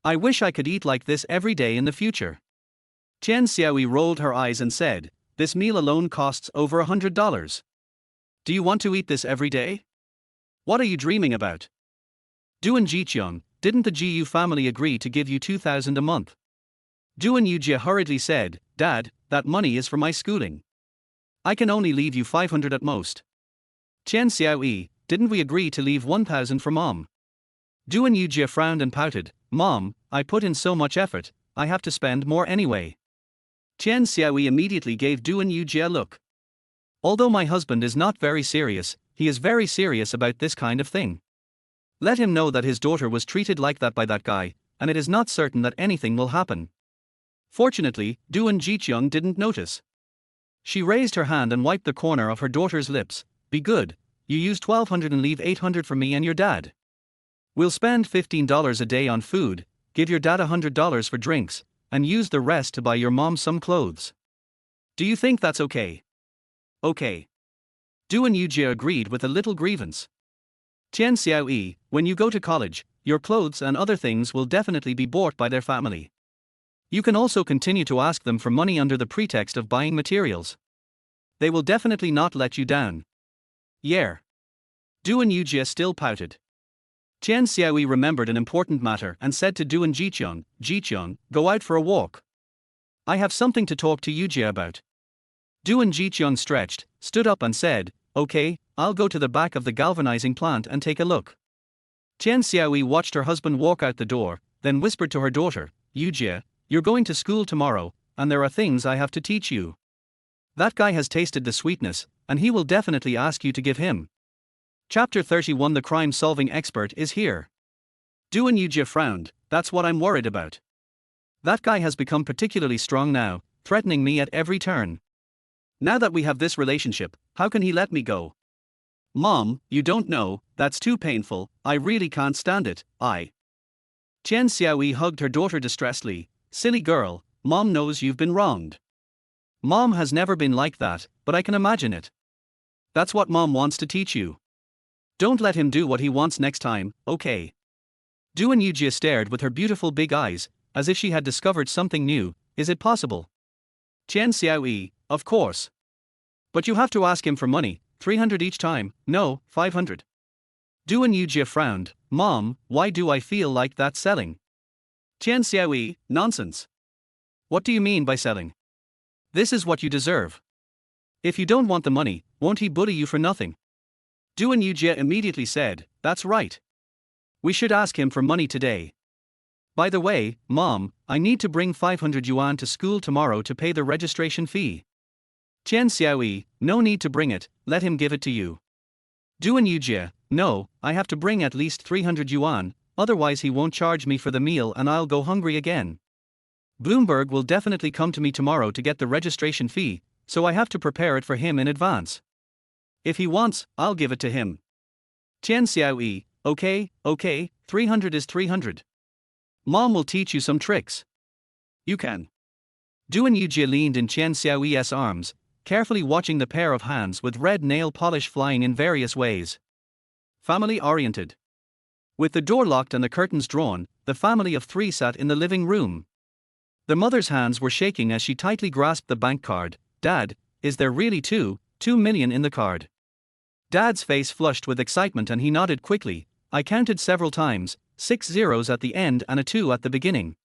A: I wish I could eat like this every day in the future." Tian Xiaoyi rolled her eyes and said, "This meal alone costs over $100. Do you want to eat this every day? What are you dreaming about?" "Duan Jicheong, didn't the Jiyu family agree to give you 2,000 a month?" Duan Yujie hurriedly said, "Dad, that money is for my schooling. I can only leave you 500 at most." "Tian Xiaoyi, didn't we agree to leave 1,000 for Mom?" Duan Yujie frowned and pouted, "Mom, I put in so much effort, I have to spend more anyway." Tian Xiaoyi immediately gave Duan Yujie a look. "Although my husband is not very serious, he is very serious about this kind of thing. Let him know that his daughter was treated like that by that guy, and it is not certain that anything will happen." Fortunately, Duan Jicheong didn't notice. She raised her hand and wiped the corner of her daughter's lips. "Be good, you use 1,200 and leave 800 for me and your dad. We'll spend $15 a day on food, give your dad $100 for drinks, and use the rest to buy your mom some clothes. Do you think that's okay?" "Okay." Duan Yujie agreed with a little grievance. "Tian Xiaoyi, when you go to college, your clothes and other things will definitely be bought by their family. You can also continue to ask them for money under the pretext of buying materials. They will definitely not let you down." "Yeah." Duan Yujie still pouted. Tian Xiaoyi remembered an important matter and said to Duan Jicheong, "Jicheong, go out for a walk. I have something to talk to Yujie about." Duan Jicheong stretched, stood up and said, "Okay, I'll go to the back of the galvanizing plant and take a look." Tian Xiaoyi watched her husband walk out the door, then whispered to her daughter, "Yujie, you're going to school tomorrow, and there are things I have to teach you. That guy has tasted the sweetness, and he will definitely ask you to give him." Chapter 31 The crime-solving expert is here. Duan Yujia frowned. That's what I'm worried about. That guy has become particularly strong now, threatening me at every turn. Now that we have this relationship, how can he let me go? Mom, you don't know, that's too painful, I really can't stand it, Qian Xiaoyi hugged her daughter distressedly. Silly girl, Mom knows you've been wronged. Mom has never been like that, but I can imagine it. That's what Mom wants to teach you. Don't let him do what he wants next time, okay? Duan Yujia stared with her beautiful big eyes, as if she had discovered something new. Is it possible? Qian Xiaoyi, of course. But you have to ask him for money, 300 each time, no, 500. Duan Yujia frowned. Mom, why do I feel like that's selling? Qian Xiaoyi, nonsense. What do you mean by selling? This is what you deserve. If you don't want the money, won't he bully you for nothing? Duan Yujia immediately said, that's right. We should ask him for money today. By the way, Mom, I need to bring 500 yuan to school tomorrow to pay the registration fee. Qian Xiaoyi, no need to bring it, let him give it to you. Duan Yujia, no, I have to bring at least 300 yuan, otherwise he won't charge me for the meal and I'll go hungry again. Bloomberg will definitely come to me tomorrow to get the registration fee, so I have to prepare it for him in advance. If he wants, I'll give it to him. Qian Xiaoyi, okay, 300 is 300. Mom will teach you some tricks. You can. Duan Yujia leaned in Qian Xiaoyi's arms, carefully watching the pair of hands with red nail polish flying in various ways. Family-oriented. With the door locked and the curtains drawn, the family of three sat in the living room. The mother's hands were shaking as she tightly grasped the bank card. Dad, is there really 2 million in the card? Dad's face flushed with excitement and he nodded quickly. I counted several times, 6 zeros at the end and a 2 at the beginning.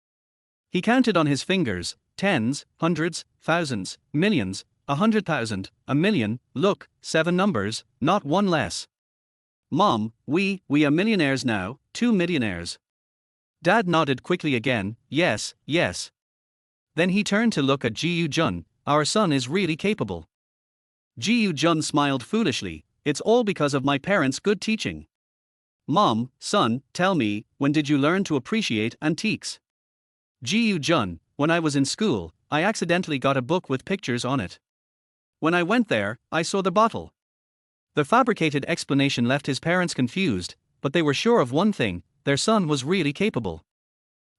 A: He counted on his fingers, tens, hundreds, thousands, millions, 100,000, a million, look, 7 numbers, not one less. Mom, we are millionaires now, 2 millionaires. Dad nodded quickly again, yes. Then he turned to look at Ji Yu-jun. Our son is really capable. Ji Yu-jun smiled foolishly. It's all because of my parents' good teaching. Mom, son, tell me, when did you learn to appreciate antiques? Ji Yu-jun, when I was in school, I accidentally got a book with pictures on it. When I went there, I saw the bottle. The fabricated explanation left his parents confused, but they were sure of one thing, their son was really capable.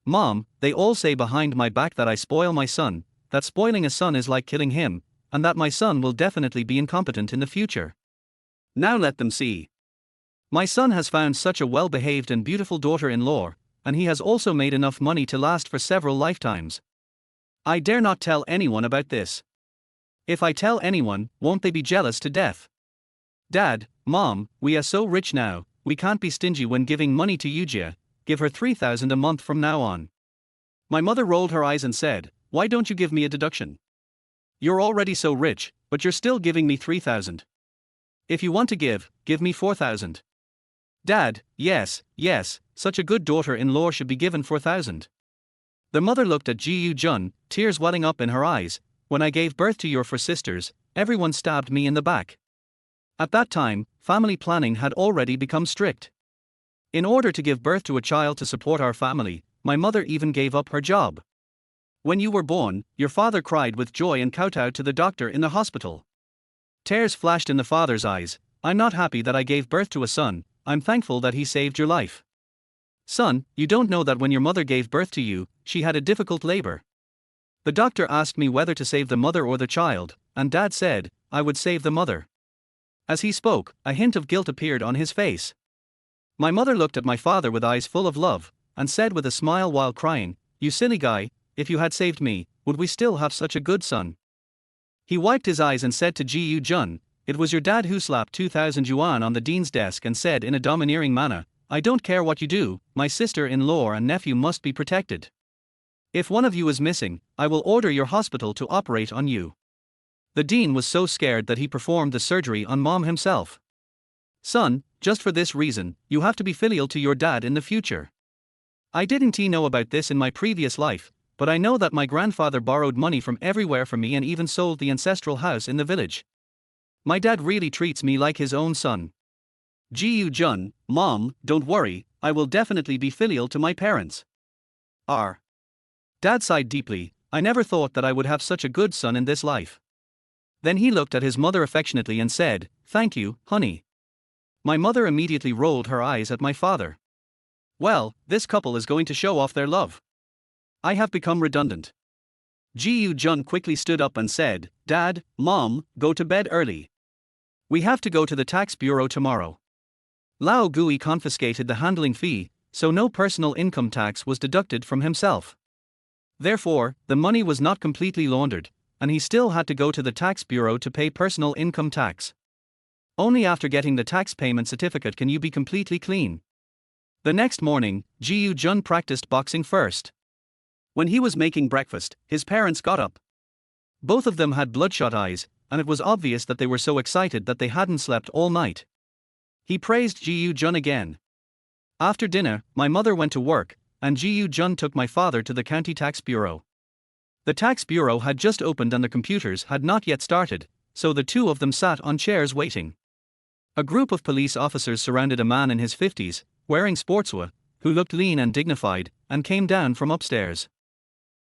A: Mom, they all say behind my back that I spoil my son, that spoiling a son is like killing him, and that my son will definitely be incompetent in the future. Now let them see. My son has found such a well-behaved and beautiful daughter-in-law, and he has also made enough money to last for several lifetimes. I dare not tell anyone about this. If I tell anyone, won't they be jealous to death? Dad, Mom, we are so rich now, we can't be stingy when giving money to Yujia. Give her 3,000 a month from now on. My mother rolled her eyes and said, why don't you give me a deduction? You're already so rich, but you're still giving me 3,000. If you want to give me 4,000. Dad, yes, such a good daughter-in-law should be given 4,000. The mother looked at Ji Yu-jun, tears welling up in her eyes. When I gave birth to your 4 sisters, everyone stabbed me in the back. At that time, family planning had already become strict. In order to give birth to a child to support our family, my mother even gave up her job. When you were born, your father cried with joy and kowtowed to the doctor in the hospital. Tears flashed in the father's eyes. I'm not happy that I gave birth to a son, I'm thankful that he saved your life. Son, you don't know that when your mother gave birth to you, she had a difficult labor. The doctor asked me whether to save the mother or the child, and Dad said, I would save the mother. As he spoke, a hint of guilt appeared on his face. My mother looked at my father with eyes full of love, and said with a smile while crying, you silly guy, if you had saved me, would we still have such a good son? He wiped his eyes and said to Ji Yu-jun, it was your dad who slapped 2,000 yuan on the dean's desk and said in a domineering manner, I don't care what you do, my sister-in-law and nephew must be protected. If one of you is missing, I will order your hospital to operate on you. The dean was so scared that he performed the surgery on Mom himself. Son, just for this reason, you have to be filial to your dad in the future. I didn't know about this in my previous life, but I know that my grandfather borrowed money from everywhere for me and even sold the ancestral house in the village. My dad really treats me like his own son. Ji Yu-jun, Mom, don't worry, I will definitely be filial to my parents. R. Dad sighed deeply. I never thought that I would have such a good son in this life. Then he looked at his mother affectionately and said, "Thank you, honey." My mother immediately rolled her eyes at my father. Well, this couple is going to show off their love. I have become redundant. Ji Jun quickly stood up and said, "Dad, Mom, go to bed early. We have to go to the tax bureau tomorrow." Lao Gui confiscated the handling fee, so no personal income tax was deducted from himself. Therefore, the money was not completely laundered, and he still had to go to the tax bureau to pay personal income tax. Only after getting the tax payment certificate can you be completely clean. The next morning, Ji Jun practiced boxing first. When he was making breakfast, his parents got up. Both of them had bloodshot eyes, and it was obvious that they were so excited that they hadn't slept all night. He praised Ji Jun again. After dinner, my mother went to work, and Ji Jun took my father to the county tax bureau. The tax bureau had just opened and the computers had not yet started, so the two of them sat on chairs waiting. A group of police officers surrounded a man in his 50s, wearing sportswear, who looked lean and dignified, and came down from upstairs.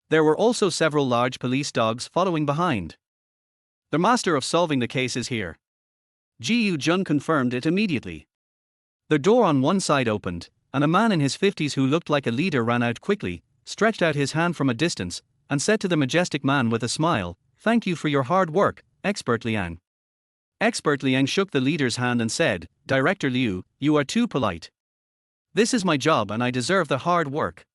A: There were also several large police dogs following behind. "The master of solving the case is here." Ji Jun confirmed it immediately. The door on one side opened, and a man in his 50s who looked like a leader ran out quickly, stretched out his hand from a distance, and said to the majestic man with a smile, "Thank you for your hard work, Expert Liang." Expert Liang shook the leader's hand and said, "Director Liu, you are too polite. This is my job and I deserve the hard work.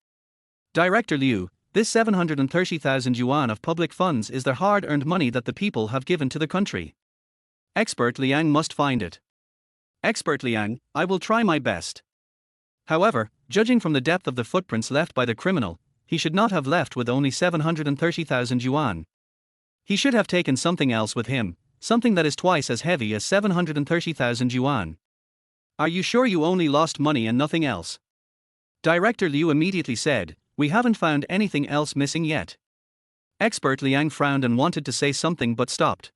A: Director Liu, this 730,000 yuan of public funds is the hard-earned money that the people have given to the country. Expert Liang must find it. Expert Liang, I will try my best." However, judging from the depth of the footprints left by the criminal, he should not have left with only 730,000 yuan. He should have taken something else with him, something that is twice as heavy as 730,000 yuan. "Are you sure you only lost money and nothing else?" Director Liu immediately said, "We haven't found anything else missing yet." Expert Liang frowned and wanted to say something but stopped.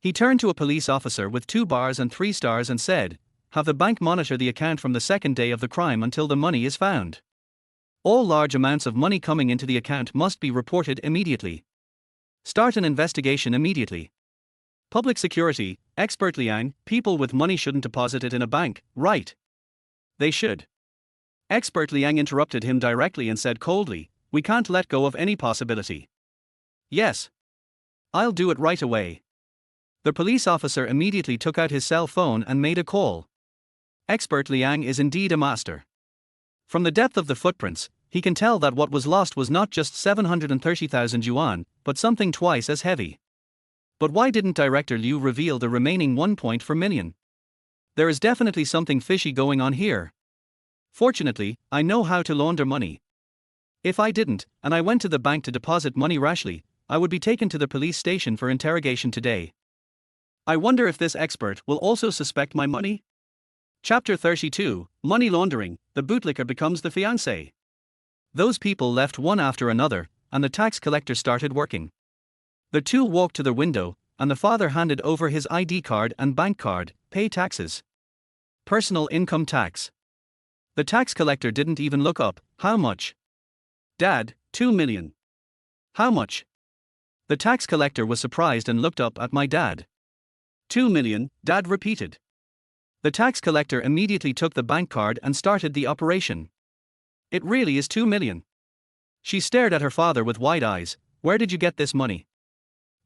A: He turned to a police officer with 2 bars and 3 stars and said, "Have the bank monitor the account from the second day of the crime until the money is found. All large amounts of money coming into the account must be reported immediately. Start an investigation immediately. Public security, Expert Liang, people with money shouldn't deposit it in a bank, right? They should." Expert Liang interrupted him directly and said coldly, "We can't let go of any possibility." "Yes. I'll do it right away." The police officer immediately took out his cell phone and made a call. Expert Liang is indeed a master. From the depth of the footprints, he can tell that what was lost was not just 730,000 yuan, but something twice as heavy. But why didn't Director Liu reveal the remaining 1.4 million? There is definitely something fishy going on here. Fortunately, I know how to launder money. If I didn't, and I went to the bank to deposit money rashly, I would be taken to the police station for interrogation today. I wonder if this expert will also suspect my money? Chapter 32, Money Laundering, the bootlicker becomes the fiancé. Those people left one after another, and the tax collector started working. The two walked to the window, and the father handed over his ID card and bank card, "Pay taxes. Personal income tax." The tax collector didn't even look up, "How much?" "Dad, 2 million. "How much?" The tax collector was surprised and looked up at my dad. 2 million, Dad repeated. The tax collector immediately took the bank card and started the operation. "It really is 2 million. She stared at her father with wide eyes. "Where did you get this money?"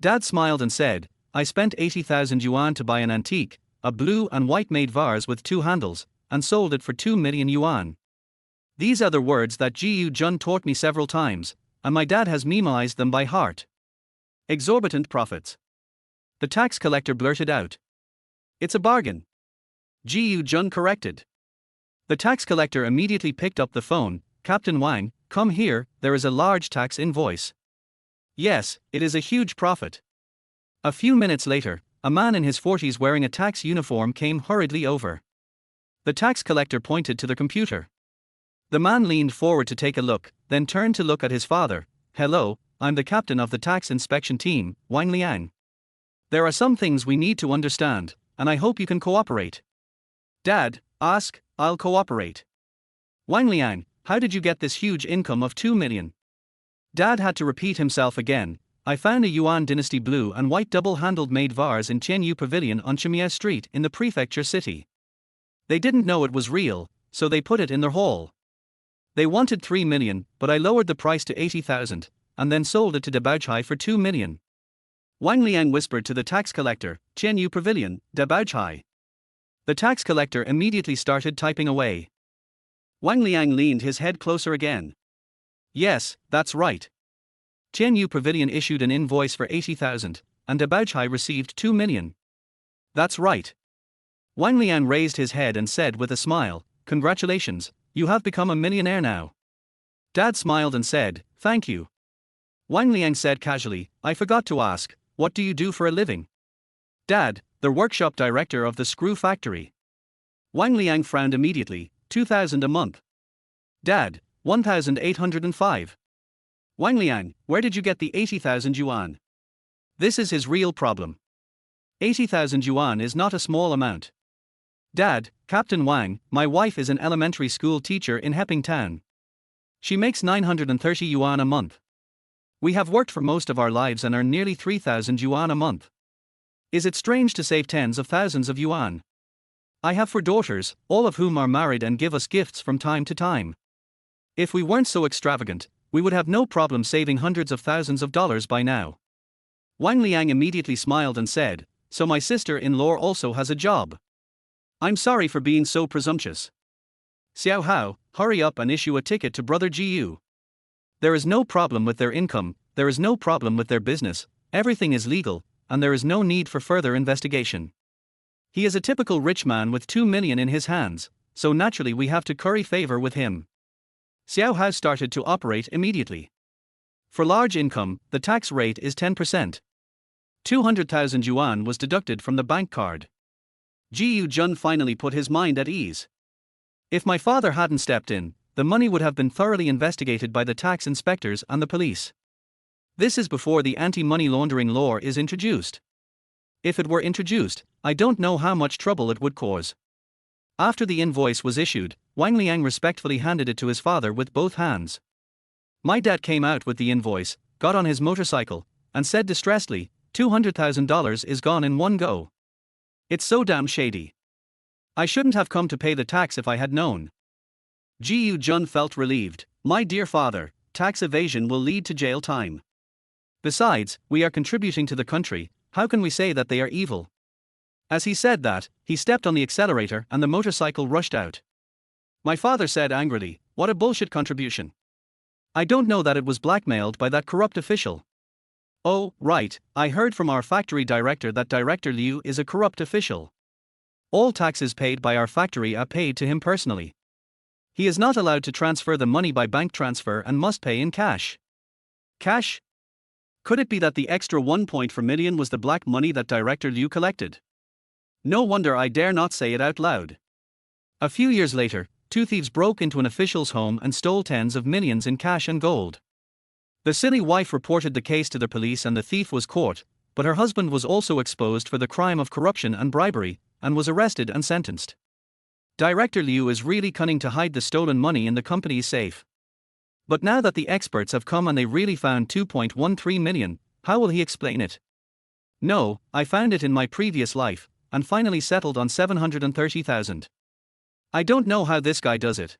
A: Dad smiled and said, "I spent 80,000 yuan to buy an antique, a blue and white made vase with 2 handles, and sold it for 2 million yuan. These are the words that Ji Jun taught me several times, and my dad has memorized them by heart. Exorbitant profits." The tax collector blurted out. "It's a bargain." Ji Jun corrected. The tax collector immediately picked up the phone. "Captain Wang, come here, there is a large tax invoice." "Yes, it is a huge profit." A few minutes later, a man in his 40s wearing a tax uniform came hurriedly over. The tax collector pointed to the computer. The man leaned forward to take a look, then turned to look at his father. "Hello, I'm the captain of the tax inspection team, Wang Liang. There are some things we need to understand, and I hope you can cooperate." "Dad, ask, I'll cooperate." Wang Liang, how did you get this huge income of 2 million? Dad had to repeat himself again. I found a Yuan Dynasty blue and white double-handled made vase in Tianyu Pavilion on Chimia Street in the prefecture city. They didn't know it was real, so they put it in their hall. They wanted 3 million, but I lowered the price to 80,000, and then sold it to Dabaochai for 2 million. Wang Liang whispered to the tax collector, Tianyu Pavilion, Dabaochai. The tax collector immediately started typing away. Wang Liang leaned his head closer again. Yes, that's right. Tianyu Pavilion issued an invoice for 80,000, and Dabaochai received 2 million. That's right. Wang Liang raised his head and said with a smile, congratulations, you have become a millionaire now. Dad smiled and said, thank you. Wang Liang said casually, I forgot to ask, what do you do for a living? Dad, the workshop director of the screw factory. Wang Liang frowned immediately, 2,000 a month. Dad, 1,805. Wang Liang, where did you get the 80,000 yuan? This is his real problem. 80,000 yuan is not a small amount. Dad, Captain Wang, my wife is an elementary school teacher in Heping Town. She makes 930 yuan a month. We have worked for most of our lives and earn nearly 3,000 yuan a month. Is it strange to save tens of thousands of yuan? I have 4 daughters, all of whom are married and give us gifts from time to time. If we weren't so extravagant, we would have no problem saving hundreds of thousands of dollars by now. Wang Liang immediately smiled and said, so my sister-in-law also has a job. I'm sorry for being so presumptuous. Xiao Hao, hurry up and issue a ticket to Brother Jiu. There is no problem with their income, there is no problem with their business, everything is legal, and there is no need for further investigation. He is a typical rich man with 2 million in his hands, so naturally we have to curry favor with him. Xiao Hao started to operate immediately. For large income, the tax rate is 10%. 200,000 yuan was deducted from the bank card. Jiu Jun finally put his mind at ease. If my father hadn't stepped in, the money would have been thoroughly investigated by the tax inspectors and the police. This is before the anti-money laundering law is introduced. If it were introduced, I don't know how much trouble it would cause. After the invoice was issued, Wang Liang respectfully handed it to his father with both hands. My dad came out with the invoice, got on his motorcycle, and said distressedly, $200,000 is gone in one go. It's so damn shady. I shouldn't have come to pay the tax if I had known. Jiu Jun felt relieved. My dear father, tax evasion will lead to jail time. Besides, we are contributing to the country, how can we say that they are evil? As he said that, he stepped on the accelerator and the motorcycle rushed out. My father said angrily, what a bullshit contribution. I don't know that it was blackmailed by that corrupt official. Oh, right, I heard from our factory director that Director Liu is a corrupt official. All taxes paid by our factory are paid to him personally. He is not allowed to transfer the money by bank transfer and must pay in cash. Cash? Could it be that the extra 1.4 million was the black money that Director Liu collected? No wonder I dare not say it out loud. A few years later, 2 thieves broke into an official's home and stole tens of millions in cash and gold. The silly wife reported the case to the police and the thief was caught, but her husband was also exposed for the crime of corruption and bribery, and was arrested and sentenced. Director Liu is really cunning to hide the stolen money in the company's safe. But now that the experts have come and they really found 2.13 million, how will he explain it? No, I found it in my previous life, and finally settled on 730,000. I don't know how this guy does it.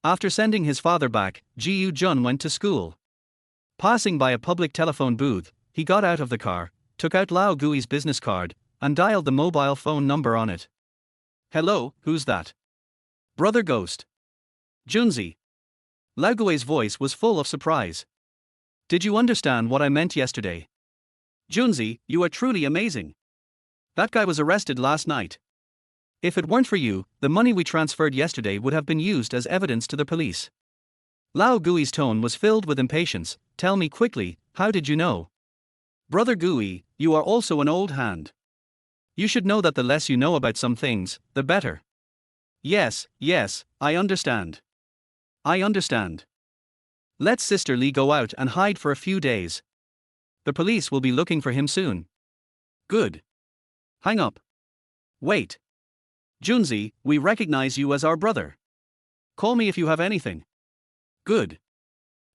A: After sending his father back, Jiu Jun went to school. Passing by a public telephone booth, he got out of the car, took out Lao Gui's business card, and dialed the mobile phone number on it. Hello, who's that? Brother Ghost. Junzi. Lao Gui's voice was full of surprise. Did you understand what I meant yesterday? Junzi, you are truly amazing. That guy was arrested last night. If it weren't for you, the money we transferred yesterday would have been used as evidence to the police. Lao Gui's tone was filled with impatience. Tell me quickly, how did you know? Brother Gui, you are also an old hand. You should know that the less you know about some things, the better. Yes, I understand. I understand. Let Sister Li go out and hide for a few days. The police will be looking for him soon. Good. Hang up. Wait. Junzi, we recognize you as our brother. Call me if you have anything. Good.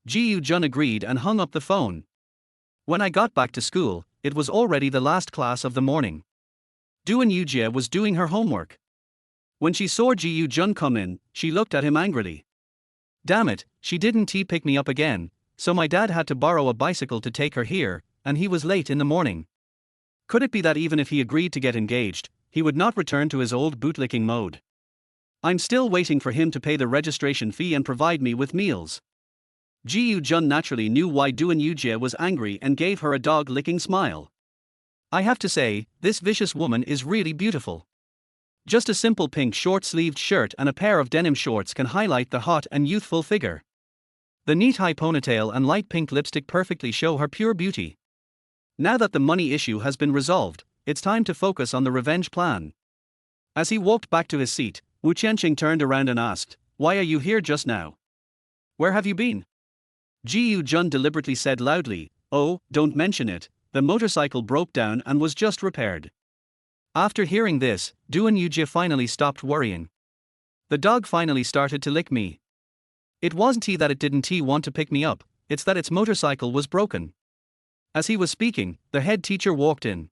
A: Ji Jun agreed and hung up the phone. When I got back to school, it was already the last class of the morning. Duan Yujie was doing her homework. When she saw Ji Jun come in, she looked at him angrily. Damn it, she didn't pick me up again, so my dad had to borrow a bicycle to take her here, and he was late in the morning. Could it be that even if he agreed to get engaged, he would not return to his old bootlicking mode? I'm still waiting for him to pay the registration fee and provide me with meals. Ji Jun naturally knew why Duan Yujie was angry and gave her a dog-licking smile. I have to say, this vicious woman is really beautiful. Just a simple pink short-sleeved shirt and a pair of denim shorts can highlight the hot and youthful figure. The neat high ponytail and light pink lipstick perfectly show her pure beauty. Now that the money issue has been resolved, it's time to focus on the revenge plan. As he walked back to his seat, Wu Qianqing turned around and asked, "Why are you here just now? Where have you been?" Ji Jun deliberately said loudly, "Oh, don't mention it, the motorcycle broke down and was just repaired." After hearing this, Duan Yujie finally stopped worrying. The dog finally started to lick me. It wasn't that it didn't want to pick me up, it's that its motorcycle was broken. As he was speaking, the head teacher walked in.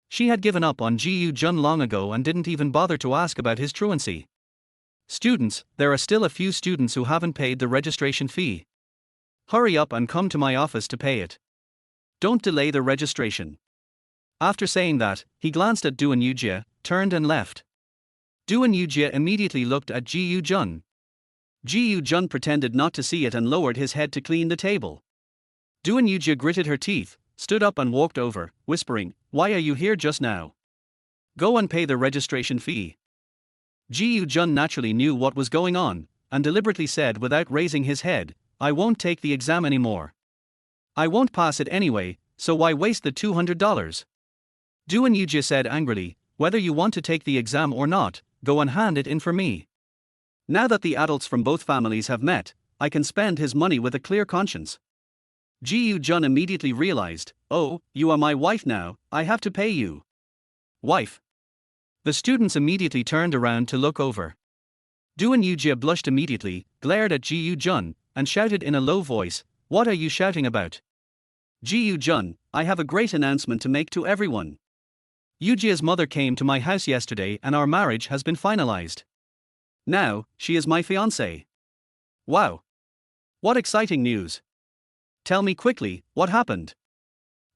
A: She had given up on Ji Jun long ago and didn't even bother to ask about his truancy. "Students, there are still a few students who haven't paid the registration fee. Hurry up and come to my office to pay it. Don't delay the registration." After saying that, he glanced at Duan Yujie, turned and left. Duan Yujie immediately looked at Ji Jun. Ji Jun pretended not to see it and lowered his head to clean the table. Duan Yujie gritted her teeth, stood up and walked over, whispering, "Why are you here just now? Go and pay the registration fee." Ji Jun naturally knew what was going on, and deliberately said without raising his head, "I won't take the exam anymore. I won't pass it anyway, so why waste the $200? Duan Yujie said angrily, "Whether you want to take the exam or not, go and hand it in for me. Now that the adults from both families have met, I can spend his money with a clear conscience." Ji Jun immediately realized, "Oh, you are my wife now, I have to pay you." Wife. The students immediately turned around to look over. Duan Yujie blushed immediately, glared at Ji Jun, and shouted in a low voice, "What are you shouting about? Ji Jun, I have a great announcement to make to everyone. Yujie's mother came to my house yesterday and our marriage has been finalized. Now, she is my fiancée." Wow! What exciting news! Tell me quickly, what happened?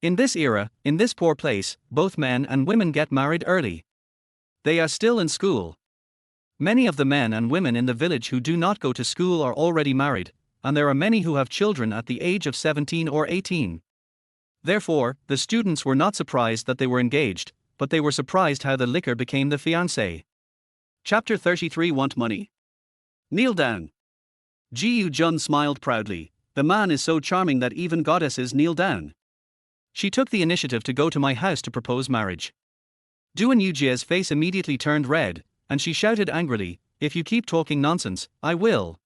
A: In this era, in this poor place, both men and women get married early. They are still in school. Many of the men and women in the village who do not go to school are already married, and there are many who have children at the age of 17 or 18. Therefore, the students were not surprised that they were engaged, but they were surprised how the liquor became the fiancé. Chapter 33. Want money? Kneel down. Ji Jun smiled proudly. The man is so charming that even goddesses kneel down. She took the initiative to go to my house to propose marriage. Duan Yujie's face immediately turned red, and she shouted angrily, "If you keep talking nonsense, I will."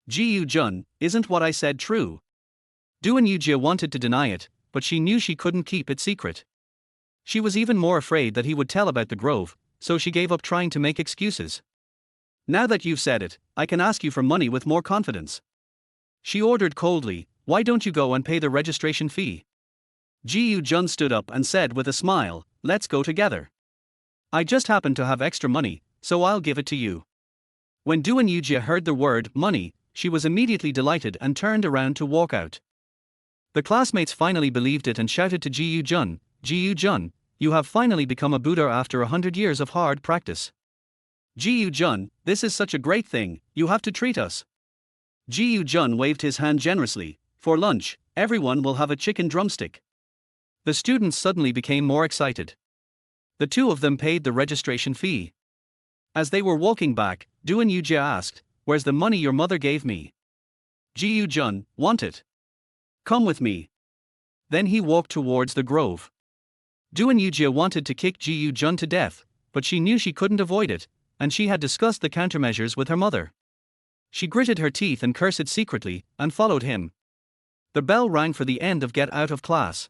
A: Ji Jun, isn't what I said true? Duan Yujie wanted to deny it, but she knew she couldn't keep it secret. She was even more afraid that he would tell about the grove, so she gave up trying to make excuses. "Now that you've said it, I can ask you for money with more confidence." She ordered coldly, "Why don't you go and pay the registration fee?" Ji Jun stood up and said with a smile, "Let's go together. I just happen to have extra money, so I'll give it to you." When Duan Yujie heard the word money, she was immediately delighted and turned around to walk out. The classmates finally believed it and shouted to Ji Jun, "Ji Jun, you have finally become a Buddha after 100 years of hard practice. Ji Jun, this is such a great thing, you have to treat us." Ji Jun waved his hand generously. "For lunch, everyone will have a chicken drumstick." The students suddenly became more excited. The two of them paid the registration fee. As they were walking back, Duan Yujie asked, "Where's the money your mother gave me?" Ji Jun, "Want it? Come with me." Then he walked towards the grove. Duan Yujie wanted to kick Ji Jun to death, but she knew she couldn't avoid it, and she had discussed the countermeasures with her mother. She gritted her teeth and cursed secretly, and followed him. The bell rang for the end of get out of class.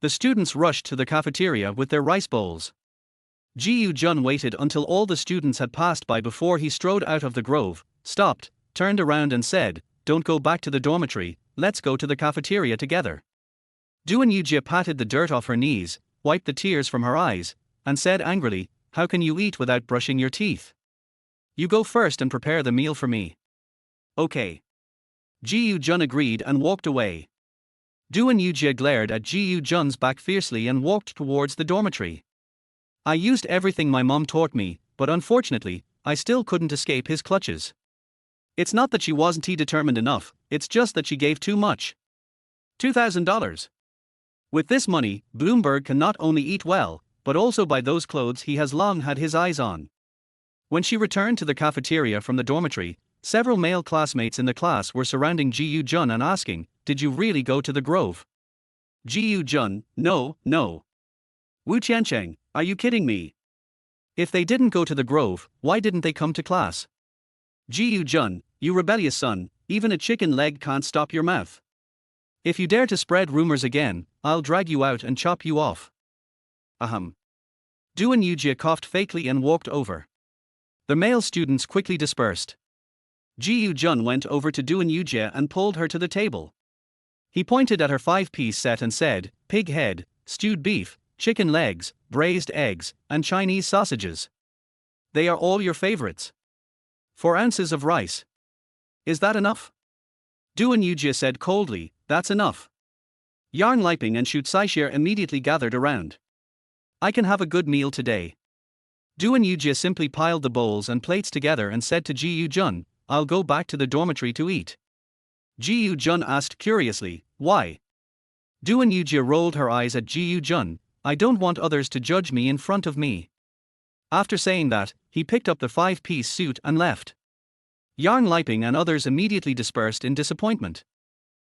A: The students rushed to the cafeteria with their rice bowls. Ji Jun waited until all the students had passed by before he strode out of the grove, stopped, turned around and said, "Don't go back to the dormitory, let's go to the cafeteria together." Doan Yujie patted the dirt off her knees, wiped the tears from her eyes, and said angrily, "How can you eat without brushing your teeth? You go first and prepare the meal for me." "Okay." Ji Yoo-jun agreed and walked away. Doan Yujie glared at Ji Yoo-jun's back fiercely and walked towards the dormitory. "I used everything my mom taught me, but unfortunately, I still couldn't escape his clutches. It's not that she wasn't determined enough, it's just that she gave too much. $2,000. With this money, Bloomberg can not only eat well, but also buy those clothes he has long had his eyes on." When she returned to the cafeteria from the dormitory, several male classmates in the class were surrounding Ji Yoo-jun and asking, "Did you really go to the Grove?" Ji Yoo-jun, "No, no. Wu Qiancheng, are you kidding me? If they didn't go to the Grove, why didn't they come to class?" Ji Yoo-jun, "You rebellious son, even a chicken leg can't stop your mouth. If you dare to spread rumors again, I'll drag you out and chop you off." Ahem. Doan Yujie coughed fakely and walked over. The male students quickly dispersed. Ji Yoo-jun went over to Doan Yujie and pulled her to the table. He pointed at her 5-piece set and said, "Pig head, stewed beef, chicken legs, braised eggs, and Chinese sausages. They are all your favorites. 4 ounces of rice. Is that enough?" Doan Yujie said coldly, "That's enough." Yarn Liping and Shute Saishir immediately gathered around. "I can have a good meal today." Doan Yujie simply piled the bowls and plates together and said to Ji Yoo-jun, "I'll go back to the dormitory to eat." Ji Yoo-jun asked curiously, "Why?" Doan Yujie rolled her eyes at Ji Yoo-jun, "I don't want others to judge me in front of me." After saying that, he picked up the 5-piece suit and left. Yarn Liping and others immediately dispersed in disappointment.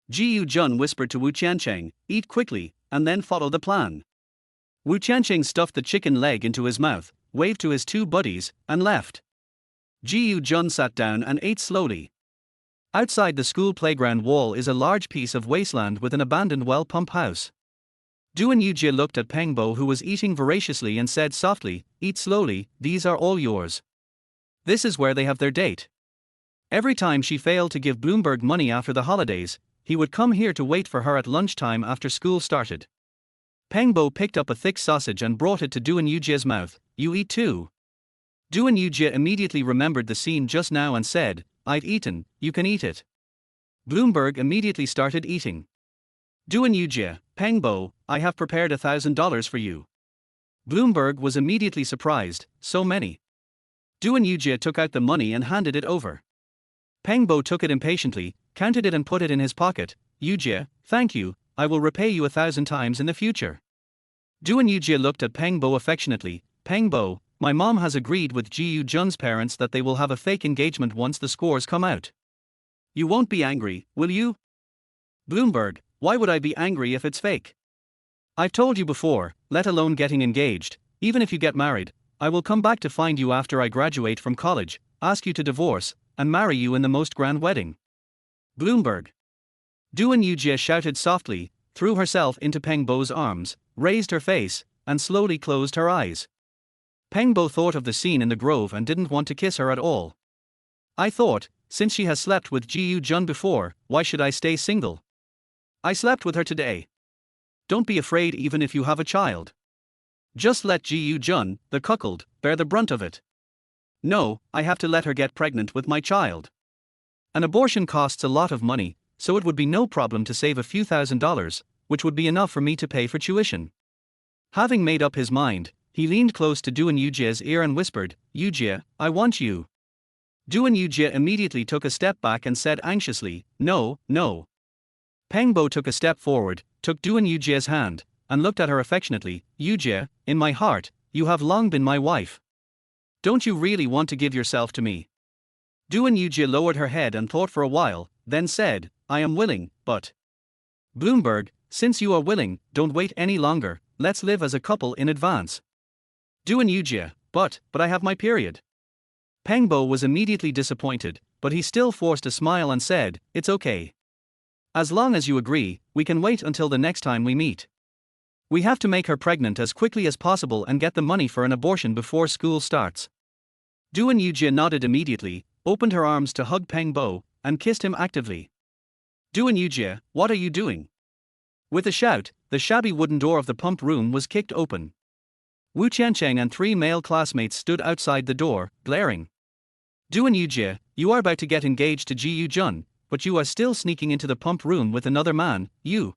A: Ji Yoo-jun whispered to Wu Qiancheng, "Eat quickly, and then follow the plan." Wu Qiancheng stuffed the chicken leg into his mouth, waved to his 2 buddies, and left. Ji Yoo-jun sat down and ate slowly. Outside the school playground wall is a large piece of wasteland with an abandoned well pump house. Doan Yujie looked at Pengbo, who was eating voraciously, and said softly, "Eat slowly, these are all yours. This is where they have their date." Every time she failed to give Bloomberg money after the holidays, he would come here to wait for her at lunchtime after school started. Pengbo picked up a thick sausage and brought it to Doan Yujie's mouth. "You eat too." Doan Yujie immediately remembered the scene just now and said, "I've eaten, you can eat it." Bloomberg immediately started eating. Doan Yujie, "Pengbo, I have prepared $1,000 for you." Bloomberg was immediately surprised, so many. Doan Yujie took out the money and handed it over. Pengbo took it impatiently, counted it and put it in his pocket. "Yujie, thank you, I will repay you 1,000 times in the future." Doan Yujie looked at Pengbo affectionately. "Pengbo, my mom has agreed with Ji Yoo-jun's parents that they will have a fake engagement once the scores come out. You won't be angry, will you?" Bloomberg, "Why would I be angry if it's fake? I've told you before, let alone getting engaged, even if you get married, I will come back to find you after I graduate from college, ask you to divorce, and marry you in the most grand wedding." Bloomberg. Doan Yujie shouted softly, threw herself into Pengbo's arms, raised her face, and slowly closed her eyes. Pengbo thought of the scene in the Grove and didn't want to kiss her at all. "I thought, since she has slept with Ji Yoo-jun before, why should I stay single? I slept with her today. Don't be afraid even if you have a child. Just let Ji Yoo-jun, the cuckold, bear the brunt of it." "No, I have to let her get pregnant with my child. An abortion costs a lot of money, so it would be no problem to save a few $1,000s, which would be enough for me to pay for tuition." Having made up his mind, he leaned close to Doan Yujie's ear and whispered, "Yujie, I want you." Doan Yujie immediately took a step back and said anxiously, "No, no." Pengbo took a step forward, took Doan Yujie's hand, and looked at her affectionately. "Yujie, in my heart, you have long been my wife. Don't you really want to give yourself to me?" Doan Yujie lowered her head and thought for a while, then said, "I am willing, but..." Bloomberg, "Since you are willing, don't wait any longer, let's live as a couple in advance." Doan Yujie, but I have my period." Pengbo was immediately disappointed, but he still forced a smile and said, "It's okay. As long as you agree, we can wait until the next time we meet. We have to make her pregnant as quickly as possible and get the money for an abortion before school starts." Doan Yujie nodded immediately, opened her arms to hug Peng Bo, and kissed him actively. Duan Yujie, what are you doing? With a shout, the shabby wooden door of the pump room was kicked open. Wu Qiancheng and 3 male classmates stood outside the door, glaring. Duan Yujie, you are about to get engaged to Ji Yu Jun, but you are still sneaking into the pump room with another man, you.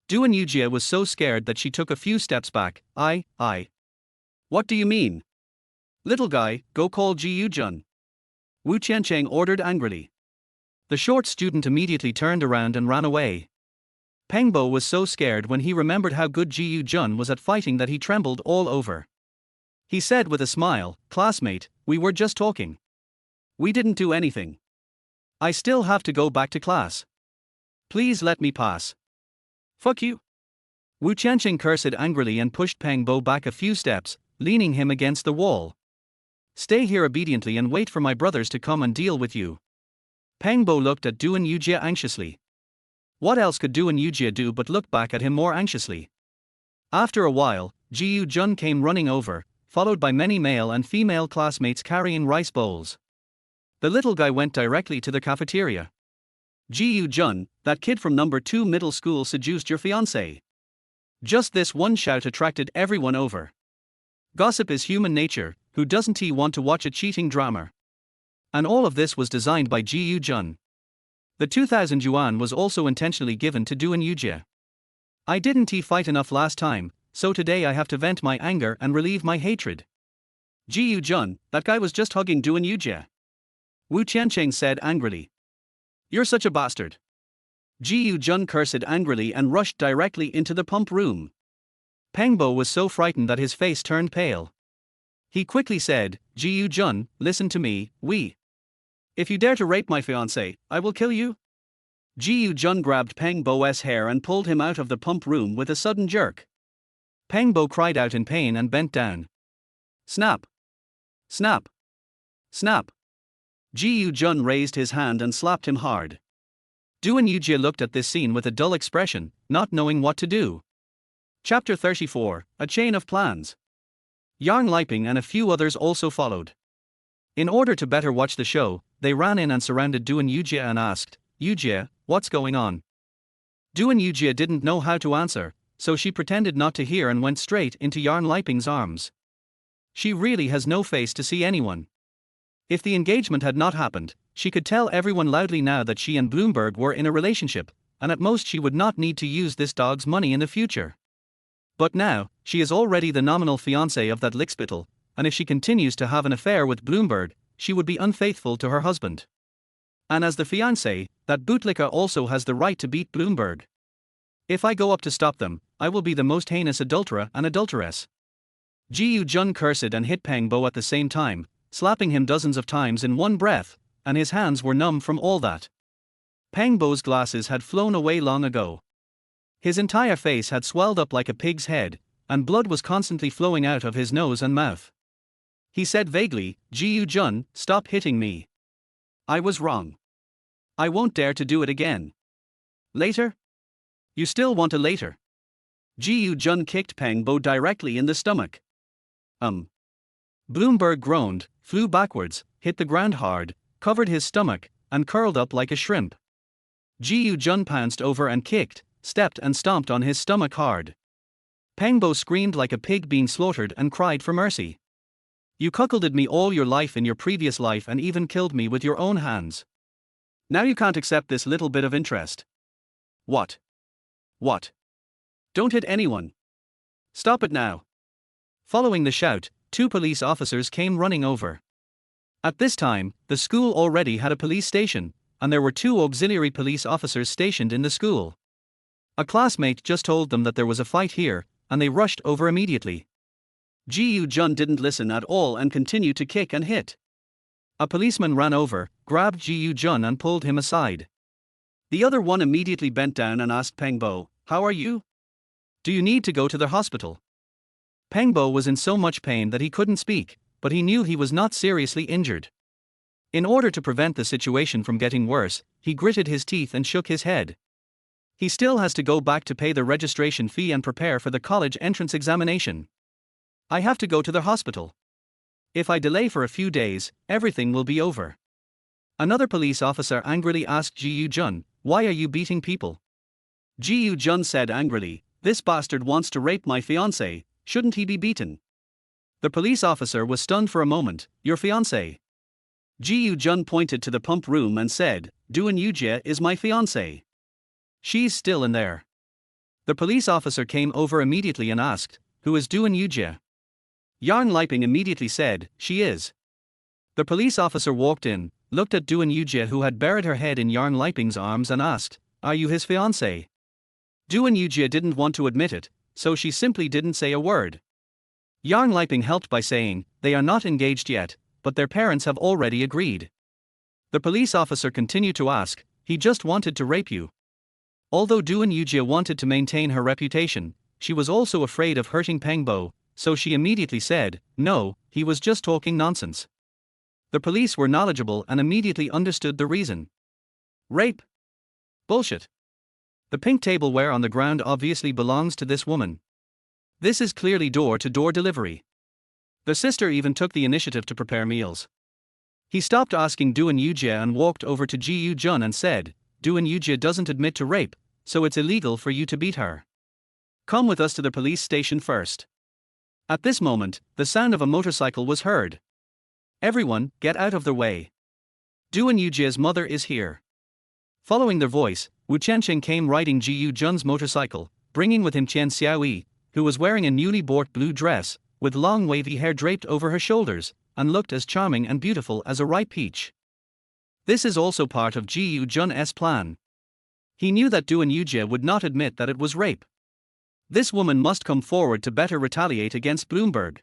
A: Duan Yujie was so scared that she took a few steps back. I. What do you mean? Little guy, go call Ji Yu Jun. Wu Qiancheng ordered angrily. The short student immediately turned around and ran away. Peng Bo was so scared when he remembered how good Ji Yu Jun was at fighting that he trembled all over. He said with a smile, classmate, we were just talking. We didn't do anything. I still have to go back to class. Please let me pass. Fuck you. Wu Qiancheng cursed angrily and pushed Peng Bo back a few steps, leaning him against the wall. Stay here obediently and wait for my brothers to come and deal with you. Peng Bo looked at Duan Yujie anxiously. What else could Duan Yujie do but look back at him more anxiously? After a while, Ji Yu Jun came running over, followed by many male and female classmates carrying rice bowls. The little guy went directly to the cafeteria. Ji Yu Jun, that kid from number 2 middle school seduced your fiancé. Just this one shout attracted everyone over. Gossip is human nature, who doesn't he want to watch a cheating drama? And all of this was designed by Ji Yu Jun. The 2,000 yuan was also intentionally given to Duan Yujie. I didn't fight enough last time, so today I have to vent my anger and relieve my hatred. Ji Yu Jun, that guy was just hugging Duan Yujie. Wu Qiancheng said angrily. You're such a bastard. Ji Yu Jun cursed angrily and rushed directly into the pump room. Peng Bo was so frightened that his face turned pale. He quickly said, Ji Yu Jun, listen to me, if you dare to rape my fiancé, I will kill you. Ji Yu Jun grabbed Peng Bo's hair and pulled him out of the pump room with a sudden jerk. Peng Bo cried out in pain and bent down. Snap! Snap! Snap! Ji Yu Jun raised his hand and slapped him hard. Duan Yujie looked at this scene with a dull expression, not knowing what to do. Chapter 34, A Chain of Plans. Yang Liping and a few others also followed. In order to better watch the show, they ran in and surrounded Duan Yujie and asked, Yujie, what's going on? Duan Yujie didn't know how to answer, so she pretended not to hear and went straight into Yang Liping's arms. She really has no face to see anyone. If the engagement had not happened, she could tell everyone loudly now that she and Bloomberg were in a relationship, and at most she would not need to use this dog's money in the future. But now, she is already the nominal fiancé of that lickspittle, and if she continues to have an affair with Bloomberg, she would be unfaithful to her husband. And as the fiancé, that bootlicker also has the right to beat Bloomberg. If I go up to stop them, I will be the most heinous adulterer and adulteress. Ji Yu Jun cursed and hit Peng Bo at the same time, slapping him dozens of times in one breath, and his hands were numb from all that. Peng Bo's glasses had flown away long ago. His entire face had swelled up like a pig's head, and blood was constantly flowing out of his nose and mouth. He said vaguely, Ji Yu Jun, stop hitting me. I was wrong. I won't dare to do it again. Later? You still want a later? Ji Yu Jun kicked Peng Bo directly in the stomach. Bloomberg groaned, flew backwards, hit the ground hard, covered his stomach, and curled up like a shrimp. Ji Yu Jun pounced over and kicked, stepped and stomped on his stomach hard. Peng Bo screamed like a pig being slaughtered and cried for mercy. You cuckolded me all your life in your previous life and even killed me with your own hands. Now you can't accept this little bit of interest. What? What? Don't hit anyone. Stop it now. Following the shout, 2 police officers came running over. At this time, the school already had a police station, and there were 2 auxiliary police officers stationed in the school. A classmate just told them that there was a fight here, and they rushed over immediately. Ji Yu Jun didn't listen at all and continued to kick and hit. A policeman ran over, grabbed Ji Yu Jun and pulled him aside. The other one immediately bent down and asked Peng Bo, how are you? Do you need to go to the hospital? Peng Bo was in so much pain that he couldn't speak, but he knew he was not seriously injured. In order to prevent the situation from getting worse, he gritted his teeth and shook his head. He still has to go back to pay the registration fee and prepare for the college entrance examination. I have to go to the hospital. If I delay for a few days, everything will be over. Another police officer angrily asked Ji Jun, "Why are you beating people?" Ji Jun said angrily, "This bastard wants to rape my fiancée, shouldn't he be beaten?" The police officer was stunned for a moment. "Your fiancée?" Ji Jun pointed to the pump room and said, "Doon Yujie is my fiancée. She's still in there." The police officer came over immediately and asked, "Who is Doon Yujie?" Yarn Liping immediately said, "She is." The police officer walked in, looked at Doon Yujie who had buried her head in Yarn Liping's arms and asked, "Are you his fiancée?" Doon Yujie didn't want to admit it, so she simply didn't say a word. Yarn Liping helped by saying, "They are not engaged yet, but their parents have already agreed." The police officer continued to ask, "He just wanted to rape you." Although Doon Yujie wanted to maintain her reputation, she was also afraid of hurting Pengbo, so she immediately said, "No, he was just talking nonsense." The police were knowledgeable and immediately understood the reason. Rape? Bullshit. The pink tableware on the ground obviously belongs to this woman. This is clearly door-to-door delivery. The sister even took the initiative to prepare meals. He stopped asking Doon Yujie and walked over to Ji Jun and said, "Doon Yujie doesn't admit to rape, so it's illegal for you to beat her. Come with us to the police station first." At this moment, the sound of a motorcycle was heard. "Everyone, get out of the way. Doon Yujie's mother is here." Following their voice, Wu Qianqing came riding Ji Jun's motorcycle, bringing with him Qian Xiaoyi, who was wearing a newly bought blue dress, with long wavy hair draped over her shoulders, and looked as charming and beautiful as a ripe peach. This is also part of Ji Jun's plan. He knew that Doon Yujie would not admit that it was rape. This woman must come forward to better retaliate against Bloomberg.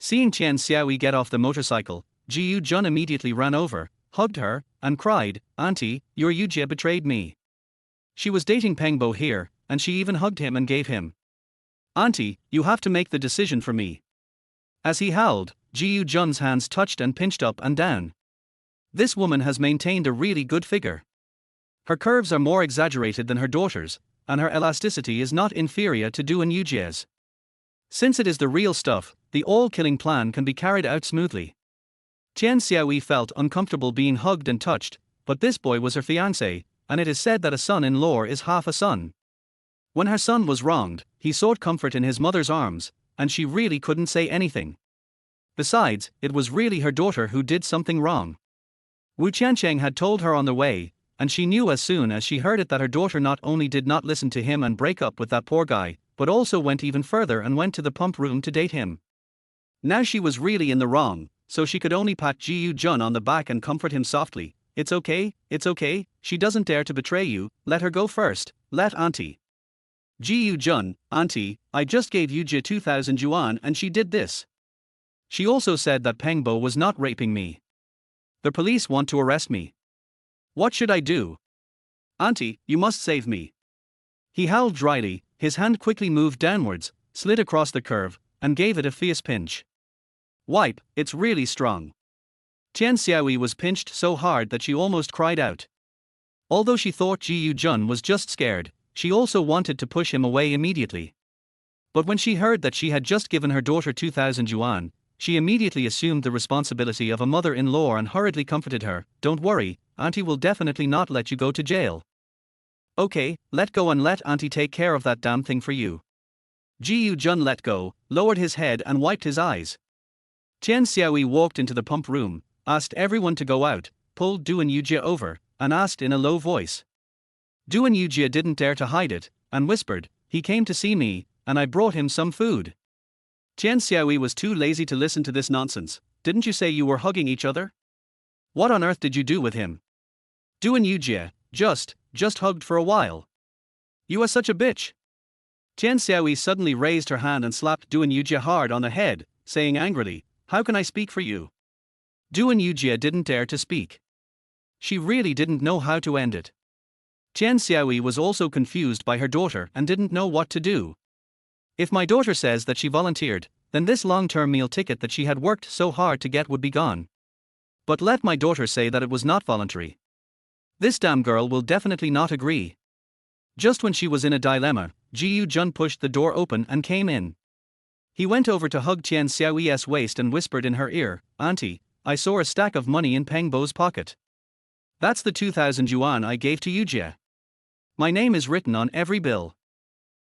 A: Seeing Qian Xiaoyi get off the motorcycle, Ji Jun immediately ran over, hugged her, and cried, "Auntie, your Yujie betrayed me." She was dating Pengbo here, and she even hugged him and gave him. "Auntie, you have to make the decision for me." As he howled, Ji Jun's hands touched and pinched up and down. This woman has maintained a really good figure. Her curves are more exaggerated than her daughter's, and her elasticity is not inferior to Doon Yujie's. Since it is the real stuff, the all-killing plan can be carried out smoothly. Qian Xiaoyi felt uncomfortable being hugged and touched, but this boy was her fiancé, and it is said that a son-in-law is half a son. When her son was wronged, he sought comfort in his mother's arms, and she really couldn't say anything. Besides, it was really her daughter who did something wrong. Wu Qianqing had told her on the way, and she knew as soon as she heard it that her daughter not only did not listen to him and break up with that poor guy, but also went even further and went to the pump room to date him. Now she was really in the wrong, so she could only pat Ji Jun on the back and comfort him softly. It's okay, she doesn't dare to betray you, let her go first, let auntie." Ji Jun, "Auntie, I just gave Yujie 2,000 yuan and she did this. She also said that Pengbo was not raping me. The police want to arrest me. What should I do? Auntie, you must save me." He howled dryly, his hand quickly moved downwards, slid across the curve, and gave it a fierce pinch. "Wipe, it's really strong." Qian Xiaoyi was pinched so hard that she almost cried out. Although she thought Ji Jun was just scared, she also wanted to push him away immediately. But when she heard that she had just given her daughter 2,000 yuan, she immediately assumed the responsibility of a mother-in-law and hurriedly comforted her, "Don't worry, auntie will definitely not let you go to jail." "Okay, let go and let auntie take care of that damn thing for you." Ji Jun let go, lowered his head and wiped his eyes. Qian Xiaoyi walked into the pump room, asked everyone to go out, pulled Doon Yujie over, and asked in a low voice. Doon Yujie didn't dare to hide it, and whispered, "He came to see me, and I brought him some food." Qian Xiaoyi was too lazy to listen to this nonsense. "Didn't you say you were hugging each other? What on earth did you do with him?" Doon Yujie, just hugged for a while." "You are such a bitch." Qian Xiaoyi suddenly raised her hand and slapped Doon Yujie hard on the head, saying angrily, "How can I speak for you?" Doon Yujie didn't dare to speak. She really didn't know how to end it. Qian Xiaoyi was also confused by her daughter and didn't know what to do. If my daughter says that she volunteered, then this long-term meal ticket that she had worked so hard to get would be gone. But let my daughter say that it was not voluntary. This damn girl will definitely not agree. Just when she was in a dilemma, Ji Jun pushed the door open and came in. He went over to hug Qian Xiaoyi's waist and whispered in her ear, "Auntie, I saw a stack of money in Pengbo's pocket. That's the 2,000 yuan I gave to Yujie. My name is written on every bill.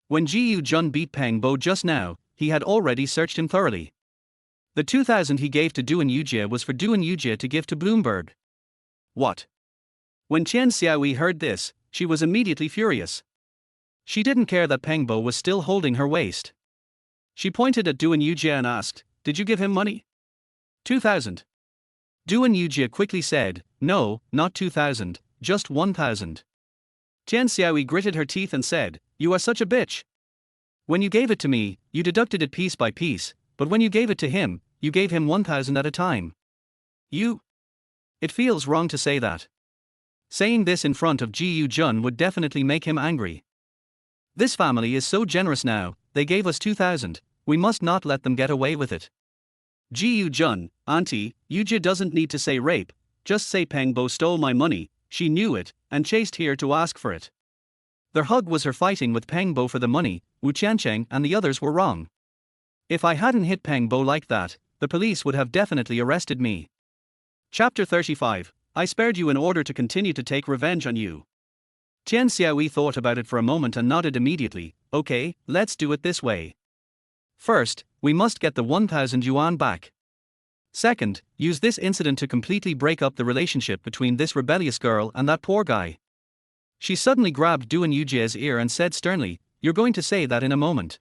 A: When Ji Jun beat Peng Bo just now, he had already searched him thoroughly. The 2,000 he gave to Duan Yujie was for Duan Yujie to give to Bloomberg. What? When Chen Xiaoyi heard this, she was immediately furious. She didn't care that Peng Bo was still holding her waist. She pointed at Duan Yujie and asked, "Did you give him money?" 2,000. Duan Yujie quickly said, "No, not 2,000, just 1,000. Chen Xiaoyi gritted her teeth and said, "You are such a bitch. When you gave it to me, you deducted it piece by piece, but when you gave it to him, you gave him 1,000 at a time. You." It feels wrong to say that. Saying this in front of Ji Jun would definitely make him angry. This family is so generous now, they gave us 2,000, we must not let them get away with it. Ji Jun, auntie, Yujie doesn't need to say rape, just say Peng Bo stole my money, she knew it, and chased here to ask for it. Their hug was her fighting with Peng Bo for the money, Wu Qiancheng and the others were wrong. If I hadn't hit Peng Bo like that, the police would have definitely arrested me. Chapter 35, I spared you in order to continue to take revenge on you. Chen Xiaoyi thought about it for a moment and nodded immediately. Okay, let's do it this way. First, we must get the 1,000 yuan back. Second, use this incident to completely break up the relationship between this rebellious girl and that poor guy. She suddenly grabbed Duan Yujie's ear and said sternly, "You're going to say that in a moment.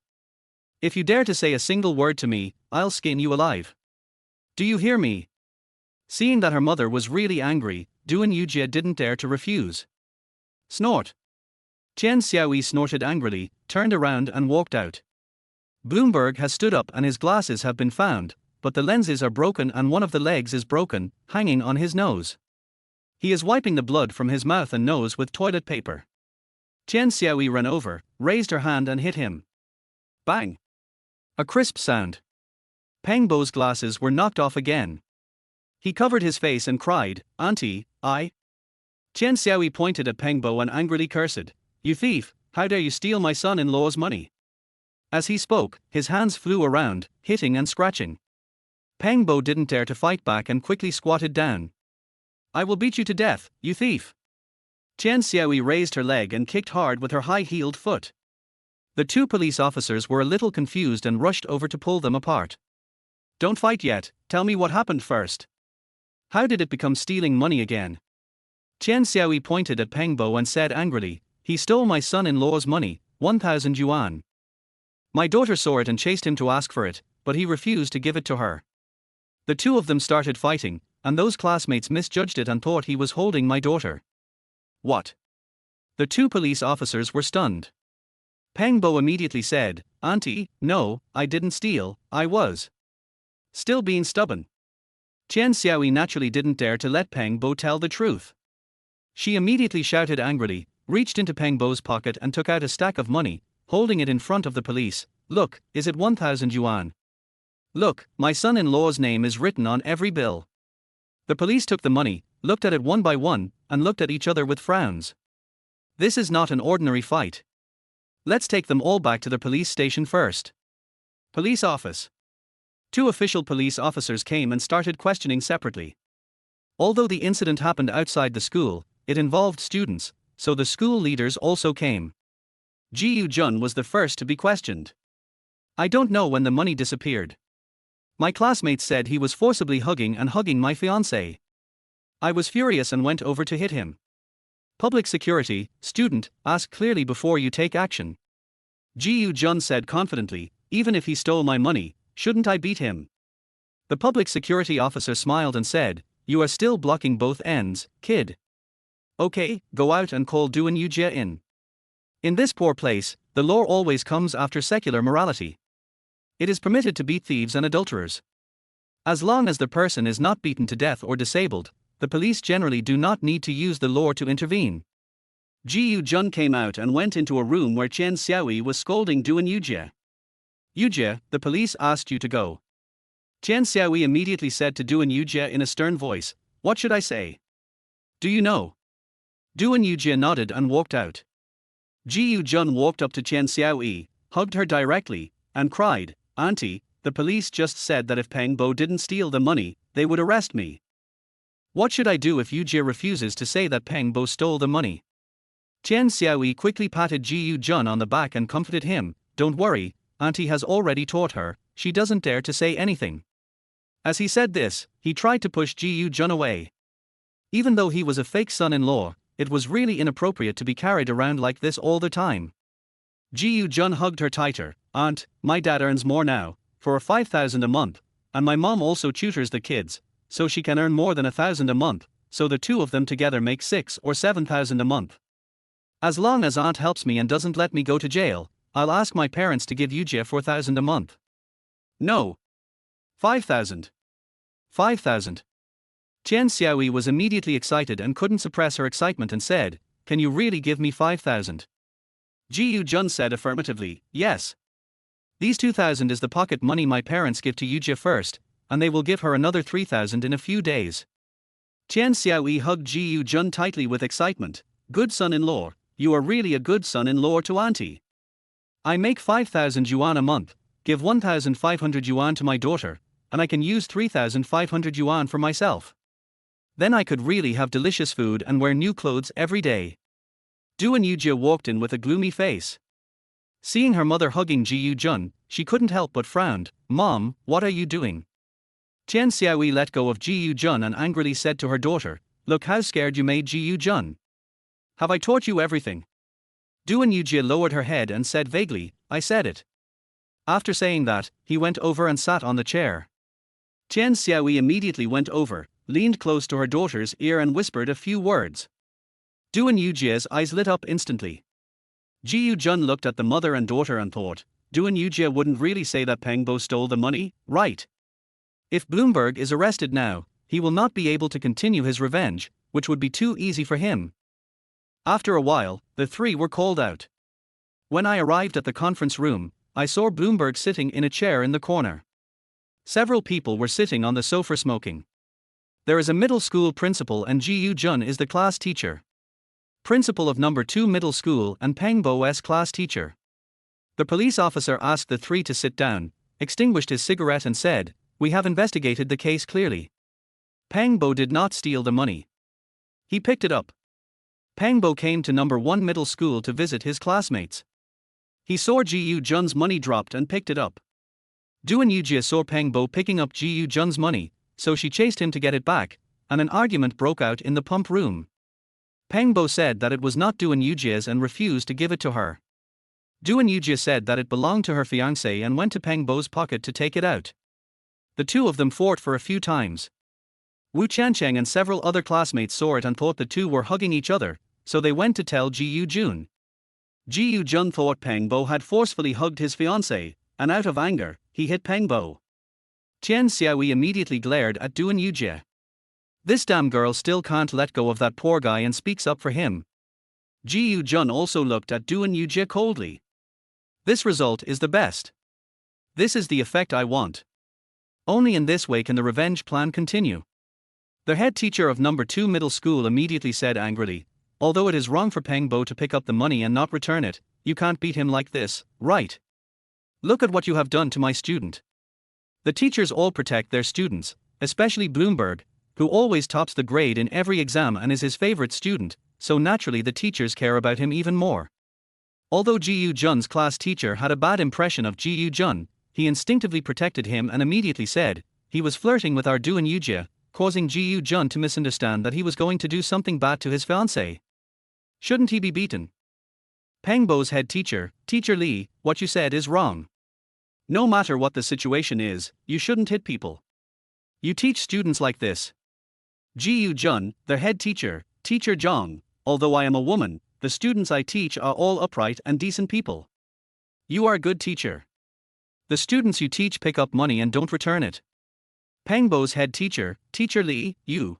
A: If you dare to say a single word to me, I'll skin you alive. Do you hear me?" Seeing that her mother was really angry, Duan Yujie didn't dare to refuse. Snort. Chen Xiaoyi snorted angrily, turned around and walked out. Bloomberg has stood up and his glasses have been found, but the lenses are broken and one of the legs is broken, hanging on his nose. He is wiping the blood from his mouth and nose with toilet paper. Chen Xiaoyi ran over, raised her hand and hit him. Bang! A crisp sound. Peng Bo's glasses were knocked off again. He covered his face and cried, "Auntie, I..." Chen Xiaoyi pointed at Peng Bo and angrily cursed, "You thief, how dare you steal my son-in-law's money?" As he spoke, his hands flew around, hitting and scratching. Peng Bo didn't dare to fight back and quickly squatted down. "I will beat you to death, you thief." Chen Xiaoyi raised her leg and kicked hard with her high-heeled foot. The two police officers were a little confused and rushed over to pull them apart. "Don't fight yet, tell me what happened first. How did it become stealing money again?" Chen Xiaoyi pointed at Peng Bo and said angrily, "He stole my son-in-law's money, 1,000 yuan. My daughter saw it and chased him to ask for it, but he refused to give it to her. The two of them started fighting, and those classmates misjudged it and thought he was holding my daughter." What? The two police officers were stunned. Peng Bo immediately said, "Auntie, no, I didn't steal, I was." Still being stubborn. Chen Xiaoyi naturally didn't dare to let Peng Bo tell the truth. She immediately shouted angrily, reached into Peng Bo's pocket and took out a stack of money, holding it in front of the police. "Look, is it 1,000 yuan? Look, my son-in-law's name is written on every bill." The police took the money, looked at it one by one, and looked at each other with frowns. This is not an ordinary fight. Let's take them all back to the police station first. Police office. Two official police officers came and started questioning separately. Although the incident happened outside the school, it involved students, so the school leaders also came. Ji Jun was the first to be questioned. "I don't know when the money disappeared. My classmates said he was forcibly hugging my fiancée. I was furious and went over to hit him." Public security, student, ask clearly before you take action. Ji Jun said confidently, "Even if he stole my money, shouldn't I beat him?" The public security officer smiled and said, "You are still blocking both ends, kid. Okay, go out and call Duan Yujie in. In this poor place, the law always comes after secular morality. It is permitted to beat thieves and adulterers. As long as the person is not beaten to death or disabled, the police generally do not need to use the law to intervene." Ji Jun came out and went into a room where Chen Xiaoyi was scolding Duan Yujie. "Yujie, the police asked you to go." Chen Xiaoyi immediately said to Duan Yujie in a stern voice, "What should I say? Do you know?" Duan Yujie nodded and walked out. Ji Jun walked up to Chen Xiaoyi, hugged her directly, and cried, "Auntie, the police just said that if Peng Bo didn't steal the money, they would arrest me." What should I do if Yujie refuses to say that Peng Bo stole the money? Tian Xiaoyi quickly patted Ji Jun on the back and comforted him. Don't worry, Auntie has already taught her, she doesn't dare to say anything. As he said this, he tried to push Ji Jun away. Even though he was a fake son-in-law, it was really inappropriate to be carried around like this all the time. Ji Jun hugged her tighter. Aunt, my dad earns more now, for 5,000 a month, and my mom also tutors the kids, so she can earn more than 1,000 a month, so the two of them together make 6 or 7,000 a month. As long as Aunt helps me and doesn't let me go to jail, I'll ask my parents to give Yujie 4,000 a month. No. 5,000. 5,000. Tian Xiaoyi was immediately excited and couldn't suppress her excitement and said, Can you really give me 5,000? Ji Jun said affirmatively, Yes. These 2,000 is the pocket money my parents give to Yujie first, and they will give her another 3,000 in a few days. Tian Xiaoyi hugged Ji Jun tightly with excitement. Good son-in-law, you are really a good son-in-law to Auntie. I make 5,000 yuan a month, give 1,500 yuan to my daughter, and I can use 3,500 yuan for myself. Then I could really have delicious food and wear new clothes every day. Duan Yujie walked in with a gloomy face. Seeing her mother hugging Ji Jun, she couldn't help but frowned. Mom, what are you doing? Tian Xiaoyi let go of Ji Jun and angrily said to her daughter, Look how scared you made Ji Jun. Have I taught you everything? Duan Yujie lowered her head and said vaguely, I said it. After saying that, he went over and sat on the chair. Tian Xiaoyi immediately went over, leaned close to her daughter's ear and whispered a few words. Duan Yujie's eyes lit up instantly. Ji Jun looked at the mother and daughter and thought, Duan Yujie wouldn't really say that Peng Bo stole the money, right? If Bloomberg is arrested now, he will not be able to continue his revenge, which would be too easy for him. After a while, the three were called out. When I arrived at the conference room, I saw Bloomberg sitting in a chair in the corner. Several people were sitting on the sofa smoking. There is a middle school principal and Ji Jun is the class teacher. Principal of number 2 middle school and Peng Bo's class teacher. The police officer asked the three to sit down, extinguished his cigarette and said, We have investigated the case clearly. Peng Bo did not steal the money. He picked it up. Peng Bo came to number 1 middle school to visit his classmates. He saw Ji Jun's money dropped and picked it up. Duan Yujie saw Peng Bo picking up Ji Jun's money, so she chased him to get it back, and an argument broke out in the pump room. Peng Bo said that it was not Duan Yujie's and refused to give it to her. Duan Yujie said that it belonged to her fiancé and went to Peng Bo's pocket to take it out. The two of them fought for a few times. Wu Chancheng and several other classmates saw it and thought the two were hugging each other, so they went to tell Ji Jun. Ji Jun thought Peng Bo had forcefully hugged his fiancé, and out of anger, he hit Peng Bo. Tian Xiaoyi immediately glared at Duan Yujie. This damn girl still can't let go of that poor guy and speaks up for him. Ji Jun also looked at Duan Yujie coldly. This result is the best. This is the effect I want. Only in this way can the revenge plan continue. The head teacher of number 2 middle school immediately said angrily, Although it is wrong for Peng Bo to pick up the money and not return it, you can't beat him like this, right? Look at what you have done to my student. The teachers all protect their students, especially Bloomberg, who always tops the grade in every exam and is his favorite student, so naturally the teachers care about him even more. Although Ji Jun's class teacher had a bad impression of Ji Jun, he instinctively protected him and immediately said, he was flirting with our Duan Yujie, causing Ji Jun to misunderstand that he was going to do something bad to his fiancée. Shouldn't he be beaten? Peng Bo's head teacher, Teacher Li, what you said is wrong. No matter what the situation is, you shouldn't hit people. You teach students like this. Ji Jun, the head teacher, Teacher Zhang, although I am a woman, the students I teach are all upright and decent people. You are a good teacher. The students you teach pick up money and don't return it. Peng Bo's head teacher, Teacher Li, you.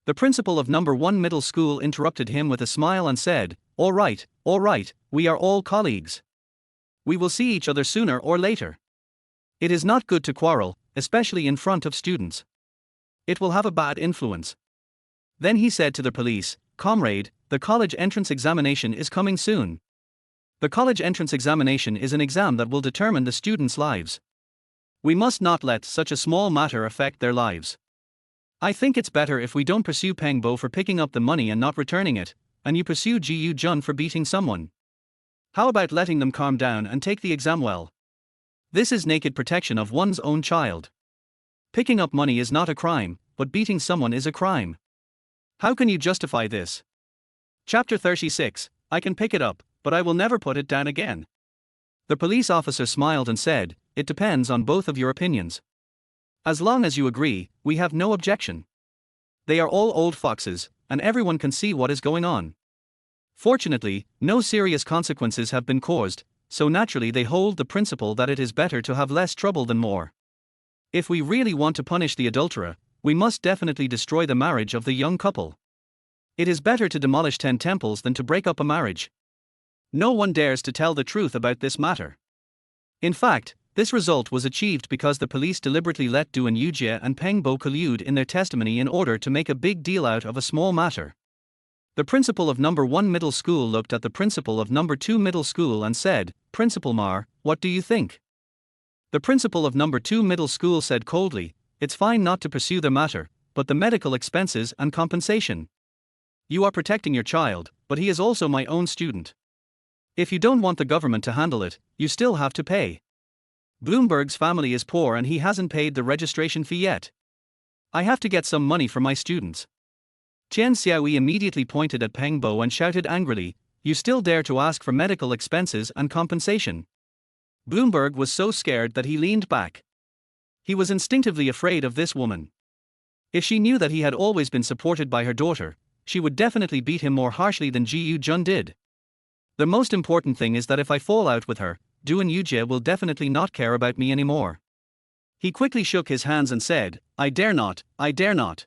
A: The principal of number 1 middle school interrupted him with a smile and said, all right, we are all colleagues. We will see each other sooner or later. It is not good to quarrel, especially in front of students. It will have a bad influence. Then he said to the police, Comrade, the college entrance examination is coming soon. The college entrance examination is an exam that will determine the students' lives. We must not let such a small matter affect their lives. I think it's better if we don't pursue Peng Bo for picking up the money and not returning it, and you pursue Ji Yu Jun for beating someone. How about letting them calm down and take the exam well? This is naked protection of one's own child. Picking up money is not a crime, but beating someone is a crime. How can you justify this? Chapter 36, I can pick it up, but I will never put it down again. The police officer smiled and said, it depends on both of your opinions. As long as you agree, we have no objection. They are all old foxes, and everyone can see what is going on. Fortunately, no serious consequences have been caused, so naturally they hold the principle that it is better to have less trouble than more. If we really want to punish the adulterer, we must definitely destroy the marriage of the young couple. It is better to demolish 10 temples than to break up a marriage. No one dares to tell the truth about this matter. In fact, this result was achieved because the police deliberately let Du and Yujie and Peng Bo collude in their testimony in order to make a big deal out of a small matter. The principal of number 1 middle school looked at the principal of number 2 middle school and said, Principal Mar, what do you think? The principal of number 2 middle school said coldly, it's fine not to pursue the matter, but the medical expenses and compensation. You are protecting your child, but he is also my own student. If you don't want the government to handle it, you still have to pay. Bloomberg's family is poor and he hasn't paid the registration fee yet. I have to get some money for my students. Chen Xiaoyi immediately pointed at Peng Bo and shouted angrily, you still dare to ask for medical expenses and compensation. Bloomberg was so scared that he leaned back. He was instinctively afraid of this woman. If she knew that he had always been supported by her daughter, she would definitely beat him more harshly than Ji Yu Jun did. The most important thing is that if I fall out with her, Du and Yujie will definitely not care about me anymore. He quickly shook his hands and said, I dare not, I dare not.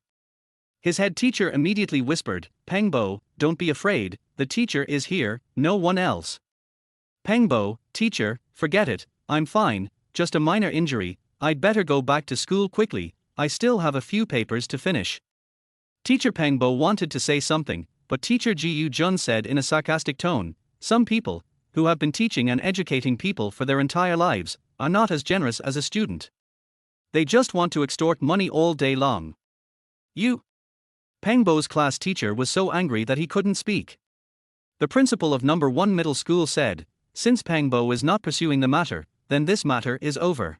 A: His head teacher immediately whispered, Peng Bo, don't be afraid, the teacher is here, no one else. Peng Bo, teacher, forget it, I'm fine, just a minor injury, I'd better go back to school quickly, I still have a few papers to finish. Teacher Peng Bo wanted to say something, but teacher Ji Yu Jun said in a sarcastic tone, some people, who have been teaching and educating people for their entire lives, are not as generous as a student. They just want to extort money all day long. You. Peng Bo's class teacher was so angry that he couldn't speak. The principal of number 1 middle school said, since Peng Bo is not pursuing the matter, then this matter is over.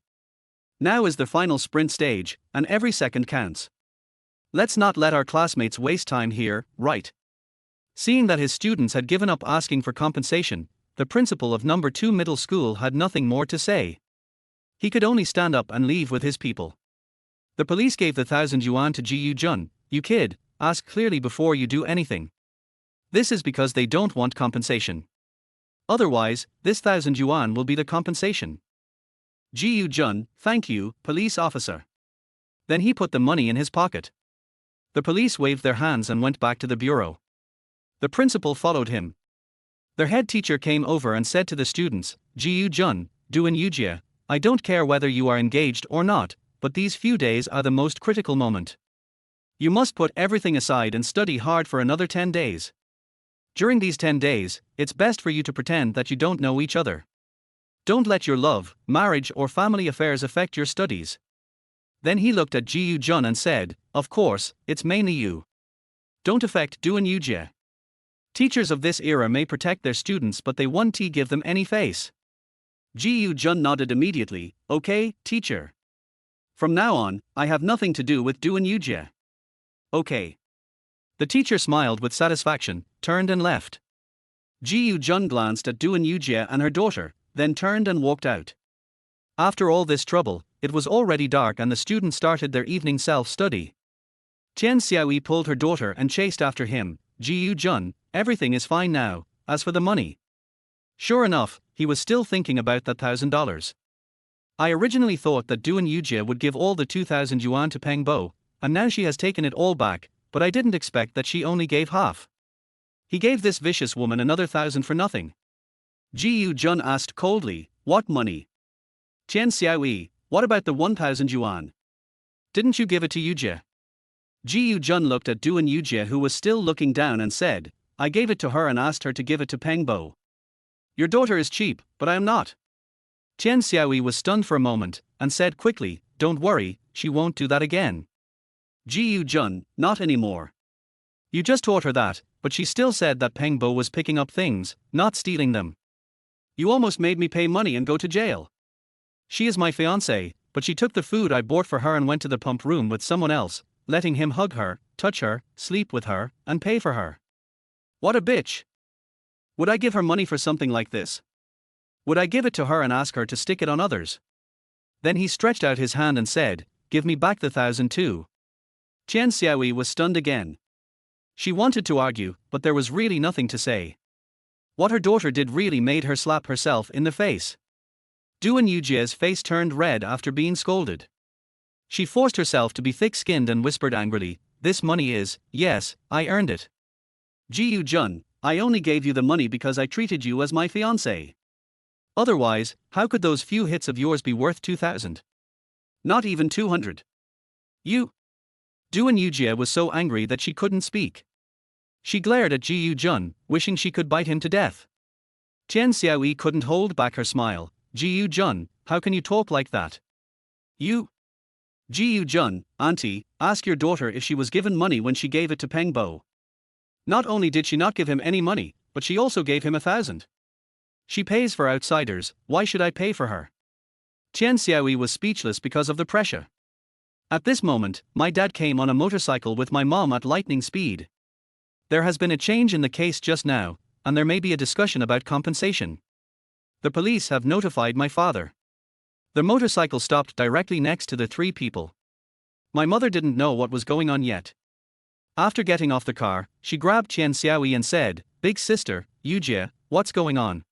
A: Now is the final sprint stage, and every second counts. Let's not let our classmates waste time here, right? Seeing that his students had given up asking for compensation, the principal of number 2 middle school had nothing more to say. He could only stand up and leave with his people. The police gave the 1,000 yuan to Ji Yu Jun, you kid, ask clearly before you do anything. This is because they don't want compensation. Otherwise, this 1,000 yuan will be the compensation. Ji Yu Jun, thank you, police officer. Then he put the money in his pocket. The police waved their hands and went back to the bureau. The principal followed him. Their head teacher came over and said to the students, Ji Yu Jun, Du and Yujie, I don't care whether you are engaged or not, but these few days are the most critical moment. You must put everything aside and study hard for another 10 days. During these 10 days, it's best for you to pretend that you don't know each other. Don't let your love, marriage or family affairs affect your studies. Then he looked at Ji Yu Jun and said, of course, it's mainly you. Don't affect Du and Yujie. Teachers of this era may protect their students but they won't give them any face. Ji Yu Jun nodded immediately, okay, teacher. From now on, I have nothing to do with Du and Yujie. Okay. The teacher smiled with satisfaction, turned and left. Ji Yu Jun glanced at Du and Yujie and her daughter, then turned and walked out. After all this trouble, it was already dark and the students started their evening self-study. Chen Xiaoyi pulled her daughter and chased after him, Ji Yu Jun, everything is fine now, as for the money. Sure enough, he was still thinking about that $1,000. I originally thought that Du and Yujie would give all the 2,000 yuan to Peng Bo, and now she has taken it all back, but I didn't expect that she only gave half. He gave this vicious woman another 1,000 for nothing. Ji Yu Jun asked coldly, what money? Chen Xiaoyi, what about the 1,000 yuan? Didn't you give it to Yujie? Ji Yu Jun looked at Du and Yujie who was still looking down and said, I gave it to her and asked her to give it to Peng Bo. Your daughter is cheap, but I am not. Chen Xiaoyi was stunned for a moment, and said quickly, don't worry, she won't do that again. Ji Jun, not anymore. You just taught her that, but she still said that Peng Bo was picking up things, not stealing them. You almost made me pay money and go to jail. She is my fiancée, but she took the food I bought for her and went to the pump room with someone else, letting him hug her, touch her, sleep with her, and pay for her. What a bitch. Would I give her money for something like this? Would I give it to her and ask her to stick it on others? Then he stretched out his hand and said, "Give me back the 1,000 too." Qian Xiaoyi was stunned again. She wanted to argue, but there was really nothing to say. What her daughter did really made her slap herself in the face. Duan Yujie's face turned red after being scolded. She forced herself to be thick-skinned and whispered angrily, "This money is, yes, I earned it. Ji Jun, I only gave you the money because I treated you as my fiancé. Otherwise, how could those few hits of yours be worth 2,000? Not even 200. You." Duan Yujie was so angry that she couldn't speak. She glared at Ji Jun, wishing she could bite him to death. Qian Xiaoyi couldn't hold back her smile. "Ji Jun, how can you talk like that? You." Ji Jun, auntie, ask your daughter if she was given money when she gave it to Peng Bo. Not only did she not give him any money, but she also gave him 1,000. She pays for outsiders, why should I pay for her? Qian Xiaoyi was speechless because of the pressure. At this moment, my dad came on a motorcycle with my mom at lightning speed. There has been a change in the case just now, and there may be a discussion about compensation. The police have notified my father. The motorcycle stopped directly next to the three people. My mother didn't know what was going on yet. After getting off the car, she grabbed Qian Xiaoyi and said, "Big sister, Yujie, what's going on?"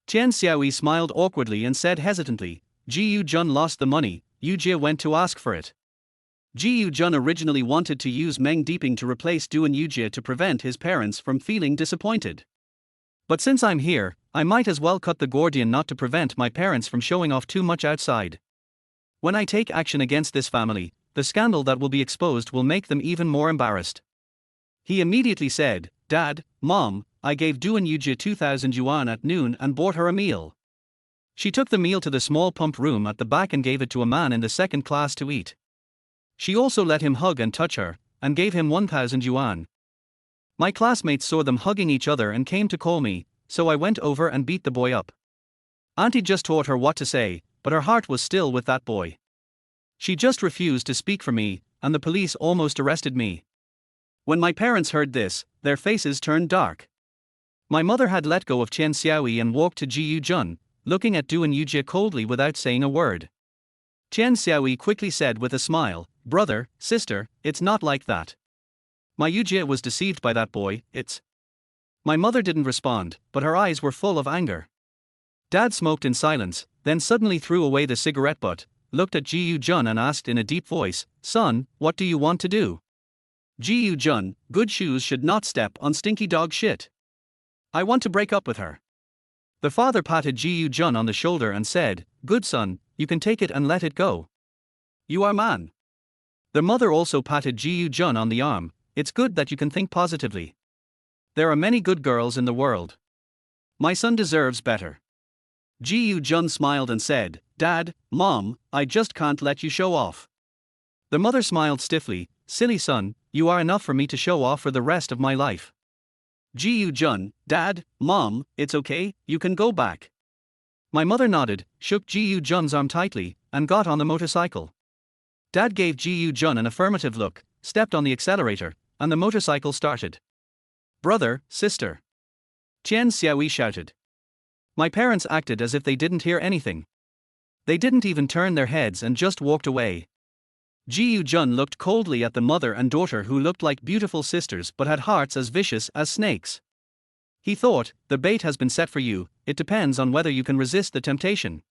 A: Qian Xiaoyi smiled awkwardly and said hesitantly, "Ji Jun lost the money, Yujie went to ask for it." Ji Jun originally wanted to use Meng Deeping to replace Duan Yujie to prevent his parents from feeling disappointed. But since I'm here, I might as well cut the Gordian knot to prevent my parents from showing off too much outside. When I take action against this family, the scandal that will be exposed will make them even more embarrassed. He immediately said, "Dad, Mom, I gave Duan Yujie 2,000 yuan at noon and bought her a meal. She took the meal to the small pump room at the back and gave it to a man in the second class to eat. She also let him hug and touch her, and gave him 1,000 yuan. My classmates saw them hugging each other and came to call me, so I went over and beat the boy up. Auntie just taught her what to say, but her heart was still with that boy. She just refused to speak for me, and the police almost arrested me." When my parents heard this, their faces turned dark. My mother had let go of Qian Xiaoyi and walked to Ji Jun, looking at Duan Yujie coldly without saying a word. Qian Xiaoyi quickly said with a smile, "Brother, sister, it's not like that. My Yujie was deceived by that boy, it's..." My mother didn't respond, but her eyes were full of anger. Dad smoked in silence, then suddenly threw away the cigarette butt, looked at Ji Jun and asked in a deep voice, "Son, what do you want to do?" "Ji Jun, good shoes should not step on stinky dog shit. I want to break up with her." The father patted Ji Jun on the shoulder and said, "Good son, you can take it and let it go. You are man." The mother also patted Ji Jun on the arm, "It's good that you can think positively. There are many good girls in the world. My son deserves better." Ji Jun smiled and said, "Dad, Mom, I just can't let you show off." The mother smiled stiffly, "Silly son, you are enough for me to show off for the rest of my life." Ji Jun, "Dad, Mom, it's okay, you can go back." My mother nodded, shook Ji Jun's arm tightly, and got on the motorcycle. Dad gave Ji Jun an affirmative look, stepped on the accelerator, and the motorcycle started. "Brother, sister!" Qian Xiaoyi shouted. My parents acted as if they didn't hear anything. They didn't even turn their heads and just walked away. Ji Jun looked coldly at the mother and daughter who looked like beautiful sisters but had hearts as vicious as snakes. He thought, "The bait has been set for you, it depends on whether you can resist the temptation."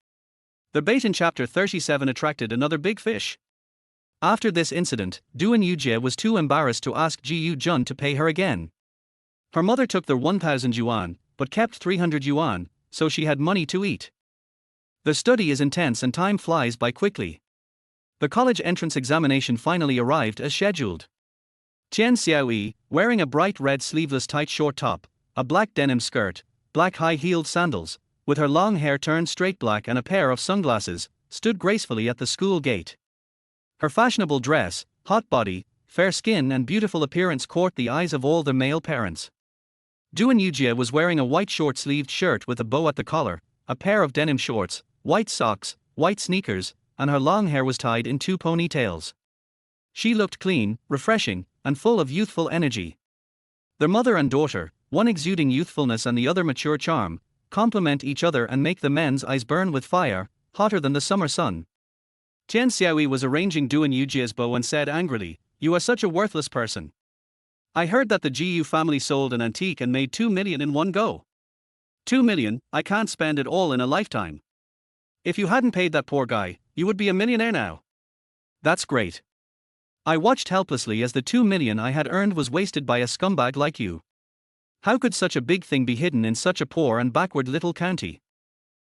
A: The bait in chapter 37 attracted another big fish. After this incident, Duan Yujie was too embarrassed to ask Ji Jun to pay her again. Her mother took the 1,000 yuan, but kept 300 yuan, so she had money to eat. The study is intense and time flies by quickly. The college entrance examination finally arrived as scheduled. Qian Xiaoyi, wearing a bright red sleeveless tight short top, a black denim skirt, black high-heeled sandals, with her long hair turned straight black and a pair of sunglasses, stood gracefully at the school gate. Her fashionable dress, hot body, fair skin and beautiful appearance caught the eyes of all the male parents. Duan Yujie was wearing a white short-sleeved shirt with a bow at the collar, a pair of denim shorts, white socks, white sneakers, and her long hair was tied in 2 ponytails. She looked clean, refreshing, and full of youthful energy. Their mother and daughter, one exuding youthfulness and the other mature charm, complement each other and make the men's eyes burn with fire, hotter than the summer sun. Qian Xiaoyi was arranging Duan Yujie's bow and said angrily, "You are such a worthless person. I heard that the Jiyu family sold an antique and made 2 million in one go. 2 million, I can't spend it all in a lifetime. If you hadn't paid that poor guy, you would be a millionaire now." "That's great. I watched helplessly as the 2 million I had earned was wasted by a scumbag like you. How could such a big thing be hidden in such a poor and backward little county?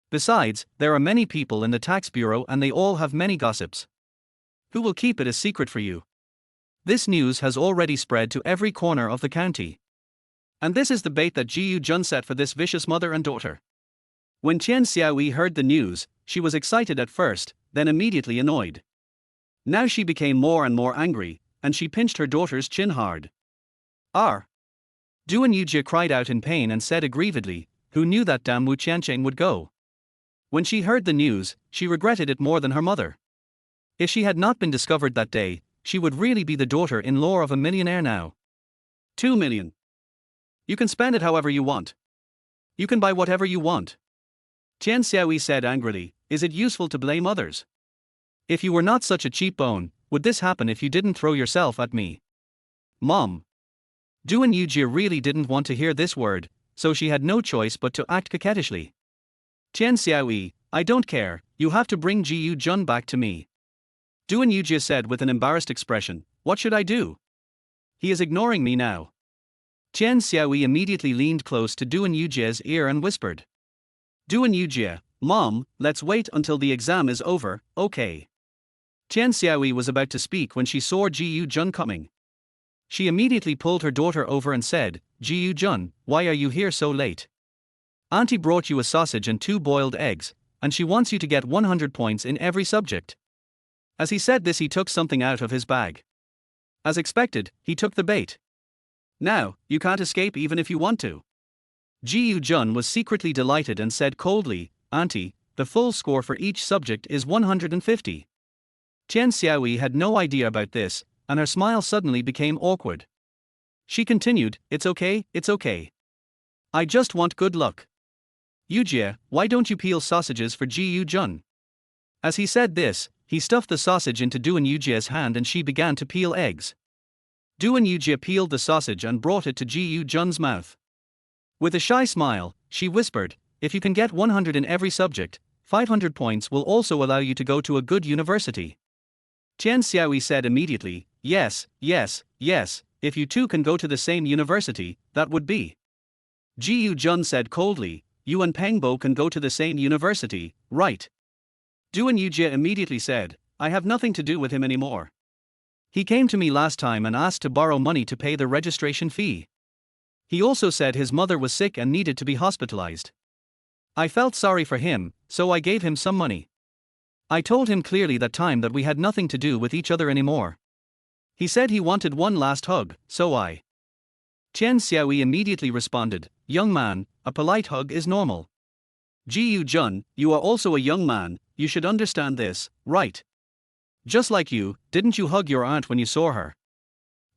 A: Besides, there are many people in the tax bureau and they all have many gossips. Who will keep it a secret for you? This news has already spread to every corner of the county. And this is the bait that Jiyu Jun set for this vicious mother and daughter." When Qian Xiaoyi heard the news, she was excited at first, then immediately annoyed. Now she became more and more angry, and she pinched her daughter's chin hard. "R." Duan Yujie cried out in pain and said aggrievedly, "Who knew that damn Wu Qiancheng would go?" When she heard the news, she regretted it more than her mother. If she had not been discovered that day, she would really be the daughter-in-law of a millionaire now. 2 million. You can spend it however you want. You can buy whatever you want. Qian Xiaoyi said angrily, "Is it useful to blame others? If you were not such a cheap bone, would this happen if you didn't throw yourself at me?" "Mom." Duan Yujie really didn't want to hear this word, so she had no choice but to act coquettishly. "Qian Xiaoyi, I don't care, you have to bring Jiyu Jun back to me." Duan Yujie said with an embarrassed expression, "What should I do? He is ignoring me now." Qian Xiaoyi immediately leaned close to Duan Yujie's ear and whispered, "Duan Yujie, Mom, let's wait until the exam is over, okay?" Qian Xiaoyi was about to speak when she saw Jiyu Jun coming. She immediately pulled her daughter over and said, "Jiyu Jun, why are you here so late? Auntie brought you a sausage and 2 boiled eggs, and she wants you to get 100 points in every subject." As he said this, he took something out of his bag. As expected, he took the bait. "Now, you can't escape even if you want to." Jiyu Jun was secretly delighted and said coldly, "Auntie, the full score for each subject is 150. Qian Xiaoyi had no idea about this, and her smile suddenly became awkward. She continued, "It's okay, it's okay. I just want good luck. Yujie, why don't you peel sausages for Jiyu Jun?" As he said this, he stuffed the sausage into Duan Yujie's hand and she began to peel eggs. Duan Yujie peeled the sausage and brought it to Jiyu Jun's mouth. With a shy smile, she whispered, "If you can get 100 in every subject, 500 points will also allow you to go to a good university." Qian Xiaoyi said immediately, "Yes, yes, yes, if you two can go to the same university, that would be." Jiyu Jun said coldly, "You and Pengbo can go to the same university, right?" Duan Yujie immediately said, "I have nothing to do with him anymore. He came to me last time and asked to borrow money to pay the registration fee. He also said his mother was sick and needed to be hospitalized. I felt sorry for him, so I gave him some money. I told him clearly that time that we had nothing to do with each other anymore. He said he wanted one last hug, so I." Qian Xiaoyi immediately responded, "Young man, a polite hug is normal. Jiyu Jun, you are also a young man, you should understand this, right? Just like you, didn't you hug your aunt when you saw her?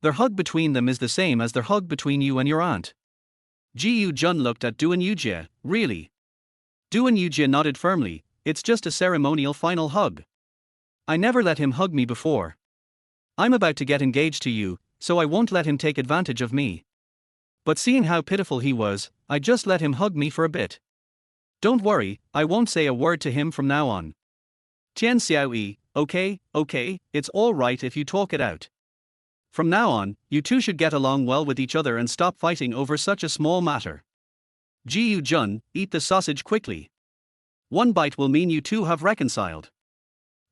A: Their hug between them is the same as their hug between you and your aunt." Jiyu Jun looked at Duan Yujie, "Really?" Duan Yujie nodded firmly, "It's just a ceremonial final hug. I never let him hug me before. I'm about to get engaged to you, so I won't let him take advantage of me. But seeing how pitiful he was, I just let him hug me for a bit. Don't worry, I won't say a word to him from now on." Qian Xiaoyi, "Okay, okay, it's all right if you talk it out. From now on, you two should get along well with each other and stop fighting over such a small matter. Jiyu Jun, eat the sausage quickly. One bite will mean you two have reconciled."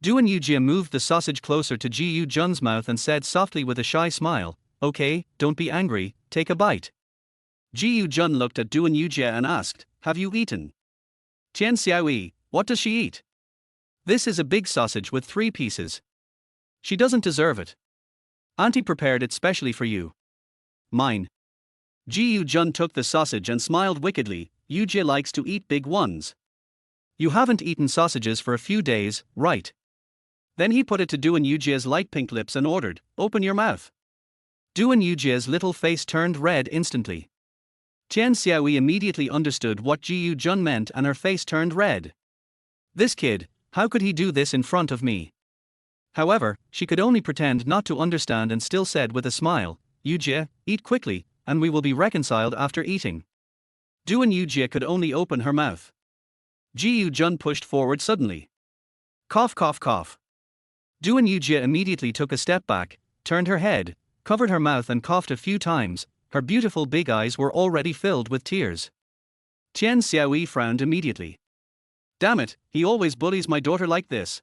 A: Duan Yujie moved the sausage closer to Jiyu Jun's mouth and said softly with a shy smile, "Okay, don't be angry, take a bite." Jiyu Jun looked at Duan Yujie and asked, "Have you eaten?" "Qian Xiaoyi, what does she eat? This is a big sausage with 3 pieces. She doesn't deserve it." Auntie prepared it specially for you. Mine. Ji Jun took the sausage and smiled wickedly. Yujie likes to eat big ones. You haven't eaten sausages for a few days, right? Then he put it to Duan Yujie's light pink lips and ordered, open your mouth. Duan Yujie's little face turned red instantly. Qian Xiaoyi immediately understood what Ji Jun meant and her face turned red. This kid, how could he do this in front of me? However, she could only pretend not to understand and still said with a smile, Yujie, eat quickly, and we will be reconciled after eating. Duan Yujie could only open her mouth. Ji Jun pushed forward suddenly. Cough cough cough. Duan Yujie immediately took a step back, turned her head, covered her mouth and coughed a few times. Her beautiful big eyes were already filled with tears. Qian Xiaoyi frowned immediately. Damn it, he always bullies my daughter like this.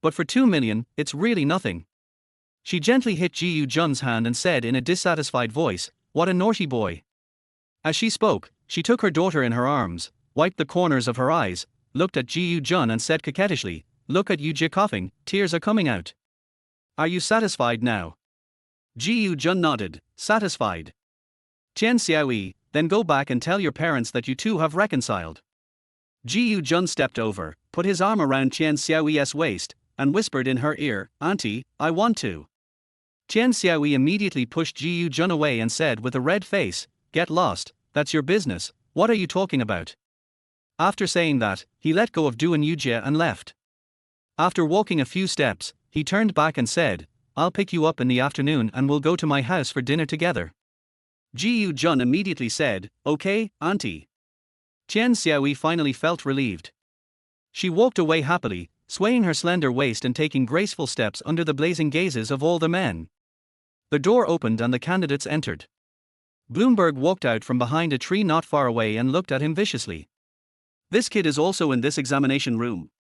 A: But for 2 million, it's really nothing. She gently hit Ji Jun's hand and said in a dissatisfied voice, what a naughty boy. As she spoke, she took her daughter in her arms, wiped the corners of her eyes, looked at Ji Jun and said coquettishly, look at Yujie coughing, tears are coming out. Are you satisfied now? Ji Jun nodded, satisfied. Qian Xiaoyi, then go back and tell your parents that you two have reconciled. Ji Jun stepped over, put his arm around Qian Xiaoyi's waist, and whispered in her ear, Auntie, I want to. Qian Xiaoyi immediately pushed Ji Jun away and said with a red face, get lost, that's your business, what are you talking about? After saying that, he let go of Duan Yujie and left. After walking a few steps, he turned back and said, I'll pick you up in the afternoon and we'll go to my house for dinner together. Ji Jun immediately said, okay, Auntie. Qian Xiaoyi finally felt relieved. She walked away happily, swaying her slender waist and taking graceful steps under the blazing gazes of all the men. The door opened and the candidates entered. Bloomberg walked out from behind a tree not far away and looked at him viciously. This kid is also in this examination room.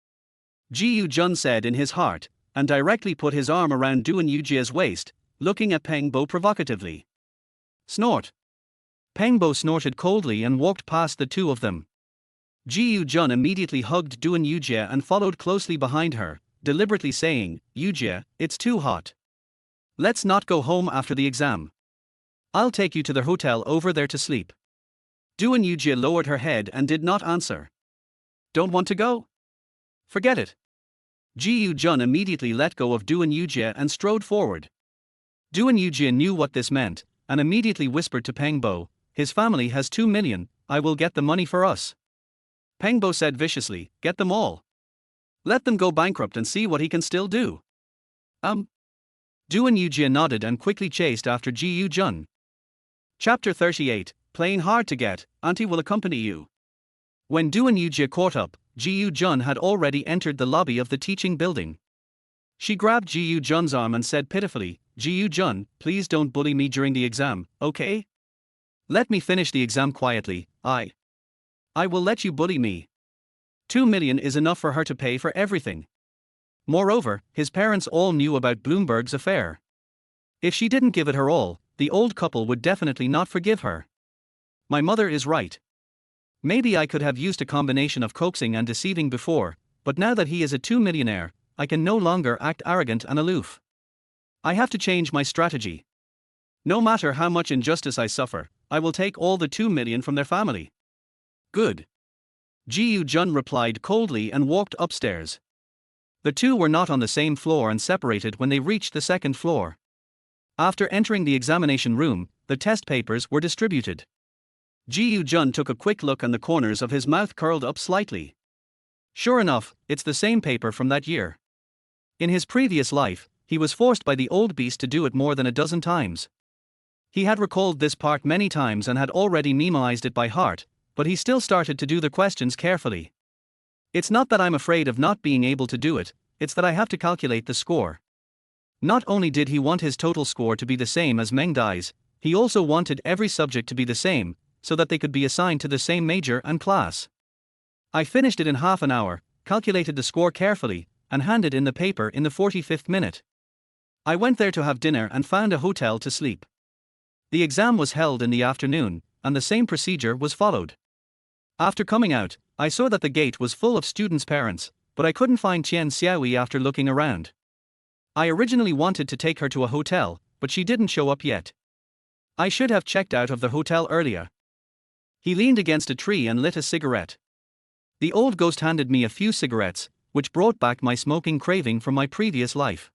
A: Ji Jun said in his heart, and directly put his arm around Duan Yujie's waist, looking at Peng Bo provocatively. Snort. Peng Bo snorted coldly and walked past the two of them. Ji Jun immediately hugged Duan Yujie and followed closely behind her, deliberately saying, Yujie, it's too hot. Let's not go home after the exam. I'll take you to the hotel over there to sleep. Duan Yujie lowered her head and did not answer. Don't want to go? Forget it. Ji Jun immediately let go of Duan Yujie and strode forward. Duan Yujie knew what this meant, and immediately whispered to Peng Bo, his family has 2 million, I will get the money for us. Peng Bo said viciously, get them all. Let them go bankrupt and see what he can still do. Duan Yujie nodded and quickly chased after Ji Jun. Chapter 38, Playing Hard to Get, Auntie will accompany you. When Duan Yujie caught up, Ji Jun had already entered the lobby of the teaching building. She grabbed Ji Jun's arm and said pitifully, Ji Jun, please don't bully me during the exam, okay? Let me finish the exam quietly, I will let you bully me. 2 million is enough for her to pay for everything. Moreover, his parents all knew about Bloomberg's affair. If she didn't give it her all, the old couple would definitely not forgive her. My mother is right. Maybe I could have used a combination of coaxing and deceiving before, but now that he is a 2 millionaire, I can no longer act arrogant and aloof. I have to change my strategy. No matter how much injustice I suffer, I will take all the 2 million from their family. Good. Ji Jun replied coldly and walked upstairs. The two were not on the same floor and separated when they reached the second floor. After entering the examination room, the test papers were distributed. Ji Jun took a quick look and the corners of his mouth curled up slightly. Sure enough, it's the same paper from that year. In his previous life, he was forced by the old beast to do it more than a dozen times. He had recalled this part many times and had already memoized it by heart, but he still started to do the questions carefully. It's not that I'm afraid of not being able to do it, it's that I have to calculate the score. Not only did he want his total score to be the same as Meng Dai's, he also wanted every subject to be the same, so that they could be assigned to the same major and class. I finished it in half an hour, calculated the score carefully, and handed in the paper in the 45th minute. I went there to have dinner and found a hotel to sleep. The exam was held in the afternoon, and the same procedure was followed. After coming out, I saw that the gate was full of students' parents, but I couldn't find Qian Xiaoyi after looking around. I originally wanted to take her to a hotel, but she didn't show up yet. I should have checked out of the hotel earlier. He leaned against a tree and lit a cigarette. The old ghost handed me a few cigarettes, which brought back my smoking craving from my previous life.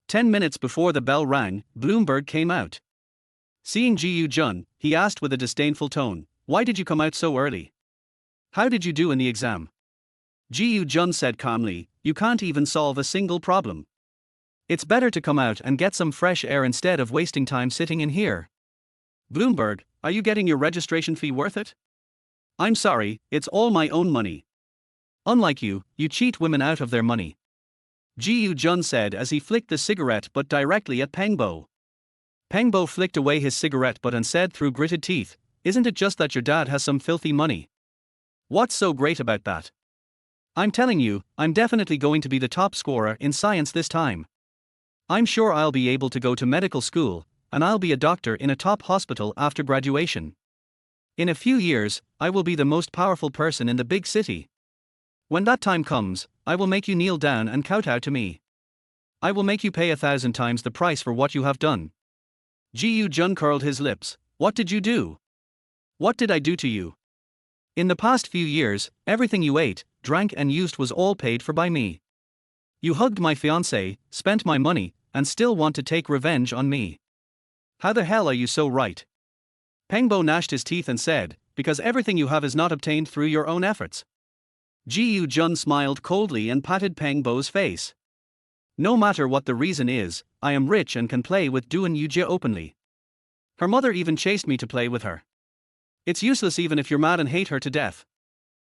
A: 10 minutes before the bell rang, Bloomberg came out. Seeing Ji Jun, he asked with a disdainful tone, "Why did you come out so early? How did you do in the exam?" Ji Jun said calmly, "You can't even solve a single problem. It's better to come out and get some fresh air instead of wasting time sitting in here." "Bloomberg, are you getting your registration fee worth it?" "I'm sorry, it's all my own money." "Unlike you, you cheat women out of their money," Ji Jun said as he flicked the cigarette butt directly at Pengbo. Pengbo flicked away his cigarette butt and said through gritted teeth, "Isn't it just that your dad has some filthy money? What's so great about that? I'm telling you, I'm definitely going to be the top scorer in science this time. I'm sure I'll be able to go to medical school, and I'll be a doctor in a top hospital after graduation. In a few years, I will be the most powerful person in the big city. When that time comes, I will make you kneel down and kowtow to me. I will make you pay 1,000 times the price for what you have done." Ji Jun curled his lips. "What did you do? What did I do to you? In the past few years, everything you ate, drank and used was all paid for by me. You hugged my fiancée, spent my money, and still want to take revenge on me. How the hell are you so right?" Pengbo gnashed his teeth and said, "Because everything you have is not obtained through your own efforts." Ji Jun smiled coldly and patted Pengbo's face. "No matter what the reason is, I am rich and can play with Duan Yujie openly. Her mother even chased me to play with her. It's useless even if you're mad and hate her to death."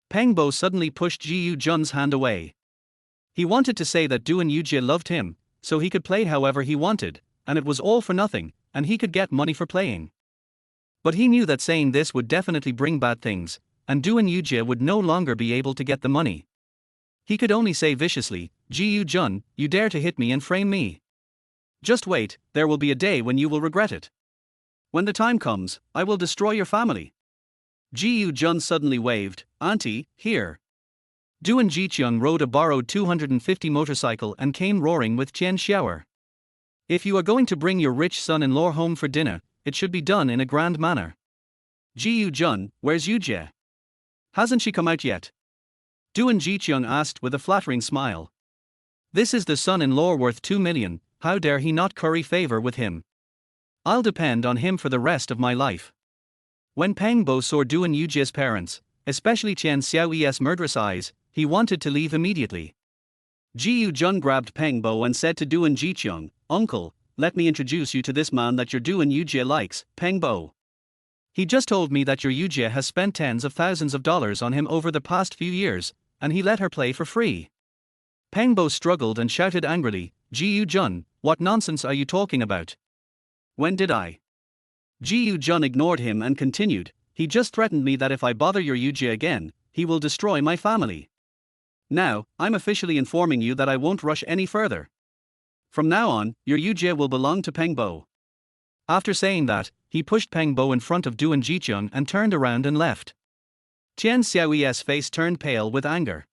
A: Pengbo suddenly pushed Ji Jun's hand away. He wanted to say that Duan Yujie loved him, so he could play however he wanted, and it was all for nothing, and he could get money for playing. But he knew that saying this would definitely bring bad things, and Duan Yujie would no longer be able to get the money. He could only say viciously, "Ji Jun, you dare to hit me and frame me? Just wait, there will be a day when you will regret it. When the time comes, I will destroy your family." Ji Jun suddenly waved, "Auntie, here." Duan Jiqiang rode a borrowed 250 motorcycle and came roaring with Qian Xiaoer. "If you are going to bring your rich son-in-law home for dinner, it should be done in a grand manner. Ji Jun, where's Yujie? Hasn't she come out yet?" Duan Jiqiang asked with a flattering smile. "This is the son-in-law worth 2 million, how dare he not curry favor with him? I'll depend on him for the rest of my life." When Pengbo saw Duan Yujie's parents, especially Qian Xiaoy's murderous eyes, he wanted to leave immediately. Ji Jun grabbed Pengbo and said to Duan Jiqiang, "Uncle, let me introduce you to this man that your Duan Yujie likes, Pengbo. He just told me that your Yujie has spent tens of thousands of dollars on him over the past few years, and he let her play for free." Pengbo struggled and shouted angrily, "Ji Jun, what nonsense are you talking about? When did I?" Ji Jun ignored him and continued, "He just threatened me that if I bother your Yujie again, he will destroy my family. Now, I'm officially informing you that I won't rush any further. From now on, your Yujie will belong to Pengbo." After saying that, he pushed Pengbo in front of Duan Jiqiang and turned around and left. Qian Xiaoy's face turned pale with anger.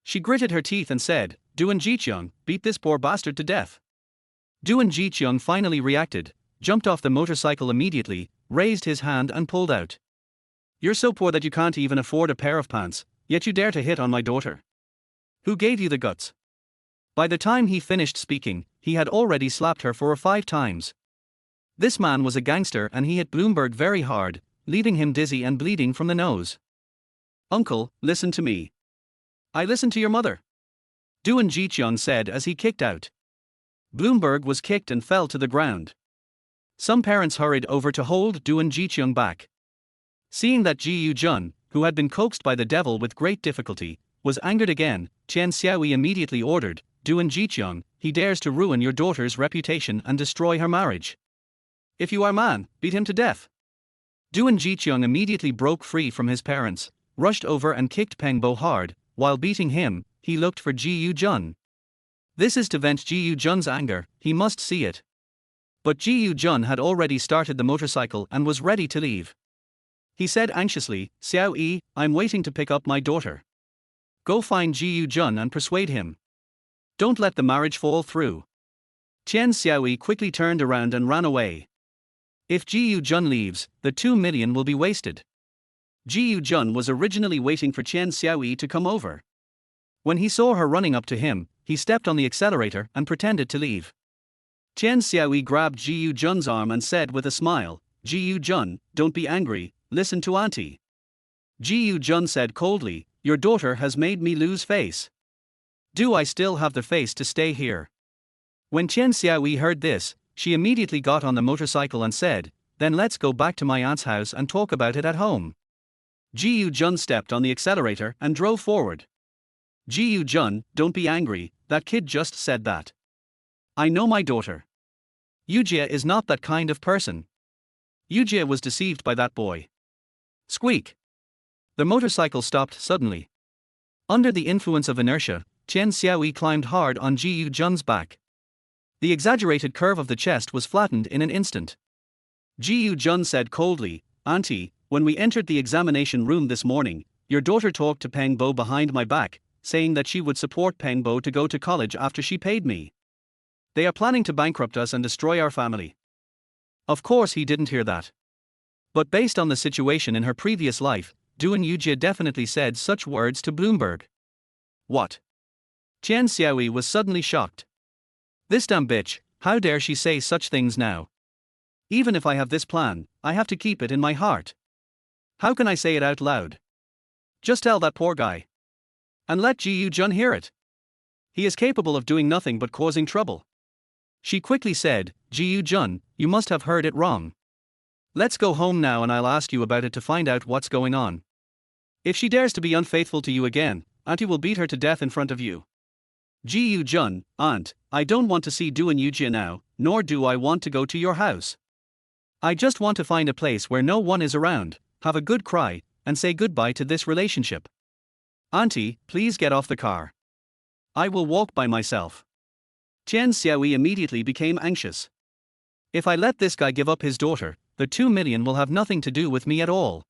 A: She gritted her teeth and said, "Duan Jiqiang, beat this poor bastard to death." Duan Jiqiang finally reacted, jumped off the motorcycle immediately, raised his hand and pulled out. "You're so poor that you can't even afford a pair of pants, yet you dare to hit on my daughter. Who gave you the guts?" By the time he finished speaking, he had already slapped her 4 or 5 times. This man was a gangster and he hit Bloomberg very hard, leaving him dizzy and bleeding from the nose. "Uncle, listen to me." "I listened to your mother," Duan Jiqiang said as he kicked out. Bloomberg was kicked and fell to the ground. Some parents hurried over to hold Duan Jiqiang back. Seeing that Ji Jun, who had been coaxed by the devil with great difficulty, was angered again, Qian Xiaoyi immediately ordered, "Duan Jiqiang, he dares to ruin your daughter's reputation and destroy her marriage. If you are man, beat him to death." Duan Jiqiang immediately broke free from his parents, rushed over and kicked Pengbo hard. While beating him, he looked for Ji Jun. This is to vent Ji Jun's anger, he must see it. But Ji Jun had already started the motorcycle and was ready to leave. He said anxiously, "Xiao Yi, I'm waiting to pick up my daughter. Go find Ji Jun and persuade him. Don't let the marriage fall through." Chen Xiaoyi quickly turned around and ran away. If Ji Yu-jun leaves, the 2 million will be wasted. Ji Yu-jun was originally waiting for Chen Xiaoyi to come over. When he saw her running up to him, he stepped on the accelerator and pretended to leave. Chen Xiaoyi grabbed Ji Yu-jun's arm and said with a smile, "Ji Yu-jun, don't be angry, listen to auntie." Ji Yu-jun said coldly, "Your daughter has made me lose face. Do I still have the face to stay here?" When Chen Xiaoyi heard this, she immediately got on the motorcycle and said, "Then let's go back to my aunt's house and talk about it at home." Ji Yu-jun stepped on the accelerator and drove forward. "Ji Yu-jun, don't be angry, that kid just said that. I know my daughter. Yujie is not that kind of person. Yujie was deceived by that boy." Squeak! The motorcycle stopped suddenly. Under the influence of inertia, Chen Xiaoyi climbed hard on Ji Yu-jun's back. The exaggerated curve of the chest was flattened in an instant. Ji Yu-jun said coldly, "Auntie, when we entered the examination room this morning, your daughter talked to Peng Bo behind my back, saying that she would support Peng Bo to go to college after she paid me. They are planning to bankrupt us and destroy our family." Of course he didn't hear that. But based on the situation in her previous life, Duan Yujie definitely said such words to Bloomberg. What? Chen Xiaoyi was suddenly shocked. This damn bitch, how dare she say such things now? Even if I have this plan, I have to keep it in my heart. How can I say it out loud? Just tell that poor guy. And let Ji Yu-jun hear it. He is capable of doing nothing but causing trouble. She quickly said, "Ji Yu-jun, you must have heard it wrong. Let's go home now and I'll ask you about it to find out what's going on. If she dares to be unfaithful to you again, auntie will beat her to death in front of you." "Ji Yu-jun, aunt, I don't want to see Duan Yujie now, nor do I want to go to your house. I just want to find a place where no one is around, have a good cry, and say goodbye to this relationship. Auntie, please get off the car. I will walk by myself." Chen Xiaoyi immediately became anxious. "If I let this guy give up his daughter, the 2 million will have nothing to do with me at all.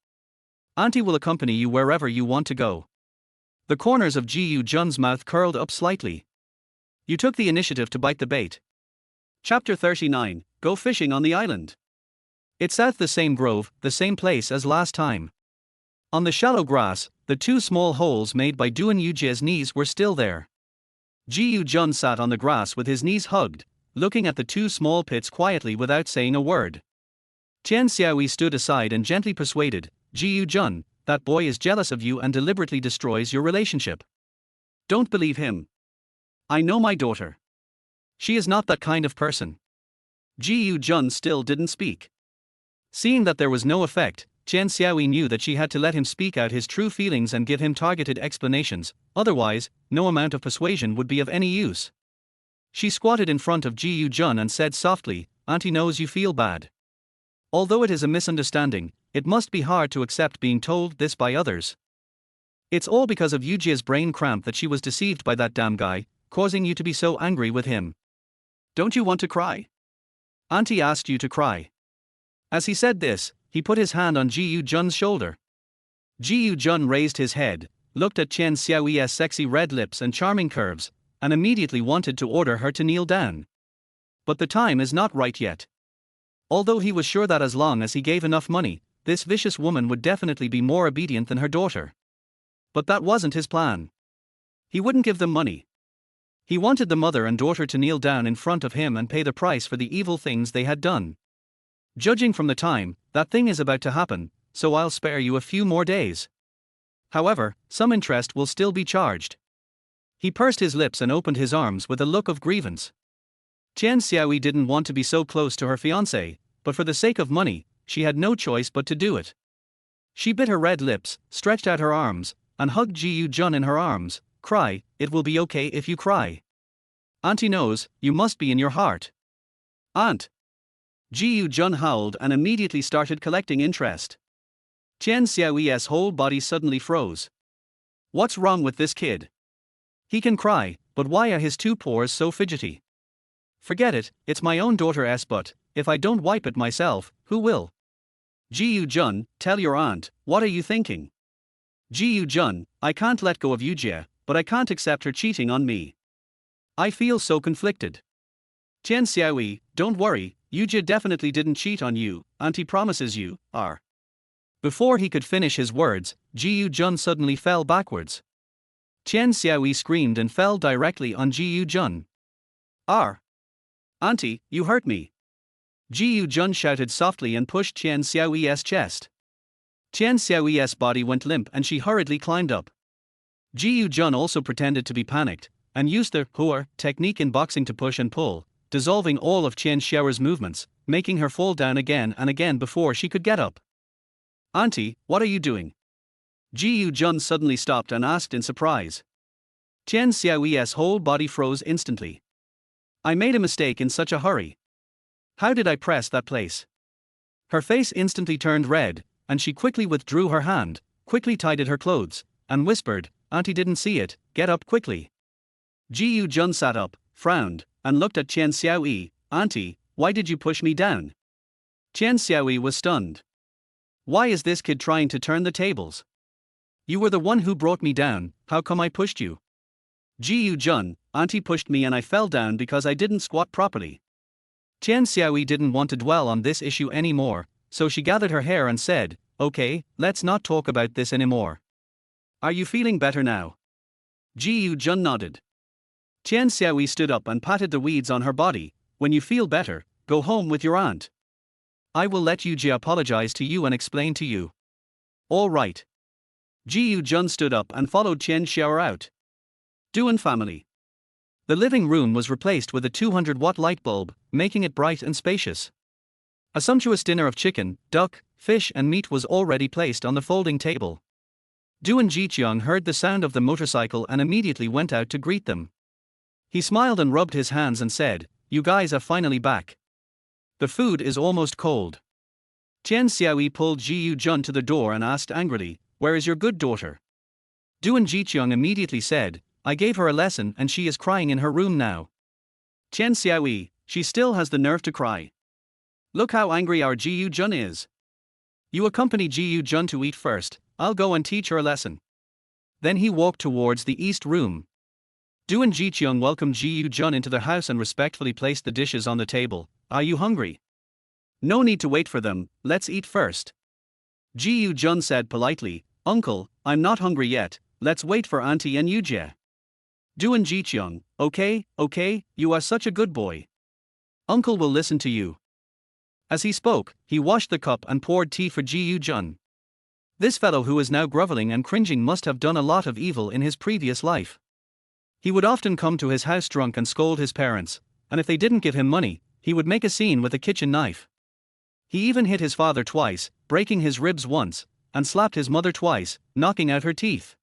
A: Auntie will accompany you wherever you want to go." The corners of Ji Yu-jun's mouth curled up slightly. "You took the initiative to bite the bait." Chapter 39, Go Fishing on the Island. It's at the same grove, the same place as last time. On the shallow grass, the 2 small holes made by Duan Yujie's knees were still there. Ji Yu-jun sat on the grass with his knees hugged, looking at the 2 small pits quietly without saying a word. Chen Xiaoyi stood aside and gently persuaded, "Ji Yu-jun, that boy is jealous of you and deliberately destroys your relationship. Don't believe him. I know my daughter. She is not that kind of person." Ji Yu-jun still didn't speak. Seeing that there was no effect, Chen Xiaoyi knew that she had to let him speak out his true feelings and give him targeted explanations, otherwise, no amount of persuasion would be of any use. She squatted in front of Ji Yu-jun and said softly, "Auntie knows you feel bad. Although it is a misunderstanding, it must be hard to accept being told this by others. It's all because of Yujie's brain cramp that she was deceived by that damn guy, causing you to be so angry with him. Don't you want to cry? Auntie asked you to cry." As he said this, he put his hand on Ji Yu-jun's shoulder. Ji Yu-jun raised his head, looked at Chen Xiaoyi's sexy red lips and charming curves, and immediately wanted to order her to kneel down. But the time is not right yet. Although he was sure that as long as he gave enough money, this vicious woman would definitely be more obedient than her daughter. But that wasn't his plan. He wouldn't give them money. He wanted the mother and daughter to kneel down in front of him and pay the price for the evil things they had done. Judging from the time, that thing is about to happen, so I'll spare you a few more days. However, some interest will still be charged. He pursed his lips and opened his arms with a look of grievance. Chen Xiaoyi didn't want to be so close to her fiancé, but for the sake of money, she had no choice but to do it. She bit her red lips, stretched out her arms, and hugged Ji Yu-jun in her arms. "Cry, it will be okay if you cry. Auntie knows, you must be in your heart." "Aunt!" Ji Yu-jun howled and immediately started collecting interest. Chen Xiaoyi's whole body suddenly froze. What's wrong with this kid? He can cry, but why are his 2 paws so fidgety? Forget it, it's my own daughter's butt, if I don't wipe it myself, who will? Ji Yu-jun, tell your aunt, what are you thinking? Ji Yu-jun, I can't let go of Yujie, but I can't accept her cheating on me. I feel so conflicted. Chen Xiaoyi, don't worry, Yujie definitely didn't cheat on you, auntie promises you, are. Before he could finish his words, Ji Jun suddenly fell backwards. Chen Xiaoyi screamed and fell directly on Ji Jun. R. Auntie, you hurt me. Ji Jun shouted softly and pushed Chen Xiaoyi's chest. Chen Xiaoyi's body went limp and she hurriedly climbed up. Ji Jun also pretended to be panicked, and used the Hua technique in boxing to push and pull, dissolving all of Chen Xiaoyi's movements, making her fall down again and again before she could get up. Auntie, what are you doing? Ji Jun suddenly stopped and asked in surprise. Chen Xiaoyi's whole body froze instantly. I made a mistake in such a hurry. How did I press that place? Her face instantly turned red, and she quickly withdrew her hand, quickly tidied her clothes, and whispered, Auntie didn't see it, get up quickly. Ji Jun sat up, frowned, and looked at Chen Xiaoyi. Auntie, why did you push me down? Chen Xiaoyi was stunned. Why is this kid trying to turn the tables? You were the one who brought me down, how come I pushed you? Ji Jun, Auntie pushed me and I fell down because I didn't squat properly. Chen Xiaoyi didn't want to dwell on this issue anymore, so she gathered her hair and said, okay, let's not talk about this anymore. Are you feeling better now? Ji Jun nodded. Chen Xiaoyi stood up and patted the weeds on her body. When you feel better, go home with your aunt. I will let Yujie apologize to you and explain to you. All right. Ji Jun stood up and followed Chen Xiaoyi out. Duan family. The living room was replaced with a 200-watt light bulb, making it bright and spacious. A sumptuous dinner of chicken, duck, fish and meat was already placed on the folding table. Duan Jiqiang heard the sound of the motorcycle and immediately went out to greet them. He smiled and rubbed his hands and said, you guys are finally back. The food is almost cold. Chen Xiaoyi pulled Ji Jun to the door and asked angrily, where is your good daughter? Duan Jiqiang immediately said, I gave her a lesson and she is crying in her room now. Chen Xiaoyi, she still has the nerve to cry. Look how angry our Ji Jun is. You accompany Ji Jun to eat first, I'll go and teach her a lesson. Then he walked towards the east room. Duan Jiqiang welcomed Ji Jun into the house and respectfully placed the dishes on the table. Are you hungry? No need to wait for them, let's eat first. Ji Jun said politely, Uncle, I'm not hungry yet, let's wait for Auntie and Yujie. Duan Jiqiang, okay, you are such a good boy. Uncle will listen to you. As he spoke, he washed the cup and poured tea for Ji Jun. This fellow who is now groveling and cringing must have done a lot of evil in his previous life. He would often come to his house drunk and scold his parents, and if they didn't give him money, he would make a scene with a kitchen knife. He even hit his father twice, breaking his ribs once, and slapped his mother twice, knocking out her teeth.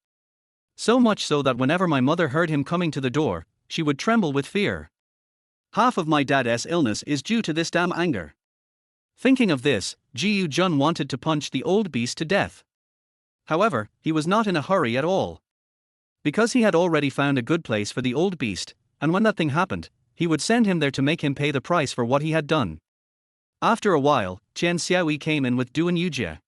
A: So much so that whenever my mother heard him coming to the door, she would tremble with fear. Half of my dad's illness is due to this damn anger. Thinking of this, Ji Jun wanted to punch the old beast to death. However, he was not in a hurry at all. Because he had already found a good place for the old beast, and when that thing happened, he would send him there to make him pay the price for what he had done. After a while, Chen Xiaoyi came in with Duan Yujie.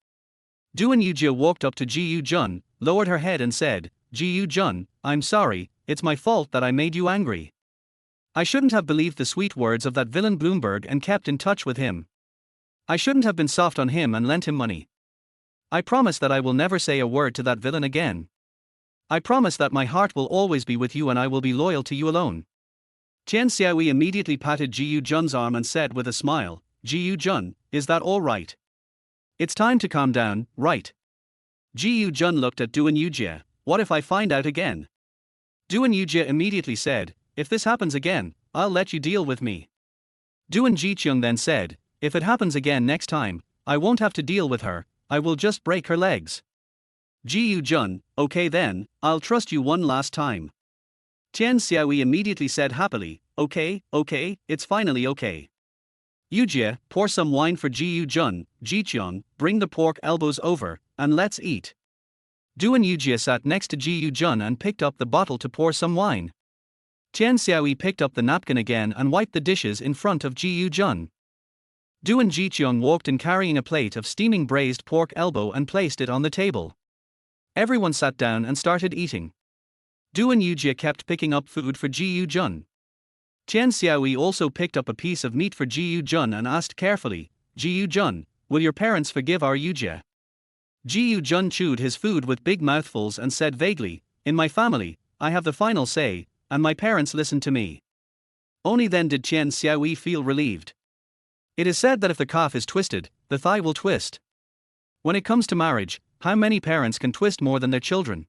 A: Duan Yujie walked up to Ji Jun, lowered her head and said, Ji Jun, I'm sorry, it's my fault that I made you angry. I shouldn't have believed the sweet words of that villain Bloomberg and kept in touch with him. I shouldn't have been soft on him and lent him money. I promise that I will never say a word to that villain again. I promise that my heart will always be with you and I will be loyal to you alone. Chen Xiaoyi immediately patted Ji Jun's arm and said with a smile, Ji Jun, is that all right? It's time to calm down, right? Ji Jun looked at Duan Yujie, what if I find out again? Duan Yujie immediately said, if this happens again, I'll let you deal with me. Duan Jiqiang then said, if it happens again next time, I won't have to deal with her, I will just break her legs. Ji Jun, okay then, I'll trust you one last time. Chen Xiaoyi immediately said happily, okay, it's finally okay. Yujie, pour some wine for Ji Jun, Jiqiang, bring the pork elbows over, and let's eat. Duan Yujie sat next to Ji Jun and picked up the bottle to pour some wine. Chen Xiaoyi picked up the napkin again and wiped the dishes in front of Ji Jun. Duan Jiqiang walked in carrying a plate of steaming braised pork elbow and placed it on the table. Everyone sat down and started eating. Duan Yujie kept picking up food for Ji Jun. Chen Xiaoyi also picked up a piece of meat for Ji Jun and asked carefully, Ji Jun, will your parents forgive our Yujie? Ji Jun chewed his food with big mouthfuls and said vaguely, in my family, I have the final say, and my parents listen to me. Only then did Chen Xiaoyi feel relieved. It is said that if the calf is twisted, the thigh will twist. When it comes to marriage, how many parents can twist more than their children?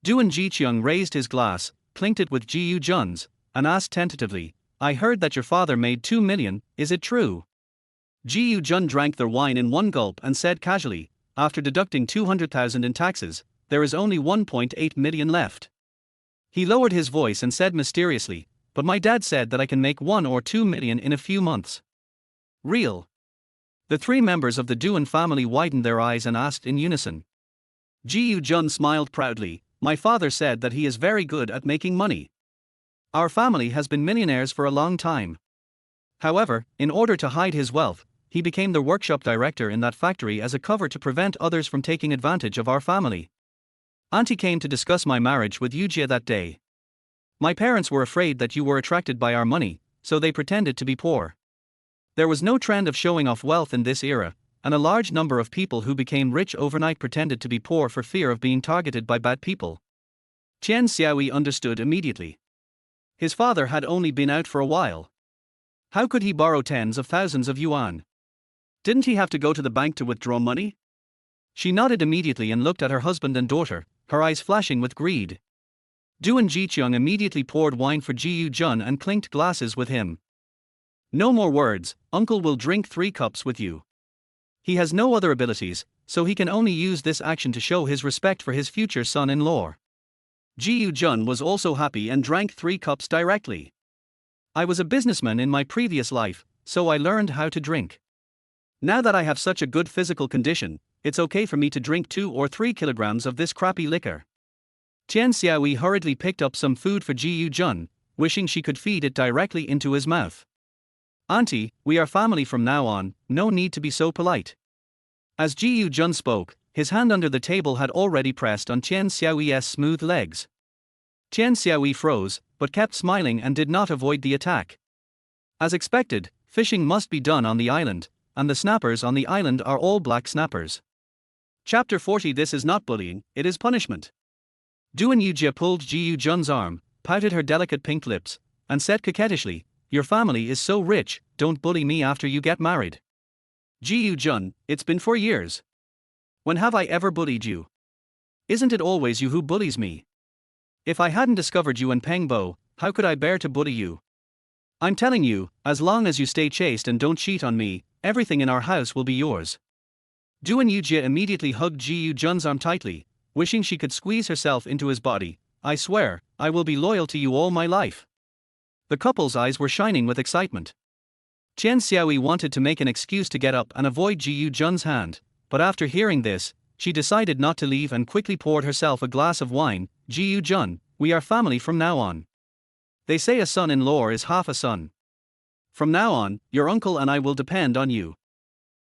A: Duan Jiqiang raised his glass, clinked it with Ji Jun's, and asked tentatively, I heard that your father made 2 million, is it true? Ji Jun drank their wine in one gulp and said casually, after deducting 200,000 in taxes, there is only 1.8 million left. He lowered his voice and said mysteriously, but my dad said that I can make 1 or 2 million in a few months. Real? The three members of the Duan family widened their eyes and asked in unison. Ji Jun smiled proudly, my father said that he is very good at making money. Our family has been millionaires for a long time. However, in order to hide his wealth, he became the workshop director in that factory as a cover to prevent others from taking advantage of our family. Auntie came to discuss my marriage with Yujie that day. My parents were afraid that you were attracted by our money, so they pretended to be poor. There was no trend of showing off wealth in this era, and a large number of people who became rich overnight pretended to be poor for fear of being targeted by bad people. Chen Xiaoyi understood immediately. His father had only been out for a while. How could he borrow tens of thousands of yuan? Didn't he have to go to the bank to withdraw money? She nodded immediately and looked at her husband and daughter, her eyes flashing with greed. Duan Jiqiang immediately poured wine for Ji Jun and clinked glasses with him. No more words, uncle will drink 3 cups with you. He has no other abilities, so he can only use this action to show his respect for his future son-in-law. Ji Jun was also happy and drank 3 cups directly. I was a businessman in my previous life, so I learned how to drink. Now that I have such a good physical condition, it's okay for me to drink 2 or 3 kilograms of this crappy liquor. Chen Xiaoyi hurriedly picked up some food for Ji Jun, wishing she could feed it directly into his mouth. Auntie, we are family from now on, no need to be so polite. As Ji Jun spoke, his hand under the table had already pressed on Chen Xiaoyi's smooth legs. Chen Xiaoyi froze, but kept smiling and did not avoid the attack. As expected, fishing must be done on the island, and the snappers on the island are all black snappers. Chapter 40. This is not bullying, it is punishment. Duan Yujie pulled Ji Jun's arm, pouted her delicate pink lips, and said coquettishly, your family is so rich, don't bully me after you get married. Ji Jun, it's been 4 years. When have I ever bullied you? Isn't it always you who bullies me? If I hadn't discovered you and Peng Bo, how could I bear to bully you? I'm telling you, as long as you stay chaste and don't cheat on me, everything in our house will be yours. Duan Yujie immediately hugged Ji Jun's arm tightly, wishing she could squeeze herself into his body. I swear, I will be loyal to you all my life. The couple's eyes were shining with excitement. Chen Xiaoyi wanted to make an excuse to get up and avoid Ji Jun's hand, but after hearing this, she decided not to leave and quickly poured herself a glass of wine. Ji Jun, we are family from now on. They say a son-in-law is half a son. From now on, your uncle and I will depend on you.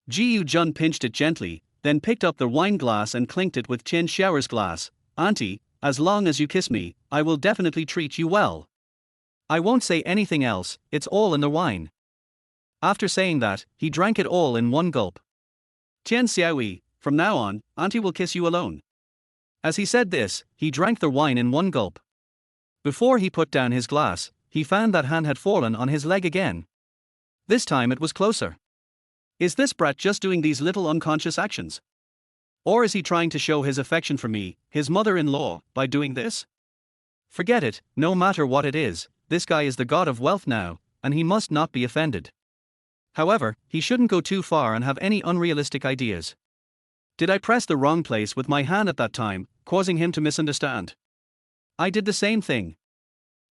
A: Ji Jun pinched it gently, then picked up the wine glass and clinked it with Chen Xiaoyi's glass. Auntie, as long as you kiss me, I will definitely treat you well. I won't say anything else, it's all in the wine. After saying that, he drank it all in one gulp. Chen Xiaoyi, from now on, Auntie will kiss you alone. As he said this, he drank the wine in one gulp. Before he put down his glass, he found that hand had fallen on his leg again. This time it was closer. Is this brat just doing these little unconscious actions? Or is he trying to show his affection for me, his mother-in-law, by doing this? Forget it, no matter what it is, this guy is the god of wealth now, and he must not be offended. However, he shouldn't go too far and have any unrealistic ideas. Did I press the wrong place with my hand at that time, causing him to misunderstand? I did the same thing.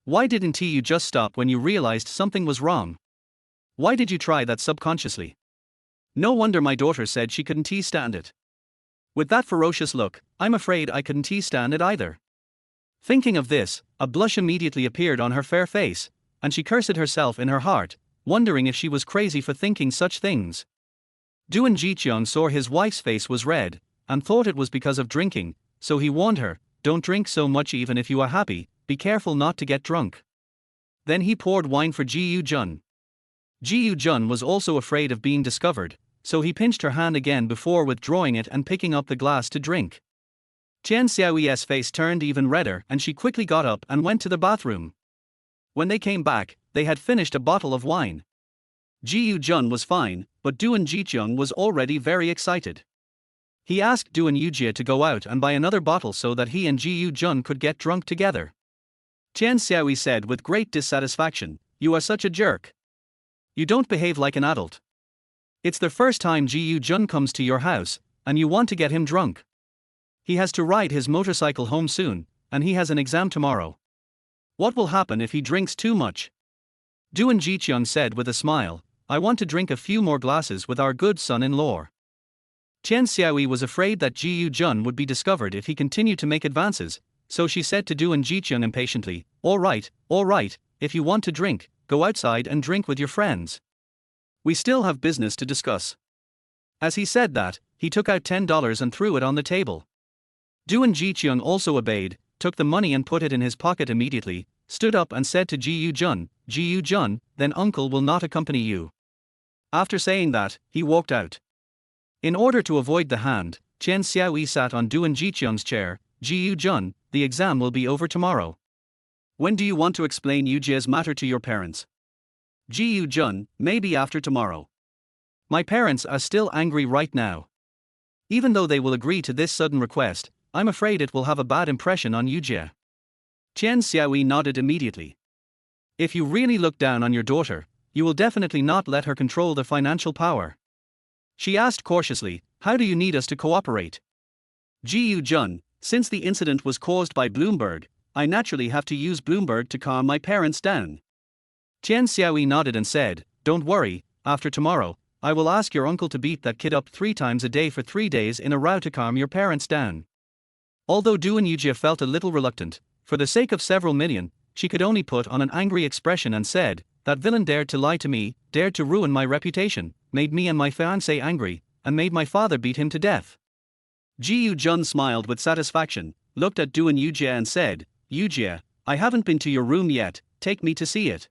A: Why didn't you just stop when you realized something was wrong? Why did you try that subconsciously? No wonder my daughter said she couldn't stand it. With that ferocious look, I'm afraid I couldn't stand it either. Thinking of this, a blush immediately appeared on her fair face, and she cursed herself in her heart, wondering if she was crazy for thinking such things. Duan Jiqiang saw his wife's face was red, and thought it was because of drinking, so he warned her, don't drink so much even if you are happy, be careful not to get drunk. Then he poured wine for Ji Jun. Ji Jun was also afraid of being discovered, so he pinched her hand again before withdrawing it and picking up the glass to drink. Chen Xiaoyi's face turned even redder and she quickly got up and went to the bathroom. When they came back, they had finished a bottle of wine. Ji Jun was fine, but Duan Jicheng was already very excited. He asked Duan Yujie to go out and buy another bottle so that he and Ji Jun could get drunk together. Chen Xiaoyi said with great dissatisfaction, "You are such a jerk. You don't behave like an adult. It's the first time Ji Jun comes to your house, and you want to get him drunk. He has to ride his motorcycle home soon, and he has an exam tomorrow. What will happen if he drinks too much?" Duan Jicheng said with a smile, "I want to drink a few more glasses with our good son-in-law." Chen Xiaoyi was afraid that Ji Jun would be discovered if he continued to make advances, so she said to Duan Jicheng impatiently, all right, if you want to drink, go outside and drink with your friends. We still have business to discuss." As he said that, he took out $10 and threw it on the table. Duan Jicheng also obeyed, took the money and put it in his pocket immediately, stood up and said to Ji Jun, "Then uncle will not accompany you." After saying that, he walked out. In order to avoid the hand, Chen Xiaoyi sat on Duan Jicheng's chair. "Ji Jun, the exam will be over tomorrow. When do you want to explain Yujie's matter to your parents?" "Ji Jun, maybe after tomorrow. My parents are still angry right now. Even though they will agree to this sudden request, I'm afraid it will have a bad impression on Yujie." Chen Xiaoyi nodded immediately. "If you really look down on your daughter, you will definitely not let her control the financial power." She asked cautiously, "How do you need us to cooperate?" "Ji Jun, since the incident was caused by Bloomberg, I naturally have to use Bloomberg to calm my parents down." Chen Xiaoyi nodded and said, "Don't worry, after tomorrow, I will ask your uncle to beat that kid up 3 times a day for 3 days in a row to calm your parents down." Although Duan Yujie felt a little reluctant, for the sake of several million, she could only put on an angry expression and said, "That villain dared to lie to me, dared to ruin my reputation, made me and my fiancée angry, and made my father beat him to death." Ji Jun smiled with satisfaction, looked at Duan Yujie and said, "Yujie, I haven't been to your room yet, take me to see it."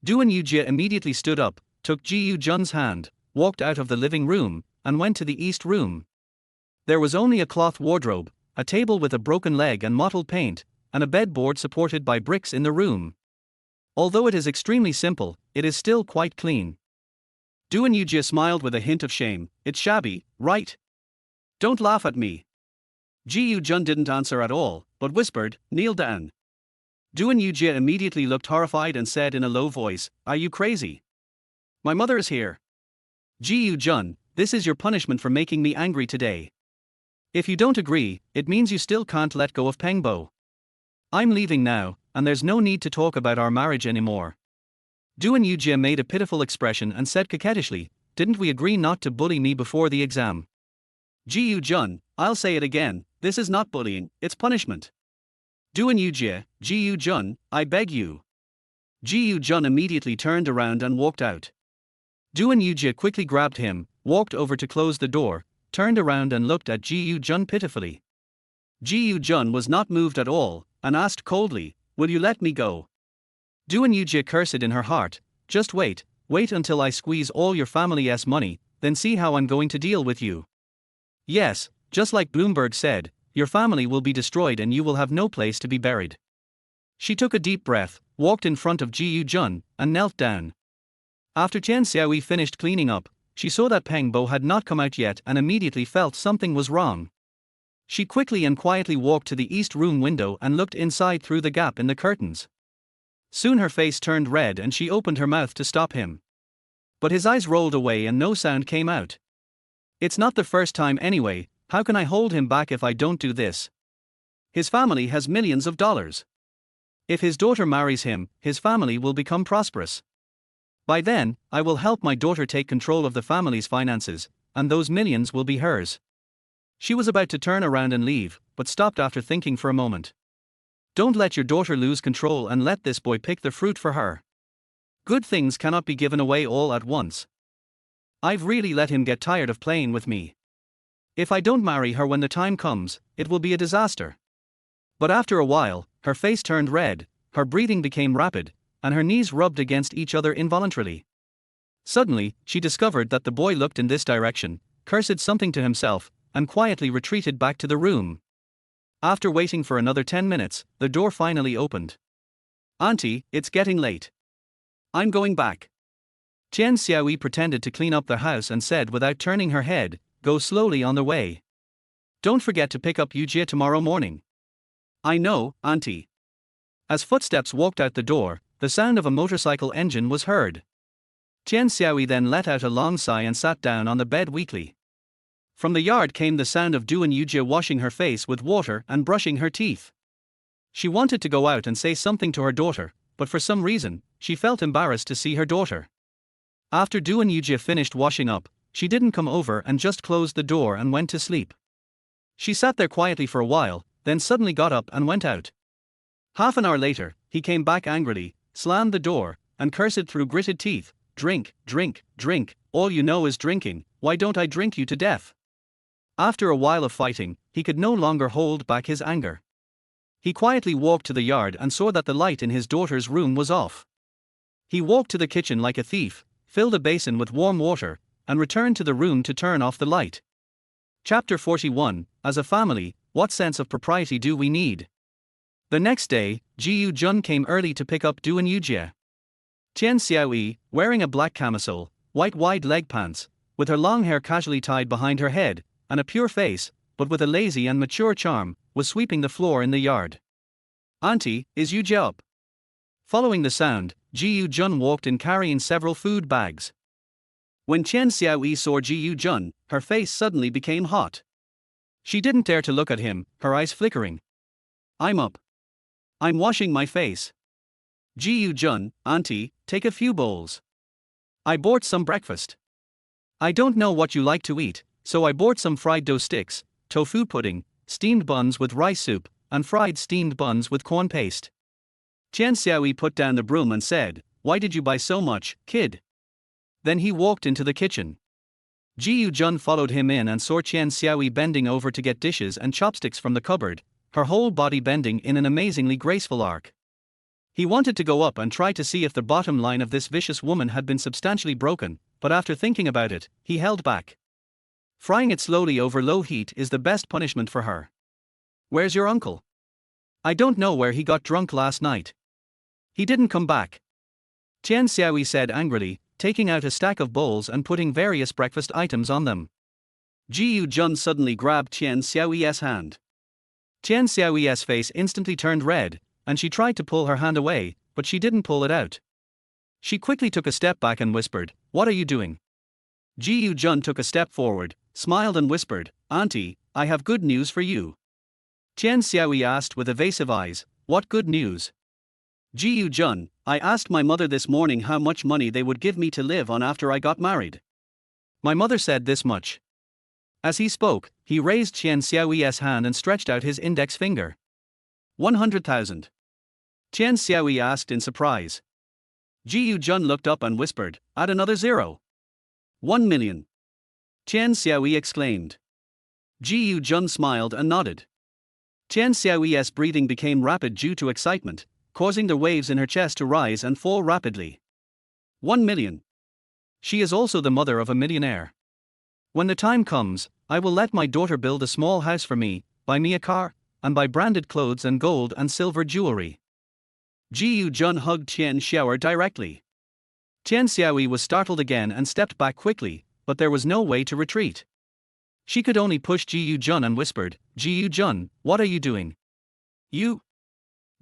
A: Duan Yujie immediately stood up, took Ji Jun's hand, walked out of the living room, and went to the east room. There was only a cloth wardrobe, a table with a broken leg and mottled paint, and a bedboard supported by bricks in the room. Although it is extremely simple, it is still quite clean. Duan Yujie smiled with a hint of shame, "It's shabby, right? Don't laugh at me." Ji Jun didn't answer at all, but whispered, "Kneel down." Duan Yujie immediately looked horrified and said in a low voice, "Are you crazy? My mother is here." "Ji Jun, this is your punishment for making me angry today. If you don't agree, it means you still can't let go of Pengbo. I'm leaving now, and there's no need to talk about our marriage anymore." Duan Yujie made a pitiful expression and said coquettishly, "Didn't we agree not to bully me before the exam?" "Ji Jun, I'll say it again, this is not bullying, it's punishment." Duan Yujie, "Ji Jun, I beg you." Ji Jun immediately turned around and walked out. Duan Yujie quickly grabbed him, walked over to close the door, turned around and looked at Ji Jun pitifully. Ji Jun was not moved at all, and asked coldly, "Will you let me go?" Duan Yujie cursed in her heart, "Just wait until I squeeze all your family's money, then see how I'm going to deal with you. Yes, just like Bloomberg said, your family will be destroyed and you will have no place to be buried." She took a deep breath, walked in front of Ji Jun, and knelt down. After Chen Xiaoyi finished cleaning up, she saw that Peng Bo had not come out yet and immediately felt something was wrong. She quickly and quietly walked to the east room window and looked inside through the gap in the curtains. Soon her face turned red and she opened her mouth to stop him. But his eyes rolled away and no sound came out. "It's not the first time anyway, how can I hold him back if I don't do this? His family has millions of dollars. If his daughter marries him, his family will become prosperous. By then, I will help my daughter take control of the family's finances, and those millions will be hers." She was about to turn around and leave, but stopped after thinking for a moment. "Don't let your daughter lose control and let this boy pick the fruit for her. Good things cannot be given away all at once. I've really let him get tired of playing with me. If I don't marry her when the time comes, it will be a disaster." But after a while, her face turned red, her breathing became rapid, and her knees rubbed against each other involuntarily. Suddenly, she discovered that the boy looked in this direction, cursed something to himself, and quietly retreated back to the room. After waiting for another 10 minutes, the door finally opened. "Auntie, it's getting late. I'm going back." Chen Xiaoyi pretended to clean up the house and said without turning her head, "Go slowly on the way. Don't forget to pick up Yujie tomorrow morning." "I know, auntie." As footsteps walked out the door, the sound of a motorcycle engine was heard. Chen Xiaoyi then let out a long sigh and sat down on the bed weakly. From the yard came the sound of Duan Yujie washing her face with water and brushing her teeth. She wanted to go out and say something to her daughter, but for some reason, she felt embarrassed to see her daughter. After Duan Yujie finished washing up, she didn't come over and just closed the door and went to sleep. She sat there quietly for a while, then suddenly got up and went out. Half an hour later, he came back angrily, slammed the door, and cursed through gritted teeth, "Drink, drink, drink, all you know is drinking, why don't I drink you to death?" After a while of fighting, he could no longer hold back his anger. He quietly walked to the yard and saw that the light in his daughter's room was off. He walked to the kitchen like a thief, filled a basin with warm water, and returned to the room to turn off the light. Chapter 41, As a family, what sense of propriety do we need? The next day, Jiyu Jun came early to pick up Duan Yujie. Chen Xiaoyi, wearing a black camisole, white wide leg pants, with her long hair casually tied behind her head, and a pure face, but with a lazy and mature charm, was sweeping the floor in the yard. "Auntie, is Yujie up?" Following the sound, Jiyu Jun walked in carrying several food bags. When Chen Xiaoyi saw Jiyu Jun, her face suddenly became hot. She didn't dare to look at him, her eyes flickering. "I'm up. I'm washing my face." "Jiyu Jun, auntie, take a few bowls. I bought some breakfast. I don't know what you like to eat, so I bought some fried dough sticks, tofu pudding, steamed buns with rice soup, and fried steamed buns with corn paste." Chen Xiaoyi put down the broom and said, "Why did you buy so much, kid?" Then he walked into the kitchen. Jiyu Jun followed him in and saw Chen Xiaoyi bending over to get dishes and chopsticks from the cupboard, her whole body bending in an amazingly graceful arc. He wanted to go up and try to see if the bottom line of this vicious woman had been substantially broken, but after thinking about it, he held back. Frying it slowly over low heat is the best punishment for her. "Where's your uncle?" "I don't know where he got drunk last night. He didn't come back," Chen Xiaoyi said angrily, taking out a stack of bowls and putting various breakfast items on them. Jiyu Jun suddenly grabbed Chen Xiaoyi's hand. Chen Xiaoyi's face instantly turned red, and she tried to pull her hand away, but she didn't pull it out. She quickly took a step back and whispered, "What are you doing?" Jiyu Jun took a step forward, smiled and whispered, "Auntie, I have good news for you." Chen Xiaoyi asked with evasive eyes, "What good news?" "Jiyu Jun, I asked my mother this morning how much money they would give me to live on after I got married. My mother said this much." As he spoke, he raised Chen Xiaoyi's hand and stretched out his index finger. 100,000. Chen Xiaoyi asked in surprise. Jiyu Jun looked up and whispered, "Add another zero." 1 million. Chen Xiaoyi exclaimed. Jiyu Jun smiled and nodded. Chen Xiaoyi's breathing became rapid due to excitement, causing the waves in her chest to rise and fall rapidly. 1 million. She is also the mother of a millionaire. When the time comes, I will let my daughter build a small house for me, buy me a car, and buy branded clothes and gold and silver jewelry. Jiyu Jun hugged Chen Xiaoyi directly. Chen Xiaoyi was startled again and stepped back quickly, but there was no way to retreat. She could only push Jiyu Jun and whispered, "Jiyu Jun, what are you doing?" "You?"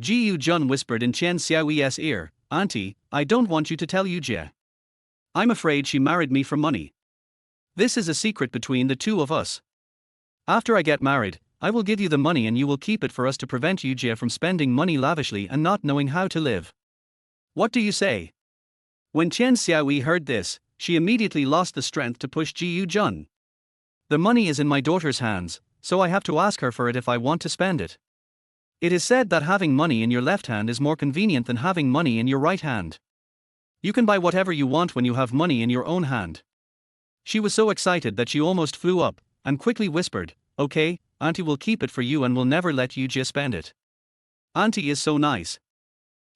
A: Jiyu Jun whispered in Chen Xiaoyi's ear, "Auntie, I don't want you to tell Yujie. I'm afraid she married me for money. This is a secret between the two of us. After I get married, I will give you the money and you will keep it for us to prevent Yujie from spending money lavishly and not knowing how to live. What do you say?" When Chen Xiaoyi heard this, she immediately lost the strength to push Jiyu Jun. "The money is in my daughter's hands, so I have to ask her for it if I want to spend it. It is said that having money in your left hand is more convenient than having money in your right hand. You can buy whatever you want when you have money in your own hand." She was so excited that she almost flew up, and quickly whispered, "Okay, Auntie will keep it for you and will never let Yujie spend it. Auntie is so nice."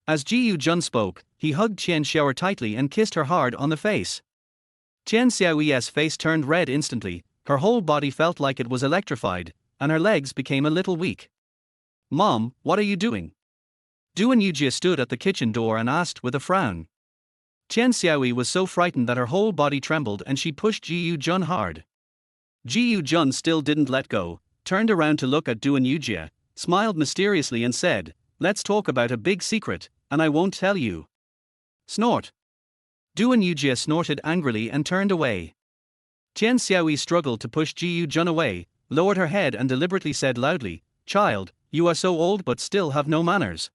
A: As Jiyu Jun spoke, he hugged Chen Xiaoer tightly and kissed her hard on the face. Chen Xiaoyi's face turned red instantly, her whole body felt like it was electrified, and her legs became a little weak. "Mom, what are you doing?" Duan Yujie stood at the kitchen door and asked with a frown. Chen Xiaoyi was so frightened that her whole body trembled and she pushed Ji Yu Jun hard. Ji Yu Jun still didn't let go, turned around to look at Duan Yujie, smiled mysteriously and said, "Let's talk about a big secret, and I won't tell you." Snort. Duan Yujie snorted angrily and turned away. Chen Xiaoyi struggled to push Ji Yu Jun away, lowered her head and deliberately said loudly, "Child, you are so old but still have no manners.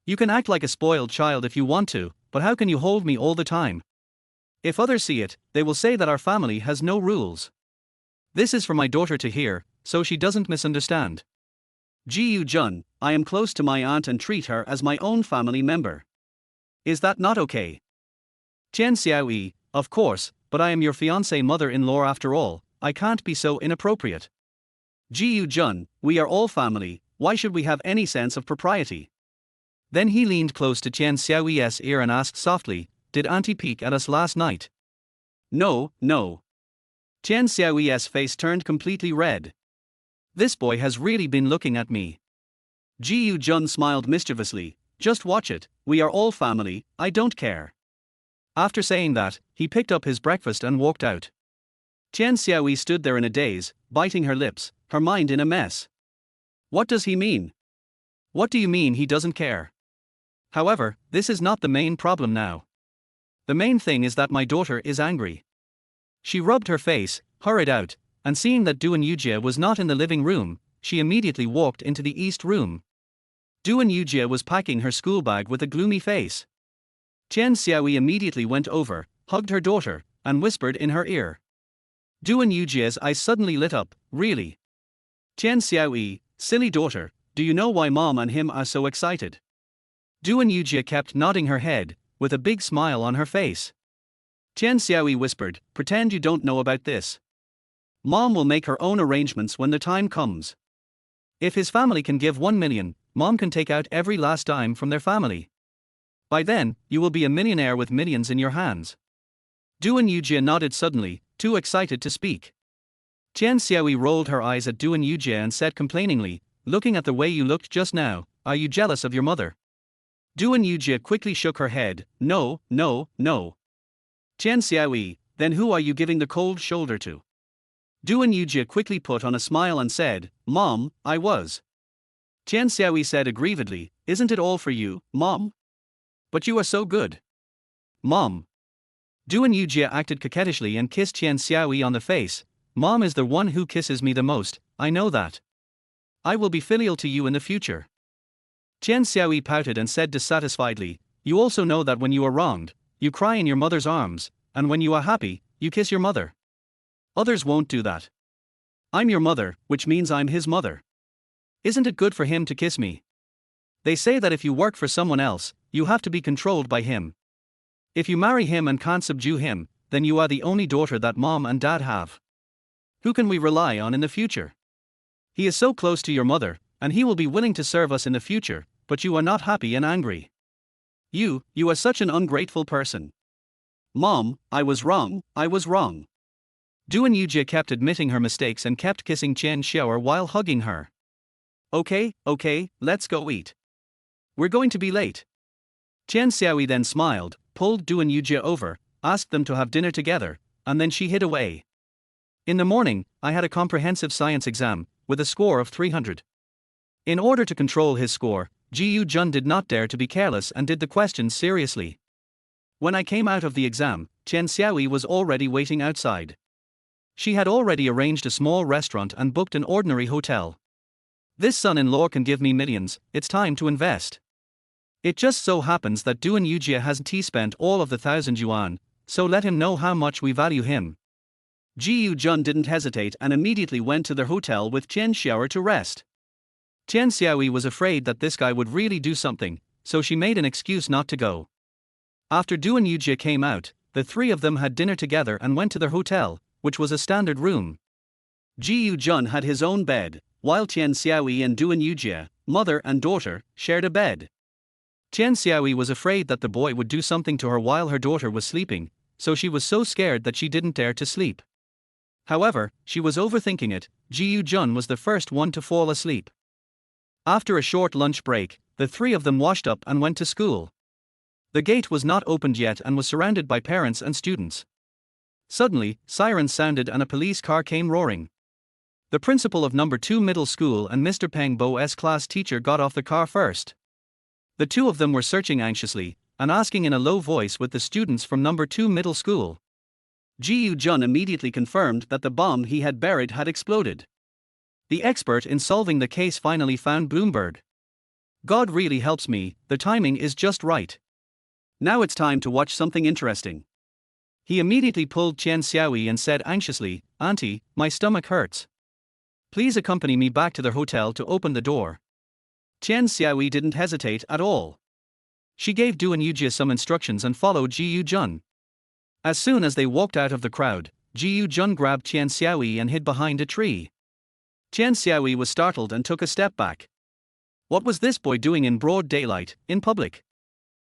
A: You can act like a spoiled child if you want to, but how can you hold me all the time? If others see it, they will say that our family has no rules. This is for my daughter to hear, so she doesn't misunderstand. Ji Yu Jun, I am close to my aunt and treat her as my own family member. Is that not okay?" Chen Xiaoyi, "Of course, but I am your fiancé mother-in-law after all, I can't be so inappropriate. Ji Yu Jun, we are all family, why should we have any sense of propriety?" Then he leaned close to Chen Xiaoyi's ear and asked softly, "Did Auntie peek at us last night?" "No, no." Chen Xiaoyi's face turned completely red. "This boy has really been looking at me." Ji Yu Jun smiled mischievously, "Just watch it, we are all family, I don't care." After saying that, he picked up his breakfast and walked out. Chen Xiaoyi stood there in a daze, biting her lips, her mind in a mess. What does he mean? What do you mean he doesn't care? However, this is not the main problem now. The main thing is that my daughter is angry. She rubbed her face, hurried out, and seeing that Duan Yujie was not in the living room, she immediately walked into the east room. Duan Yujie was packing her school bag with a gloomy face. Chen Xiaoyi immediately went over, hugged her daughter, and whispered in her ear. Duan Yujie's eyes suddenly lit up, "Really? Chen Xiaoyi, silly daughter, do you know why mom and him are so excited?" Duan Yujie kept nodding her head, with a big smile on her face. Chen Xiaoyi whispered, "Pretend you don't know about this. Mom will make her own arrangements when the time comes. If his family can give 1 million, mom can take out every last dime from their family. By then, you will be a millionaire with millions in your hands." Duan Yujie nodded suddenly, too excited to speak. Chen Xiaoyi rolled her eyes at Duan Yujie and said complainingly, "Looking at the way you looked just now, are you jealous of your mother?" Duan Yujie quickly shook her head, "No, no, no." Chen Xiaoyi, "Then who are you giving the cold shoulder to?" Duan Yujie quickly put on a smile and said, "Mom, I was." Chen Xiaoyi said aggrievedly, "Isn't it all for you, Mom? But you are so good. Mom." Duan Yujie acted coquettishly and kissed Chen Xiaoyi on the face. "Mom is the one who kisses me the most, I know that. I will be filial to you in the future." Chen Xiaoyi pouted and said dissatisfiedly, "You also know that when you are wronged, you cry in your mother's arms, and when you are happy, you kiss your mother. Others won't do that. I'm your mother, which means I'm his mother. Isn't it good for him to kiss me? They say that if you work for someone else, you have to be controlled by him. If you marry him and can't subdue him, then you are the only daughter that mom and dad have. Who can we rely on in the future? He is so close to your mother, and he will be willing to serve us in the future, but you are not happy and angry. You are such an ungrateful person. Mom, I was wrong, I was wrong." Duan Yujie kept admitting her mistakes and kept kissing Chen Xiaoer while hugging her. Okay, let's go eat. We're going to be late." Chen Xiaoyi then smiled, pulled Duan Yujie over, asked them to have dinner together, and then she hid away. "In the morning, I had a comprehensive science exam, with a score of 300. In order to control his score, Ji Yu Jun did not dare to be careless and did the questions seriously. When I came out of the exam, Chen Xiaoyi was already waiting outside. She had already arranged a small restaurant and booked an ordinary hotel. This son-in-law can give me millions, it's time to invest. It just so happens that Duan Yujie hasn't spent all of the 1,000 yuan, so let him know how much we value him." Ji Yu Jun didn't hesitate and immediately went to their hotel with Chen Xiaoer to rest. Chen Xiaoyi was afraid that this guy would really do something, so she made an excuse not to go. After Duan Yujie came out, the three of them had dinner together and went to their hotel, which was a standard room. Ji Yu Jun had his own bed, while Chen Xiaoyi and Duan Yujie, mother and daughter, shared a bed. Chen Xiaoyi was afraid that the boy would do something to her while her daughter was sleeping, so she was so scared that she didn't dare to sleep. However, she was overthinking it. Ji Jun was the first one to fall asleep. After a short lunch break, the three of them washed up and went to school. The gate was not opened yet and was surrounded by parents and students. Suddenly, sirens sounded and a police car came roaring. The principal of number 2 middle school and Mr. Peng Bo's class teacher got off the car first. The two of them were searching anxiously and asking in a low voice with the students from number 2 middle school. Ji Jun immediately confirmed that the bomb he had buried had exploded. The expert in solving the case finally found Bloomberg. God really helps me, the timing is just right. Now it's time to watch something interesting. He immediately pulled Chen Xiaoyi and said anxiously, "Auntie, my stomach hurts. Please accompany me back to the hotel to open the door." Chen Xiaoyi didn't hesitate at all. She gave Duan Yujie some instructions and followed Ji Jun. As soon as they walked out of the crowd, Ji Jun grabbed Chen Xiaoyi and hid behind a tree. Chen Xiaoyi was startled and took a step back. What was this boy doing in broad daylight, in public?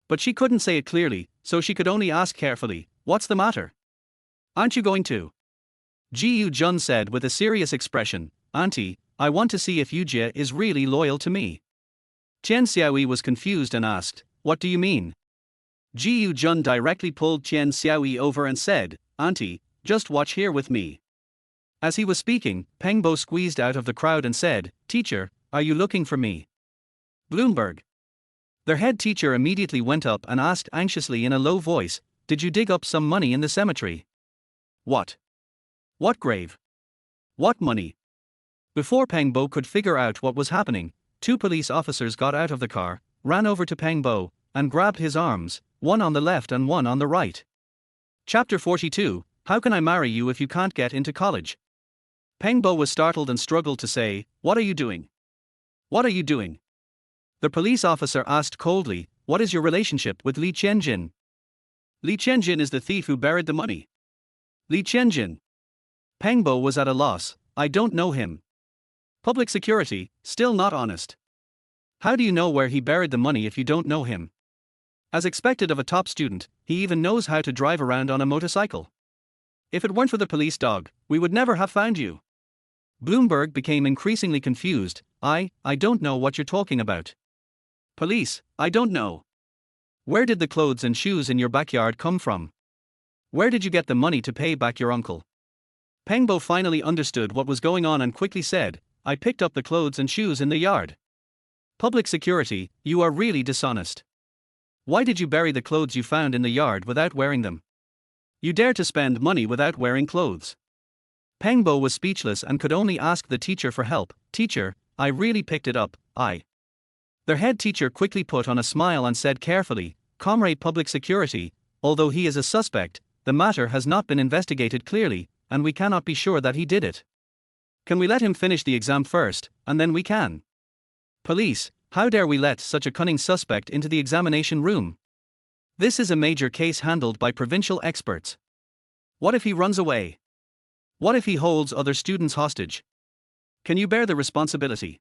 A: But she couldn't say it clearly, so she could only ask carefully, "What's the matter? Aren't you going to?" Ji Jun said with a serious expression, "Auntie, I want to see if Yujie is really loyal to me." Chen Xiaoyi was confused and asked, "What do you mean?" Ji Jun directly pulled Chen Xiaoyi over and said, "Auntie, just watch here with me." As he was speaking, Peng Bo squeezed out of the crowd and said, "Teacher, are you looking for me?" Bloomberg. Their head teacher immediately went up and asked anxiously in a low voice, "Did you dig up some money in the cemetery?" "What? What grave? What money?" Before Peng Bo could figure out what was happening, two police officers got out of the car, ran over to Peng Bo, and grabbed his arms, one on the left and one on the right. Chapter 42, How Can I Marry You If You Can't Get Into College? Peng Bo was startled and struggled to say, "What are you doing? What are you doing?" The police officer asked coldly, "What is your relationship with Li Qianjin?" "Li Qianjin is the thief who buried the money." "Li Qianjin?" Peng Bo was at a loss. "I don't know him." Public security, still not honest. How do you know where he buried the money if you don't know him? As expected of a top student, he even knows how to drive around on a motorcycle. If it weren't for the police dog, we would never have found you. Bloomberg became increasingly confused. I don't know what you're talking about. Police, I don't know. Where did the clothes and shoes in your backyard come from? Where did you get the money to pay back your uncle?" Peng Bo finally understood what was going on and quickly said, "I picked up the clothes and shoes in the yard." Public security, you are really dishonest. Why did you bury the clothes you found in the yard without wearing them? You dare to spend money without wearing clothes. Peng Bo was speechless and could only ask the teacher for help. "Teacher, I really picked it up, Their head teacher quickly put on a smile and said carefully, "Comrade Public Security, although he is a suspect, the matter has not been investigated clearly, and we cannot be sure that he did it. Can we let him finish the exam first, and then we can?" Police, how dare we let such a cunning suspect into the examination room? This is a major case handled by provincial experts. What if he runs away? What if he holds other students hostage? Can you bear the responsibility?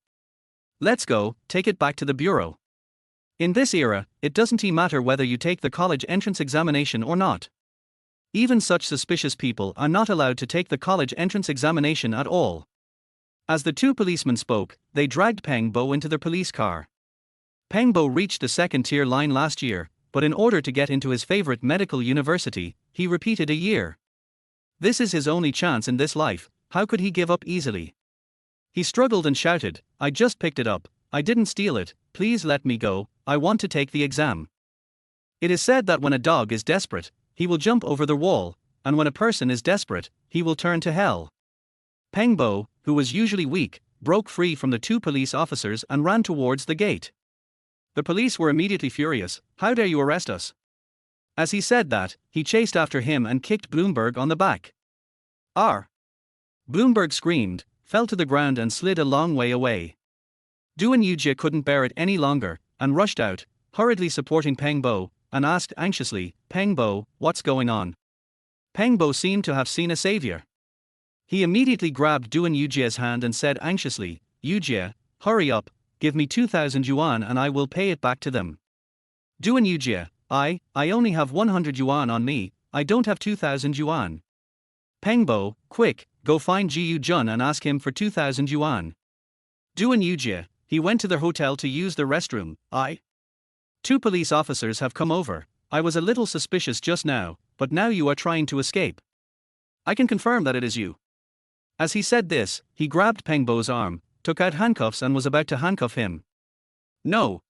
A: Let's go, take it back to the bureau. In this era, it doesn't matter whether you take the college entrance examination or not. Even such suspicious people are not allowed to take the college entrance examination at all. As the two policemen spoke, they dragged Peng Bo into their police car. Peng Bo reached the second-tier line last year, but in order to get into his favorite medical university, he repeated a year. This is his only chance in this life, how could he give up easily? He struggled and shouted, "I just picked it up, I didn't steal it, please let me go, I want to take the exam." It is said that when a dog is desperate, he will jump over the wall, and when a person is desperate, he will turn to hell. Peng Bo, who was usually weak, broke free from the two police officers and ran towards the gate. The police were immediately furious. "How dare you arrest us?" As he said that, he chased after him and kicked Bloomberg on the back. "R!" Bloomberg screamed, fell to the ground and slid a long way away. Duan Yujie couldn't bear it any longer, and rushed out, hurriedly supporting Peng Bo, and asked anxiously, "Peng Bo, what's going on?" Peng Bo seemed to have seen a savior. He immediately grabbed Duan Yujie's hand and said anxiously, "Yujie, hurry up, give me 2,000 yuan and I will pay it back to them." Duan Yujie, I only have 100 yuan on me, I don't have 2,000 yuan. Pengbo, quick, go find Jiu Jun and ask him for 2,000 yuan. Duan Yujie, he went to the hotel to use the restroom, Two police officers have come over, I was a little suspicious just now, but now you are trying to escape. I can confirm that it is you. As he said this, he grabbed Pengbo's arm, took out handcuffs and was about to handcuff him. No.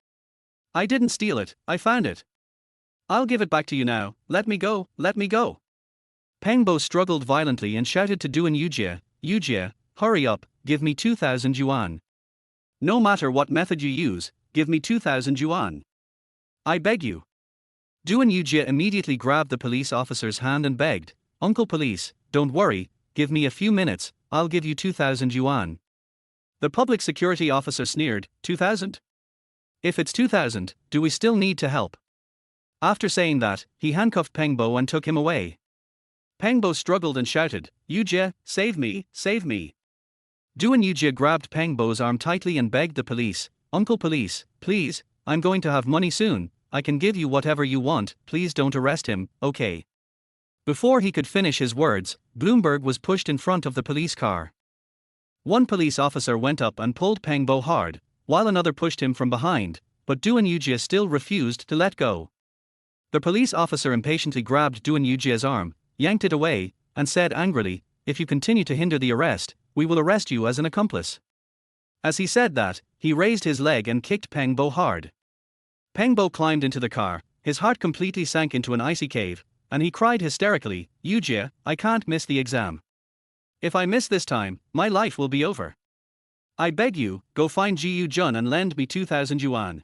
A: I didn't steal it, I found it. I'll give it back to you now, let me go, let me go. Pengbo struggled violently and shouted to Duan Yujie, hurry up, give me 2,000 yuan. No matter what method you use, give me 2,000 yuan. I beg you. Duan Yujie immediately grabbed the police officer's hand and begged, Uncle Police, don't worry, give me a few minutes, I'll give you 2,000 yuan. The public security officer sneered, 2,000? If it's 2,000, do we still need to help? After saying that, he handcuffed Pengbo and took him away. Pengbo struggled and shouted, Yujie, save me, save me. Duan Yujie grabbed Pengbo's arm tightly and begged the police, Uncle Police, please, I'm going to have money soon, I can give you whatever you want, please don't arrest him, okay? Before he could finish his words, Bloomberg was pushed in front of the police car. One police officer went up and pulled Pengbo hard, while another pushed him from behind, but Duan Yujie still refused to let go. The police officer impatiently grabbed Duan Yujie's arm, yanked it away, and said angrily, if you continue to hinder the arrest, we will arrest you as an accomplice. As he said that, he raised his leg and kicked Pengbo hard. Pengbo climbed into the car, his heart completely sank into an icy cave, and he cried hysterically, Yujie, I can't miss the exam. If I miss this time, my life will be over. I beg you, go find Jiu Jun and lend me 2,000 yuan.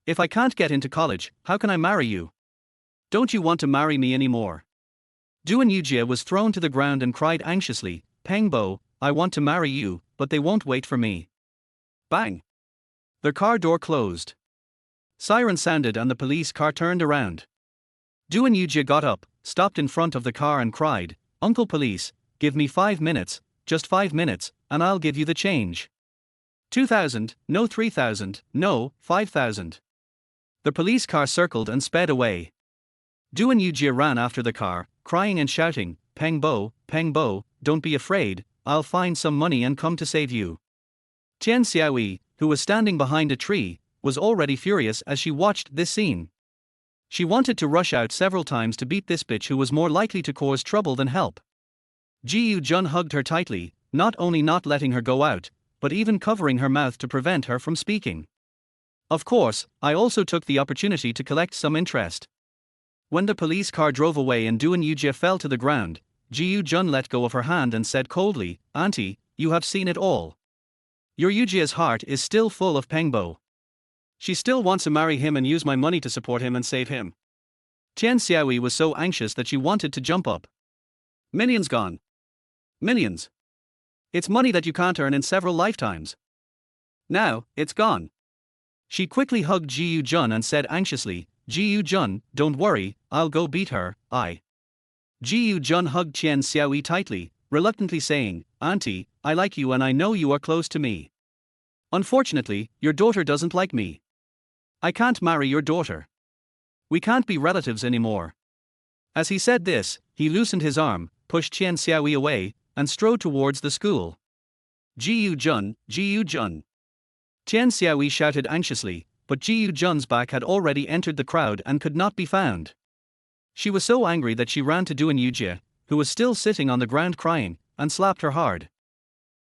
A: If I can't get into college, how can I marry you? Don't you want to marry me anymore? Duan Yujie was thrown to the ground and cried anxiously, Pengbo, I want to marry you, but they won't wait for me. Bang! The car door closed. Siren sounded and the police car turned around. Duan Yujie got up, stopped in front of the car and cried, Uncle Police, give me 5 minutes, just 5 minutes, and I'll give you the change. 2,000, no 3,000, no, 5,000. The police car circled and sped away. Duan Yujie ran after the car, crying and shouting, Pengbo, Pengbo, don't be afraid, I'll find some money and come to save you. Tian Xiaoyi, who was standing behind a tree, was already furious as she watched this scene. She wanted to rush out several times to beat this bitch who was more likely to cause trouble than help. Jiu Jun hugged her tightly, not only not letting her go out, but even covering her mouth to prevent her from speaking. Of course, I also took the opportunity to collect some interest. When the police car drove away and Duan Yujie fell to the ground, Jiu Jun let go of her hand and said coldly, Auntie, you have seen it all. Your Yujie's heart is still full of Pengbo. She still wants to marry him and use my money to support him and save him. Tian Xiaoyi was so anxious that she wanted to jump up. Millions gone. Millions. It's money that you can't earn in several lifetimes. Now, it's gone. She quickly hugged Jiu Jun and said anxiously, Jiu Jun, don't worry, I'll go beat her, Jiu Jun hugged Tian Xiaoyi tightly, reluctantly saying, Auntie, I like you and I know you are close to me. Unfortunately, your daughter doesn't like me. I can't marry your daughter. We can't be relatives anymore. As he said this, he loosened his arm, pushed Tian Xiaoyi away, and strode towards the school. Jiu Jun, Jiu Jun. Tian Xiaoyi shouted anxiously, but Jiu Jun's back had already entered the crowd and could not be found. She was so angry that she ran to Duan Yujie, who was still sitting on the ground crying, and slapped her hard.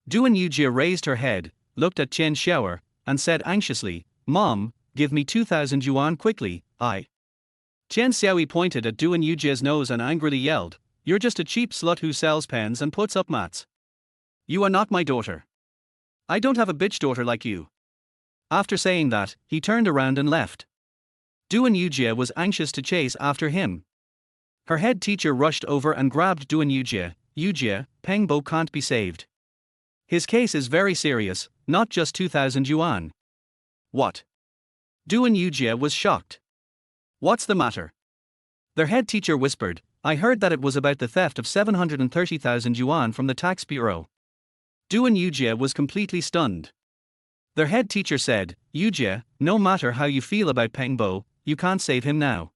A: Duan Yujie raised her head, looked at Tian Xiaoyi, and said anxiously, Mom, give me 2,000 yuan quickly, Tian Xiaoyi pointed at Duan Yujie's nose and angrily yelled, You're just a cheap slut who sells pens and puts up mats. You are not my daughter. I don't have a bitch daughter like you. After saying that, he turned around and left. Duan Yujie was anxious to chase after him. Her head teacher rushed over and grabbed Duan Yujie, Yujie, Pengbo can't be saved. His case is very serious, not just 2,000 yuan. What? Duan Yujie was shocked. What's the matter? Their head teacher whispered, I heard that it was about the theft of 730,000 yuan from the tax bureau. Duan Yujie was completely stunned. Their head teacher said, Yujie, no matter how you feel about Pengbo, you can't save him now.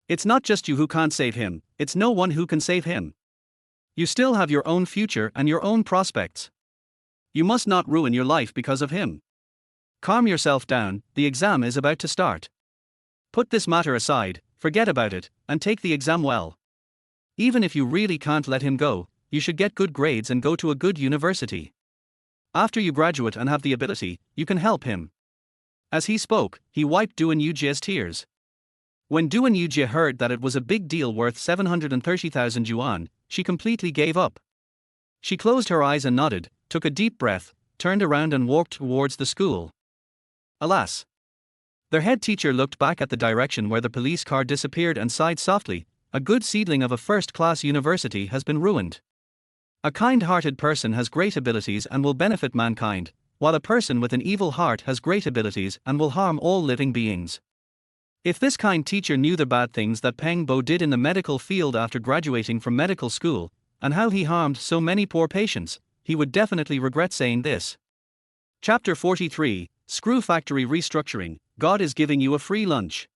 A: It's not just you who can't save him, it's no one who can save him. You still have your own future and your own prospects. You must not ruin your life because of him. Calm yourself down, the exam is about to start. Put this matter aside, forget about it, and take the exam well. Even if you really can't let him go, you should get good grades and go to a good university. After you graduate and have the ability, you can help him. As he spoke, he wiped Duan Yujia's tears. When Duan Yujia heard that it was a big deal worth 730,000 yuan, she completely gave up. She closed her eyes and nodded, took a deep breath, turned around and walked towards the school. Alas! Their head teacher looked back at the direction where the police car disappeared and sighed softly. A good seedling of a first-class university has been ruined. A kind-hearted person has great abilities and will benefit mankind, while a person with an evil heart has great abilities and will harm all living beings. If this kind teacher knew the bad things that Peng Bo did in the medical field after graduating from medical school, and how he harmed so many poor patients, he would definitely regret saying this. Chapter 43, Screw Factory Restructuring, God is giving you a free lunch.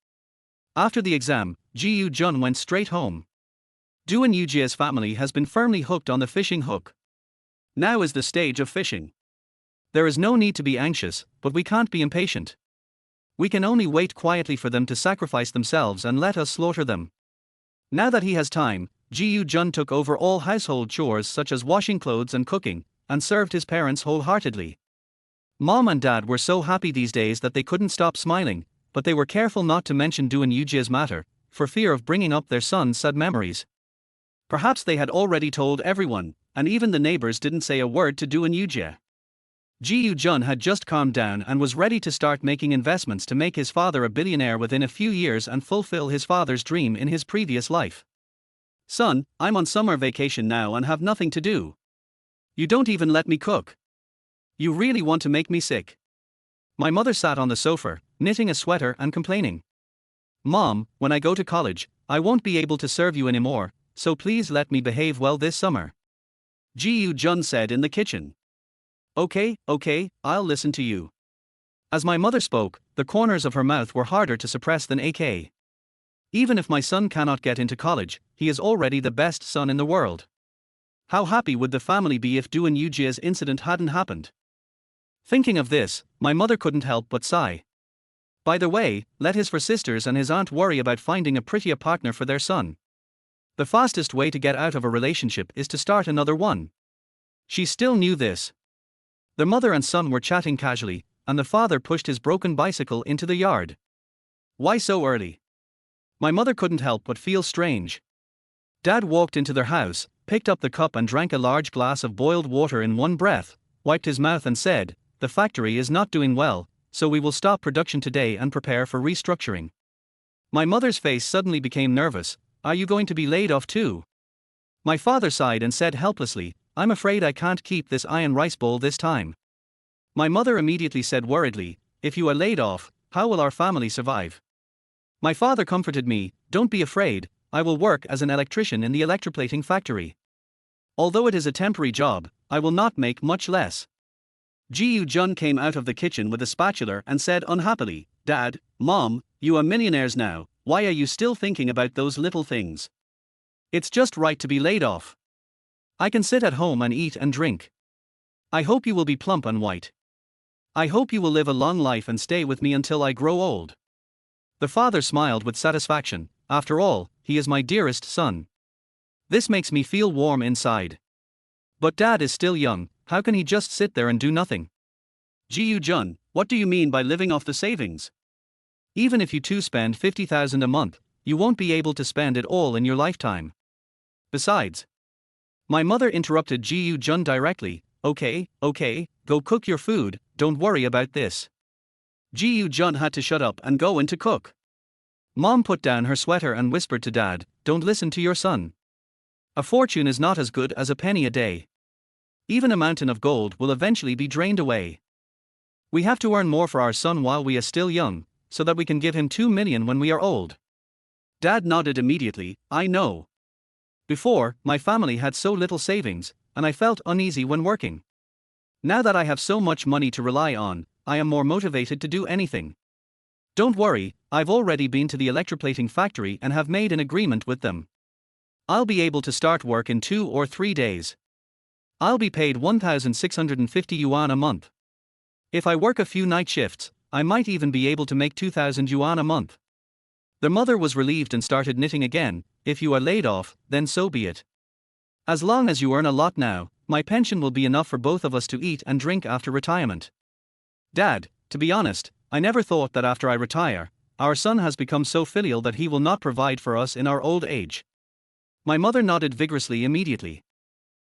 A: After the exam, Ji Yu-jun went straight home. Duan Yujia's family has been firmly hooked on the fishing hook. Now is the stage of fishing. There is no need to be anxious, but we can't be impatient. We can only wait quietly for them to sacrifice themselves and let us slaughter them. Now that he has time, Ji Yu-jun took over all household chores such as washing clothes and cooking, and served his parents wholeheartedly. Mom and Dad were so happy these days that they couldn't stop smiling, but they were careful not to mention Duan Yujia's matter, for fear of bringing up their son's sad memories. Perhaps they had already told everyone, and even the neighbors didn't say a word to Duan Yujia. Ji Yu-jun had just calmed down and was ready to start making investments to make his father a billionaire within a few years and fulfill his father's dream in his previous life. Son, I'm on summer vacation now and have nothing to do. You don't even let me cook. You really want to make me sick. My mother sat on the sofa, knitting a sweater and complaining. Mom, when I go to college, I won't be able to serve you anymore, so please let me behave well this summer. Ji Yu-jun said in the kitchen. Okay, I'll listen to you. As my mother spoke, the corners of her mouth were harder to suppress than AK. Even if my son cannot get into college, he is already the best son in the world. How happy would the family be if Duan Yujia's incident hadn't happened? Thinking of this, my mother couldn't help but sigh. By the way, let his four sisters and his aunt worry about finding a prettier partner for their son. The fastest way to get out of a relationship is to start another one. She still knew this. The mother and son were chatting casually, and the father pushed his broken bicycle into the yard. Why so early? My mother couldn't help but feel strange. Dad walked into their house, picked up the cup and drank a large glass of boiled water in one breath, wiped his mouth and said, "The factory is not doing well, so we will stop production today and prepare for restructuring." My mother's face suddenly became nervous. Are you going to be laid off too? My father sighed and said helplessly, I'm afraid I can't keep this iron rice bowl this time. My mother immediately said worriedly, if you are laid off, how will our family survive? My father comforted me, don't be afraid, I will work as an electrician in the electroplating factory. Although it is a temporary job, I will not make much less. Ji Yu-jun came out of the kitchen with a spatula and said unhappily, Dad, Mom, you are millionaires now, why are you still thinking about those little things? It's just right to be laid off. I can sit at home and eat and drink. I hope you will be plump and white. I hope you will live a long life and stay with me until I grow old. The father smiled with satisfaction, after all, he is my dearest son. This makes me feel warm inside. But Dad is still young, how can he just sit there and do nothing? Ji Yu-jun, what do you mean by living off the savings? Even if you two spend 50,000 a month, you won't be able to spend it all in your lifetime. Besides, my mother interrupted Ji Yu-jun directly, okay, go cook your food, don't worry about this. Ji Yu-jun had to shut up and go in to cook. Mom put down her sweater and whispered to Dad, don't listen to your son. A fortune is not as good as a penny a day. Even a mountain of gold will eventually be drained away. We have to earn more for our son while we are still young, so that we can give him 2 million when we are old. Dad nodded immediately, I know. Before, my family had so little savings, and I felt uneasy when working. Now that I have so much money to rely on, I am more motivated to do anything. Don't worry, I've already been to the electroplating factory and have made an agreement with them. I'll be able to start work in 2 or 3 days. I'll be paid 1,650 yuan a month. If I work a few night shifts, I might even be able to make 2,000 yuan a month. The mother was relieved and started knitting again. If you are laid off, then so be it. As long as you earn a lot now, my pension will be enough for both of us to eat and drink after retirement. Dad, to be honest, I never thought that after I retire, our son has become so filial that he will not provide for us in our old age. My mother nodded vigorously immediately.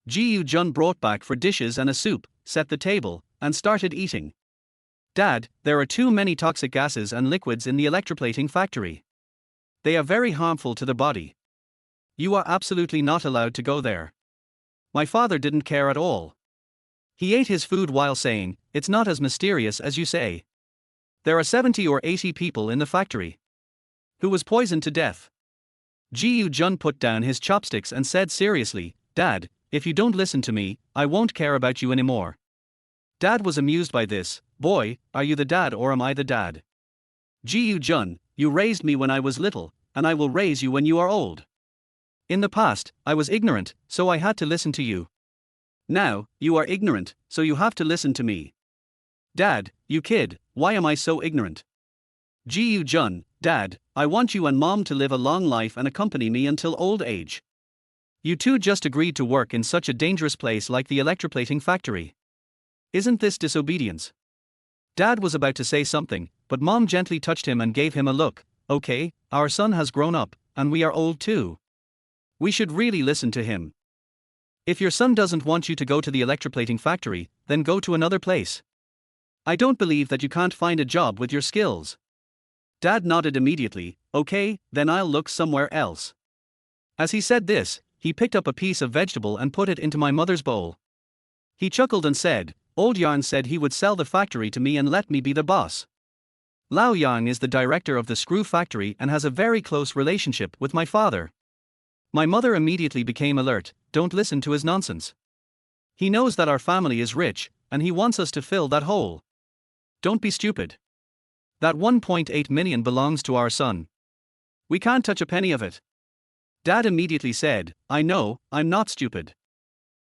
A: Jiu Jun brought back 4 dishes and a soup, set the table, and started eating. Dad, there are too many toxic gases and liquids in the electroplating factory. They are very harmful to the body. You are absolutely not allowed to go there. My father didn't care at all. He ate his food while saying, "It's not as mysterious as you say. There are 70 or 80 people in the factory. Who was poisoned to death?" Jiu Jun put down his chopsticks and said seriously, "Dad, if you don't listen to me, I won't care about you anymore." Dad was amused by this. "Boy, are you the dad or am I the dad? Jiu Jun, you raised me when I was little, and I will raise you when you are old. In the past, I was ignorant, so I had to listen to you. Now, you are ignorant, so you have to listen to me. Dad, you kid, why am I so ignorant? Jiu Jun, Dad, I want you and Mom to live a long life and accompany me until old age. You two just agreed to work in such a dangerous place like the electroplating factory. Isn't this disobedience?" Dad was about to say something, but Mom gently touched him and gave him a look. "Okay, our son has grown up, and we are old too. We should really listen to him. If your son doesn't want you to go to the electroplating factory, then go to another place. I don't believe that you can't find a job with your skills." Dad nodded immediately. "Okay, then I'll look somewhere else." As he said this, he picked up a piece of vegetable and put it into my mother's bowl. He chuckled and said, "Old Yarn said he would sell the factory to me and let me be the boss. Lao Yang is the director of the screw factory and has a very close relationship with my father." My mother immediately became alert. "Don't listen to his nonsense. He knows that our family is rich, and he wants us to fill that hole. Don't be stupid. That 1.8 million belongs to our son. We can't touch a penny of it." Dad immediately said, "I know, I'm not stupid.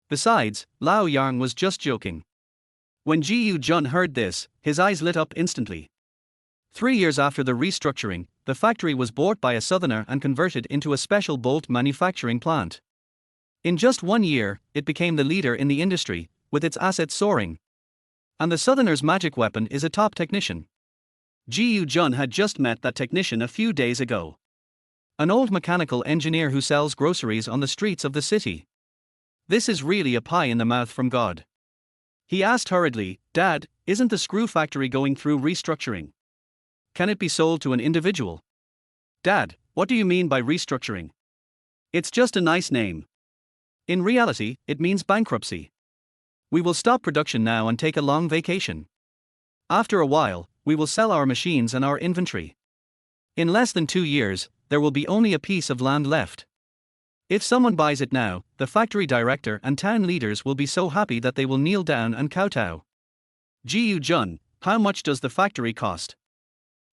A: Besides, Lao Yang was just joking." When Jiu Jun heard this, his eyes lit up instantly. 3 years after the restructuring, the factory was bought by a southerner and converted into a special bolt manufacturing plant. In just 1 year, it became the leader in the industry, with its assets soaring. And the southerner's magic weapon is a top technician. Jiu Jun had just met that technician a few days ago. An old mechanical engineer who sells groceries on the streets of the city. This is really a pie in the mouth from God. He asked hurriedly, "Dad, isn't the screw factory going through restructuring? Can it be sold to an individual?" "Dad, what do you mean by restructuring? It's just a nice name. In reality, it means bankruptcy. We will stop production now and take a long vacation. After a while, we will sell our machines and our inventory. In less than 2 years, there will be only a piece of land left. If someone buys it now, the factory director and town leaders will be so happy that they will kneel down and kowtow." Jiu Jun, how much does the factory cost?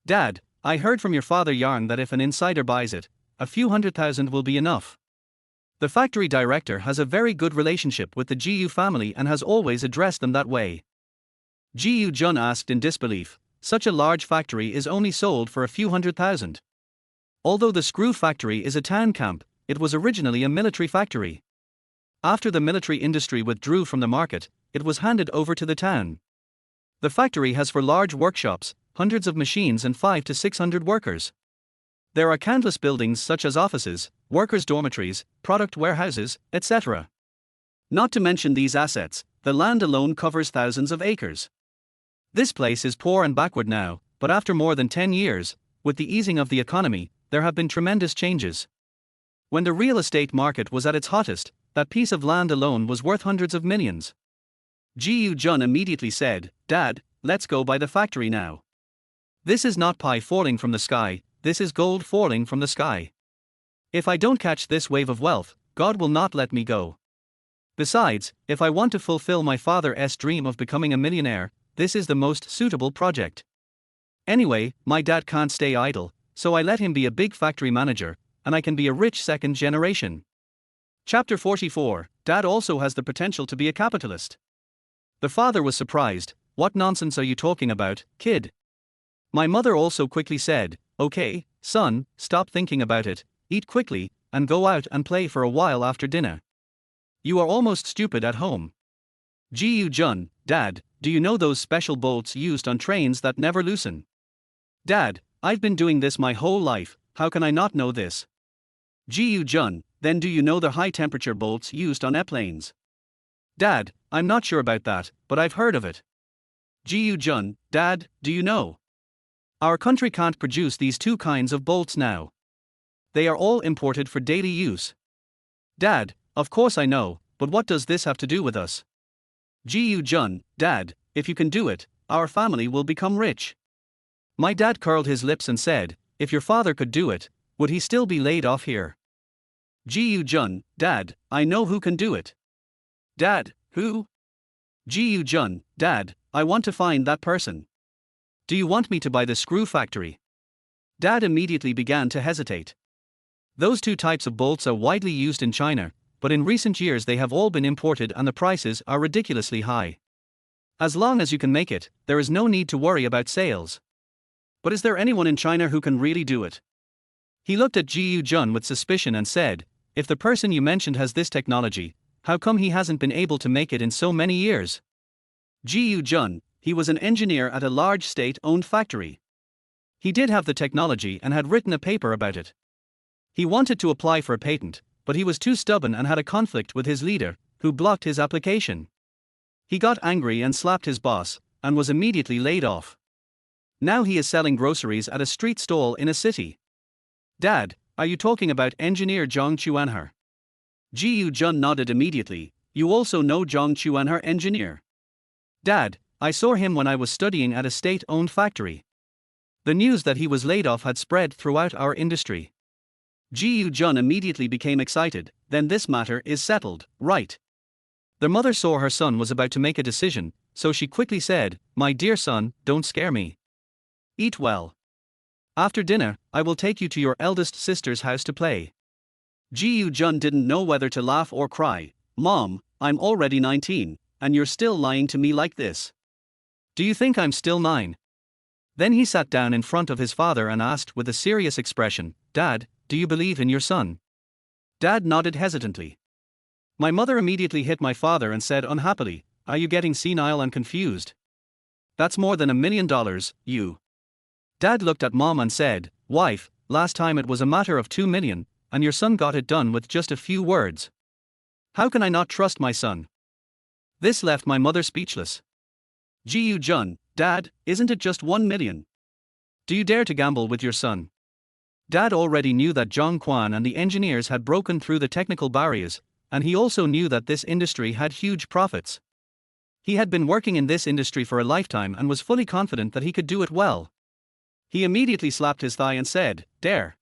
A: "Dad, I heard from your father Yarn that if an insider buys it, a few 100,000 will be enough. The factory director has a very good relationship with the Jiu family and has always addressed them that way." Jiu Jun asked in disbelief, "Such a large factory is only sold for a few 100,000. Although the screw factory is a town camp, it was originally a military factory. After the military industry withdrew from the market, it was handed over to the town. The factory has 4 large workshops, hundreds of machines and 500 to 600 workers. There are countless buildings such as offices, workers' dormitories, product warehouses, etc. Not to mention these assets, the land alone covers thousands of acres. This place is poor and backward now, but after more than 10 years, with the easing of the economy, there have been tremendous changes. When the real estate market was at its hottest, that piece of land alone was worth hundreds of millions." Jiu Jun immediately said, "Dad, let's go by the factory now. This is not pie falling from the sky, this is gold falling from the sky. If I don't catch this wave of wealth, God will not let me go. Besides, if I want to fulfill my father's dream of becoming a millionaire, this is the most suitable project. Anyway, my dad can't stay idle, so I let him be a big factory manager, and I can be a rich second generation. Chapter 44. Dad also has the potential to be a capitalist. The father was surprised. What nonsense are you talking about, kid? My mother also quickly said, okay, son, stop thinking about it, eat quickly, and go out and play for a while after dinner. You are almost stupid at home. Gu Jun, Dad, do you know those special bolts used on trains that never loosen? Dad, I've been doing this my whole life, how can I not know this? Gu Jun, then do you know the high temperature bolts used on airplanes? Dad, I'm not sure about that, but I've heard of it. Gu Jun, Dad, do you know? Our country can't produce these two kinds of bolts now. They are all imported for daily use. Dad, of course I know, but what does this have to do with us? Gu Jun, Dad, if you can do it, our family will become rich. My dad curled his lips and said, if your father could do it, would he still be laid off here? Gu Jun, Dad, I know who can do it. Dad, who? Gu Jun, Dad, I want to find that person. Do you want me to buy the screw factory? Dad immediately began to hesitate. Those two types of bolts are widely used in China, but in recent years they have all been imported and the prices are ridiculously high. As long as you can make it, there is no need to worry about sales. But is there anyone in China who can really do it? He looked at Gu Jun with suspicion and said, if the person you mentioned has this technology, how come he hasn't been able to make it in so many years? Gu Jun, he was an engineer at a large state-owned factory. He did have the technology and had written a paper about it. He wanted to apply for a patent, but he was too stubborn and had a conflict with his leader, who blocked his application. He got angry and slapped his boss, and was immediately laid off. Now he is selling groceries at a street stall in a city. Dad, are you talking about engineer Zhang Chuanher? Gu Jun nodded immediately. You also know Zhang Chuanher, engineer? Dad, I saw him when I was studying at a state-owned factory. The news that he was laid off had spread throughout our industry. Gu Jun immediately became excited. Then this matter is settled, right? The mother saw her son was about to make a decision, so she quickly said, my dear son, don't scare me. Eat well. After dinner, I will take you to your eldest sister's house to play. Gu Jun didn't know whether to laugh or cry. Mom, I'm already 19, and you're still lying to me like this. Do you think I'm still 9? Then he sat down in front of his father and asked with a serious expression, Dad, do you believe in your son? Dad nodded hesitantly. My mother immediately hit my father and said unhappily, are you getting senile and confused? That's more than $1 million, you. Dad looked at Mom and said, wife, last time it was a matter of 2 million, and your son got it done with just a few words. How can I not trust my son? This left my mother speechless. Gu Jun, Dad, isn't it just 1 million? Do you dare to gamble with your son? Dad already knew that Zhang Quan and the engineers had broken through the technical barriers, and he also knew that this industry had huge profits. He had been working in this industry for a lifetime and was fully confident that he could do it well. He immediately slapped his thigh and said, dare.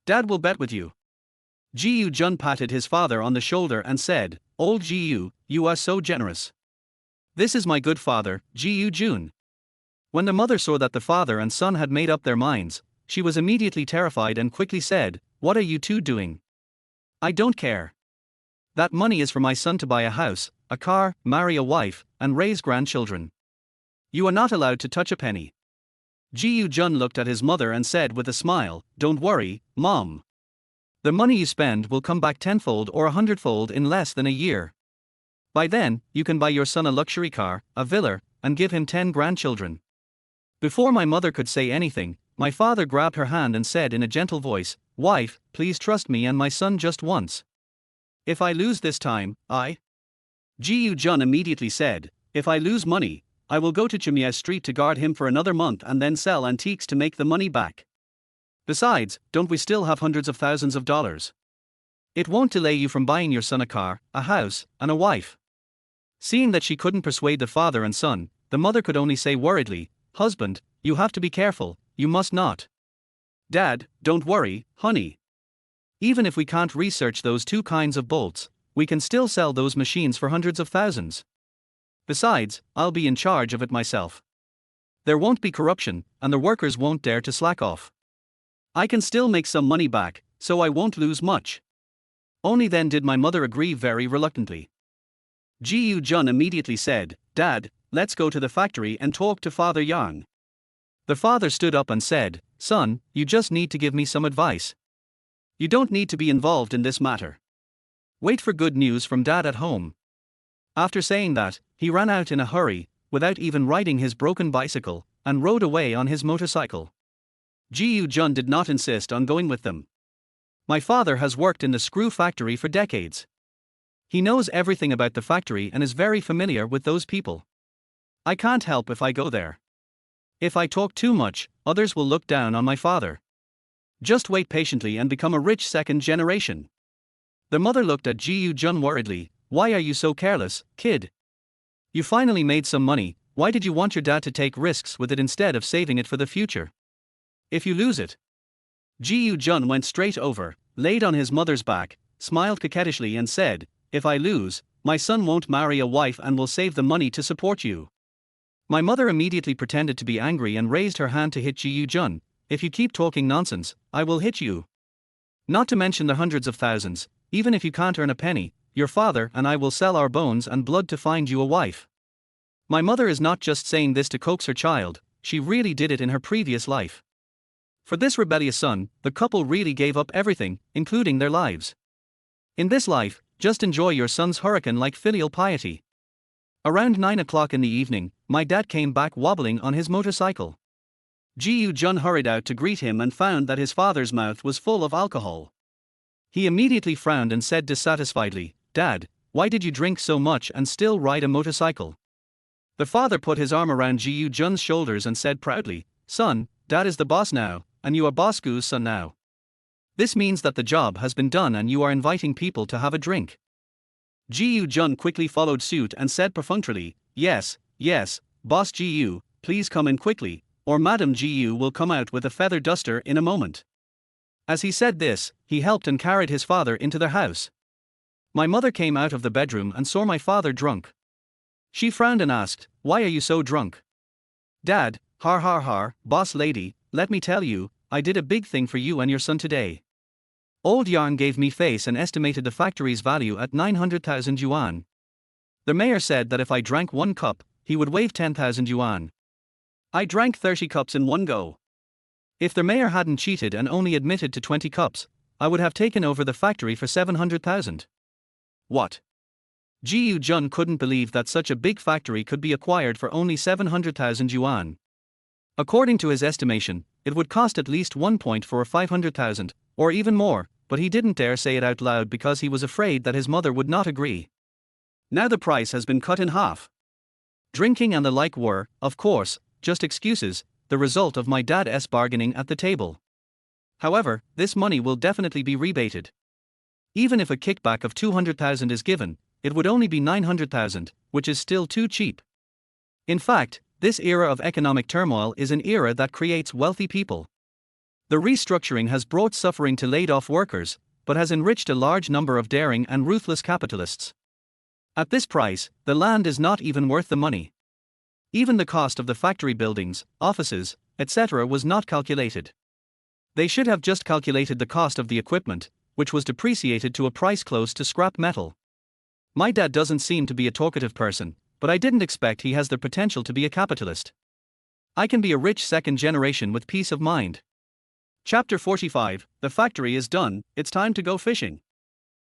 A: Dad will bet with you. Gu Jun patted his father on the shoulder and said, old Gu, you are so generous. This is my good father, Gu Jun. When the mother saw that the father and son had made up their minds, she was immediately terrified and quickly said, what are you two doing? I don't care. That money is for my son to buy a house, a car, marry a wife, and raise grandchildren. You are not allowed to touch a penny. Gu Jun looked at his mother and said with a smile, don't worry, Mom. The money you spend will come back tenfold or 100-fold in less than a year. By then, you can buy your son a luxury car, a villa, and give him 10 grandchildren. Before my mother could say anything, my father grabbed her hand and said in a gentle voice, wife, please trust me and my son just once. If I lose this time, Gu Jun immediately said, if I lose money, I will go to Chimia Street to guard him for another month and then sell antiques to make the money back. Besides, don't we still have hundreds of thousands of dollars? It won't delay you from buying your son a car, a house, and a wife. Seeing that she couldn't persuade the father and son, the mother could only say worriedly, husband, you have to be careful, you must not. Dad, don't worry, honey. Even if we can't research those two kinds of bolts, we can still sell those machines for hundreds of thousands. Besides, I'll be in charge of it myself. There won't be corruption, and the workers won't dare to slack off. I can still make some money back, so I won't lose much. Only then did my mother agree very reluctantly. Ji Jun immediately said, "Dad, let's go to the factory and talk to Father Yang." The father stood up and said, "Son, you just need to give me some advice. You don't need to be involved in this matter. Wait for good news from Dad at home." After saying that, he ran out in a hurry, without even riding his broken bicycle, and rode away on his motorcycle. Ji Jun did not insist on going with them. "My father has worked in the screw factory for decades. He knows everything about the factory and is very familiar with those people. I can't help if I go there. If I talk too much, others will look down on my father. Just wait patiently and become a rich second generation." The mother looked at Ji Jun worriedly. "Why are you so careless, kid? You finally made some money, why did you want your dad to take risks with it instead of saving it for the future? If you lose it..." Ji Jun went straight over, laid on his mother's back, smiled coquettishly and said, "If I lose, my son won't marry a wife and will save the money to support you." My mother immediately pretended to be angry and raised her hand to hit Ji Jun. "If you keep talking nonsense, I will hit you. Not to mention the hundreds of thousands, even if you can't earn a penny, your father and I will sell our bones and blood to find you a wife." My mother is not just saying this to coax her child, she really did it in her previous life. For this rebellious son, the couple really gave up everything, including their lives. In this life, just enjoy your son's hurricane-like filial piety. Around 9 o'clock in the evening, my dad came back wobbling on his motorcycle. Ji Jun hurried out to greet him and found that his father's mouth was full of alcohol. He immediately frowned and said dissatisfiedly, "Dad, why did you drink so much and still ride a motorcycle?" The father put his arm around Ji Jun's shoulders and said proudly, "Son, Dad is the boss now, and you are Bosku's son now. This means that the job has been done and you are inviting people to have a drink." Ji Jun quickly followed suit and said perfunctorily, "Yes, Boss Ji, please come in quickly, or Madam Ji will come out with a feather duster in a moment." As he said this, he helped and carried his father into their house. My mother came out of the bedroom and saw my father drunk. She frowned and asked, "Why are you so drunk?" "Dad, har, boss lady, let me tell you, I did a big thing for you and your son today." Old Yarn gave me face and estimated the factory's value at 900,000 yuan. The mayor said that if I drank 1 cup, he would waive 10,000 yuan. I drank 30 cups in one go. If the mayor hadn't cheated and only admitted to 20 cups, I would have taken over the factory for 700,000. What? Ji Jun couldn't believe that such a big factory could be acquired for only 700,000 yuan. According to his estimation, it would cost at least 1.45 or even more, but he didn't dare say it out loud because he was afraid that his mother would not agree. Now the price has been cut in half. Drinking and the like were, of course, just excuses, the result of my dad's bargaining at the table. However, this money will definitely be rebated. Even if a kickback of 200,000 is given, it would only be 900,000, which is still too cheap. In fact, this era of economic turmoil is an era that creates wealthy people. The restructuring has brought suffering to laid-off workers, but has enriched a large number of daring and ruthless capitalists. At this price, the land is not even worth the money. Even the cost of the factory buildings, offices, etc. was not calculated. They should have just calculated the cost of the equipment, which was depreciated to a price close to scrap metal. My dad doesn't seem to be a talkative person, but I didn't expect he has the potential to be a capitalist. I can be a rich second generation with peace of mind. Chapter 45, The factory is done, it's time to go fishing.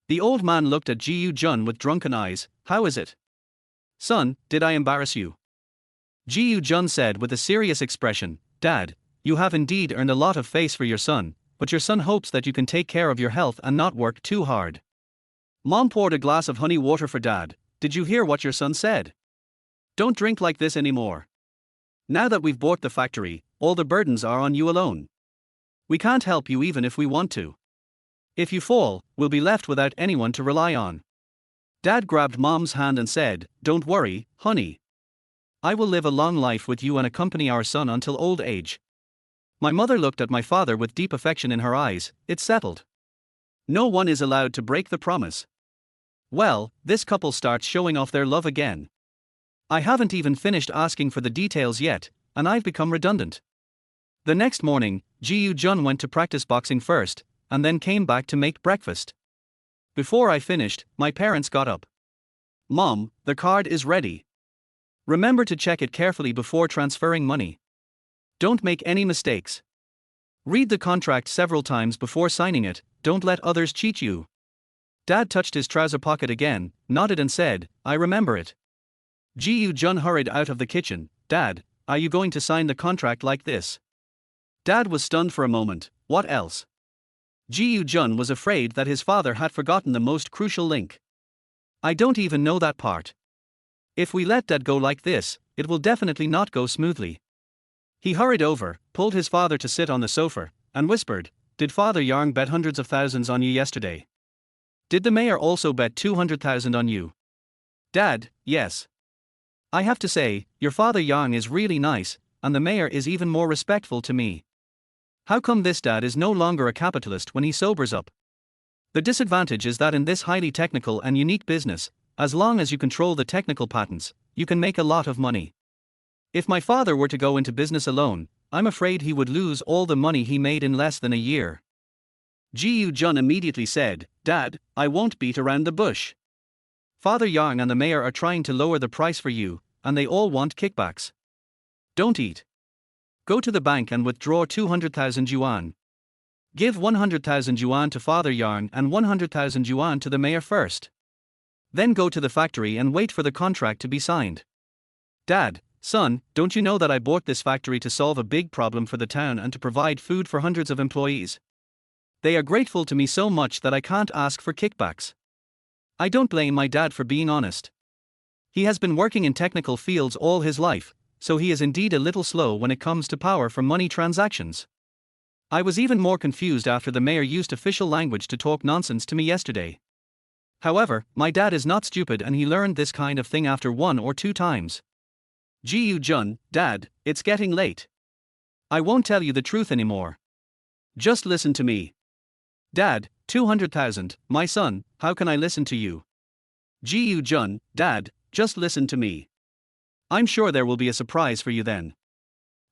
A: The old man looked at Ji Jun with drunken eyes. "How is it? Son, did I embarrass you?" Ji Jun said with a serious expression, "Dad, you have indeed earned a lot of face for your son, but your son hopes that you can take care of your health and not work too hard." Mom poured a glass of honey water for Dad. "Did you hear what your son said? Don't drink like this anymore. Now that we've bought the factory, all the burdens are on you alone. We can't help you even if we want to. If you fall, we'll be left without anyone to rely on." Dad grabbed Mom's hand and said, "Don't worry, honey. I will live a long life with you and accompany our son until old age." My mother looked at my father with deep affection in her eyes. "It's settled. No one is allowed to break the promise." Well, this couple starts showing off their love again. I haven't even finished asking for the details yet, and I've become redundant. The next morning, Ji Jun went to practice boxing first, and then came back to make breakfast. Before I finished, my parents got up. Mom, the card is ready. Remember to check it carefully before transferring money. Don't make any mistakes. Read the contract several times before signing it, don't let others cheat you. Dad touched his trouser pocket again, nodded and said, I remember it. Ji Jun hurried out of the kitchen. Dad, are you going to sign the contract like this? Dad was stunned for a moment. What else? Ji Jun was afraid that his father had forgotten the most crucial link. I don't even know that part. If we let Dad go like this, it will definitely not go smoothly. He hurried over, pulled his father to sit on the sofa, and whispered, Did Father Yang bet hundreds of thousands on you yesterday? Did the mayor also bet 200,000 on you? Dad, yes. I have to say, your Father Yang is really nice, and the mayor is even more respectful to me. How come this dad is no longer a capitalist when he sobers up? The disadvantage is that in this highly technical and unique business, as long as you control the technical patents, you can make a lot of money. If my father were to go into business alone, I'm afraid he would lose all the money he made in less than a year. Ji Jun immediately said, Dad, I won't beat around the bush. Father Yang and the mayor are trying to lower the price for you, and they all want kickbacks. Don't eat. Go to the bank and withdraw 200,000 yuan. Give 100,000 yuan to Father Yang and 100,000 yuan to the mayor first. Then go to the factory and wait for the contract to be signed. Dad, son, don't you know that I bought this factory to solve a big problem for the town and to provide food for hundreds of employees? They are grateful to me so much that I can't ask for kickbacks. I don't blame my dad for being honest. He has been working in technical fields all his life, so he is indeed a little slow when it comes to power for money transactions. I was even more confused after the mayor used official language to talk nonsense to me yesterday. However, my dad is not stupid and he learned this kind of thing after 1 or 2 times. Ji Jun, Dad, it's getting late. I won't tell you the truth anymore. Just listen to me. Dad, 200,000, my son, how can I listen to you? Ji Jun, Dad, just listen to me. I'm sure there will be a surprise for you then.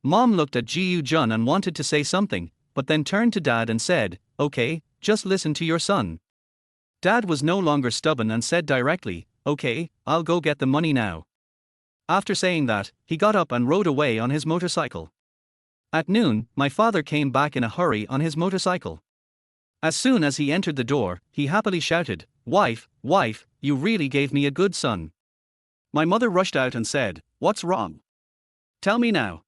A: Mom looked at Ji Jun and wanted to say something, but then turned to Dad and said, Okay, just listen to your son. Dad was no longer stubborn and said directly, Okay, I'll go get the money now. After saying that, he got up and rode away on his motorcycle. At noon, my father came back in a hurry on his motorcycle. As soon as he entered the door, he happily shouted, Wife, you really gave me a good son. My mother rushed out and said, What's wrong? Tell me now.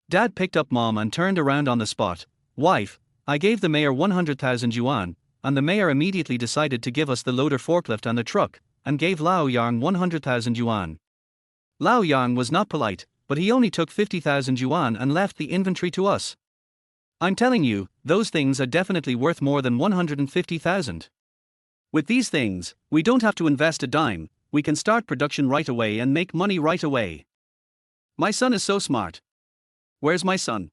A: Dad picked up Mom and turned around on the spot. Wife, I gave the mayor 100,000 yuan, and the mayor immediately decided to give us the loader forklift and the truck, and gave Lao Yang 100,000 yuan. Lao Yang was not polite, but he only took 50,000 yuan and left the inventory to us. I'm telling you, those things are definitely worth more than 150,000. With these things, we don't have to invest a dime, we can start production right away and make money right away. My son is so smart. Where's my son?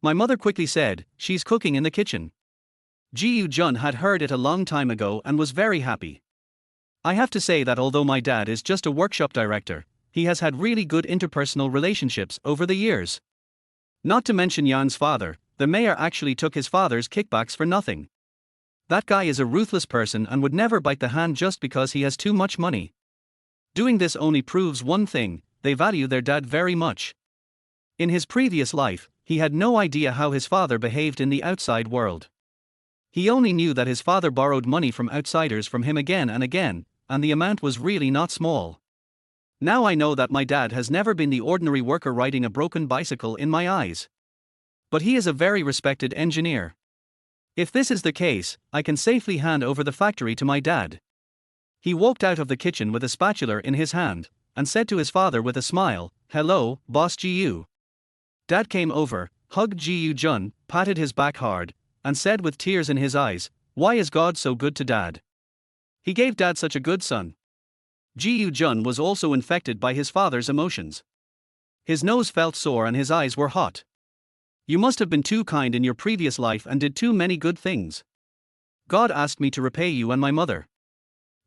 A: My mother quickly said, She's cooking in the kitchen. Ji Jun had heard it a long time ago and was very happy. I have to say that although my dad is just a workshop director, he has had really good interpersonal relationships over the years. Not to mention Yang's father, the mayor actually took his father's kickbacks for nothing. That guy is a ruthless person and would never bite the hand just because he has too much money. Doing this only proves one thing, they value their dad very much. In his previous life, he had no idea how his father behaved in the outside world. He only knew that his father borrowed money from outsiders from him again, and the amount was really not small. Now I know that my dad has never been the ordinary worker riding a broken bicycle in my eyes. But he is a very respected engineer. If this is the case, I can safely hand over the factory to my dad. He walked out of the kitchen with a spatula in his hand, and said to his father with a smile, Hello, Boss Ji. Dad came over, hugged Ji Jun, patted his back hard, and said with tears in his eyes, Why is God so good to Dad? He gave Dad such a good son. Ji Jun was also infected by his father's emotions. His nose felt sore and his eyes were hot. You must have been too kind in your previous life and did too many good things. God asked me to repay you and my mother.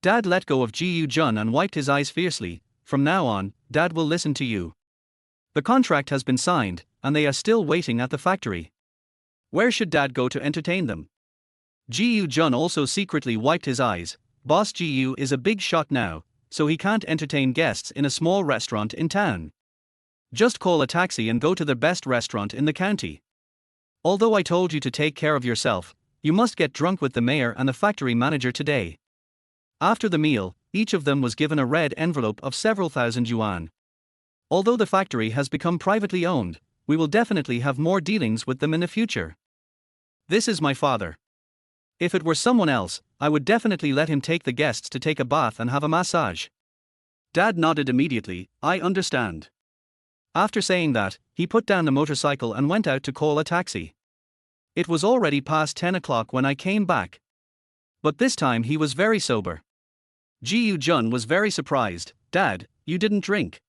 A: Dad let go of Ji Jun and wiped his eyes fiercely. From now on, Dad will listen to you. The contract has been signed, and they are still waiting at the factory. Where should Dad go to entertain them? Ji Jun also secretly wiped his eyes. Boss Ji is a big shot now, so he can't entertain guests in a small restaurant in town. Just call a taxi and go to the best restaurant in the county. Although I told you to take care of yourself, you must get drunk with the mayor and the factory manager today. After the meal, each of them was given a red envelope of several thousand yuan. Although the factory has become privately owned, we will definitely have more dealings with them in the future. This is my father. If it were someone else, I would definitely let him take the guests to take a bath and have a massage. Dad nodded immediately. I understand. After saying that, he put down the motorcycle and went out to call a taxi. It was already past 10 o'clock when I came back. But this time he was very sober. Ji Jun was very surprised. Dad, you didn't drink.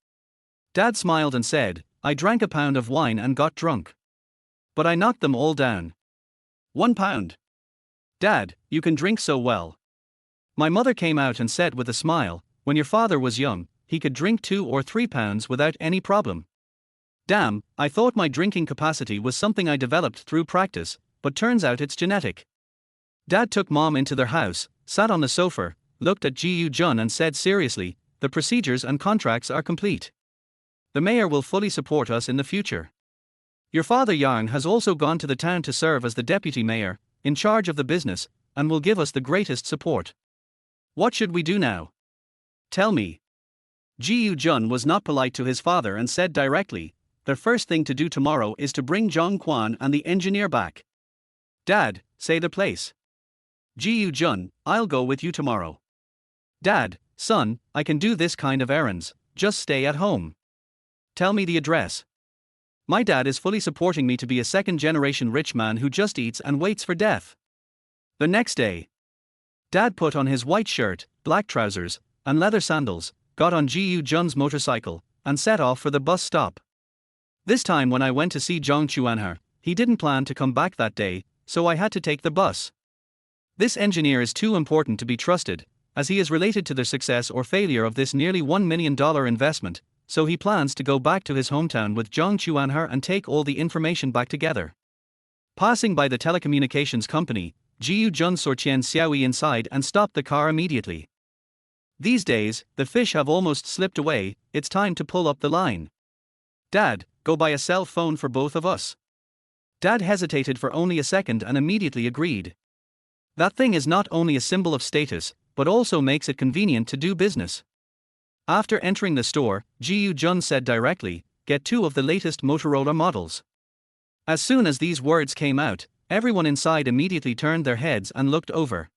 A: Dad smiled and said, I drank a pound of wine and got drunk. But I knocked them all down. 1 pound. Dad, you can drink so well. My mother came out and said with a smile, when your father was young, he could drink 2 or 3 pounds without any problem. Damn, I thought my drinking capacity was something I developed through practice, but turns out it's genetic. Dad took Mom into their house, sat on the sofa, looked at Ji Jun and said seriously, the procedures and contracts are complete. The mayor will fully support us in the future. Your father Yang has also gone to the town to serve as the deputy mayor, in charge of the business, and will give us the greatest support. What should we do now? Tell me. Ji Jun was not polite to his father and said directly, the first thing to do tomorrow is to bring Zhang Quan and the engineer back. Dad, say the place. Ji Jun, I'll go with you tomorrow. Dad, son, I can do this kind of errands, just stay at home. Tell me the address. My dad is fully supporting me to be a second-generation rich man who just eats and waits for death. The next day, Dad put on his white shirt, black trousers, and leather sandals, got on Ji Jun's motorcycle, and set off for the bus stop. This time when I went to see Zhang Chuanher, he didn't plan to come back that day, so I had to take the bus. This engineer is too important to be trusted, as he is related to the success or failure of this nearly $1 million investment, so he plans to go back to his hometown with Zhang Chuanher and take all the information back together. Passing by the telecommunications company, Ji Jun saw Qian Xiaoyi inside and stopped the car immediately. These days, the fish have almost slipped away, it's time to pull up the line. Dad, go buy a cell phone for both of us. Dad hesitated for only a second and immediately agreed. That thing is not only a symbol of status, but also makes it convenient to do business. After entering the store, Ji Jun said directly, get 2 of the latest Motorola models. As soon as these words came out, everyone inside immediately turned their heads and looked over.